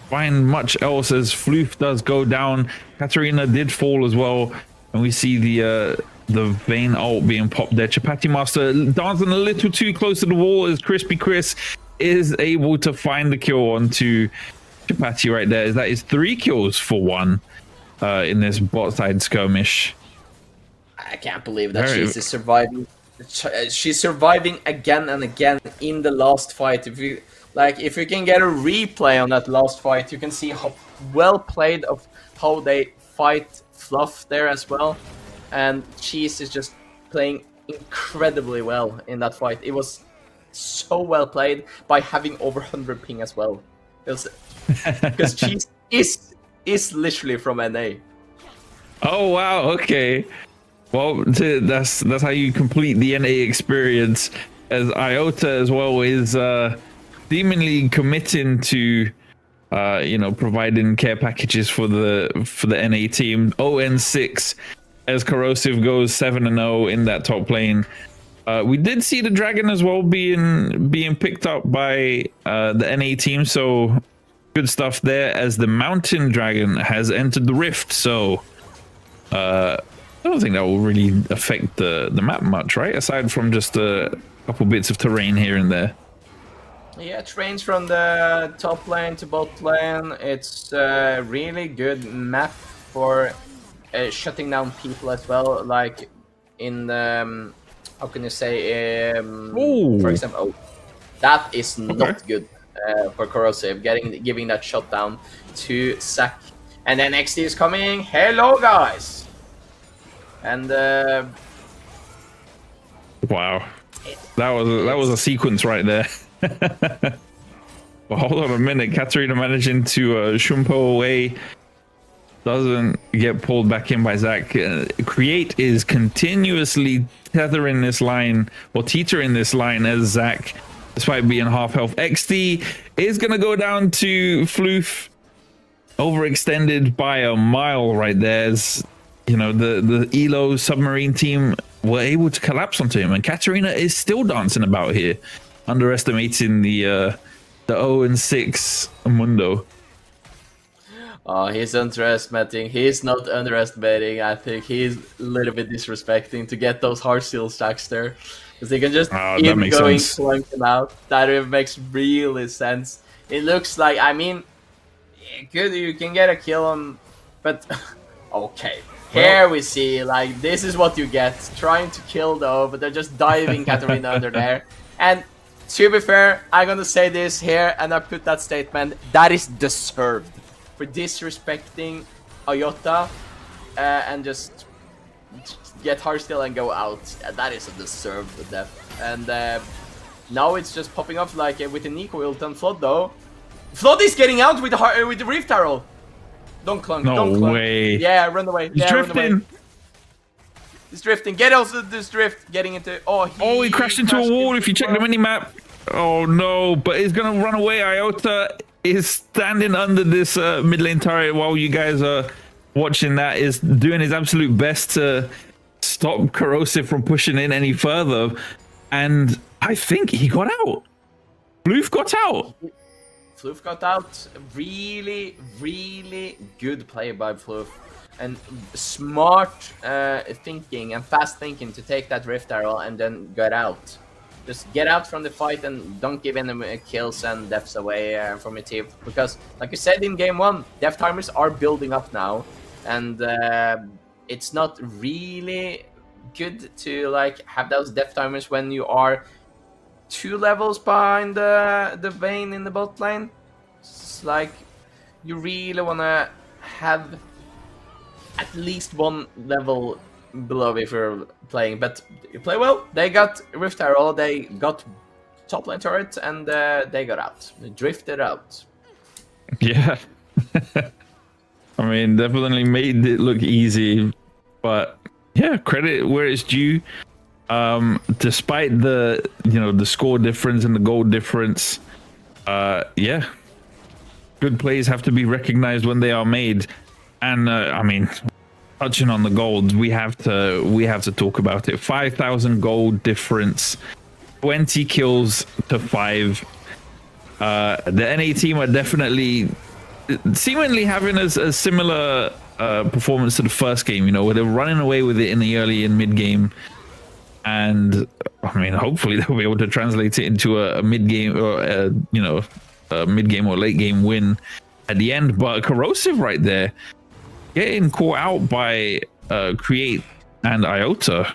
find much else as Floof does go down. Katarina did fall as well, and we see the Vayne ult being popped there. Chapati Master dancing a little too close to the wall as Crispy Chris is able to find the kill onto Chapati right there. That is 3 kills for 1 in this bot side skirmish. I can't believe that she's surviving. She's surviving again and again in the last fight. If you can get a replay on that last fight, you can see how well played of how they fight Fluff there as well. And Cheese is just playing incredibly well in that fight. It was so well played by having over 100 ping as well. Because Cheese is literally from NA. Oh wow, okay. Well, that's how you complete the NA experience. As Iota as well is seemingly committing to providing care packages for the NA team. 0-6 as Corrosive goes 7-0 in that top lane. We did see the Dragon as well being picked up by the NA team, so good stuff there as the Mountain Dragon has entered the Rift. So I don't think that will really affect the map much, right? Aside from just a couple bits of terrain here and there. Yeah, trains from the top lane to bot lane. It's a really good map for shutting down people as well. Like in the, how can you say, for example, that is not good for Corrosive, giving that shutdown to Zac. And then XD is coming. Hello, guys. And wow, that was a sequence right there. Well, hold on a minute. Katarina managing to Shumpo away. Doesn't get pulled back in by Zac. Create is continuously teetering this line as Zac, despite being half health. XD is going to go down to Floof. Overextended by a mile right there. As, you know, the Elo submarine team were able to collapse onto him. And Katarina is still dancing about here, underestimating the 0-6 Mundo. Oh, he's underestimating. He's not underestimating. I think he's a little bit disrespecting to get those hard steel stacks there. Because they can just keep going, clunk them out. That makes really sense. It looks like, I mean, good, you can get a kill on, but okay. Here we see, like, this is what you get. Trying to kill though, but they're just diving Katarina under there. And to be fair, I'm gonna say this here, and I put that statement, that is deserved. For disrespecting Iota and just get hardstyle and go out. That is a deserved death. And now it's just popping off like with the Nico ult and Flood though. Flood is getting out with the Reef Tarot. Don't clunk, don't clunk. Way. Yeah, run away. He's drifting. Run away. He's drifting. Get also this drift. Getting into. He crashed into a wall. If you check the minimap. Oh no! But he's gonna run away. Iota is standing under this mid lane turret while you guys are watching. That is doing his absolute best to stop Corrosive from pushing in any further. And I think he got out. Floof got out. Floof got out. Really, really good play by Floof. And smart thinking and fast thinking to take that Rift Arrow and then get out. Just get out from the fight and don't give any kills and deaths away from your team. Because, like you said in game 1, death timers are building up now. And it's not really good to like have those death timers when you are 2 levels behind the Vayne in the bot lane. It's like you really want to have at least 1 level below if you're playing, but you play well. They got Rift Arrow, they got top lane turret, and they got out. They drifted out. Yeah. I mean, definitely made it look easy, but yeah, credit where it's due. Despite the the score difference and the goal difference, yeah, good plays have to be recognized when they are made. And I mean, touching on the gold, we have to talk about it. 5,000 gold difference, 20 kills to 5. The NA team are definitely seemingly having a similar performance to the first game. Where they're running away with it in the early and mid game, and I mean, hopefully they'll be able to translate it into a mid game or a mid game or late game win at the end. But Corrosive right there, getting caught out by Create and Iota.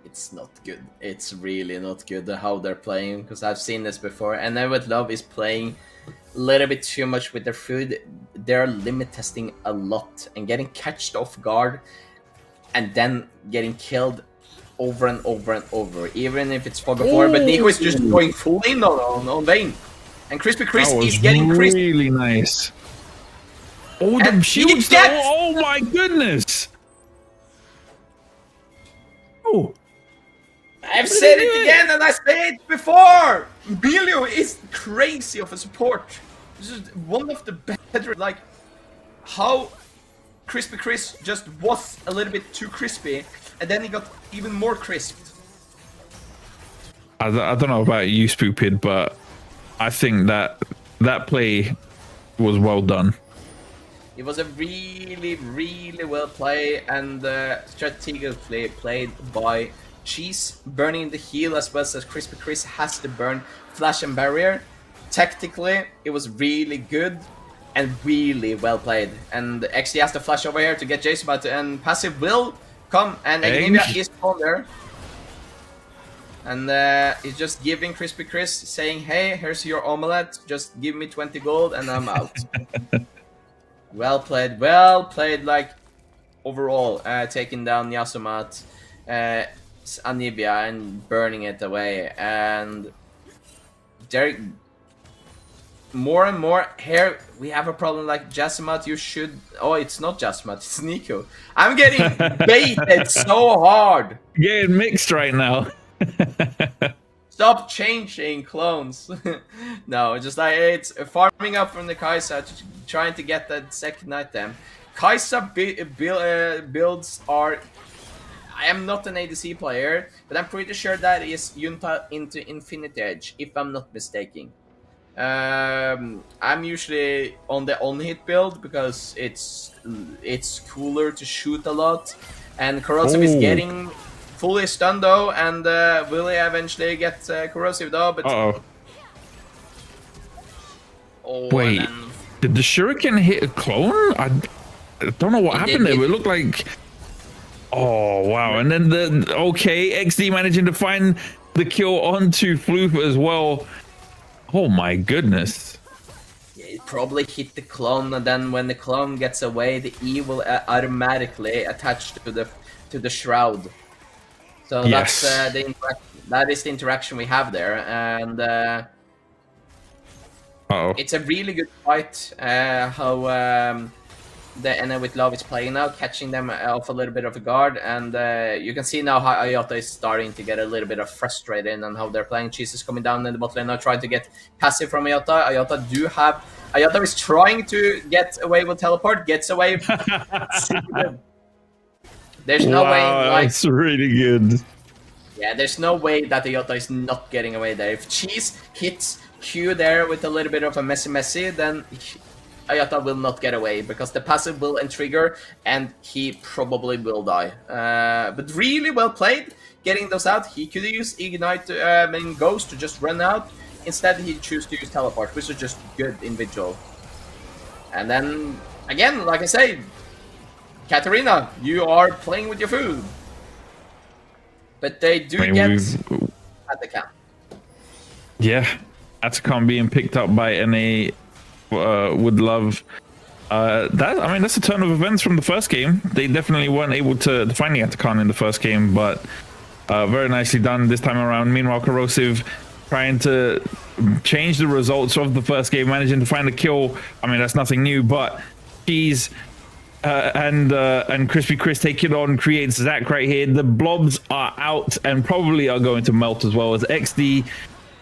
It's not good. It's really not good how they're playing, because I've seen this before. And then with Love is playing a little bit too much with their food. They're limit testing a lot and getting catched off guard and then getting killed over and over and over, even if it's fog of war. But Nico is just going full in on Vayne. And Crispy Chris is getting really nice. Oh, the shields! Oh my goodness! Oh, I've said it again, and I said it before. Emilio is crazy of a support. This is one of the better. Like how Crispy Chris just was a little bit too crispy, and then he got even more crisped. I don't know about you, Spoopid, but I think that play was well done. It was a really, really well played and strategically played by Cheese, burning the heal as well as Crispy Chris has to burn Flash and Barrier. Tactically, it was really good and really well played. And XD has to flash over here to get Jason, but and passive will come, and Agnivia is on there. And he's just giving Crispy Chris, saying, hey, here's your omelette, just give me 20 gold and I'm out. Well played, like, overall, taking down Yasumat, Anivia, and burning it away. And Derek, more and more here, we have a problem like Yasumat, you should... Oh, it's not Yasumat, it's Nico. I'm getting baited so hard. Getting mixed right now. Stop changing clones. No, just like it's farming up from the Kai'Sa, trying to get that second item. Kai'Sa builds are... I am not an ADC player, but I'm pretty sure that is Yunta into Infinity Edge, if I'm not mistaken. I'm usually on the on-hit build because it's cooler to shoot a lot, and Corrosive is getting fully stunned though, and will he eventually get Corrosive though? But wait, did the Shuriken hit a clone? I don't know what happened there, but it looked like... Oh, wow. And then XD managing to find the kill onto Floof as well. Oh my goodness. Yeah, it probably hit the clone, and then when the clone gets away, the E will automatically attach to the shroud. So yes, that's that is the interaction we have there, and it's a really good fight. How the NA with Love is playing now, catching them off a little bit of a guard, and you can see now how Iota is starting to get a little bit of frustrated and how they're playing. Cheese is coming down in the bot lane now, trying to get passive from Iota. Iota is trying to get away with teleport, gets away. There's no way. Like, that's really good. Yeah, there's no way that Ayota is not getting away there. If Cheese hits Q there with a little bit of a messy, then Ayata will not get away because the passive will trigger and he probably will die. But really well played, getting those out. He could use Ignite, Ghost to just run out. Instead, he chose to use Teleport, which is just good individual. And then, again, like I say, Katarina, you are playing with your food. But they do get at the camp. Yeah, Atacon being picked up by NA would love. That's a turn of events from the first game. They definitely weren't able to find the Atacon in the first game, but very nicely done this time around. Meanwhile, Corrosive trying to change the results of the first game, managing to find a kill. I mean, that's nothing new, but he's and Crispy Chris take it on, creates Zach right here. The blobs are out and probably are going to melt as well, as XD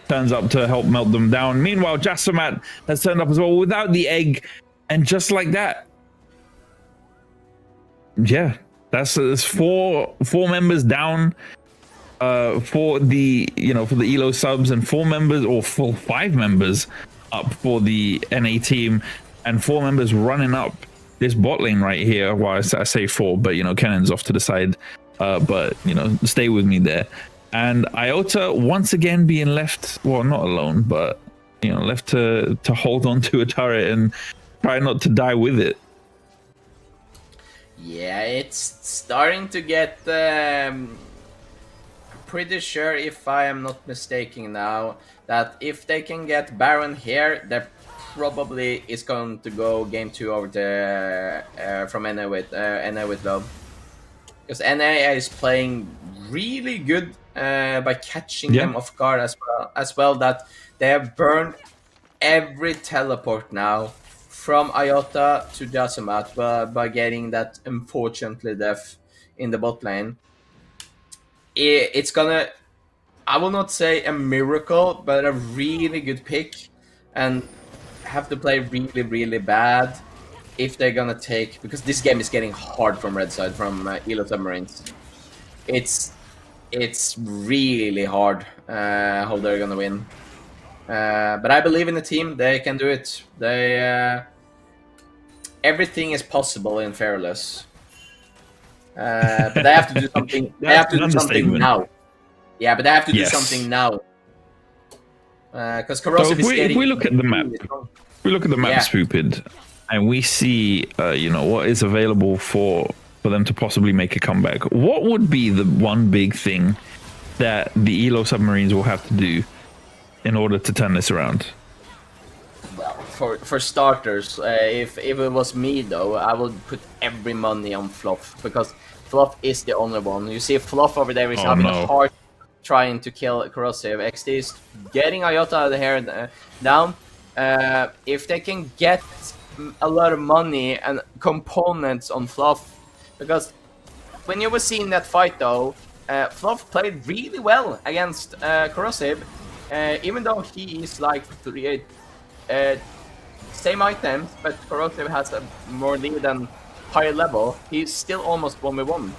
turns up to help melt them down. Meanwhile, Jasamat has turned up as well without the egg, and just like that, yeah, that's four members down for the Elo subs, and 4 members or 5 members up for the NA team, and 4 members running up this bot lane right here. Well, I say 4, but Kennon's off to the side, but stay with me there. And Iota once again being left, well, not alone, but left to hold on to a turret and try not to die with it. Yeah, it's starting to get pretty sure, if I am not mistaken now, that if they can get Baron here, they're probably is going to go game 2 over to from NA with Love, because NA is playing really good by catching them off guard as well. That they have burned every teleport now from Iota to Jasamat by getting that unfortunately death in the bot lane. It's gonna, I will not say a miracle, but a really good pick, and have to play really, really bad if they're gonna take, because this game is getting hard from red side, from Elo Submarines. It's really hard how they're gonna win. But I believe in the team. They can do it. They everything is possible in Fearless. But they have to do something. They have to do something now. Yeah, but they have to do something now. Because Corrosive is getting. If we look at the map, Spoopid, and we see, what is available for them to possibly make a comeback. What would be the one big thing that the Elo Submarines will have to do in order to turn this around? Well, for starters, if it was me though, I would put every money on Fluff, because Fluff is the only one. You see, Fluff over there is having a hard trying to kill Corrosive. XD is getting Iota out of here down. If they can get a lot of money and components on Fluff, because when you were seeing that fight though, Fluff played really well against Corrosive, even though he is like same items, but Corrosive has a more lead and higher level. He's still almost 1v1.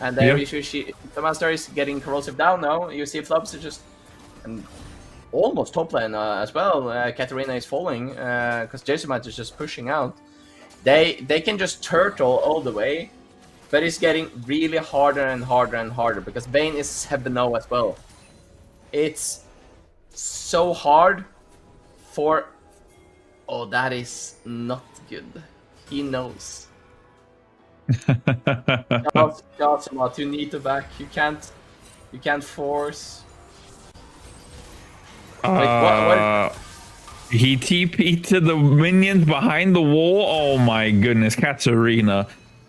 And there the Master is getting Corrosive down now. You see Flubs is just almost top lane as well. Katarina is falling because Jasomat is just pushing out. They can just turtle all the way, but it's getting really harder and harder and harder because Bane is 7-0 as well. It's so hard for... Oh, that is not good. He knows. Jasamat, you need to back. You can't force. What? He TP'd to the minions behind the wall. Oh my goodness, Katarina.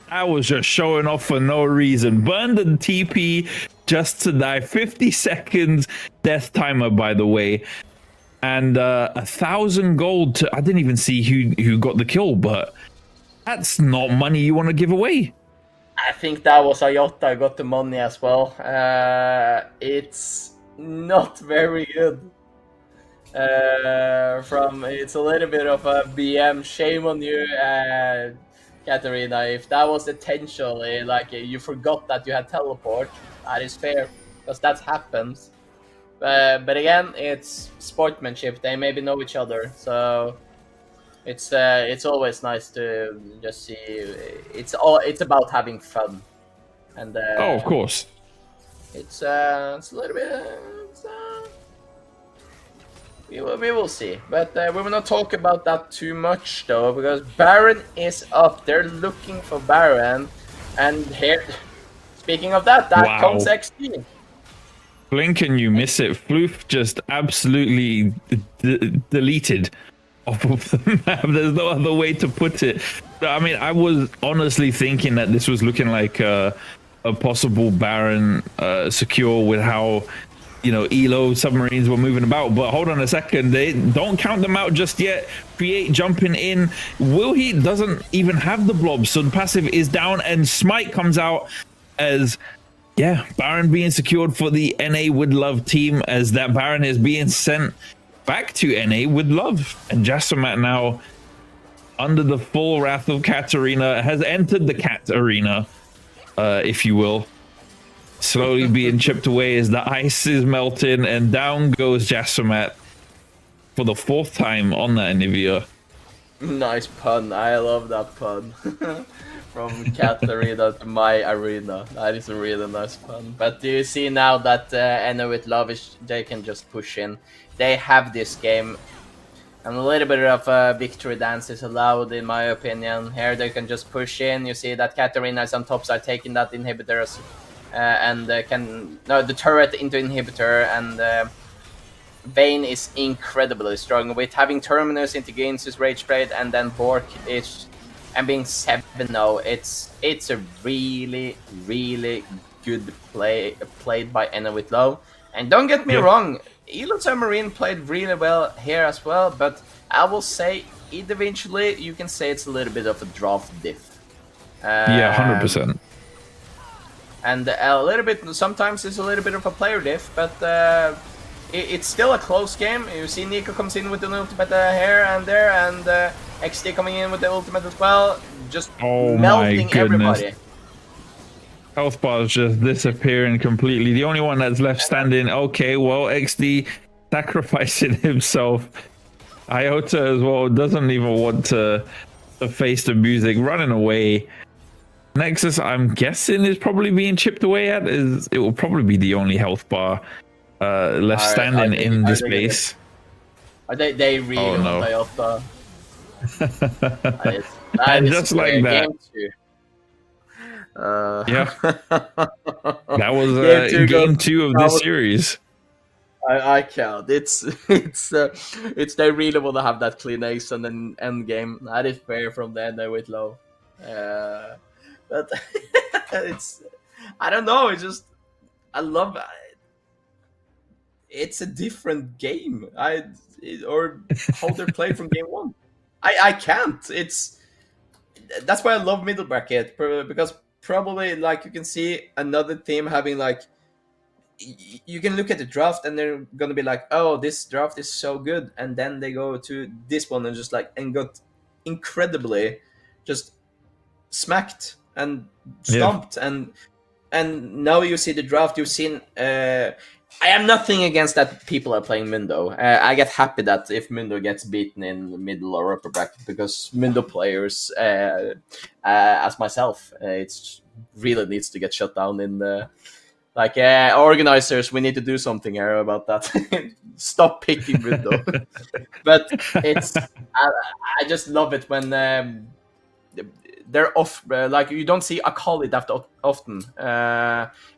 I was just showing off for no reason. Burned the TP just to die. 50 seconds death timer, by the way. And 1,000 gold to... I didn't even see who got the kill, but that's not money you want to give away. I think that was Iota got the money as well. It's not very good. It's a little bit of a BM. Shame on you, Katarina. If that was intentionally, like you forgot that you had teleport, that is fair. because that happens. But again, it's sportsmanship. They maybe know each other, so it's always nice to just see. It's about having fun, and Oh, of course. it's a little bit. We will see, but we will not talk about that too much though, because Baron is up. They're looking for Baron, and here, speaking of that, Wow. comes XD. Blink and you miss it. Floof just absolutely deleted off of the map. There's no other way to put it. I mean, I was honestly thinking that this was looking like a possible Baron secure with how, you know, Elo submarines were moving about. But hold on a second, they don't count them out just yet. Create jumping in. Will he doesn't even have the blob, so the passive is down, and Smite comes out as, yeah, Baron being secured for the NA with Love team, as that Baron is being sent back to NA with Love. And Jaspermat now, under the full wrath of Katarina, has entered the cat arena, if you will. Slowly being chipped away as the ice is melting, and down goes Jaspermat for the 4th time on that Anivia. Nice pun. I love that pun. From cat arena to my arena. That is a really nice pun. But do you see now that NA with Love they can just push in. They have this game. And a little bit of a victory dance is allowed, in my opinion. Here they can just push in. You see that Katarina is on top side taking that inhibitors. The turret into inhibitor, and Vayne is incredibly strong with having Terminus into Gains's Rage Blade, and then Bork is and being 7-0. It's a really good played by NA with Low. And don't get me wrong, Elo Submarine played really well here as well, but I will say eventually you can say it's a little bit of a draft diff. Yeah, 100%. And a little bit, sometimes it's a little bit of a player diff, but it's still a close game. You see Nico comes in with the ultimate here and there, and XD coming in with the ultimate as well, just melting everybody. Health bars just disappearing completely. The only one that's left standing, okay, well, XD sacrificing himself. Iota as well doesn't even want to face the music, running away. Nexus, I'm guessing, is probably being chipped away at. It will probably be the only health bar left standing in this base. They really want Iota. And just like that. Yeah, that was game 2 of this series. I can't. It's they really want to have that clean ace and then end game. That is fair from the end with Low. But it's, I don't know. It's just, I love it. It's a different game. Or how they're played from game 1. I can't. That's why I love middle bracket, because probably, like, you can see another team having, like, you can look at the draft and they're gonna be like, oh, this draft is so good, and then they go to this one and just like and got incredibly just smacked and stomped. And now you see the draft. You've seen I am nothing against that people are playing Mundo. I get happy that if Mundo gets beaten in the middle or upper bracket, because Mundo players, as myself, it's really needs to get shut down in the, like, organizers. We need to do something here about that. Stop picking Mundo. But it's I just love it when they're off. Like, you don't see Akali that often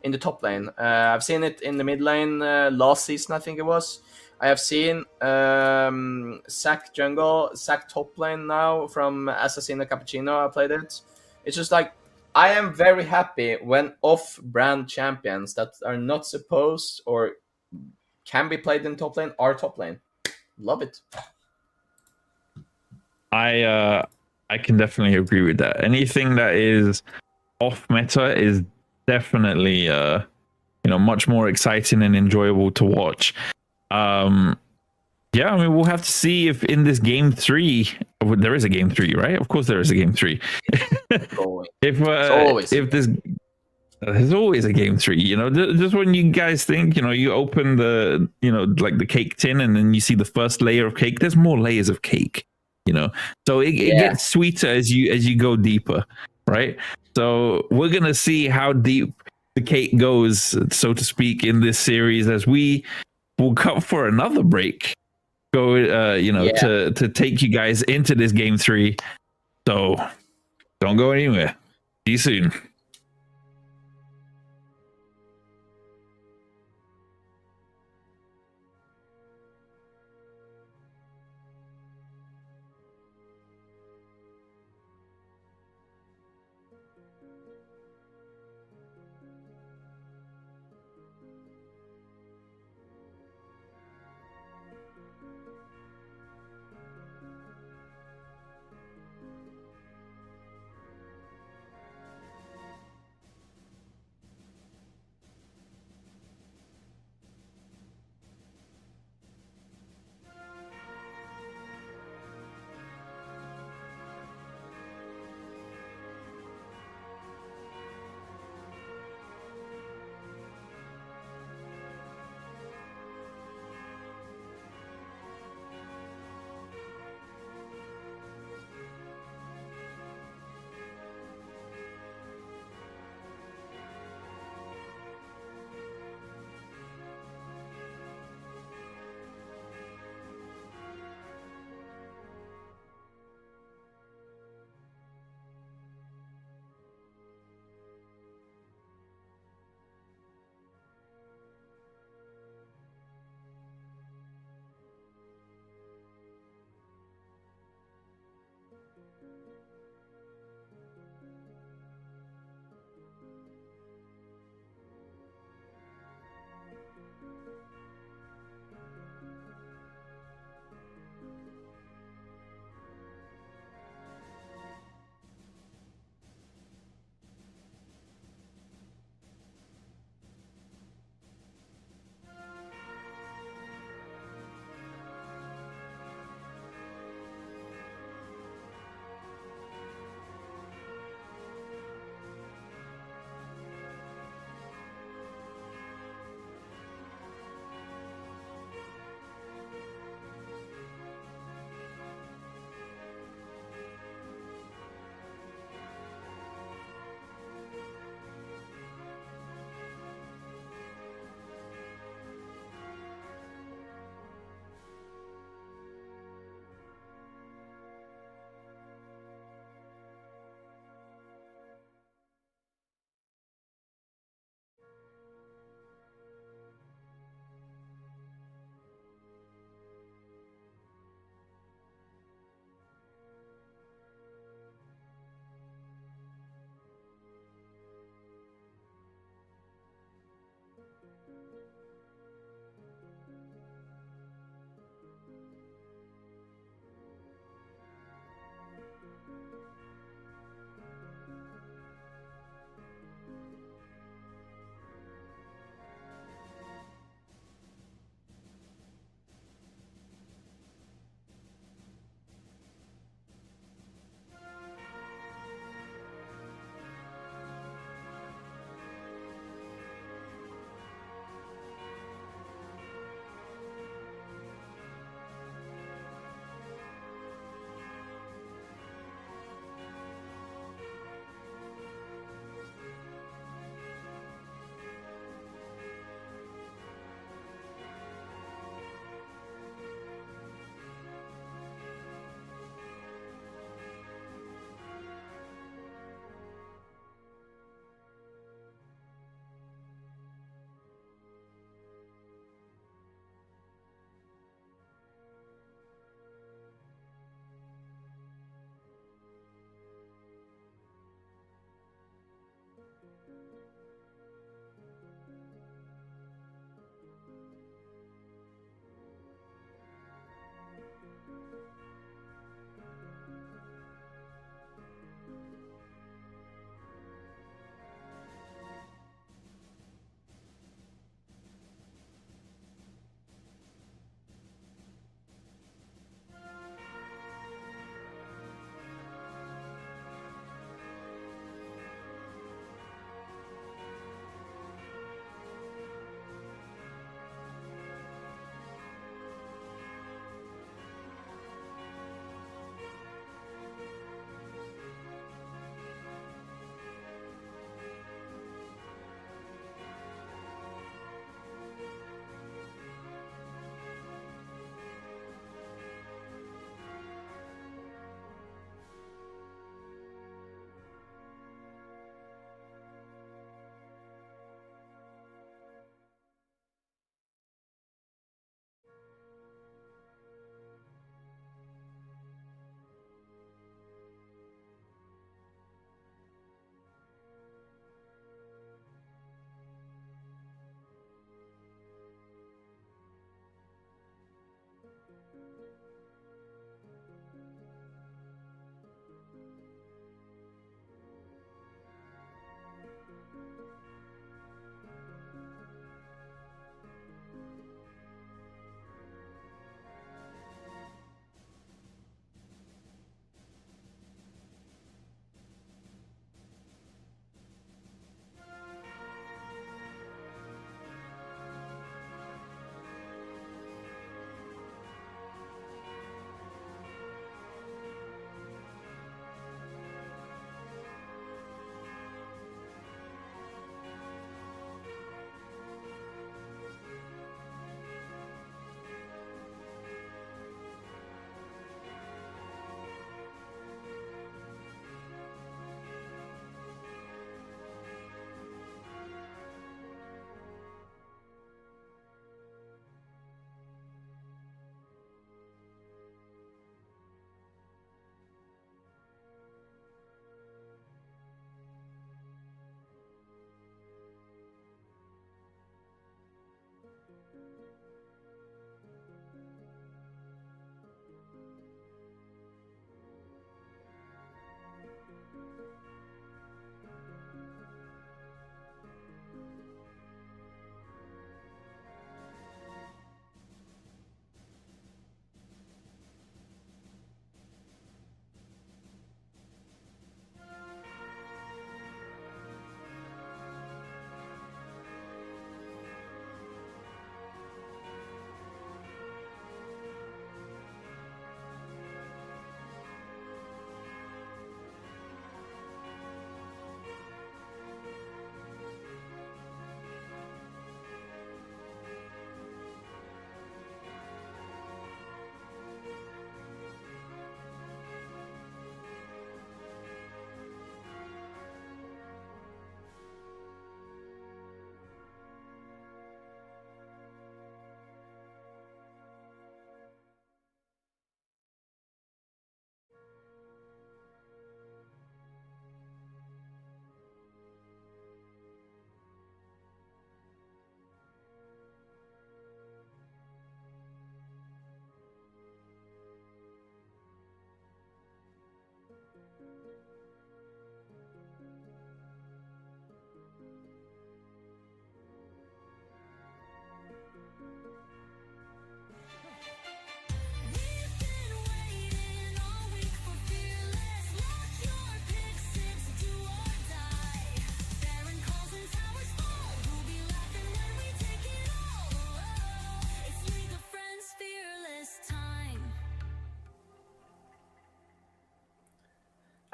in the top lane. I've seen it in the mid lane last season, I think it was. I have seen Zac jungle, Zac top lane now from Assassino Cappuccino. I played it. It's just like, I am very happy when off-brand champions that are not supposed or can be played in top lane are top lane. Love it. I can definitely agree with that. Anything that is off meta is definitely much more exciting and enjoyable to watch. Yeah, I mean, we'll have to see if in this game 3, there is a game 3, right? Of course there is a game 3. If There's always a game 3, just when you guys think, you open the, like the cake tin and then you see the first layer of cake, there's more layers of cake, so it gets sweeter as you go deeper, right? So we're going to see how deep the cake goes, so to speak, in this series as we will cut for another break, go, to take you guys into this game 3. So don't go anywhere. See you soon.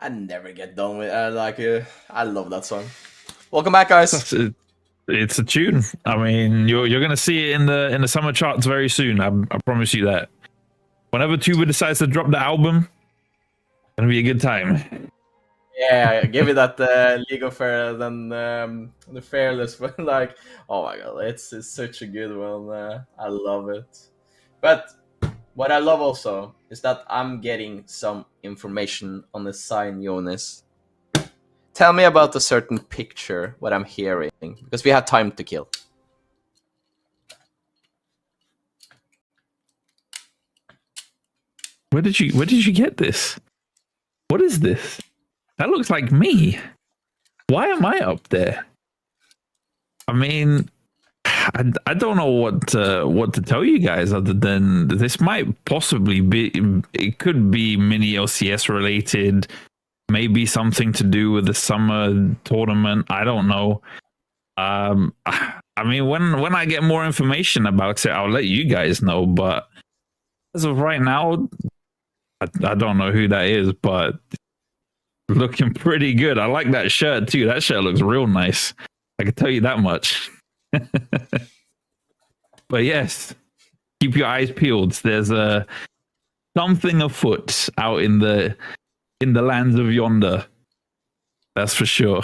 I never get done with I love that song. Welcome back, guys. It's a tune. I mean, you're gonna see it in the summer charts very soon. I promise you that. Whenever Tuba decides to drop the album, it's gonna be a good time. Yeah, give it that League of Fair than the Fearless, but like, oh my god, it's such a good one. I love it. But what I love also is that I'm getting some information on the sign, Jonas. Tell me about a certain picture, what I'm hearing, because we have time to kill. Where did you get this? What is this? That looks like me. Why am I up there? I mean, I don't know what to tell you guys other than this might possibly be. It could be mini LCS related, maybe something to do with the summer tournament. I don't know. I mean, when I get more information about it, I'll let you guys know. But as of right now, I don't know who that is, but looking pretty good. I like that shirt too. That shirt looks real nice. I can tell you that much. But yes, keep your eyes peeled. There's something afoot out in the lands of yonder. That's for sure.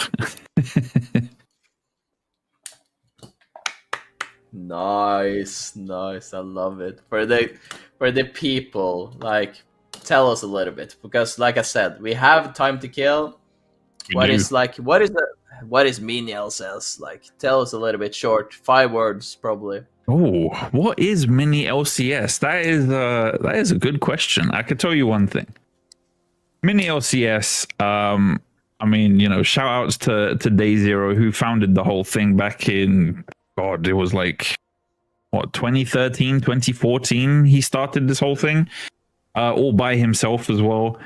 Nice. I love it. For the people, like, tell us a little bit, because like I said, we have time to kill. What is mini LCS like? Tell us a little bit short, 5 words probably. Oh, what is mini LCS? That is a good question. I could tell you one thing. Mini LCS, I mean, you know, shout outs to Day Zero, who founded the whole thing back in, God, it was like, what, 2013, 2014, he started this whole thing, all by himself as well.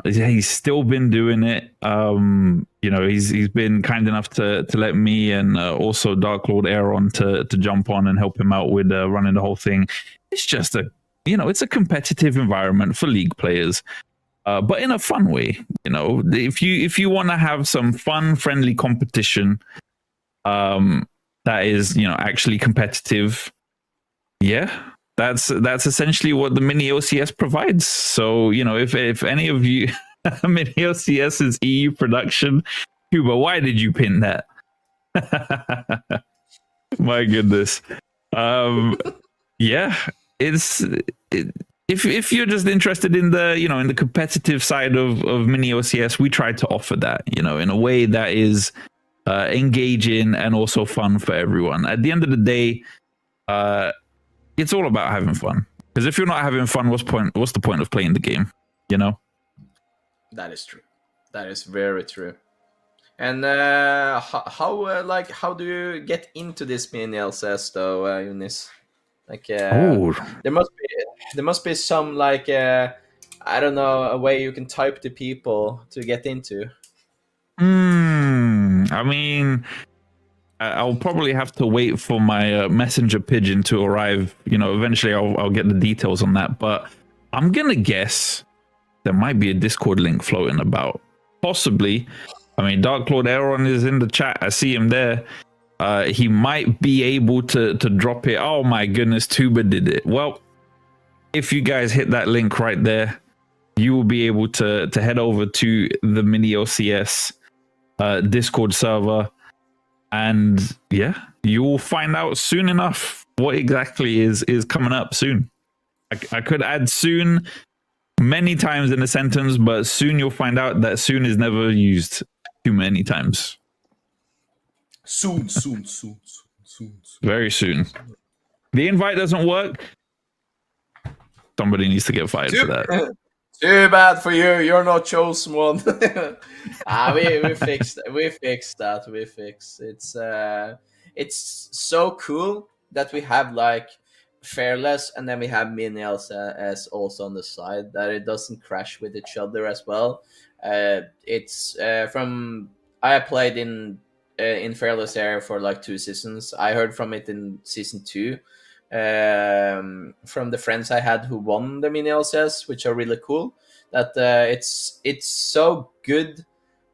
He's still been doing it. You know, he's been kind enough to let me and also Dark Lord Aaron to jump on and help him out with running the whole thing. It's just it's a competitive environment for League players, but in a fun way. You know, if you want to have some fun, friendly competition, that is, you know, actually competitive. Yeah. That's essentially what the mini OCS provides. So, you know, if any of you mini OCS is EU production, Cuba, why did you pin that? My goodness. Yeah, if you're just interested in the competitive side of mini OCS, we try to offer that, you know, in a way that is engaging and also fun for everyone. At the end of the day, it's all about having fun. Because if you're not having fun, what's the point of playing the game? You know? That is true. That is very true. And how do you get into this mini LCS though, Eunice? Like, there must be some like I don't know, a way you can type to people to get into. I mean, I'll probably have to wait for my messenger pigeon to arrive. You know, eventually I'll get the details on that. But I'm gonna guess there might be a Discord link floating about. Possibly. I mean, Dark Lord Aaron is in the chat. I see him there. He might be able to drop it. Oh my goodness, Tuba did it. Well, if you guys hit that link right there, you will be able to head over to the mini OCS Discord server. And yeah, you will find out soon enough what exactly is coming up soon. I could add soon many times in a sentence, but soon you'll find out that soon is never used too many times. Soon. Very soon. The invite doesn't work. Somebody needs to get fired for that. Too bad for you. You're not chosen one. We fixed that. We fixed. It's so cool that we have like Fairless and then we have Minials as also on the side, that it doesn't crash with each other as well. It's from I played in Fairless Air for like 2 seasons. I heard from it in season 2, from the friends I had who won the mini LCS, which are really cool. That it's so good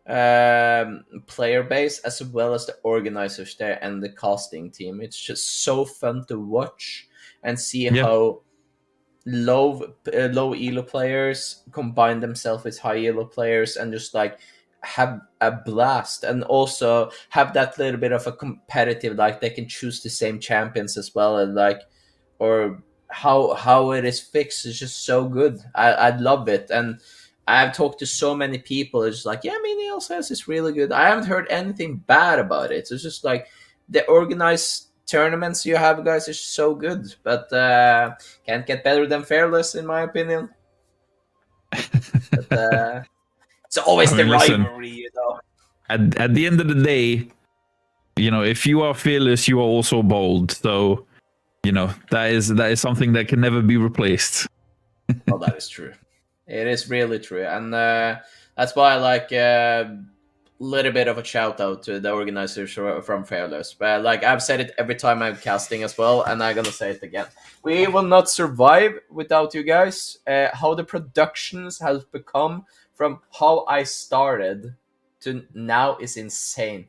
player base as well as the organizers there and the casting team. It's just so fun to watch and see how low elo players combine themselves with high elo players and just like have a blast, and also have that little bit of a competitive, like they can choose the same champions as well, and like, or how it is fixed is just so good. I love it, and I've talked to so many people. It's like, yeah, Mini LCS is really good. I haven't heard anything bad about it. It's just like the organized tournaments you have, guys, is so good, but can't get better than Fairless in my opinion. But it's always the listen, rivalry, you know. At the end of the day, you know, if you are fearless, you are also bold. So, you know, that is something that can never be replaced. Well, that is true. It is really true, and that's why I like little bit of a shout out to the organizers from Fairless. But like I've said it every time I'm casting as well, and I'm gonna say it again. We will not survive without you guys. How the productions has become from how I started to now is insane.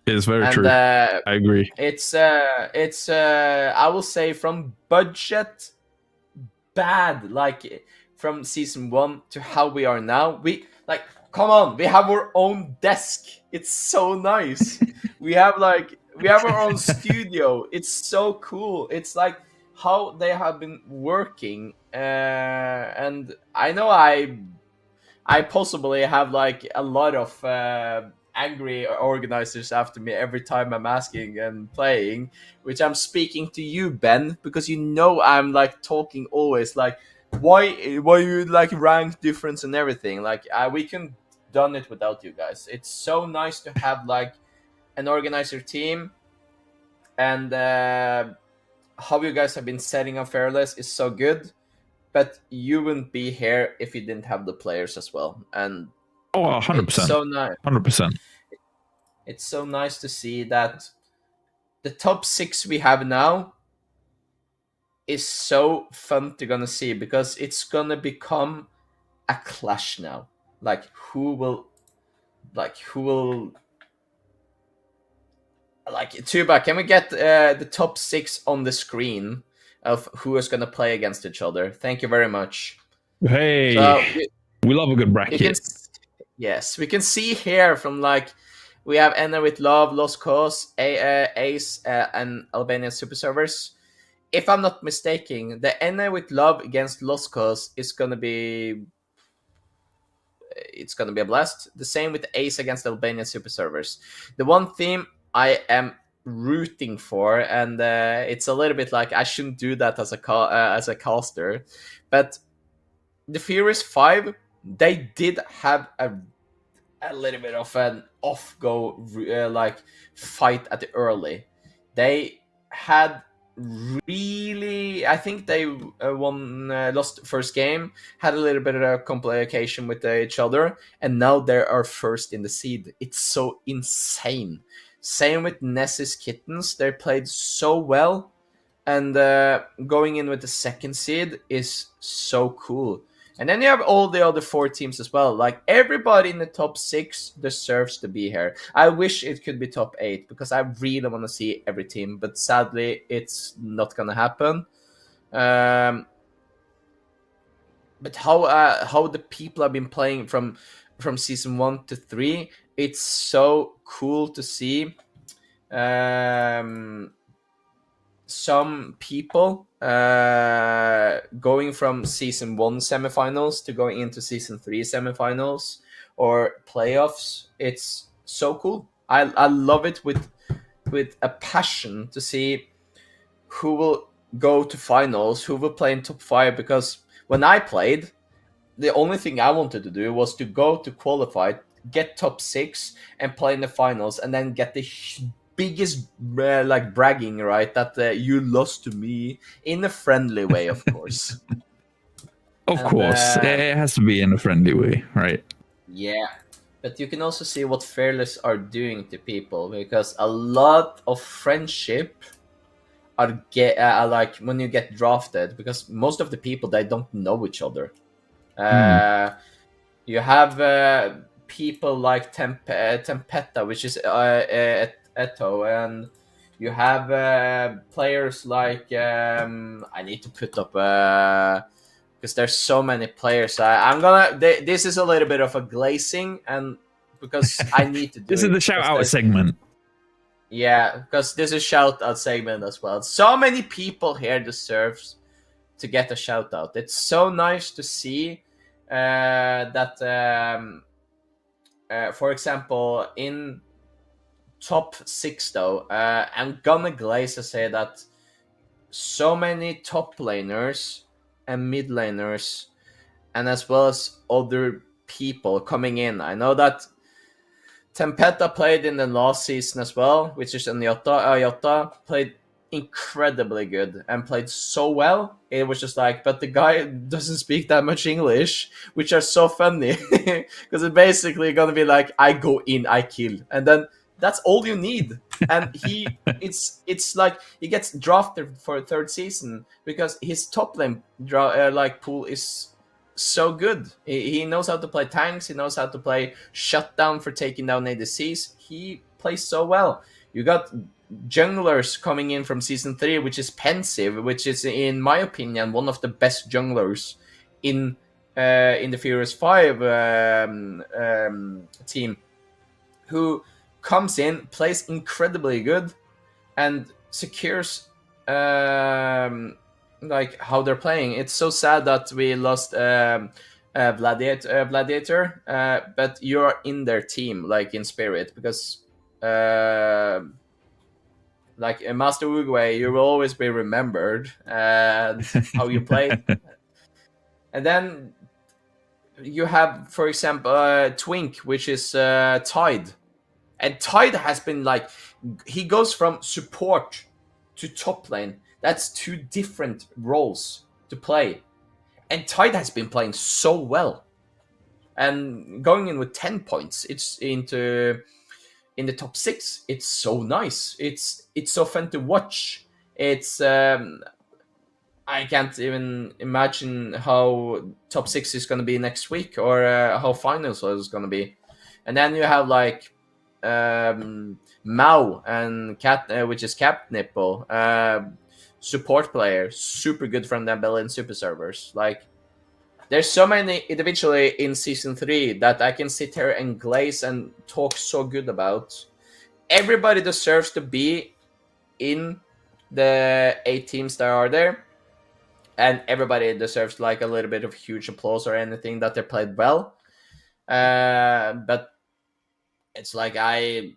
It is very true. I agree. It's I will say from budget bad, like from season 1 to how we are now. We like, come on, we have our own desk. It's so nice. we have our own studio. It's so cool. It's like how they have been working, and I know I possibly have like a lot of angry organizers after me every time I'm asking and playing, which I'm speaking to you, Ben, because you know I'm like talking always like why you like rank difference and everything. Like we can done it without you guys. It's so nice to have like an organizer team, and how you guys have been setting up Fairless is so good. But you wouldn't be here if you didn't have the players as well. And 100%. It's so nice. 100%. It's so nice to see that the top 6 we have now is so fun to gonna see, because it's gonna become a clash now. Like who will Tuba, can we get the top 6 on the screen of who is gonna play against each other? Thank you very much. Hey, so we love a good bracket. Yes, we can see here from like we have Enna with Love, Lost Cause, Ace, and Albanian Super Servers. If I'm not mistaken, the Enna with Love against Lost Cause is gonna be a blast. The same with Ace against Albanian Super Servers. The one theme I am rooting for, and it's a little bit like I shouldn't do that as a caster, but the Furious 5, they did have a little bit of an off-go like fight at the early. They had really, I think they lost first game, had a little bit of a complication with each other, and now they are first in the seed. It's so insane. Same with Ness's Kittens. They played so well, and going in with the second seed is so cool. And then you have all the other 4 teams as well. Like everybody in the top 6 deserves to be here. I wish it could be top 8 because I really want to see every team, but sadly it's not gonna happen. But how the people have been playing from season 1 to 3, it's so cool to see. Some people going from season 1 semifinals to going into season 3 semifinals or playoffs. It's so cool. I love it with a passion to see who will go to finals, who will play in top 5, because when I played, the only thing I wanted to do was to go to qualified, get top 6, and play in the finals, and then get the biggest like bragging right that you lost to me in a friendly way, of course. Of course, it has to be in a friendly way, right? Yeah, but you can also see what Fearless are doing to people, because a lot of friendship are like when you get drafted, because most of the people, they don't know each other. You have people like Tempesta, which is Eto, and you have players like I need to put up because there's so many players. I'm gonna. This is a little bit of a glazing, and because I need to do This is the shout out segment. Yeah, because this is shout out segment as well. So many people here deserves to get a shout out. It's so nice to see that, for example, in top 6 though, I'm gonna glaze and say that so many top laners and mid laners, and as well as other people coming in. I know that Tempesta played in the last season as well, which is Ayota played incredibly good and played so well. It was just like, but the guy doesn't speak that much English, which are so funny because it's basically gonna be like, I go in, I kill, and then that's all you need. And it's like he gets drafted for a 3rd season because his top lane pool is so good. He knows how to play tanks. He knows how to play shutdown for taking down ADCs. He plays so well. You got junglers coming in from season 3, which is Pensive, which is, in my opinion, one of the best junglers in the Furious 5 team, who comes in, plays incredibly good, and secures like how they're playing. It's so sad that we lost Gladiator, but you're in their team, like in spirit, because like in Master Uguay, you will always be remembered and how you play. And then you have, for example, Twink, which is Tide. And Tide has been like, he goes from support to top lane. That's 2 different roles to play. And Tide has been playing so well. And going in with 10 points, it's in the top 6. It's so nice. It's so fun to watch. It's I can't even imagine how top 6 is going to be next week, or how finals is going to be. And then you have like Mao and Cat, which is Cap Nipple, support player, super good from the Berlin super servers. Like, there's so many individually in season 3 that I can sit here and glaze and talk so good about. Everybody deserves to be in the 8 teams that are there, and everybody deserves like a little bit of huge applause or anything that they played well. But it's like I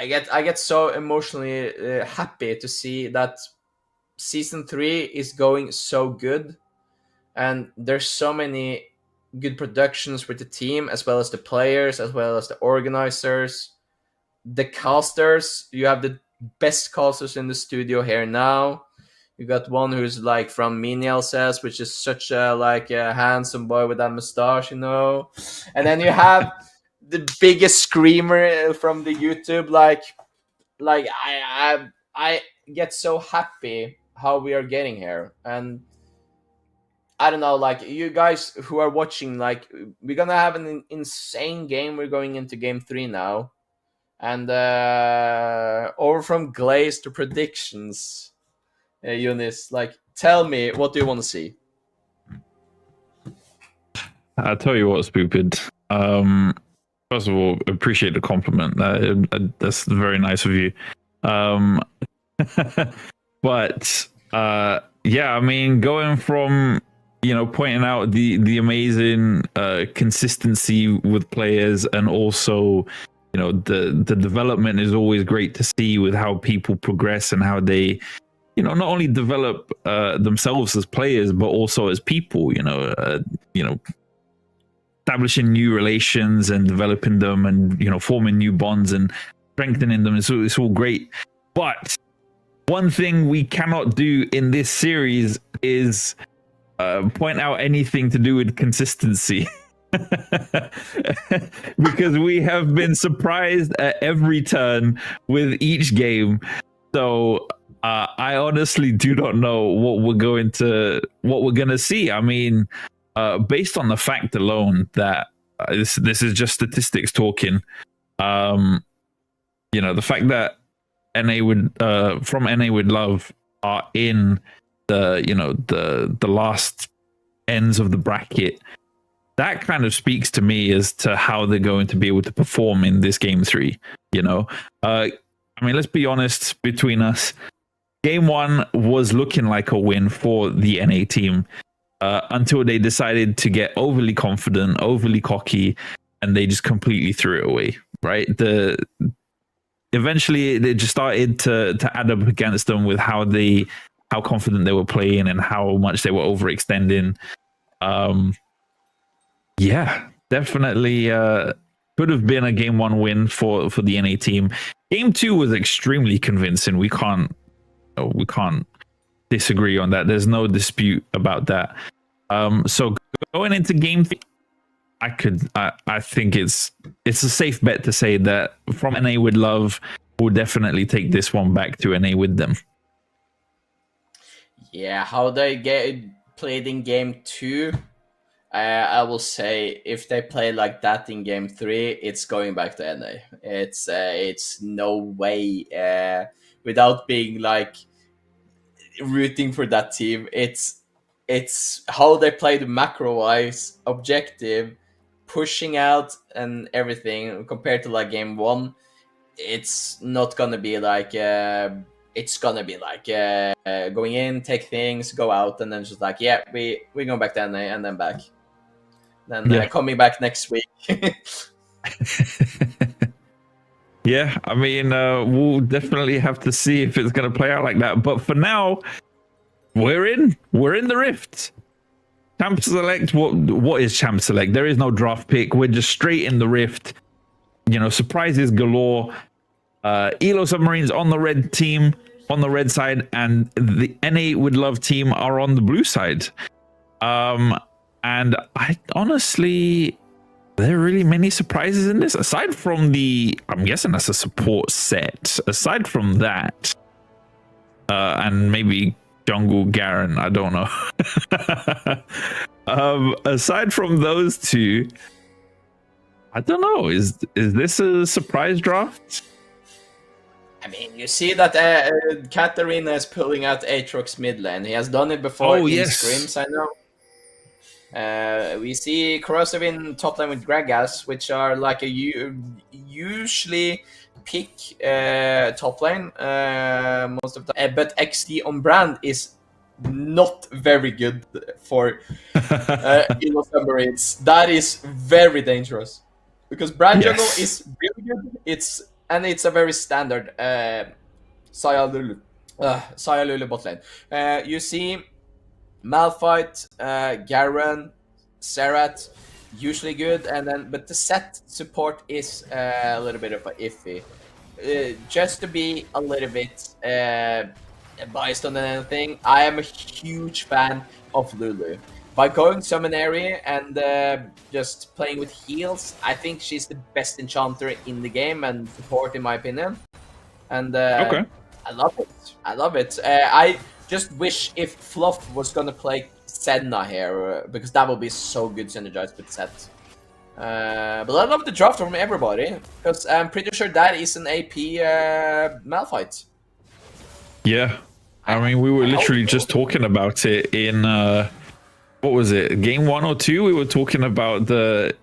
get so emotionally happy to see that season 3 is going so good, and there's so many good productions with the team, as well as the players, as well as the organizers, the casters. You have the best casters in the studio here now. You got one who's like from Menial Says, which is such a like a handsome boy with that mustache, you know. And then you have the biggest screamer from the YouTube. Like I get so happy how we are getting here. And I don't know, like, you guys who are watching, like, we're gonna have an insane game. We're going into game 3 now, and over from glaze to predictions. Eunice, like, tell me, what do you want to see? I'll tell you what, Stupid. First of all, appreciate the compliment. That's very nice of you. But yeah, I mean, going from, you know, pointing out the amazing consistency with players, and also, you know, the development is always great to see with how people progress and how they not only develop themselves as players, but also as people. Establishing new relations and developing them, and forming new bonds and strengthening them. It's all great, but one thing we cannot do in this series is point out anything to do with consistency. Because we have been surprised at every turn with each game. So I honestly do not know what we're going to see. I mean, based on the fact alone that this is just statistics talking. The fact that NA would from NA with Love are in the last ends of the bracket, that kind of speaks to me as to how they're going to be able to perform in this game 3. I mean, let's be honest between us. Game 1 was looking like a win for the NA team until they decided to get overly confident, overly cocky, and they just completely threw it away. Right? Eventually they just started to add up against them with how confident they were playing and how much they were overextending. Yeah, definitely could have been a game 1 win for the NA team. Game 2 was extremely convincing. We can't disagree on that. There's no dispute about that. So going into game 3, I think it's a safe bet to say that from NA with Love, we'll definitely take this one back to NA with them. Yeah, how they get played in game 2, I will say if they play like that in game 3, it's going back to NA. It's no way without being like rooting for that team. It's how they played macro-wise, objective, pushing out and everything compared to like game 1. It's not gonna be like it's gonna be like going in, take things, go out, and then just like we're going back to NA and then back. Then coming back next week. Yeah, I mean, we'll definitely have to see if it's going to play out like that. But for now, we're in the Rift. Champ Select. What is Champ Select? There is no draft pick. We're just straight in the Rift. Surprises galore. Elo Submarines on the red team, on the red side, and the NA with Love team are on the blue side. And I honestly, there are really many surprises in this, aside from I'm guessing that's a support set. Aside from that, and maybe Jungle Garen, I don't know. Aside from those two, I don't know. Is this a surprise draft? I mean, you see that Katarina is pulling out Aatrox mid lane. He has done it before in scrims, I know. We see Corrosive in top lane with Gragas, which are like usually pick top lane most of the time. But XD on brand is not very good for Elo Submarines. That is very dangerous because brand jungle is really good. It's a very standard Saya Lulu bot lane. You see Malphite, Garen, Serrat, usually good, but the set support is a little bit of a iffy. Just to be a little bit biased on anything, I am a huge fan of Lulu. By going summon area and just playing with heals, I think she's the best enchanter in the game and support, in my opinion. And I love it. I just wish if Fluff was gonna play Senna here, because that would be so good synergized with Set. But I love the draft from everybody, because I'm pretty sure that is an AP Malphite. Yeah, I mean, we were literally just talking about it in what was it, game 1 or 2? We were talking about the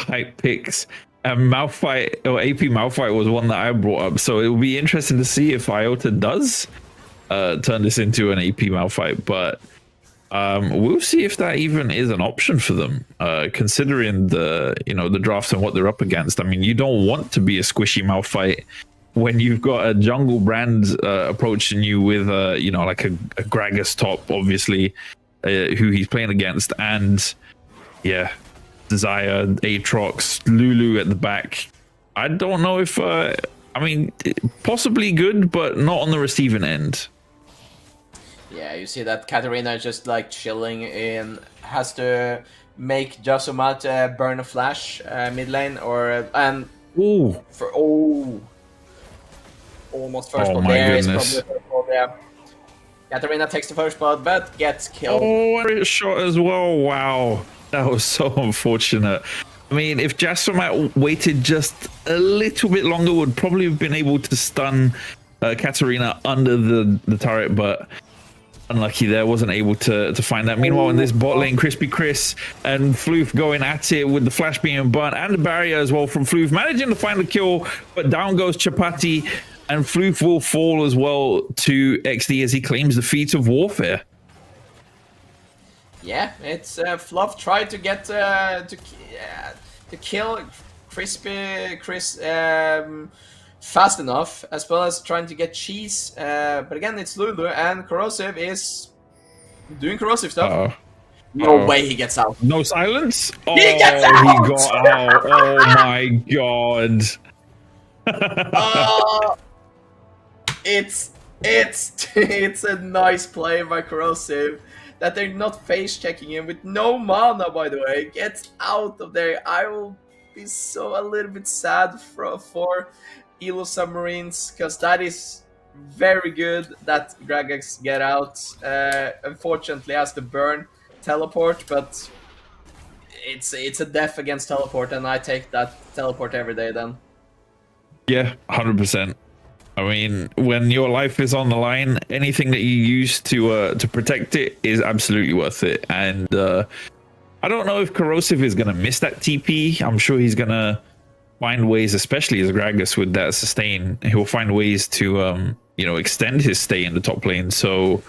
hype picks. And Malphite or AP Malphite was one that I brought up, so it will be interesting to see if Iota does turn this into an AP Malphite, but we'll see if that even is an option for them, considering the draft and what they're up against. I mean, you don't want to be a squishy Malphite when you've got a jungle brand approaching you with like a Gragas top, obviously, who he's playing against, and yeah, Desire, Aatrox, Lulu at the back. I don't know if possibly good, but not on the receiving end. Yeah, you see that Katarina just like chilling in, has to make Jasumat burn a flash mid lane, or and Ooh. Almost first Oh blood. my There is goodness. probably first blood, yeah. Katarina takes the first blood, but gets killed. Oh, and it shot as well. Wow, that was so unfortunate. I mean, if Jaspermat waited just a little bit longer, would probably have been able to stun Katarina under the turret, but unlucky there, wasn't able to find that. Meanwhile, in this bot lane, Crispy Chris and Floof going at it with the flash being burnt and the barrier as well from Floof, managing to find the kill, but down goes Chapati, and Floof will fall as well to XD as he claims the feat of warfare. Yeah, it's Fluff tried to get to kill Crispy Chris fast enough, as well as trying to get cheese. But again, it's Lulu, and Corrosive is doing corrosive stuff. No way he gets out. No silence? Oh, He gets out! He got out. Oh my god. It's a nice play by Corrosive that they're not face checking him with no mana, by the way. Gets out of there. I will be a little bit sad for Elo Submarines, because that is very good that Gragas get out. Unfortunately has to burn teleport, but it's a death against teleport, and I take that teleport every day then. Yeah, 100%. I mean, when your life is on the line, anything that you use to protect it is absolutely worth it. And I don't know if Corrosive is going to miss that TP. I'm sure he's going to find ways, especially as Gragas with that sustain, he'll find ways to extend his stay in the top lane. So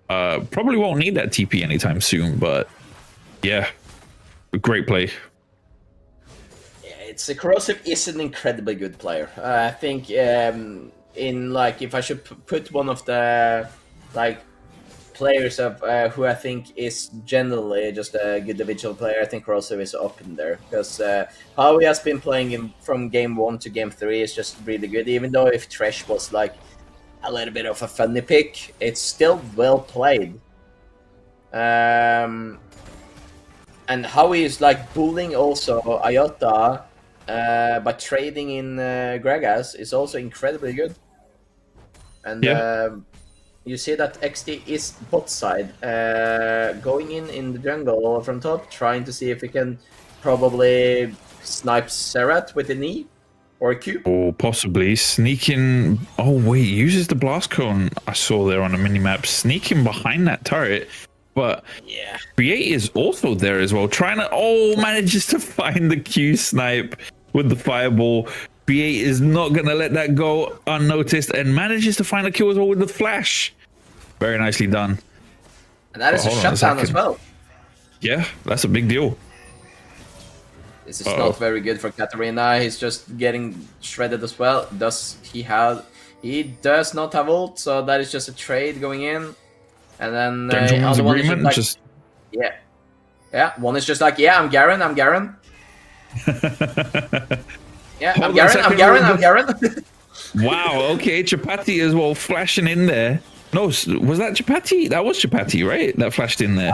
probably won't need that TP anytime soon. But yeah, great play. It's Corrosive is an incredibly good player. I think in like, if I should put one of the like players of who I think is generally just a good individual player, I think Corrosive is up in there, because how he has been playing him from game 1 to game 3 is just really good. Even though if Thresh was like a little bit of a funny pick, it's still well played. And how he is like bullying also Iota by trading in Gragas is also incredibly good. And you see that XD is bot side, going in the jungle from top, trying to see if he can probably snipe Serrat with an E or a Q. Or possibly sneaking. Oh wait, uses the blast cone I saw there on the minimap, sneaking behind that turret. But yeah, Create is also there as well, trying to manages to find the Q snipe with the fireball. Create is not gonna let that go unnoticed and manages to find a kill as well with the flash. Very nicely done. And that is a shutdown as well. Yeah, that's a big deal. This is not very good for Katarina. He's just getting shredded as well. He does not have ult, so that is just a trade going in. And then the other one is just like, yeah. One is just like, I'm Garen. Yeah, I'm Garen. Wow, okay, Chapati as well flashing in there. No, was that Chapati? That was Chapati, right? That flashed in there.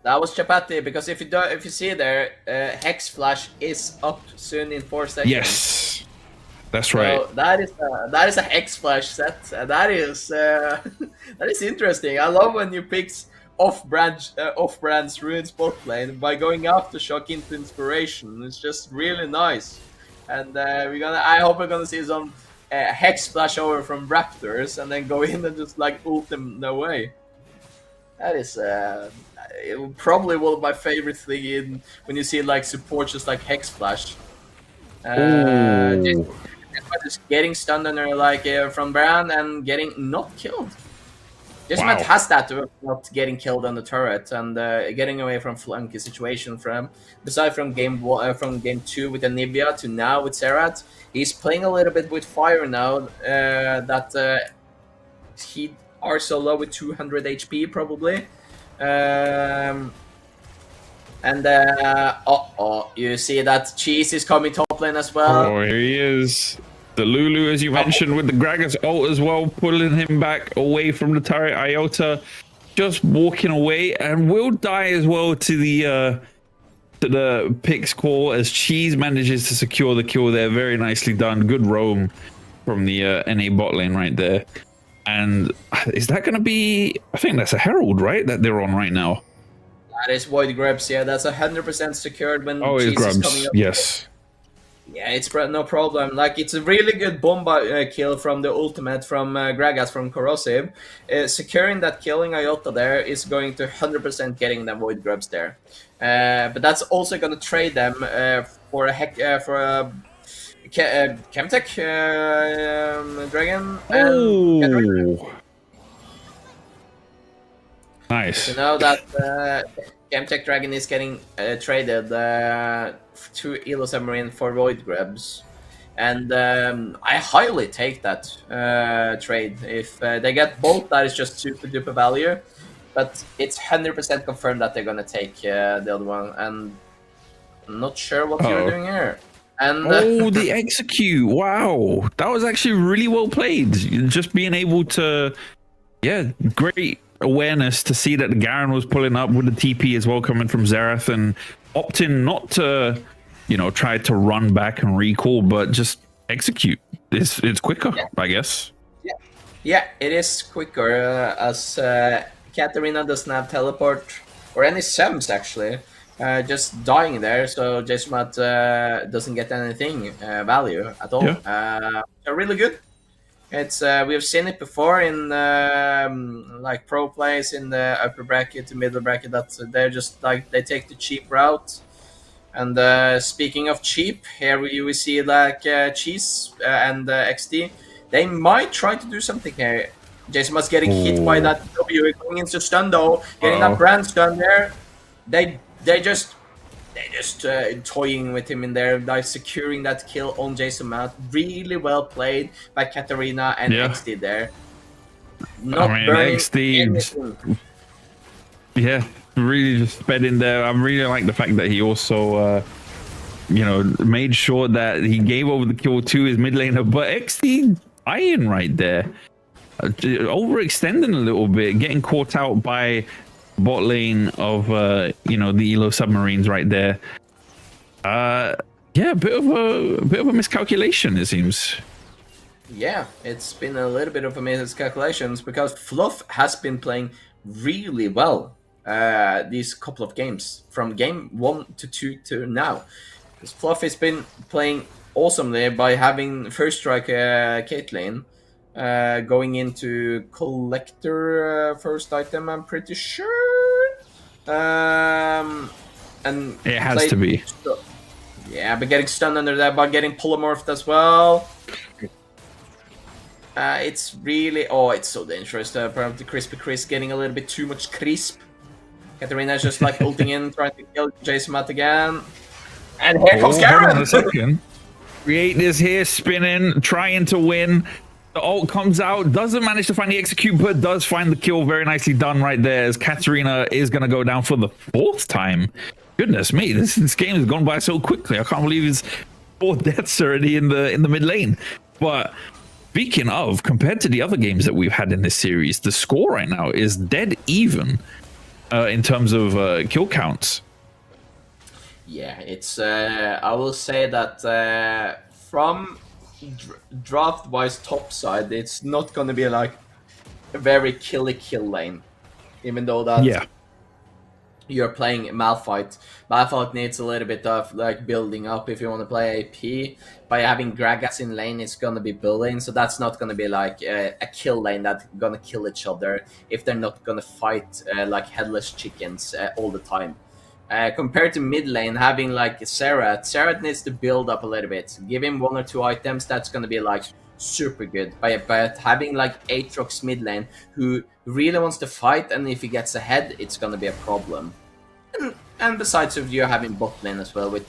That was Chapati, because if you see there, Hex Flash is up soon in 4 seconds. Yes, that's right. So that is a Hex Flash set. That is interesting. I love when you pick off-brand's Ruined bot lane by going after Shock into Inspiration. It's just really nice. And I hope we're gonna see some Hex Flash over from Raptors and then go in and just like ult them away. That is probably one of my favorite thing when you see like support just like Hex Flash. Just getting stunned under like from Bran and getting not killed. Judgment Wow. has that of not getting killed on the turret and getting away from flunky situation from beside from game 2 with Anivia to now with Serrat. He's playing a little bit with fire now that he are so low with 200 HP probably. And you see that Cheese is coming top lane as well. Oh, here he is. The Lulu, as you mentioned, with the Gragas ult as well, pulling him back away from the turret. Iota just walking away and will die as well to the Pix call as Cheese manages to secure the kill there. Very nicely done. Good roam from the NA bot lane right there. And is that going to be... I think that's a Herald, right? That they're on right now. That is Void Grubs, yeah. That's 100% secured when Oh, it's Cheese is coming Grubs. up. Yes. Yeah, it's no problem. Like, it's a really good bomba kill from the ultimate from Gragas from Corrosive. Securing that killing Iota there is going to 100% getting the Void Grubs there. But that's also going to trade them for a Chemtech Dragon. Oh! Nice. You know that Chemtech Dragon is getting traded to Elo Submarine for Void Grubs. And I highly take that trade. If they get both, that is just super duper value. But it's 100% confirmed that they're gonna take the other one. And I'm not sure what you're doing here. And oh, the execute! Wow, that was actually really well played. Just being able to, yeah, great awareness to see that the Garen was pulling up with the TP as well, coming from Xerath, and opting not to, try to run back and recall, but just execute. It's quicker, yeah. I guess. Yeah, it is quicker as Katarina doesn't have teleport or any sems actually. Just dying there, so Jesmat doesn't get anything value at all. Yeah. So really good. It's we've seen it before in like pro plays in the upper bracket to middle bracket that they're just like they take the cheap route. And speaking of cheap, here we see like Cheese and XD. They might try to do something here. Jesmat's getting hit by that W, going into stun though, getting that brand stun there. They just toying with him in there, like securing that kill on Jason Mount. Really well played by Katarina and XD there. Not XD, anything. Yeah, really just sped in there. I really like the fact that he also, made sure that he gave over the kill to his mid laner. But XD iron right there, overextending a little bit, getting caught out by bot lane of the Elo submarines right there. Yeah, a bit of a miscalculation, it seems. Yeah, it's been a little bit of a miscalculation because Fluff has been playing really well these couple of games from game 1 to 2 to now. Because Fluff has been playing awesomely by having first strike Caitlyn. Going into collector first item, I'm pretty sure. And it has to be. Yeah, but getting stunned under that, but getting polymorphed as well. It's really it's so dangerous. Probably Crispy Chris getting a little bit too much crisp. Katarina's just like ulting in, trying to kill Jason Matt again. And here comes Garen! Hold on a second. Create this here, spinning, trying to win. The ult comes out, doesn't manage to find the execute, but does find the kill. Very nicely done right there, as Katarina is going to go down for the 4th time. Goodness me, this game has gone by so quickly. I can't believe it's 4 deaths already in the mid lane. But speaking of, compared to the other games that we've had in this series, the score right now is dead even in terms of kill counts. Yeah, it's I will say that from draft-wise top side, it's not going to be like a very kill lane, even though that you're playing Malphite. Malphite needs a little bit of like building up if you want to play AP. By having Gragas in lane, it's going to be building, so that's not going to be like a kill lane that's going to kill each other if they're not going to fight like headless chickens all the time. Compared to mid lane, having like Serrat needs to build up a little bit. Give him 1 or 2 items, that's going to be like super good. But having like Aatrox mid lane who really wants to fight, and if he gets ahead, it's gonna be a problem. And besides of you having bot lane as well with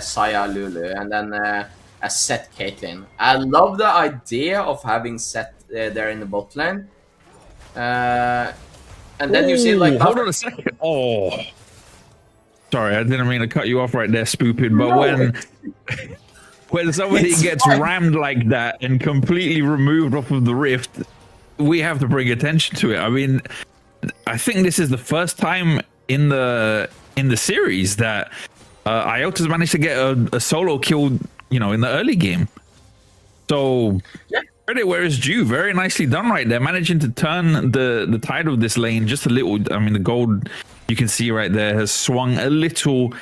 Saya Lulu and then a Set Caitlyn. I love the idea of having Set there in the bot lane. And then you see like hold on a second. Oh, sorry, I didn't mean to cut you off right there, Spoopid. But when somebody gets rammed like that and completely removed off of the rift, we have to bring attention to it. I mean, I think this is the first time in the series that Iota's managed to get a solo kill, you know, in the early game. So credit where it's due. Very nicely done right there, managing to turn the tide of this lane just a little. I mean, the gold you can see right there has swung a little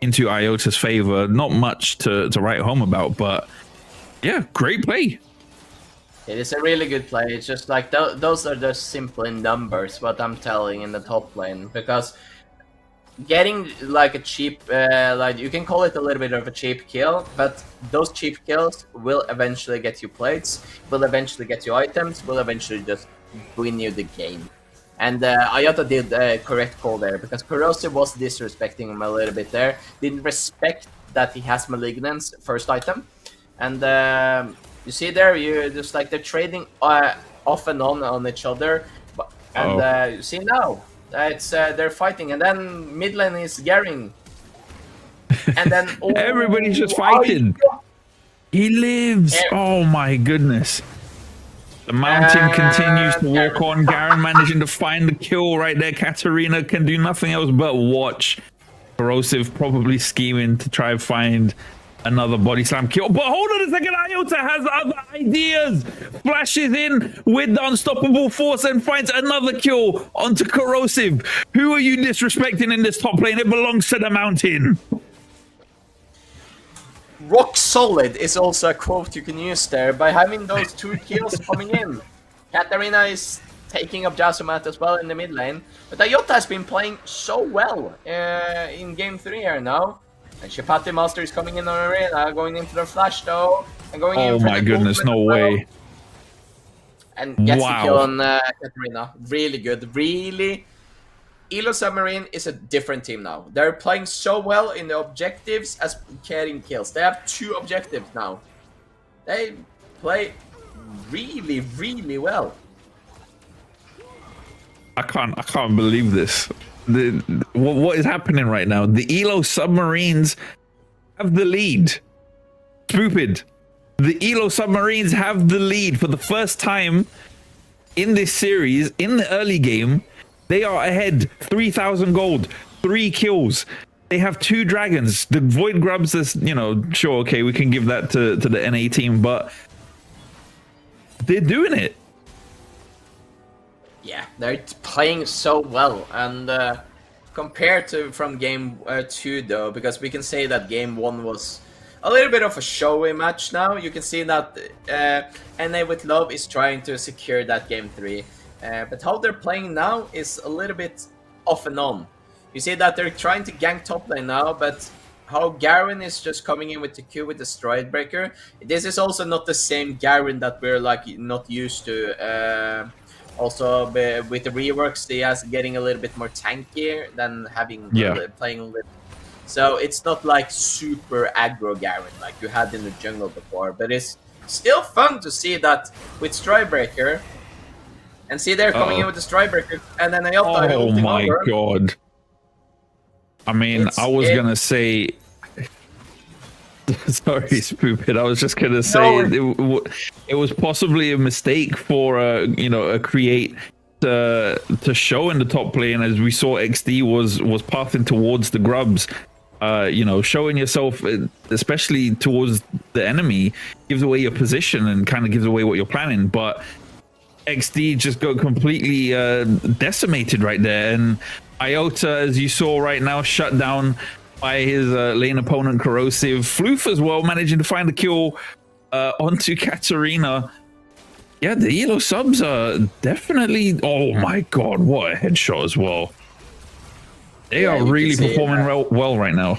into Iota's favor. Not much to write home about, but yeah, great play. It is a really good play. It's just like those are just simple in numbers, what I'm telling in the top lane, because getting like a cheap, like you can call it a little bit of a cheap kill, but those cheap kills will eventually get you plates, will eventually get you items, will eventually just win you the game. And Iota did a correct call there, because Corrosive was disrespecting him a little bit there. Didn't respect that he has Malignance first item. And you see there, you just like they're trading off and on each other. And you see now, it's they're fighting, and then mid lane is Garing. And then everybody's just fighting. He lives. Oh my goodness. The mountain continues to walk on. Garen managing to find the kill right there. Katarina can do nothing else but watch. Corrosive probably scheming to try and find another body slam kill. But hold on a second, Iota has other ideas. Flashes in with the unstoppable force and finds another kill onto Corrosive. Who are you disrespecting in this top lane? It belongs to the mountain. Rock solid is also a quote you can use there by having those 2 kills coming in. Katarina is taking up Jasumat as well in the mid lane, but Iota has been playing so well in game 3 here now. And Shipati Master is coming in on arena, going into the flash though, and going in for my goodness, no way. And gets the kill on Katarina. Really good, really. Elo Submarine is a different team now. They're playing so well in the objectives as getting kills. They have 2 objectives now. They play really, really well. I can't believe this. What is happening right now? The Elo Submarines have the lead. Stupid. The Elo Submarines have the lead for the first time in this series. In the early game, they are ahead 3,000 gold, 3 kills. They have 2 dragons. The Void Grubs is, you know, sure, okay, we can give that to the NA team, but they're doing it. Yeah, they're playing so well. And compared to from game 2 though, because we can say that game 1 was a little bit of a showy match now. You can see that NA with Love is trying to secure that game 3. But how they're playing now is a little bit off and on. You see that they're trying to gank top lane now, but how Garen is just coming in with the Q with the Stride Breaker. This is also not the same Garen that we're like not used to. Also with the reworks, they are getting a little bit more tankier than having playing a little. So it's not like super aggro Garen like you had in the jungle before, but it's still fun to see that with Stride Breaker. And see, they're coming in with the Strybreaker, and then Iota oh my over. God. I mean, I was going to say... Sorry, Spoopid. I was just going to say it was possibly a mistake for, a create to show in the top lane, as we saw XD was pathing towards the grubs. Showing yourself, especially towards the enemy, gives away your position and kind of gives away what you're planning. But XD just got completely decimated right there, and Iota, as you saw right now, shut down by his lane opponent Corrosive. Floof as well, managing to find the kill onto Katarina. Yeah, the Elo subs are definitely... Oh my God, what a headshot as well. They are really performing well right now.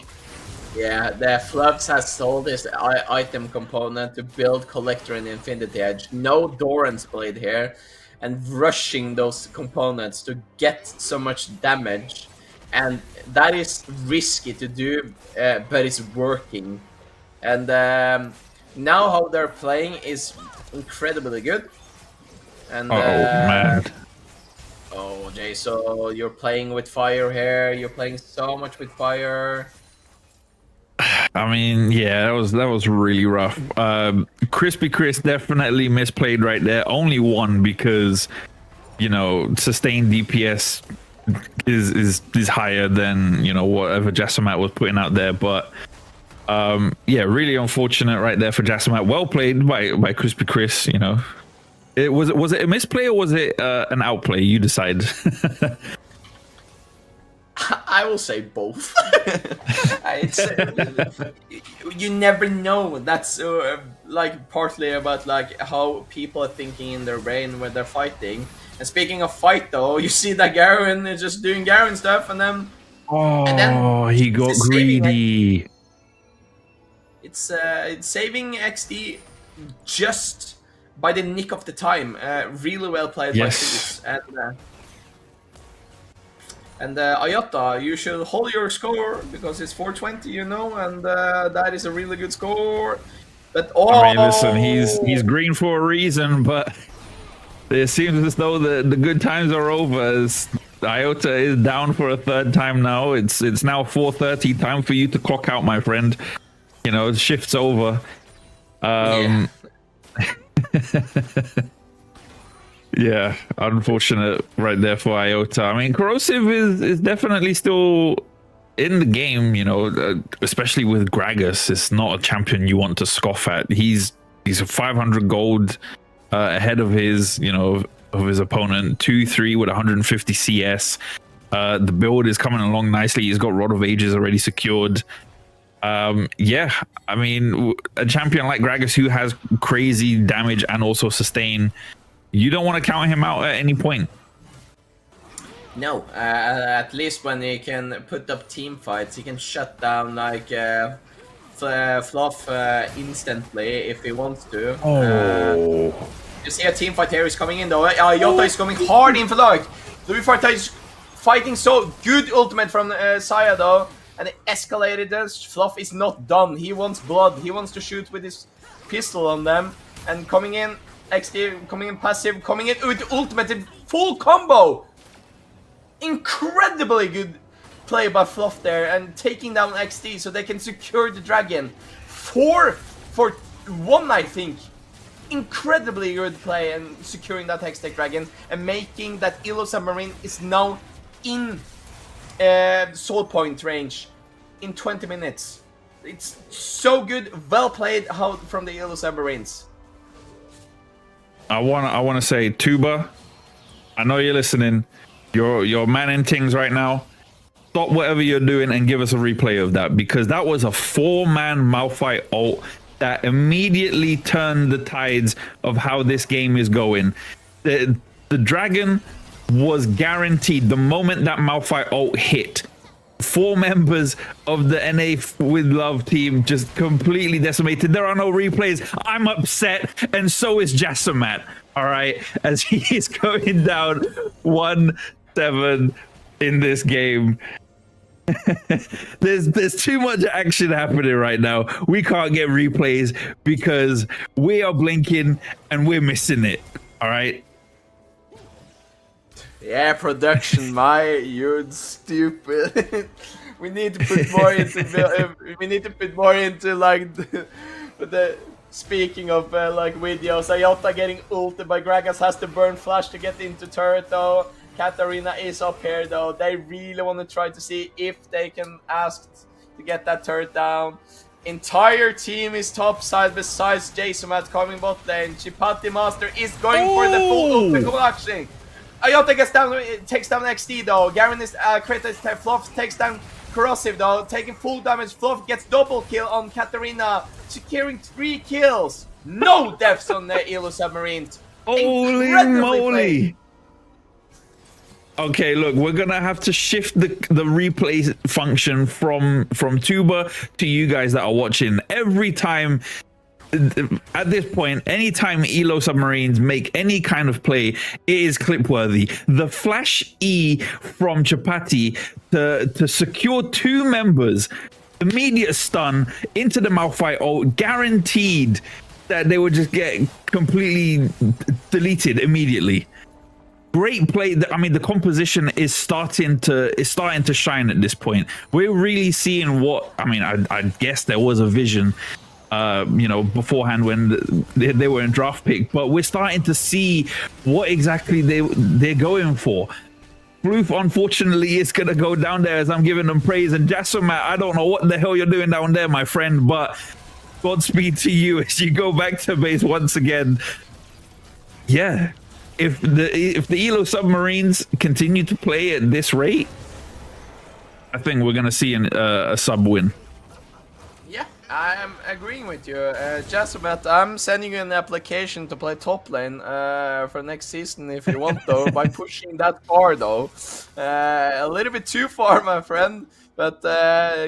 Yeah, the Flux has sold this item component to build Collector and Infinity Edge. No Doran's Blade here, and rushing those components to get so much damage. And that is risky to do, but it's working. And now how they're playing is incredibly good. And man. oh, Jay, so you're playing with fire here. You're playing so much with fire. I mean, yeah, that was really rough. Crispy Chris definitely misplayed right there. Only one because, you know, sustained DPS is higher than, you know, whatever Jassamat was putting out there. But yeah, really unfortunate right there for Jassamat. Well played by Crispy Chris. You know, was it a misplay or was it an outplay? You decide. I will say both. It's, you never know. That's like partly about like how people are thinking in their brain when they're fighting. And speaking of fight, though, you see that Garen is just doing Garen stuff, and then he got greedy. It's saving XD just by the nick of the time. Really well played by Cultists. And Ayata, you should hold your score because it's 420, you know, and that is a really good score. But I mean, listen, he's green for a reason, but it seems as though the good times are over. As Iota is down for a third time now. It's now 4:30. Time for you to clock out, my friend. You know, shift's over. Yeah. Yeah, unfortunate right there for Iota. I mean, Corrosive is definitely still in the game, you know, especially with Gragas. It's not a champion you want to scoff at. He's a 500 gold ahead of his, you know, of his opponent, 2-3 with 150 CS. The build is coming along nicely. He's got Rod of Ages already secured. Yeah, I mean, a champion like Gragas who has crazy damage and also sustain, you don't want to count him out at any point. No, at least when he can put up team fights, he can shut down like Fluff instantly if he wants to. You see a team fight here is coming in though. Yota is coming hard in for like. Luifarta is fighting so good ultimate from Saya though, and it escalated. This Fluff is not done. He wants blood. He wants to shoot with his pistol on them, and coming in. XD coming in passive, coming in with ultimate full combo. Incredibly good play by Fluff there and taking down XD so they can secure the dragon. 4 for 1, I think. Incredibly good play and securing that Hextech dragon and making that Ilo submarine is now in soul point range in 20 minutes. It's so good, well played from the Ilo submarines. I wanna say, Tuba, I know you're listening. You're manning things right now. Stop whatever you're doing and give us a replay of that, because that was a 4-man Malphite ult that immediately turned the tides of how this game is going. The dragon was guaranteed the moment that Malphite ult hit. 4 members of the NA with Love team just completely decimated. There are no replays. I'm upset, and so is Jassamat. All right, as he is going down 1-7 in this game. There's too much action happening right now. We can't get replays because we are blinking and we're missing it. All right. Yeah, production, you're stupid. We need to put more into. We need to put more into like the speaking of like videos. Ayota getting ulted by Gragas has to burn flash to get into turret though. Katarina is up here though. They really want to try to see if they can ask to get that turret down. Entire team is top side besides Jason at coming bot lane. Chipati Master is going for the full ult collection. Ayota gets down, takes down XD though. Garen is created Fluff takes down Corrosive though, taking full damage. Fluff gets double kill on Katarina, securing 3 kills. No deaths on the Ilo submarine. Holy moly! Okay, look, we're gonna have to shift the replay function from Tuba to you guys that are watching. Every time, at this point, anytime Elo Submarines make any kind of play, it is clip worthy. The flash E from Chapati to secure 2 members, immediate stun into the Malphite ult, guaranteed that they would just get completely deleted immediately. Great play. I mean, the composition is starting to shine at this point. We're really seeing what, I mean, I guess there was a vision beforehand when they were in draft pick, but we're starting to see what exactly they're going for. Floof, unfortunately, is going to go down there as I'm giving them praise. And Jassomat, I don't know what the hell you're doing down there, my friend, but Godspeed to you as you go back to base once again. Yeah. If the Elo Submarines continue to play at this rate, I think we're gonna see a sub win. Yeah, I'm agreeing with you. Jassomat, I'm sending you an application to play top lane for next season if you want, though, by pushing that far, though. A little bit too far, my friend, but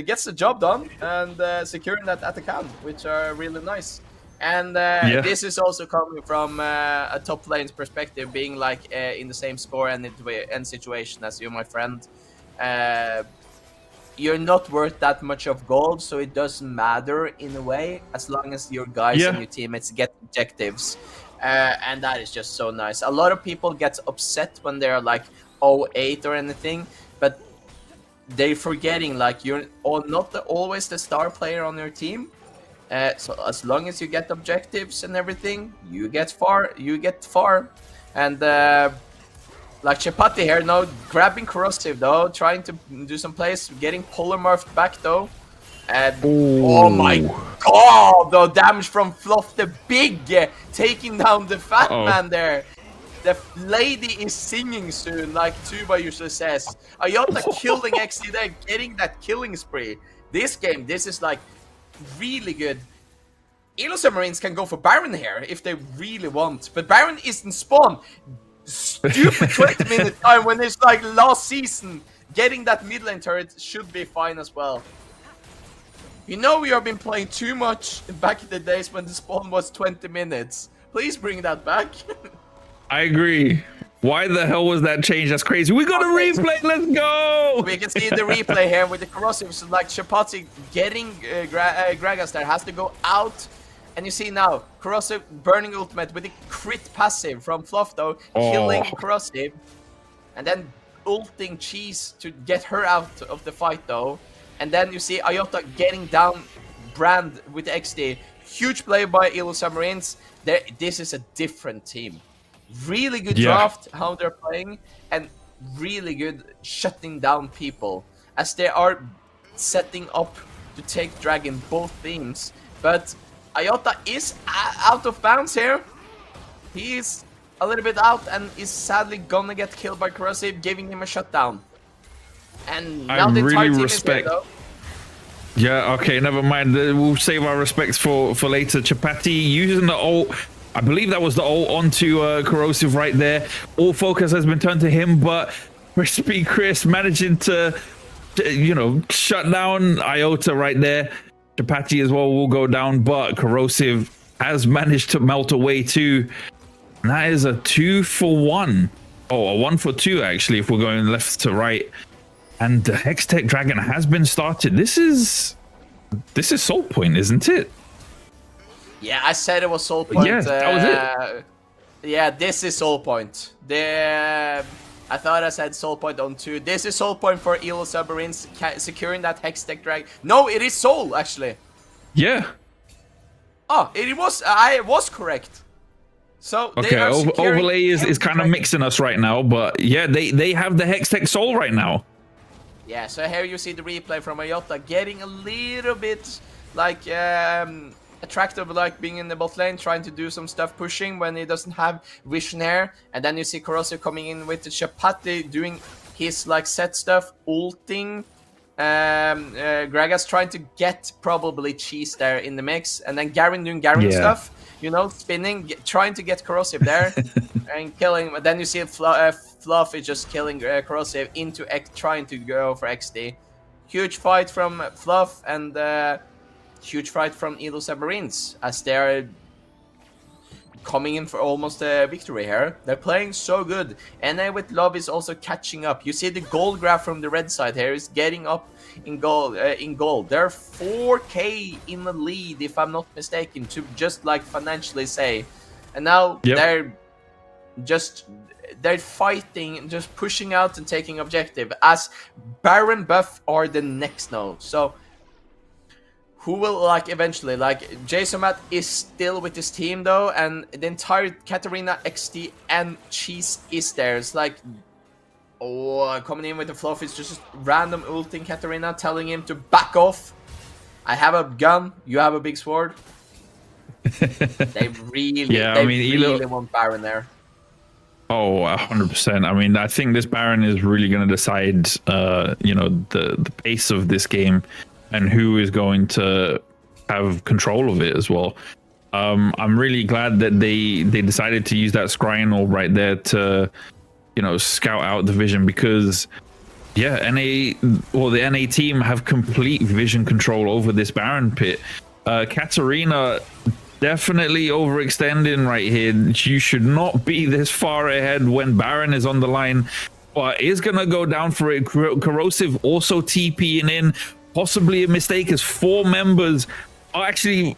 gets the job done and securing that at the can, which are really nice. And this is also coming from a top lane's perspective, being like in the same score and situation as you, my friend. You're not worth that much of gold, so it doesn't matter in a way, as long as your guys and your teammates get objectives. And that is just so nice. A lot of people get upset when they're like 0-8 or anything, but they're forgetting like you're not always the star player on your team. So as long as you get objectives and everything, you get far. And like Chapati here now, grabbing corrosive though, trying to do some plays, getting polymorphed back though. And oh my god, the damage from Fluff the Big, taking down the fat man there. The lady is singing soon, like Tuba usually says. Ayota killing XD there, getting that killing spree. This game, this is like really good. Elo Submarines can go for Baron here if they really want, but Baron isn't spawn. Stupid 20-minute time when it's like last season. Getting that mid lane turret should be fine as well. You know we have been playing too much back in the days when the spawn was 20 minutes. Please bring that back. I agree. Why the hell was that changed? That's crazy. We got a replay. Let's go. We can see the replay here with the corrosives, like Chapati getting Gragas there, has to go out. And you see now, corrosive burning ultimate with the crit passive from Fluff though, killing corrosive. And then ulting Cheese to get her out of the fight though. And then you see Ayota getting down Brand with XD. Huge play by Elo Submarines. This is a different team. Really good draft, how they're playing, and really good shutting down people, as they are setting up to take Dragon both teams. But Ayota is out of bounds here. He is a little bit out and is sadly gonna get killed by Corrosive, giving him a shutdown. And now the entire team is there, though. Yeah, okay, never mind. We'll save our respects for later. Chapati using the ult. I believe that was the ult onto Corrosive right there. All focus has been turned to him, but Crispy Chris managing to shut down Iota right there. Chapati as well will go down, but Corrosive has managed to melt away too. And that is a 2-for-1. Oh, a 1-for-2 actually, if we're going left to right. And the Hextech Dragon has been started. This is Soul Point, isn't it? Yeah, I said it was Soul Point. Yeah, that was it. Yeah, this is Soul Point. I thought I said Soul Point on 2. This is Soul Point for Elo Submarines, securing that Hextech Dragon. No, it is Soul, actually. Yeah. Oh, I was correct. So okay, overlay is kind of mixing us right now, but yeah, they have the Hextech Soul right now. Yeah, so here you see the replay from Ayota getting a little bit like attractive, like being in the bot lane, trying to do some stuff, pushing when he doesn't have Visionaire. And then you see Corrosive coming in with the Chapati doing his like set stuff, ulting Gragas trying to get probably cheese there in the mix, and then Garen doing Garen stuff, spinning, trying to get Corrosive there and killing. But then you see Fluff is just killing Corrosive into trying to go for XD. Huge fight from Fluff and huge fight from Elo Submarines as they're coming in for almost a victory here. They're playing so good. NA with Love is also catching up. You see the gold graph from the red side here is getting up in gold. They're 4K in the lead, if I'm not mistaken, to just like financially say. And now they're fighting, just pushing out and taking objective as Baron Buff are the next node. So who will eventually Jason Matt is still with his team though, and the entire Katarina, XD, and Cheese is there. It's coming in with the Fluff is just random ulting Katarina, telling him to back off. I have a gun, you have a big sword. They really want Baron there. Oh, 100%. I mean, I think this Baron is really going to decide, the pace of this game and who is going to have control of it as well. I'm really glad that they decided to use that scrying right there to, scout out the vision, because the NA team have complete vision control over this Baron pit. Katarina definitely overextending right here. You should not be this far ahead when Baron is on the line, but is gonna go down for it. Corrosive also TPing in. Possibly a mistake, as 4 members are actually.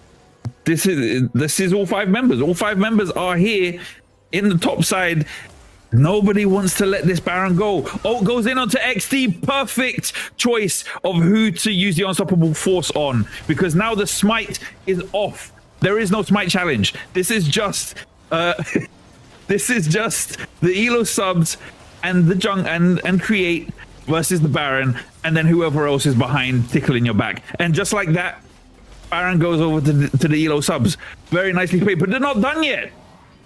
This is all 5 members. All 5 members are here in the top side. Nobody wants to let this Baron go. Oh, goes in onto XD. Perfect choice of who to use the Unstoppable Force on, because now the smite is off. There is no smite challenge. This is just the Elo subs and the Jung and Create versus the Baron, and then whoever else is behind tickling your back. And just like that, Baron goes over to the Elo subs. Very nicely played, but they're not done yet.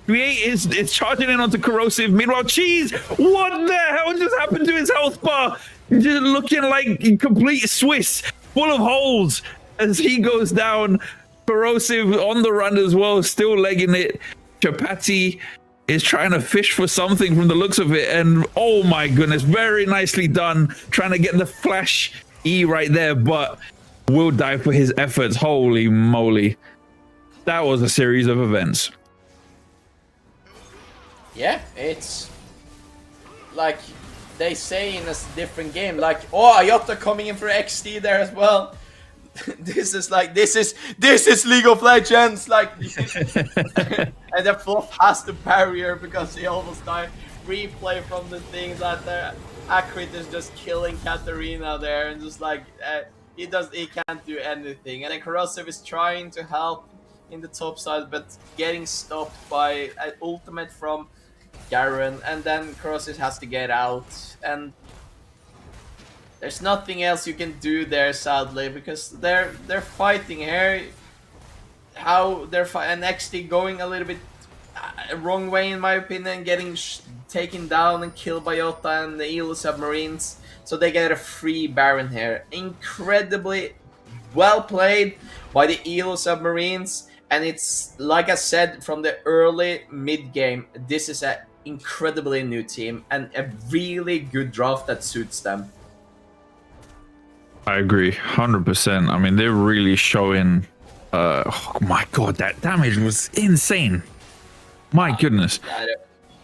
Create is charging in onto Corrosive. Meanwhile, Cheese, what the hell just happened to his health bar? Just looking like complete Swiss, full of holes as he goes down. Corrosive on the run as well, still legging it. Chapati is trying to fish for something from the looks of it, and oh my goodness, very nicely done, trying to get the flash E right there, but will die for his efforts. Holy moly, that was a series of events. Yeah, it's like they say in a different game, Ayota coming in for XD there as well. This is League of Legends, and the Fluff has the barrier because he almost died. Replay from the thing that Akrit is just killing Katarina there, and just he can't do anything. And then Corrosive is trying to help in the top side, but getting stopped by an ultimate from Garen, and then Corrosive has to get out, and there's nothing else you can do there, sadly, because they're fighting here. How they're and XD going a little bit wrong way, in my opinion, getting taken down and killed by Yotta and the Elo Submarines. So they get a free Baron here. Incredibly well played by the Elo Submarines, and it's like I said from the early mid game. This is an incredibly new team and a really good draft that suits them. I agree, 100%. I mean, they're really showing. Oh my god, that damage was insane. My goodness.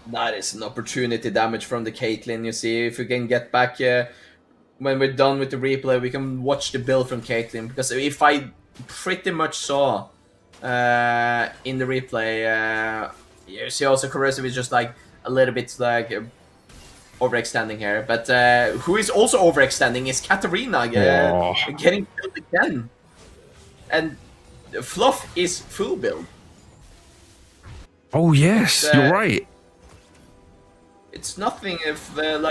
That is an opportunity damage from the Caitlyn. You see, if we can get back when we're done with the replay, we can watch the build from Caitlyn, because if I pretty much saw in the replay, you see also Corrosive is just a little bit overextending here, but who is also overextending is Katarina getting killed again, and Fluff is full build. Oh yes, you're right. It's nothing if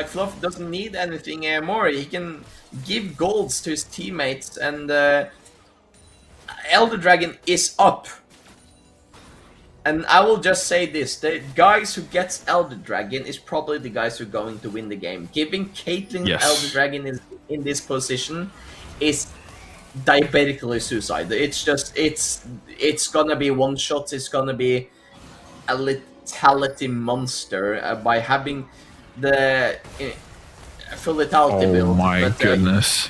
Fluff doesn't need anything more. He can give golds to his teammates, and Elder Dragon is up. And I will just say this, the guys who gets Elder Dragon is probably the guys who are going to win the game. Giving Caitlyn Elder Dragon is in this position is diabetically suicide. It's just it's gonna be one shot. It's gonna be a lethality monster by having the full lethality Oh build. my But, goodness.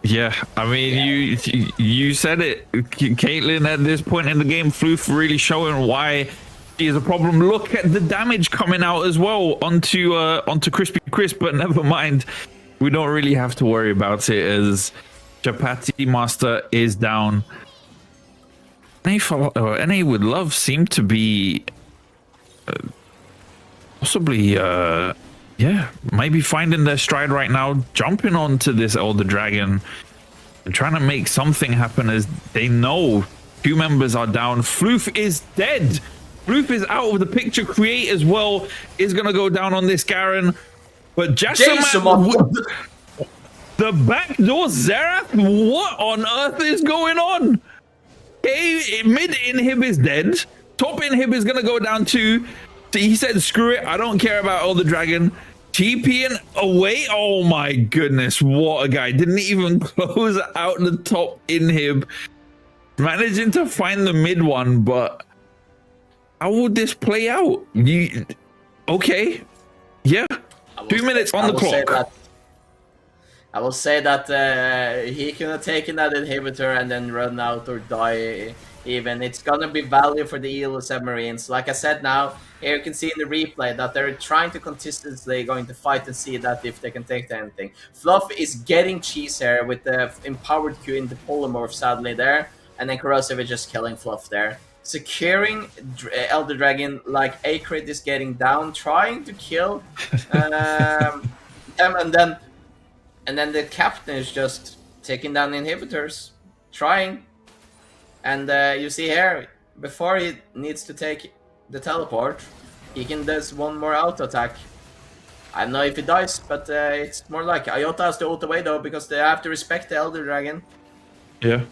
Yeah, I mean, you said it, Caitlyn. At this point in the game, Floof really showing why she is a problem. Look at the damage coming out as well onto Crispy Crisp, but never mind. We don't really have to worry about it as Chapati Master is down. NA with Love seem to be possibly yeah, maybe finding their stride right now, jumping onto this Elder Dragon and trying to make something happen as they know 2 members are down. Floof is dead. Floof is out of the picture. Create as well is going to go down on this Garen. But Jason, the backdoor Xerath, what on earth is going on? Mid inhib is dead. Top inhib is going to go down too. He said, screw it. I don't care about Elder Dragon. TPing away. Oh my goodness. What a guy. Didn't even close out the top inhib. Managing to find the mid one, but how would this play out? Okay. Yeah. 2 minutes on the clock. I will say that he could have taken that inhibitor and then run out or die even. It's gonna be value for the Elo Submarines. Like I said now, here you can see in the replay that they're trying to consistently going to fight and see that if they can take anything. Fluff is getting cheese here with the empowered Q in the polymorph sadly there, and then Corrosive is just killing Fluff there. Securing Elder Dragon like Acrid is getting down, trying to kill them, and then the captain is just taking down inhibitors, trying. And you see here, before he needs to take the teleport, he can do one more auto attack. I don't know if he dies, but it's more like Iota has to ult away though, because they have to respect the Elder Dragon. Yeah.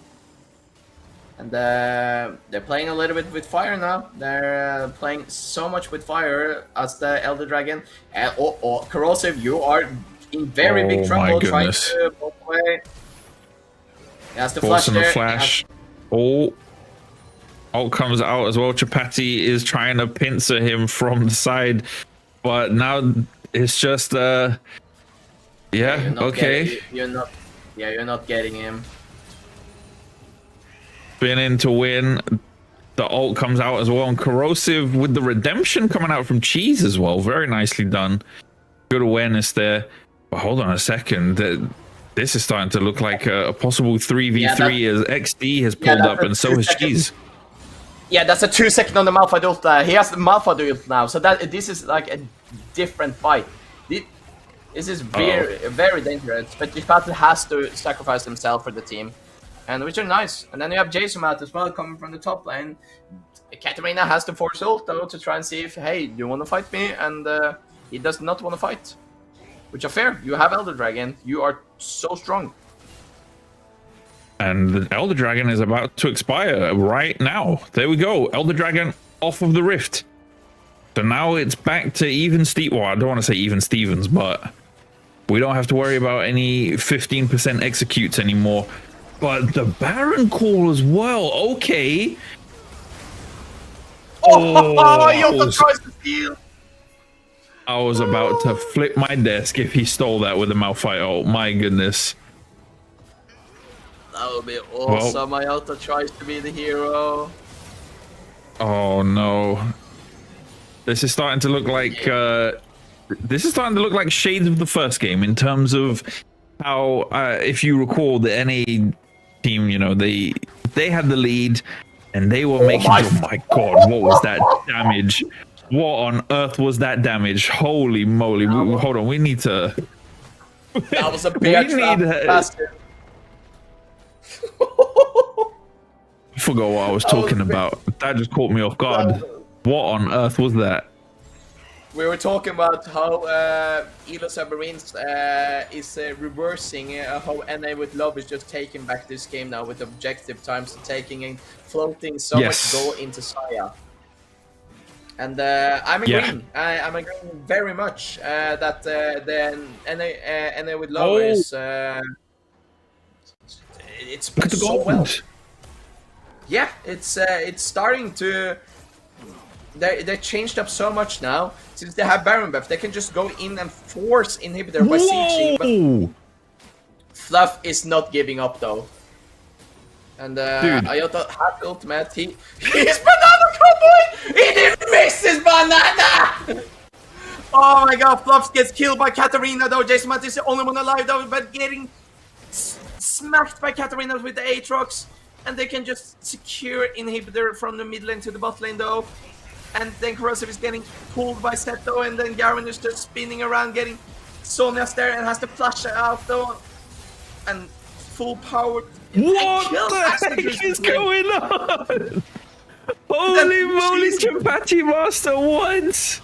And they're playing a little bit with fire now. They're playing so much with fire as the Elder Dragon. Corrosive, you are in very big trouble trying to move away. He has to flash there. The flash. Ult comes out as well. Chapati is trying to pincer him from the side, but now it's just okay. You're not getting him. Spinning to win. The ult comes out as well, and Corrosive with the redemption coming out from Cheese as well. Very nicely done. Good awareness there. But hold on a second. This is starting to look like a possible 3v3 as XD has pulled up, and so has Cheese. Yeah, that's a 2 second on the Malphite ult. He has the Malphite ult now, so this is like a different fight. This is very dangerous, but Chapati has to sacrifice himself for the team, and which are nice. And then you have Jason out as well coming from the top lane. Katarina has to force ult though to try and see if, hey, do you want to fight me? And he does not want to fight, which are fair. You have Elder Dragon. You are so strong. And the Elder Dragon is about to expire right now. There we go. Elder Dragon off of the Rift. So now it's back to even Steve. Well, I don't want to say even Stevens, but we don't have to worry about any 15% executes anymore. But the Baron call as well. Okay. Yota tries to steal. I was about to flip my desk if he stole that with a Malphite. Oh my goodness. That would be awesome. Iota tries to be the hero. Oh no. This is starting to look like shades of the first game in terms of how if you recall the NA team, you know, they had the lead and they were making oh my god, what was that damage? What on earth was that damage? Holy moly. Hold on, we need to that was a bear trap. I forgot what I was talking about. That just caught me off guard. What on earth was that? We were talking about how Elo Submarines is reversing how NA with Love is just taking back this game now with objective times, taking and floating so much goal into Saya. And I'm Yeah. agreeing. I'm agreeing very much that the NA with Love is it's Look at the so well. goals. Yeah, it's starting to. They changed up so much now since they have Baron buff. They can just go in and force inhibitor by sieging. But Whoa! Fluff is not giving up though. And Dude. Iota has ultimate. He's banana cowboy. He didn't miss his banana. Oh my god, Fluff gets killed by Katarina though. Jason Matt is the only one alive though, but getting smacked by Katarina with the Aatrox. And they can just secure inhibitor from the mid lane to the bot lane though. And then Corrosive is getting pulled by Seto, and then Garen is just spinning around getting Sonya's there and has to flash out though. And full power. What the heck is going on? Holy moly, Chapati Master, what?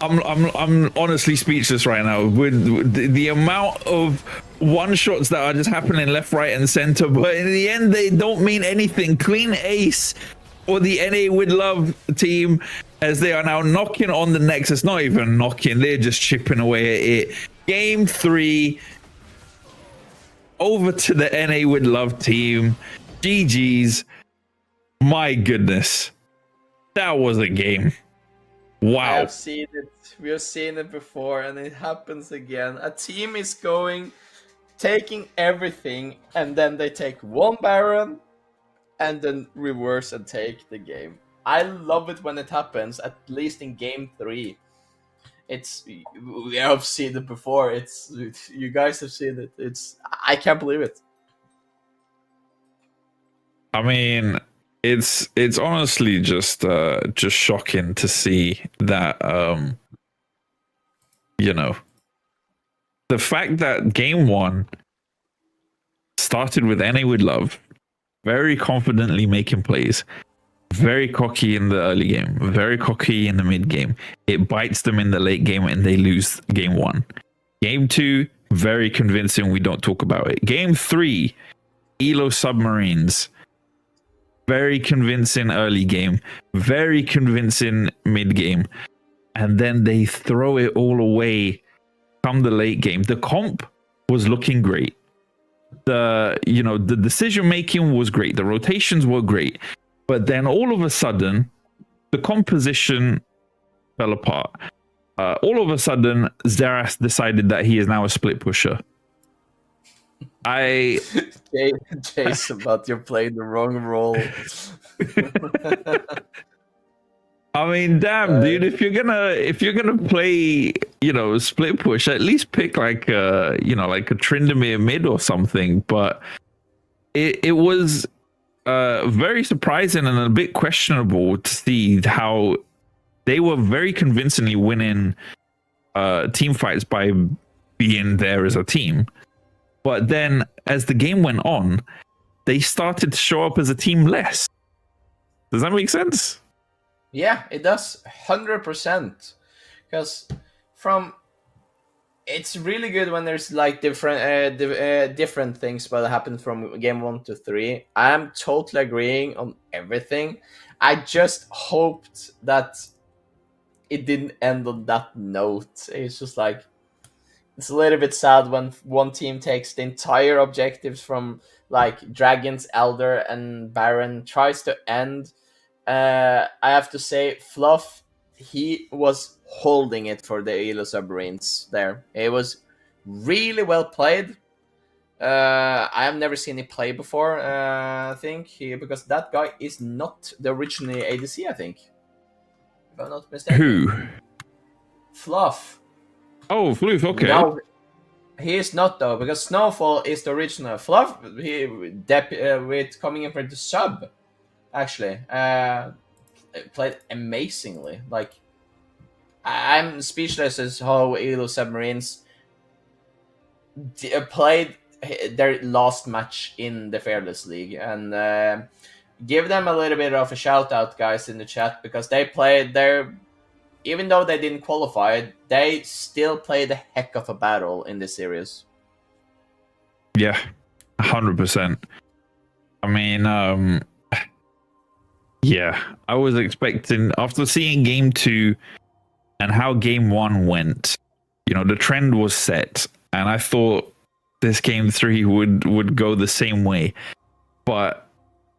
I'm honestly speechless right now with the amount of one shots that are just happening left, right, and center. But in the end, they don't mean anything. Clean ace for the NA with Love team as they are now knocking on the Nexus. Not even knocking, they're just chipping away at it. Game 3 over to the NA with Love team. GG's. My goodness, that was a game. Wow. I've seen it. We have seen it before, and it happens again. A team is going, taking everything, and then they take one Baron, and then reverse and take the game. I love it when it happens. At least in game 3, we have seen it before. You guys have seen it. I can't believe it. I mean, it's honestly just shocking to see that you know, the fact that game 1 started with NA with Love very confidently making plays, very cocky in the early game, very cocky in the mid game. It bites them in the late game and they lose game 1. Game 2, very convincing, we don't talk about it. Game 3, Elo Submarines, very convincing early game, very convincing mid game, and then they throw it all away come the late game. The comp was looking great. The decision making was great. The rotations were great, but then all of a sudden, the composition fell apart. All of a sudden, Xerath decided that he is now a split pusher. Jason, but you're playing the wrong role. I mean, damn, dude! If you're gonna play, split push, at least pick like a Tryndamere mid or something. But it was very surprising and a bit questionable to see how they were very convincingly winning team fights by being there as a team. But then, as the game went on, they started to show up as a team less. Does that make sense? Yeah, it does, 100%. Because it's really good when there's like different things that happen from game 1 to 3. I'm totally agreeing on everything. I just hoped that it didn't end on that note. It's just like, it's a little bit sad when one team takes the entire objectives from like Dragons, Elder, and Baron, tries to end. I have to say, Fluff, he was holding it for the Elo Submarines there. It was really well played. I have never seen him play before, I think, because that guy is not the original ADC, I think. If I'm not mistaken. Who? Fluff. Oh, Fluff, okay. No, he is not though, because Snowfall is the original. Fluff, with coming in for the sub, actually, played amazingly. Like, I'm speechless as how Elo Submarines played their last match in the Fearless League, and give them a little bit of a shout out, guys, in the chat, because they played their. Even though they didn't qualify, they still played a heck of a battle in this series. Yeah, 100%. I mean, Yeah, I was expecting, after seeing game 2 and how game 1 went, the trend was set, and I thought this game 3 would go the same way, but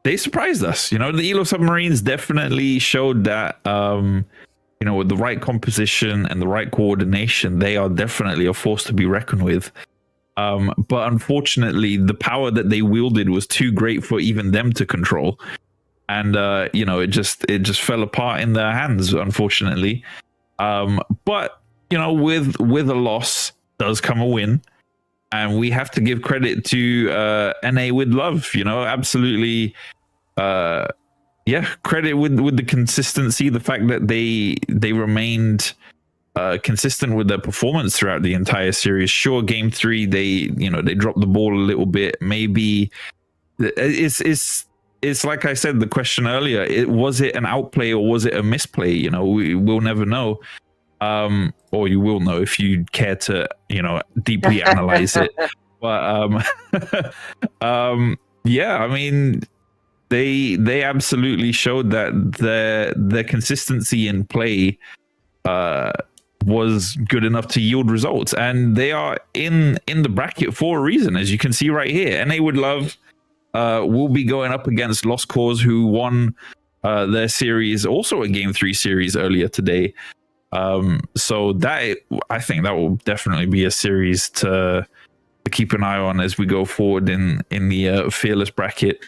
they surprised us. The Elo Submarines definitely showed that with the right composition and the right coordination, they are definitely a force to be reckoned with. But unfortunately, the power that they wielded was too great for even them to control, and it just fell apart in their hands, unfortunately. But with a loss does come a win, and we have to give credit to NA with love. Absolutely. Credit with the consistency, the fact that they remained consistent with their performance throughout the entire series. Sure, game 3 they dropped the ball a little bit. Maybe it's like I said the question earlier. Was it an outplay or was it a misplay? We'll never know. Or you will know if you care to deeply analyze it. But yeah, I mean, they absolutely showed that their consistency in play was good enough to yield results, and they are in the bracket for a reason, as you can see right here. NA Would Love will be going up against Lost Cause, who won their series, also a game 3 series earlier today. So that, I think that will definitely be a series to keep an eye on as we go forward in the Fearless bracket.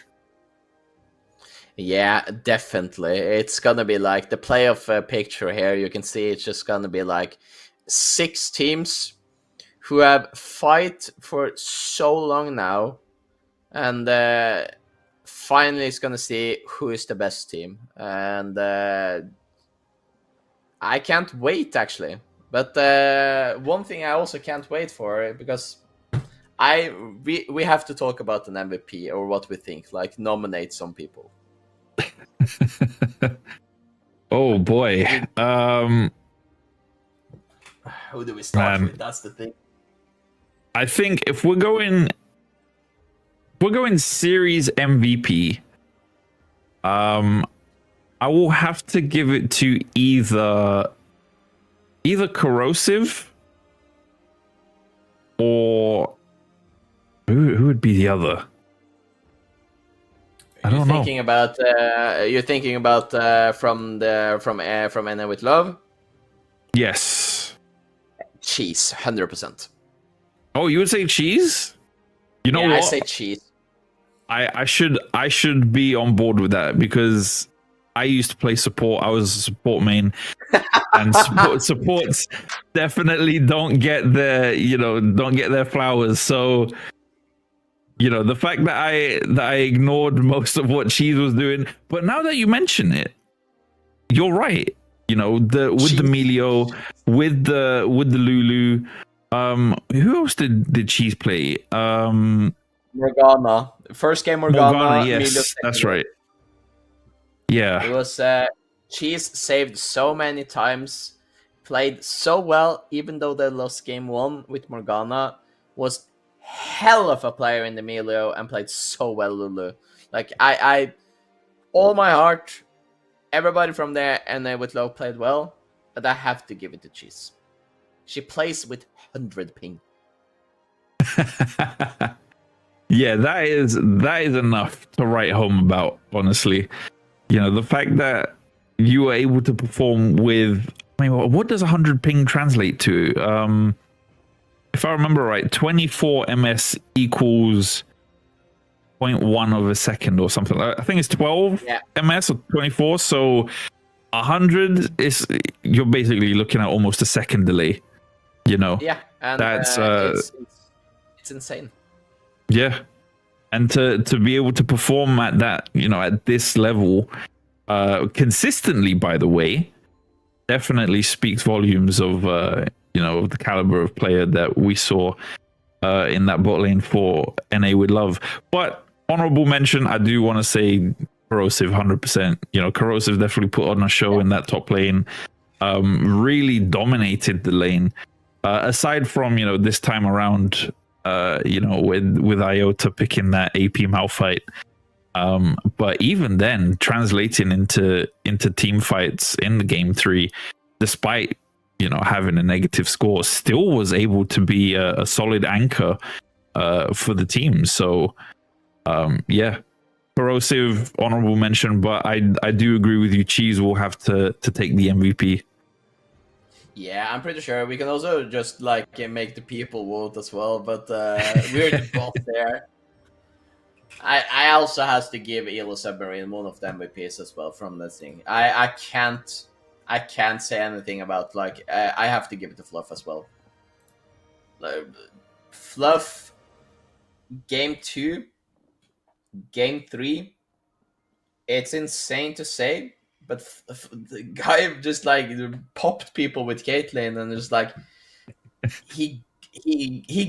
Yeah, definitely. It's gonna be like the playoff picture here. You can see it's just gonna be like 6 teams who have fight for so long now, and finally it's gonna see who is the best team. And I can't wait, actually. But one thing I also can't wait for, because we have to talk about an MVP or what we think, like nominate some people. Oh boy. Who do we start with? That's the thing. I think if we're going series MVP, I will have to give it to either Corrosive or who would be the other? I don't know. You're thinking about from NA With Love? Yes. Cheese, 100%. Oh, you would say Cheese? You know what? I say Cheese. I should be on board with that, because I used to play support. I was a support main, and supports definitely don't get their flowers. So the fact that I ignored most of what Cheese was doing, but now that you mention it, you're right. With the Melio, with the Lulu, who else did Cheese play? Morgana. First game Morgana. Yes, that's right. Yeah. It was Cheese saved so many times, played so well, even though they lost game 1 with Morgana, was hell of a player in the Melio and played so well Lulu. Like I all my heart, everybody from there and With Love played well, but I have to give it to Cheese. She plays with 100 ping. Yeah, that is enough to write home about, honestly. The fact that you were able to perform with, I mean, what does 100 ping translate to? If I remember right, 24 ms equals 0.1 of a second or something. I think it's 12 ms or 24. So 100 is, you're basically looking at almost a second delay. Yeah, and that's it's insane. Yeah, and to be able to perform at that, at this level, consistently, by the way, definitely speaks volumes of of the caliber of player that we saw in that bot lane for NA With Love. But honorable mention, I do want to say Corrosive, 100%. Corrosive definitely put on a show in that top lane. Really dominated the lane. Aside from this time around, with Iota picking that AP Malphite, But even then, translating into team fights in the game 3, despite having a negative score, still was able to be a solid anchor for the team. So yeah, corrosive honorable mention, but I do agree with you. Cheese will have to take the MVP. Yeah, I'm pretty sure we can also just like make the people vote as well, but we're the boss there. I also has to give Elo Submarine one of the MVPs as well from this thing. I can't say anything about like I have to give it to Fluff as well. Like, Fluff, game 2, game 3, it's insane to say, but the guy just like popped people with Caitlyn and just like he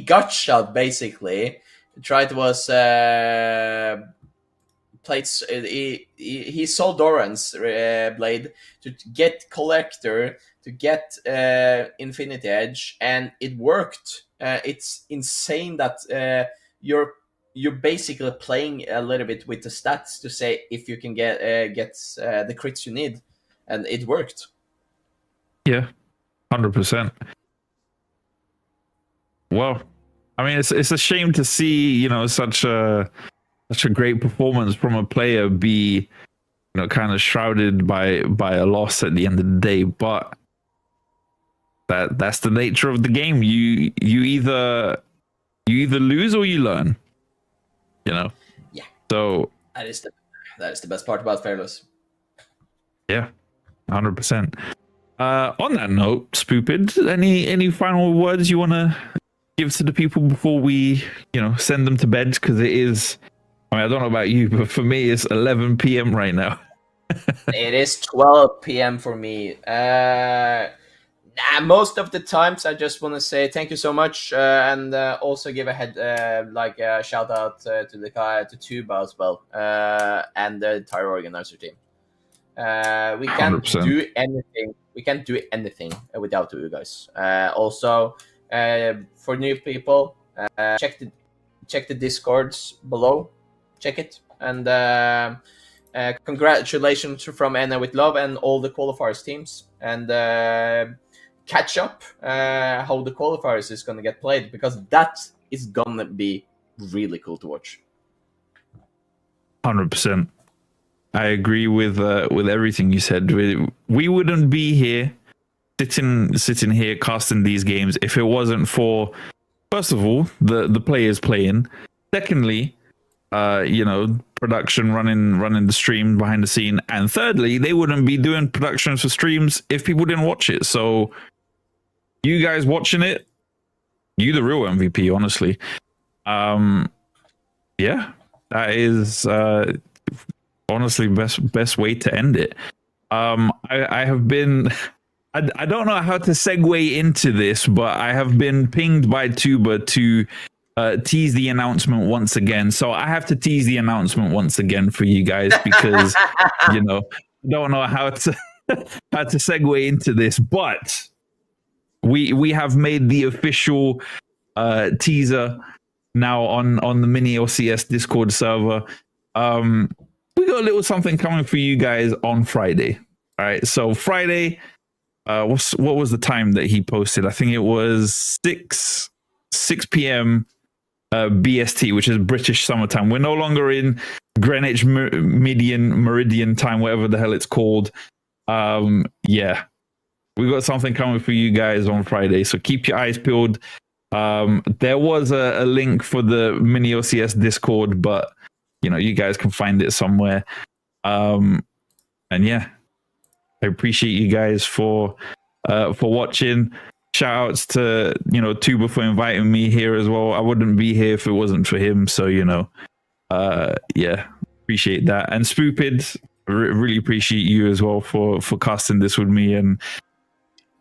got shot basically. Tried was played he sold Doran's blade to get Collector, to get Infinity Edge, and it worked. It's insane that you're basically playing a little bit with the stats to say if you can get the crits you need, and it worked. Yeah, 100%. Well, I mean, it's a shame to see such a great performance from a player be kind of shrouded by a loss at the end of the day, but that's the nature of the game. You either lose or you learn. Yeah. So that is the best part about Fearless. Yeah, 100%. On that note, Spoopid, any final words you want to give to the people before we send them to bed? Because it is, I mean, I don't know about you, but for me it's 11 p.m. right now. It is 12 p.m. for me. Most of the times I just want to say thank you so much, and also give a shout out to the guy, to Tuba as well, and the entire organizer team. We can't 100%. do anything. We can't do anything without you guys. Also, for new people, check the Discords below. Check it, and congratulations from Anna with Love and all the qualifiers teams, and catch up how the qualifiers is gonna get played, because that is gonna be really cool to watch. 100%. I agree with everything you said. We wouldn't be here sitting here casting these games if it wasn't for, first of all, the players playing. Secondly, production running the stream behind the scene, and thirdly, they wouldn't be doing productions for streams if people didn't watch it. So you guys watching it, you the real MVP, honestly. Yeah, that is honestly best way to end it. I have been I don't know how to segue into this, but I have been pinged by Tuba to tease the announcement once again. So I have to tease the announcement once again for you guys, because I don't know how to segue into this, but we have made the official teaser now on the Mini LCS Discord server. We got a little something coming for you guys on Friday. All right, so Friday, what was the time that he posted? I think it was 6 p.m. BST, which is British summertime. We're no longer in Greenwich Meridian time, whatever the hell it's called. Yeah, we got something coming for you guys on Friday, so keep your eyes peeled. There was a link for the Mini OCS Discord, but you guys can find it somewhere. And yeah, I appreciate you guys for watching. Shout outs to Tuba for inviting me here as well. I wouldn't be here if it wasn't for him. So yeah, appreciate that. And Spoopid, really appreciate you as well for casting this with me and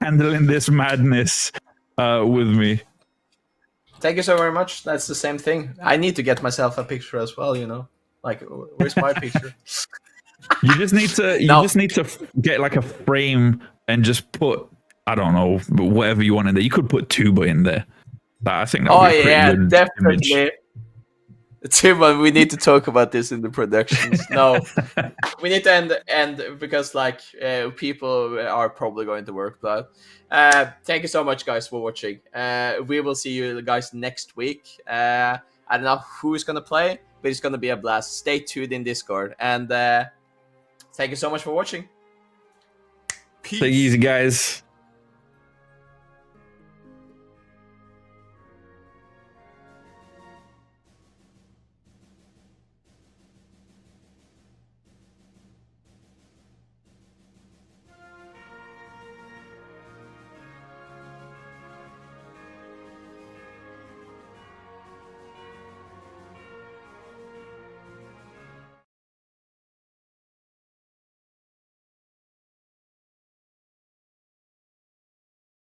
handling this madness with me. Thank you so very much. That's the same thing. I need to get myself a picture as well. Like, where's my picture? You just need to get like a frame and just put, I don't know, whatever you want in there. You could put Tuba in there. I think that would be a pretty good definitely. image. Timon, we need to talk about this in the productions. No, we need to end because like people are probably going to work. But thank you so much, guys, for watching. We will see you guys next week. I don't know who's gonna play, but it's gonna be a blast. Stay tuned in Discord, and thank you so much for watching. Peace. Take it easy, guys.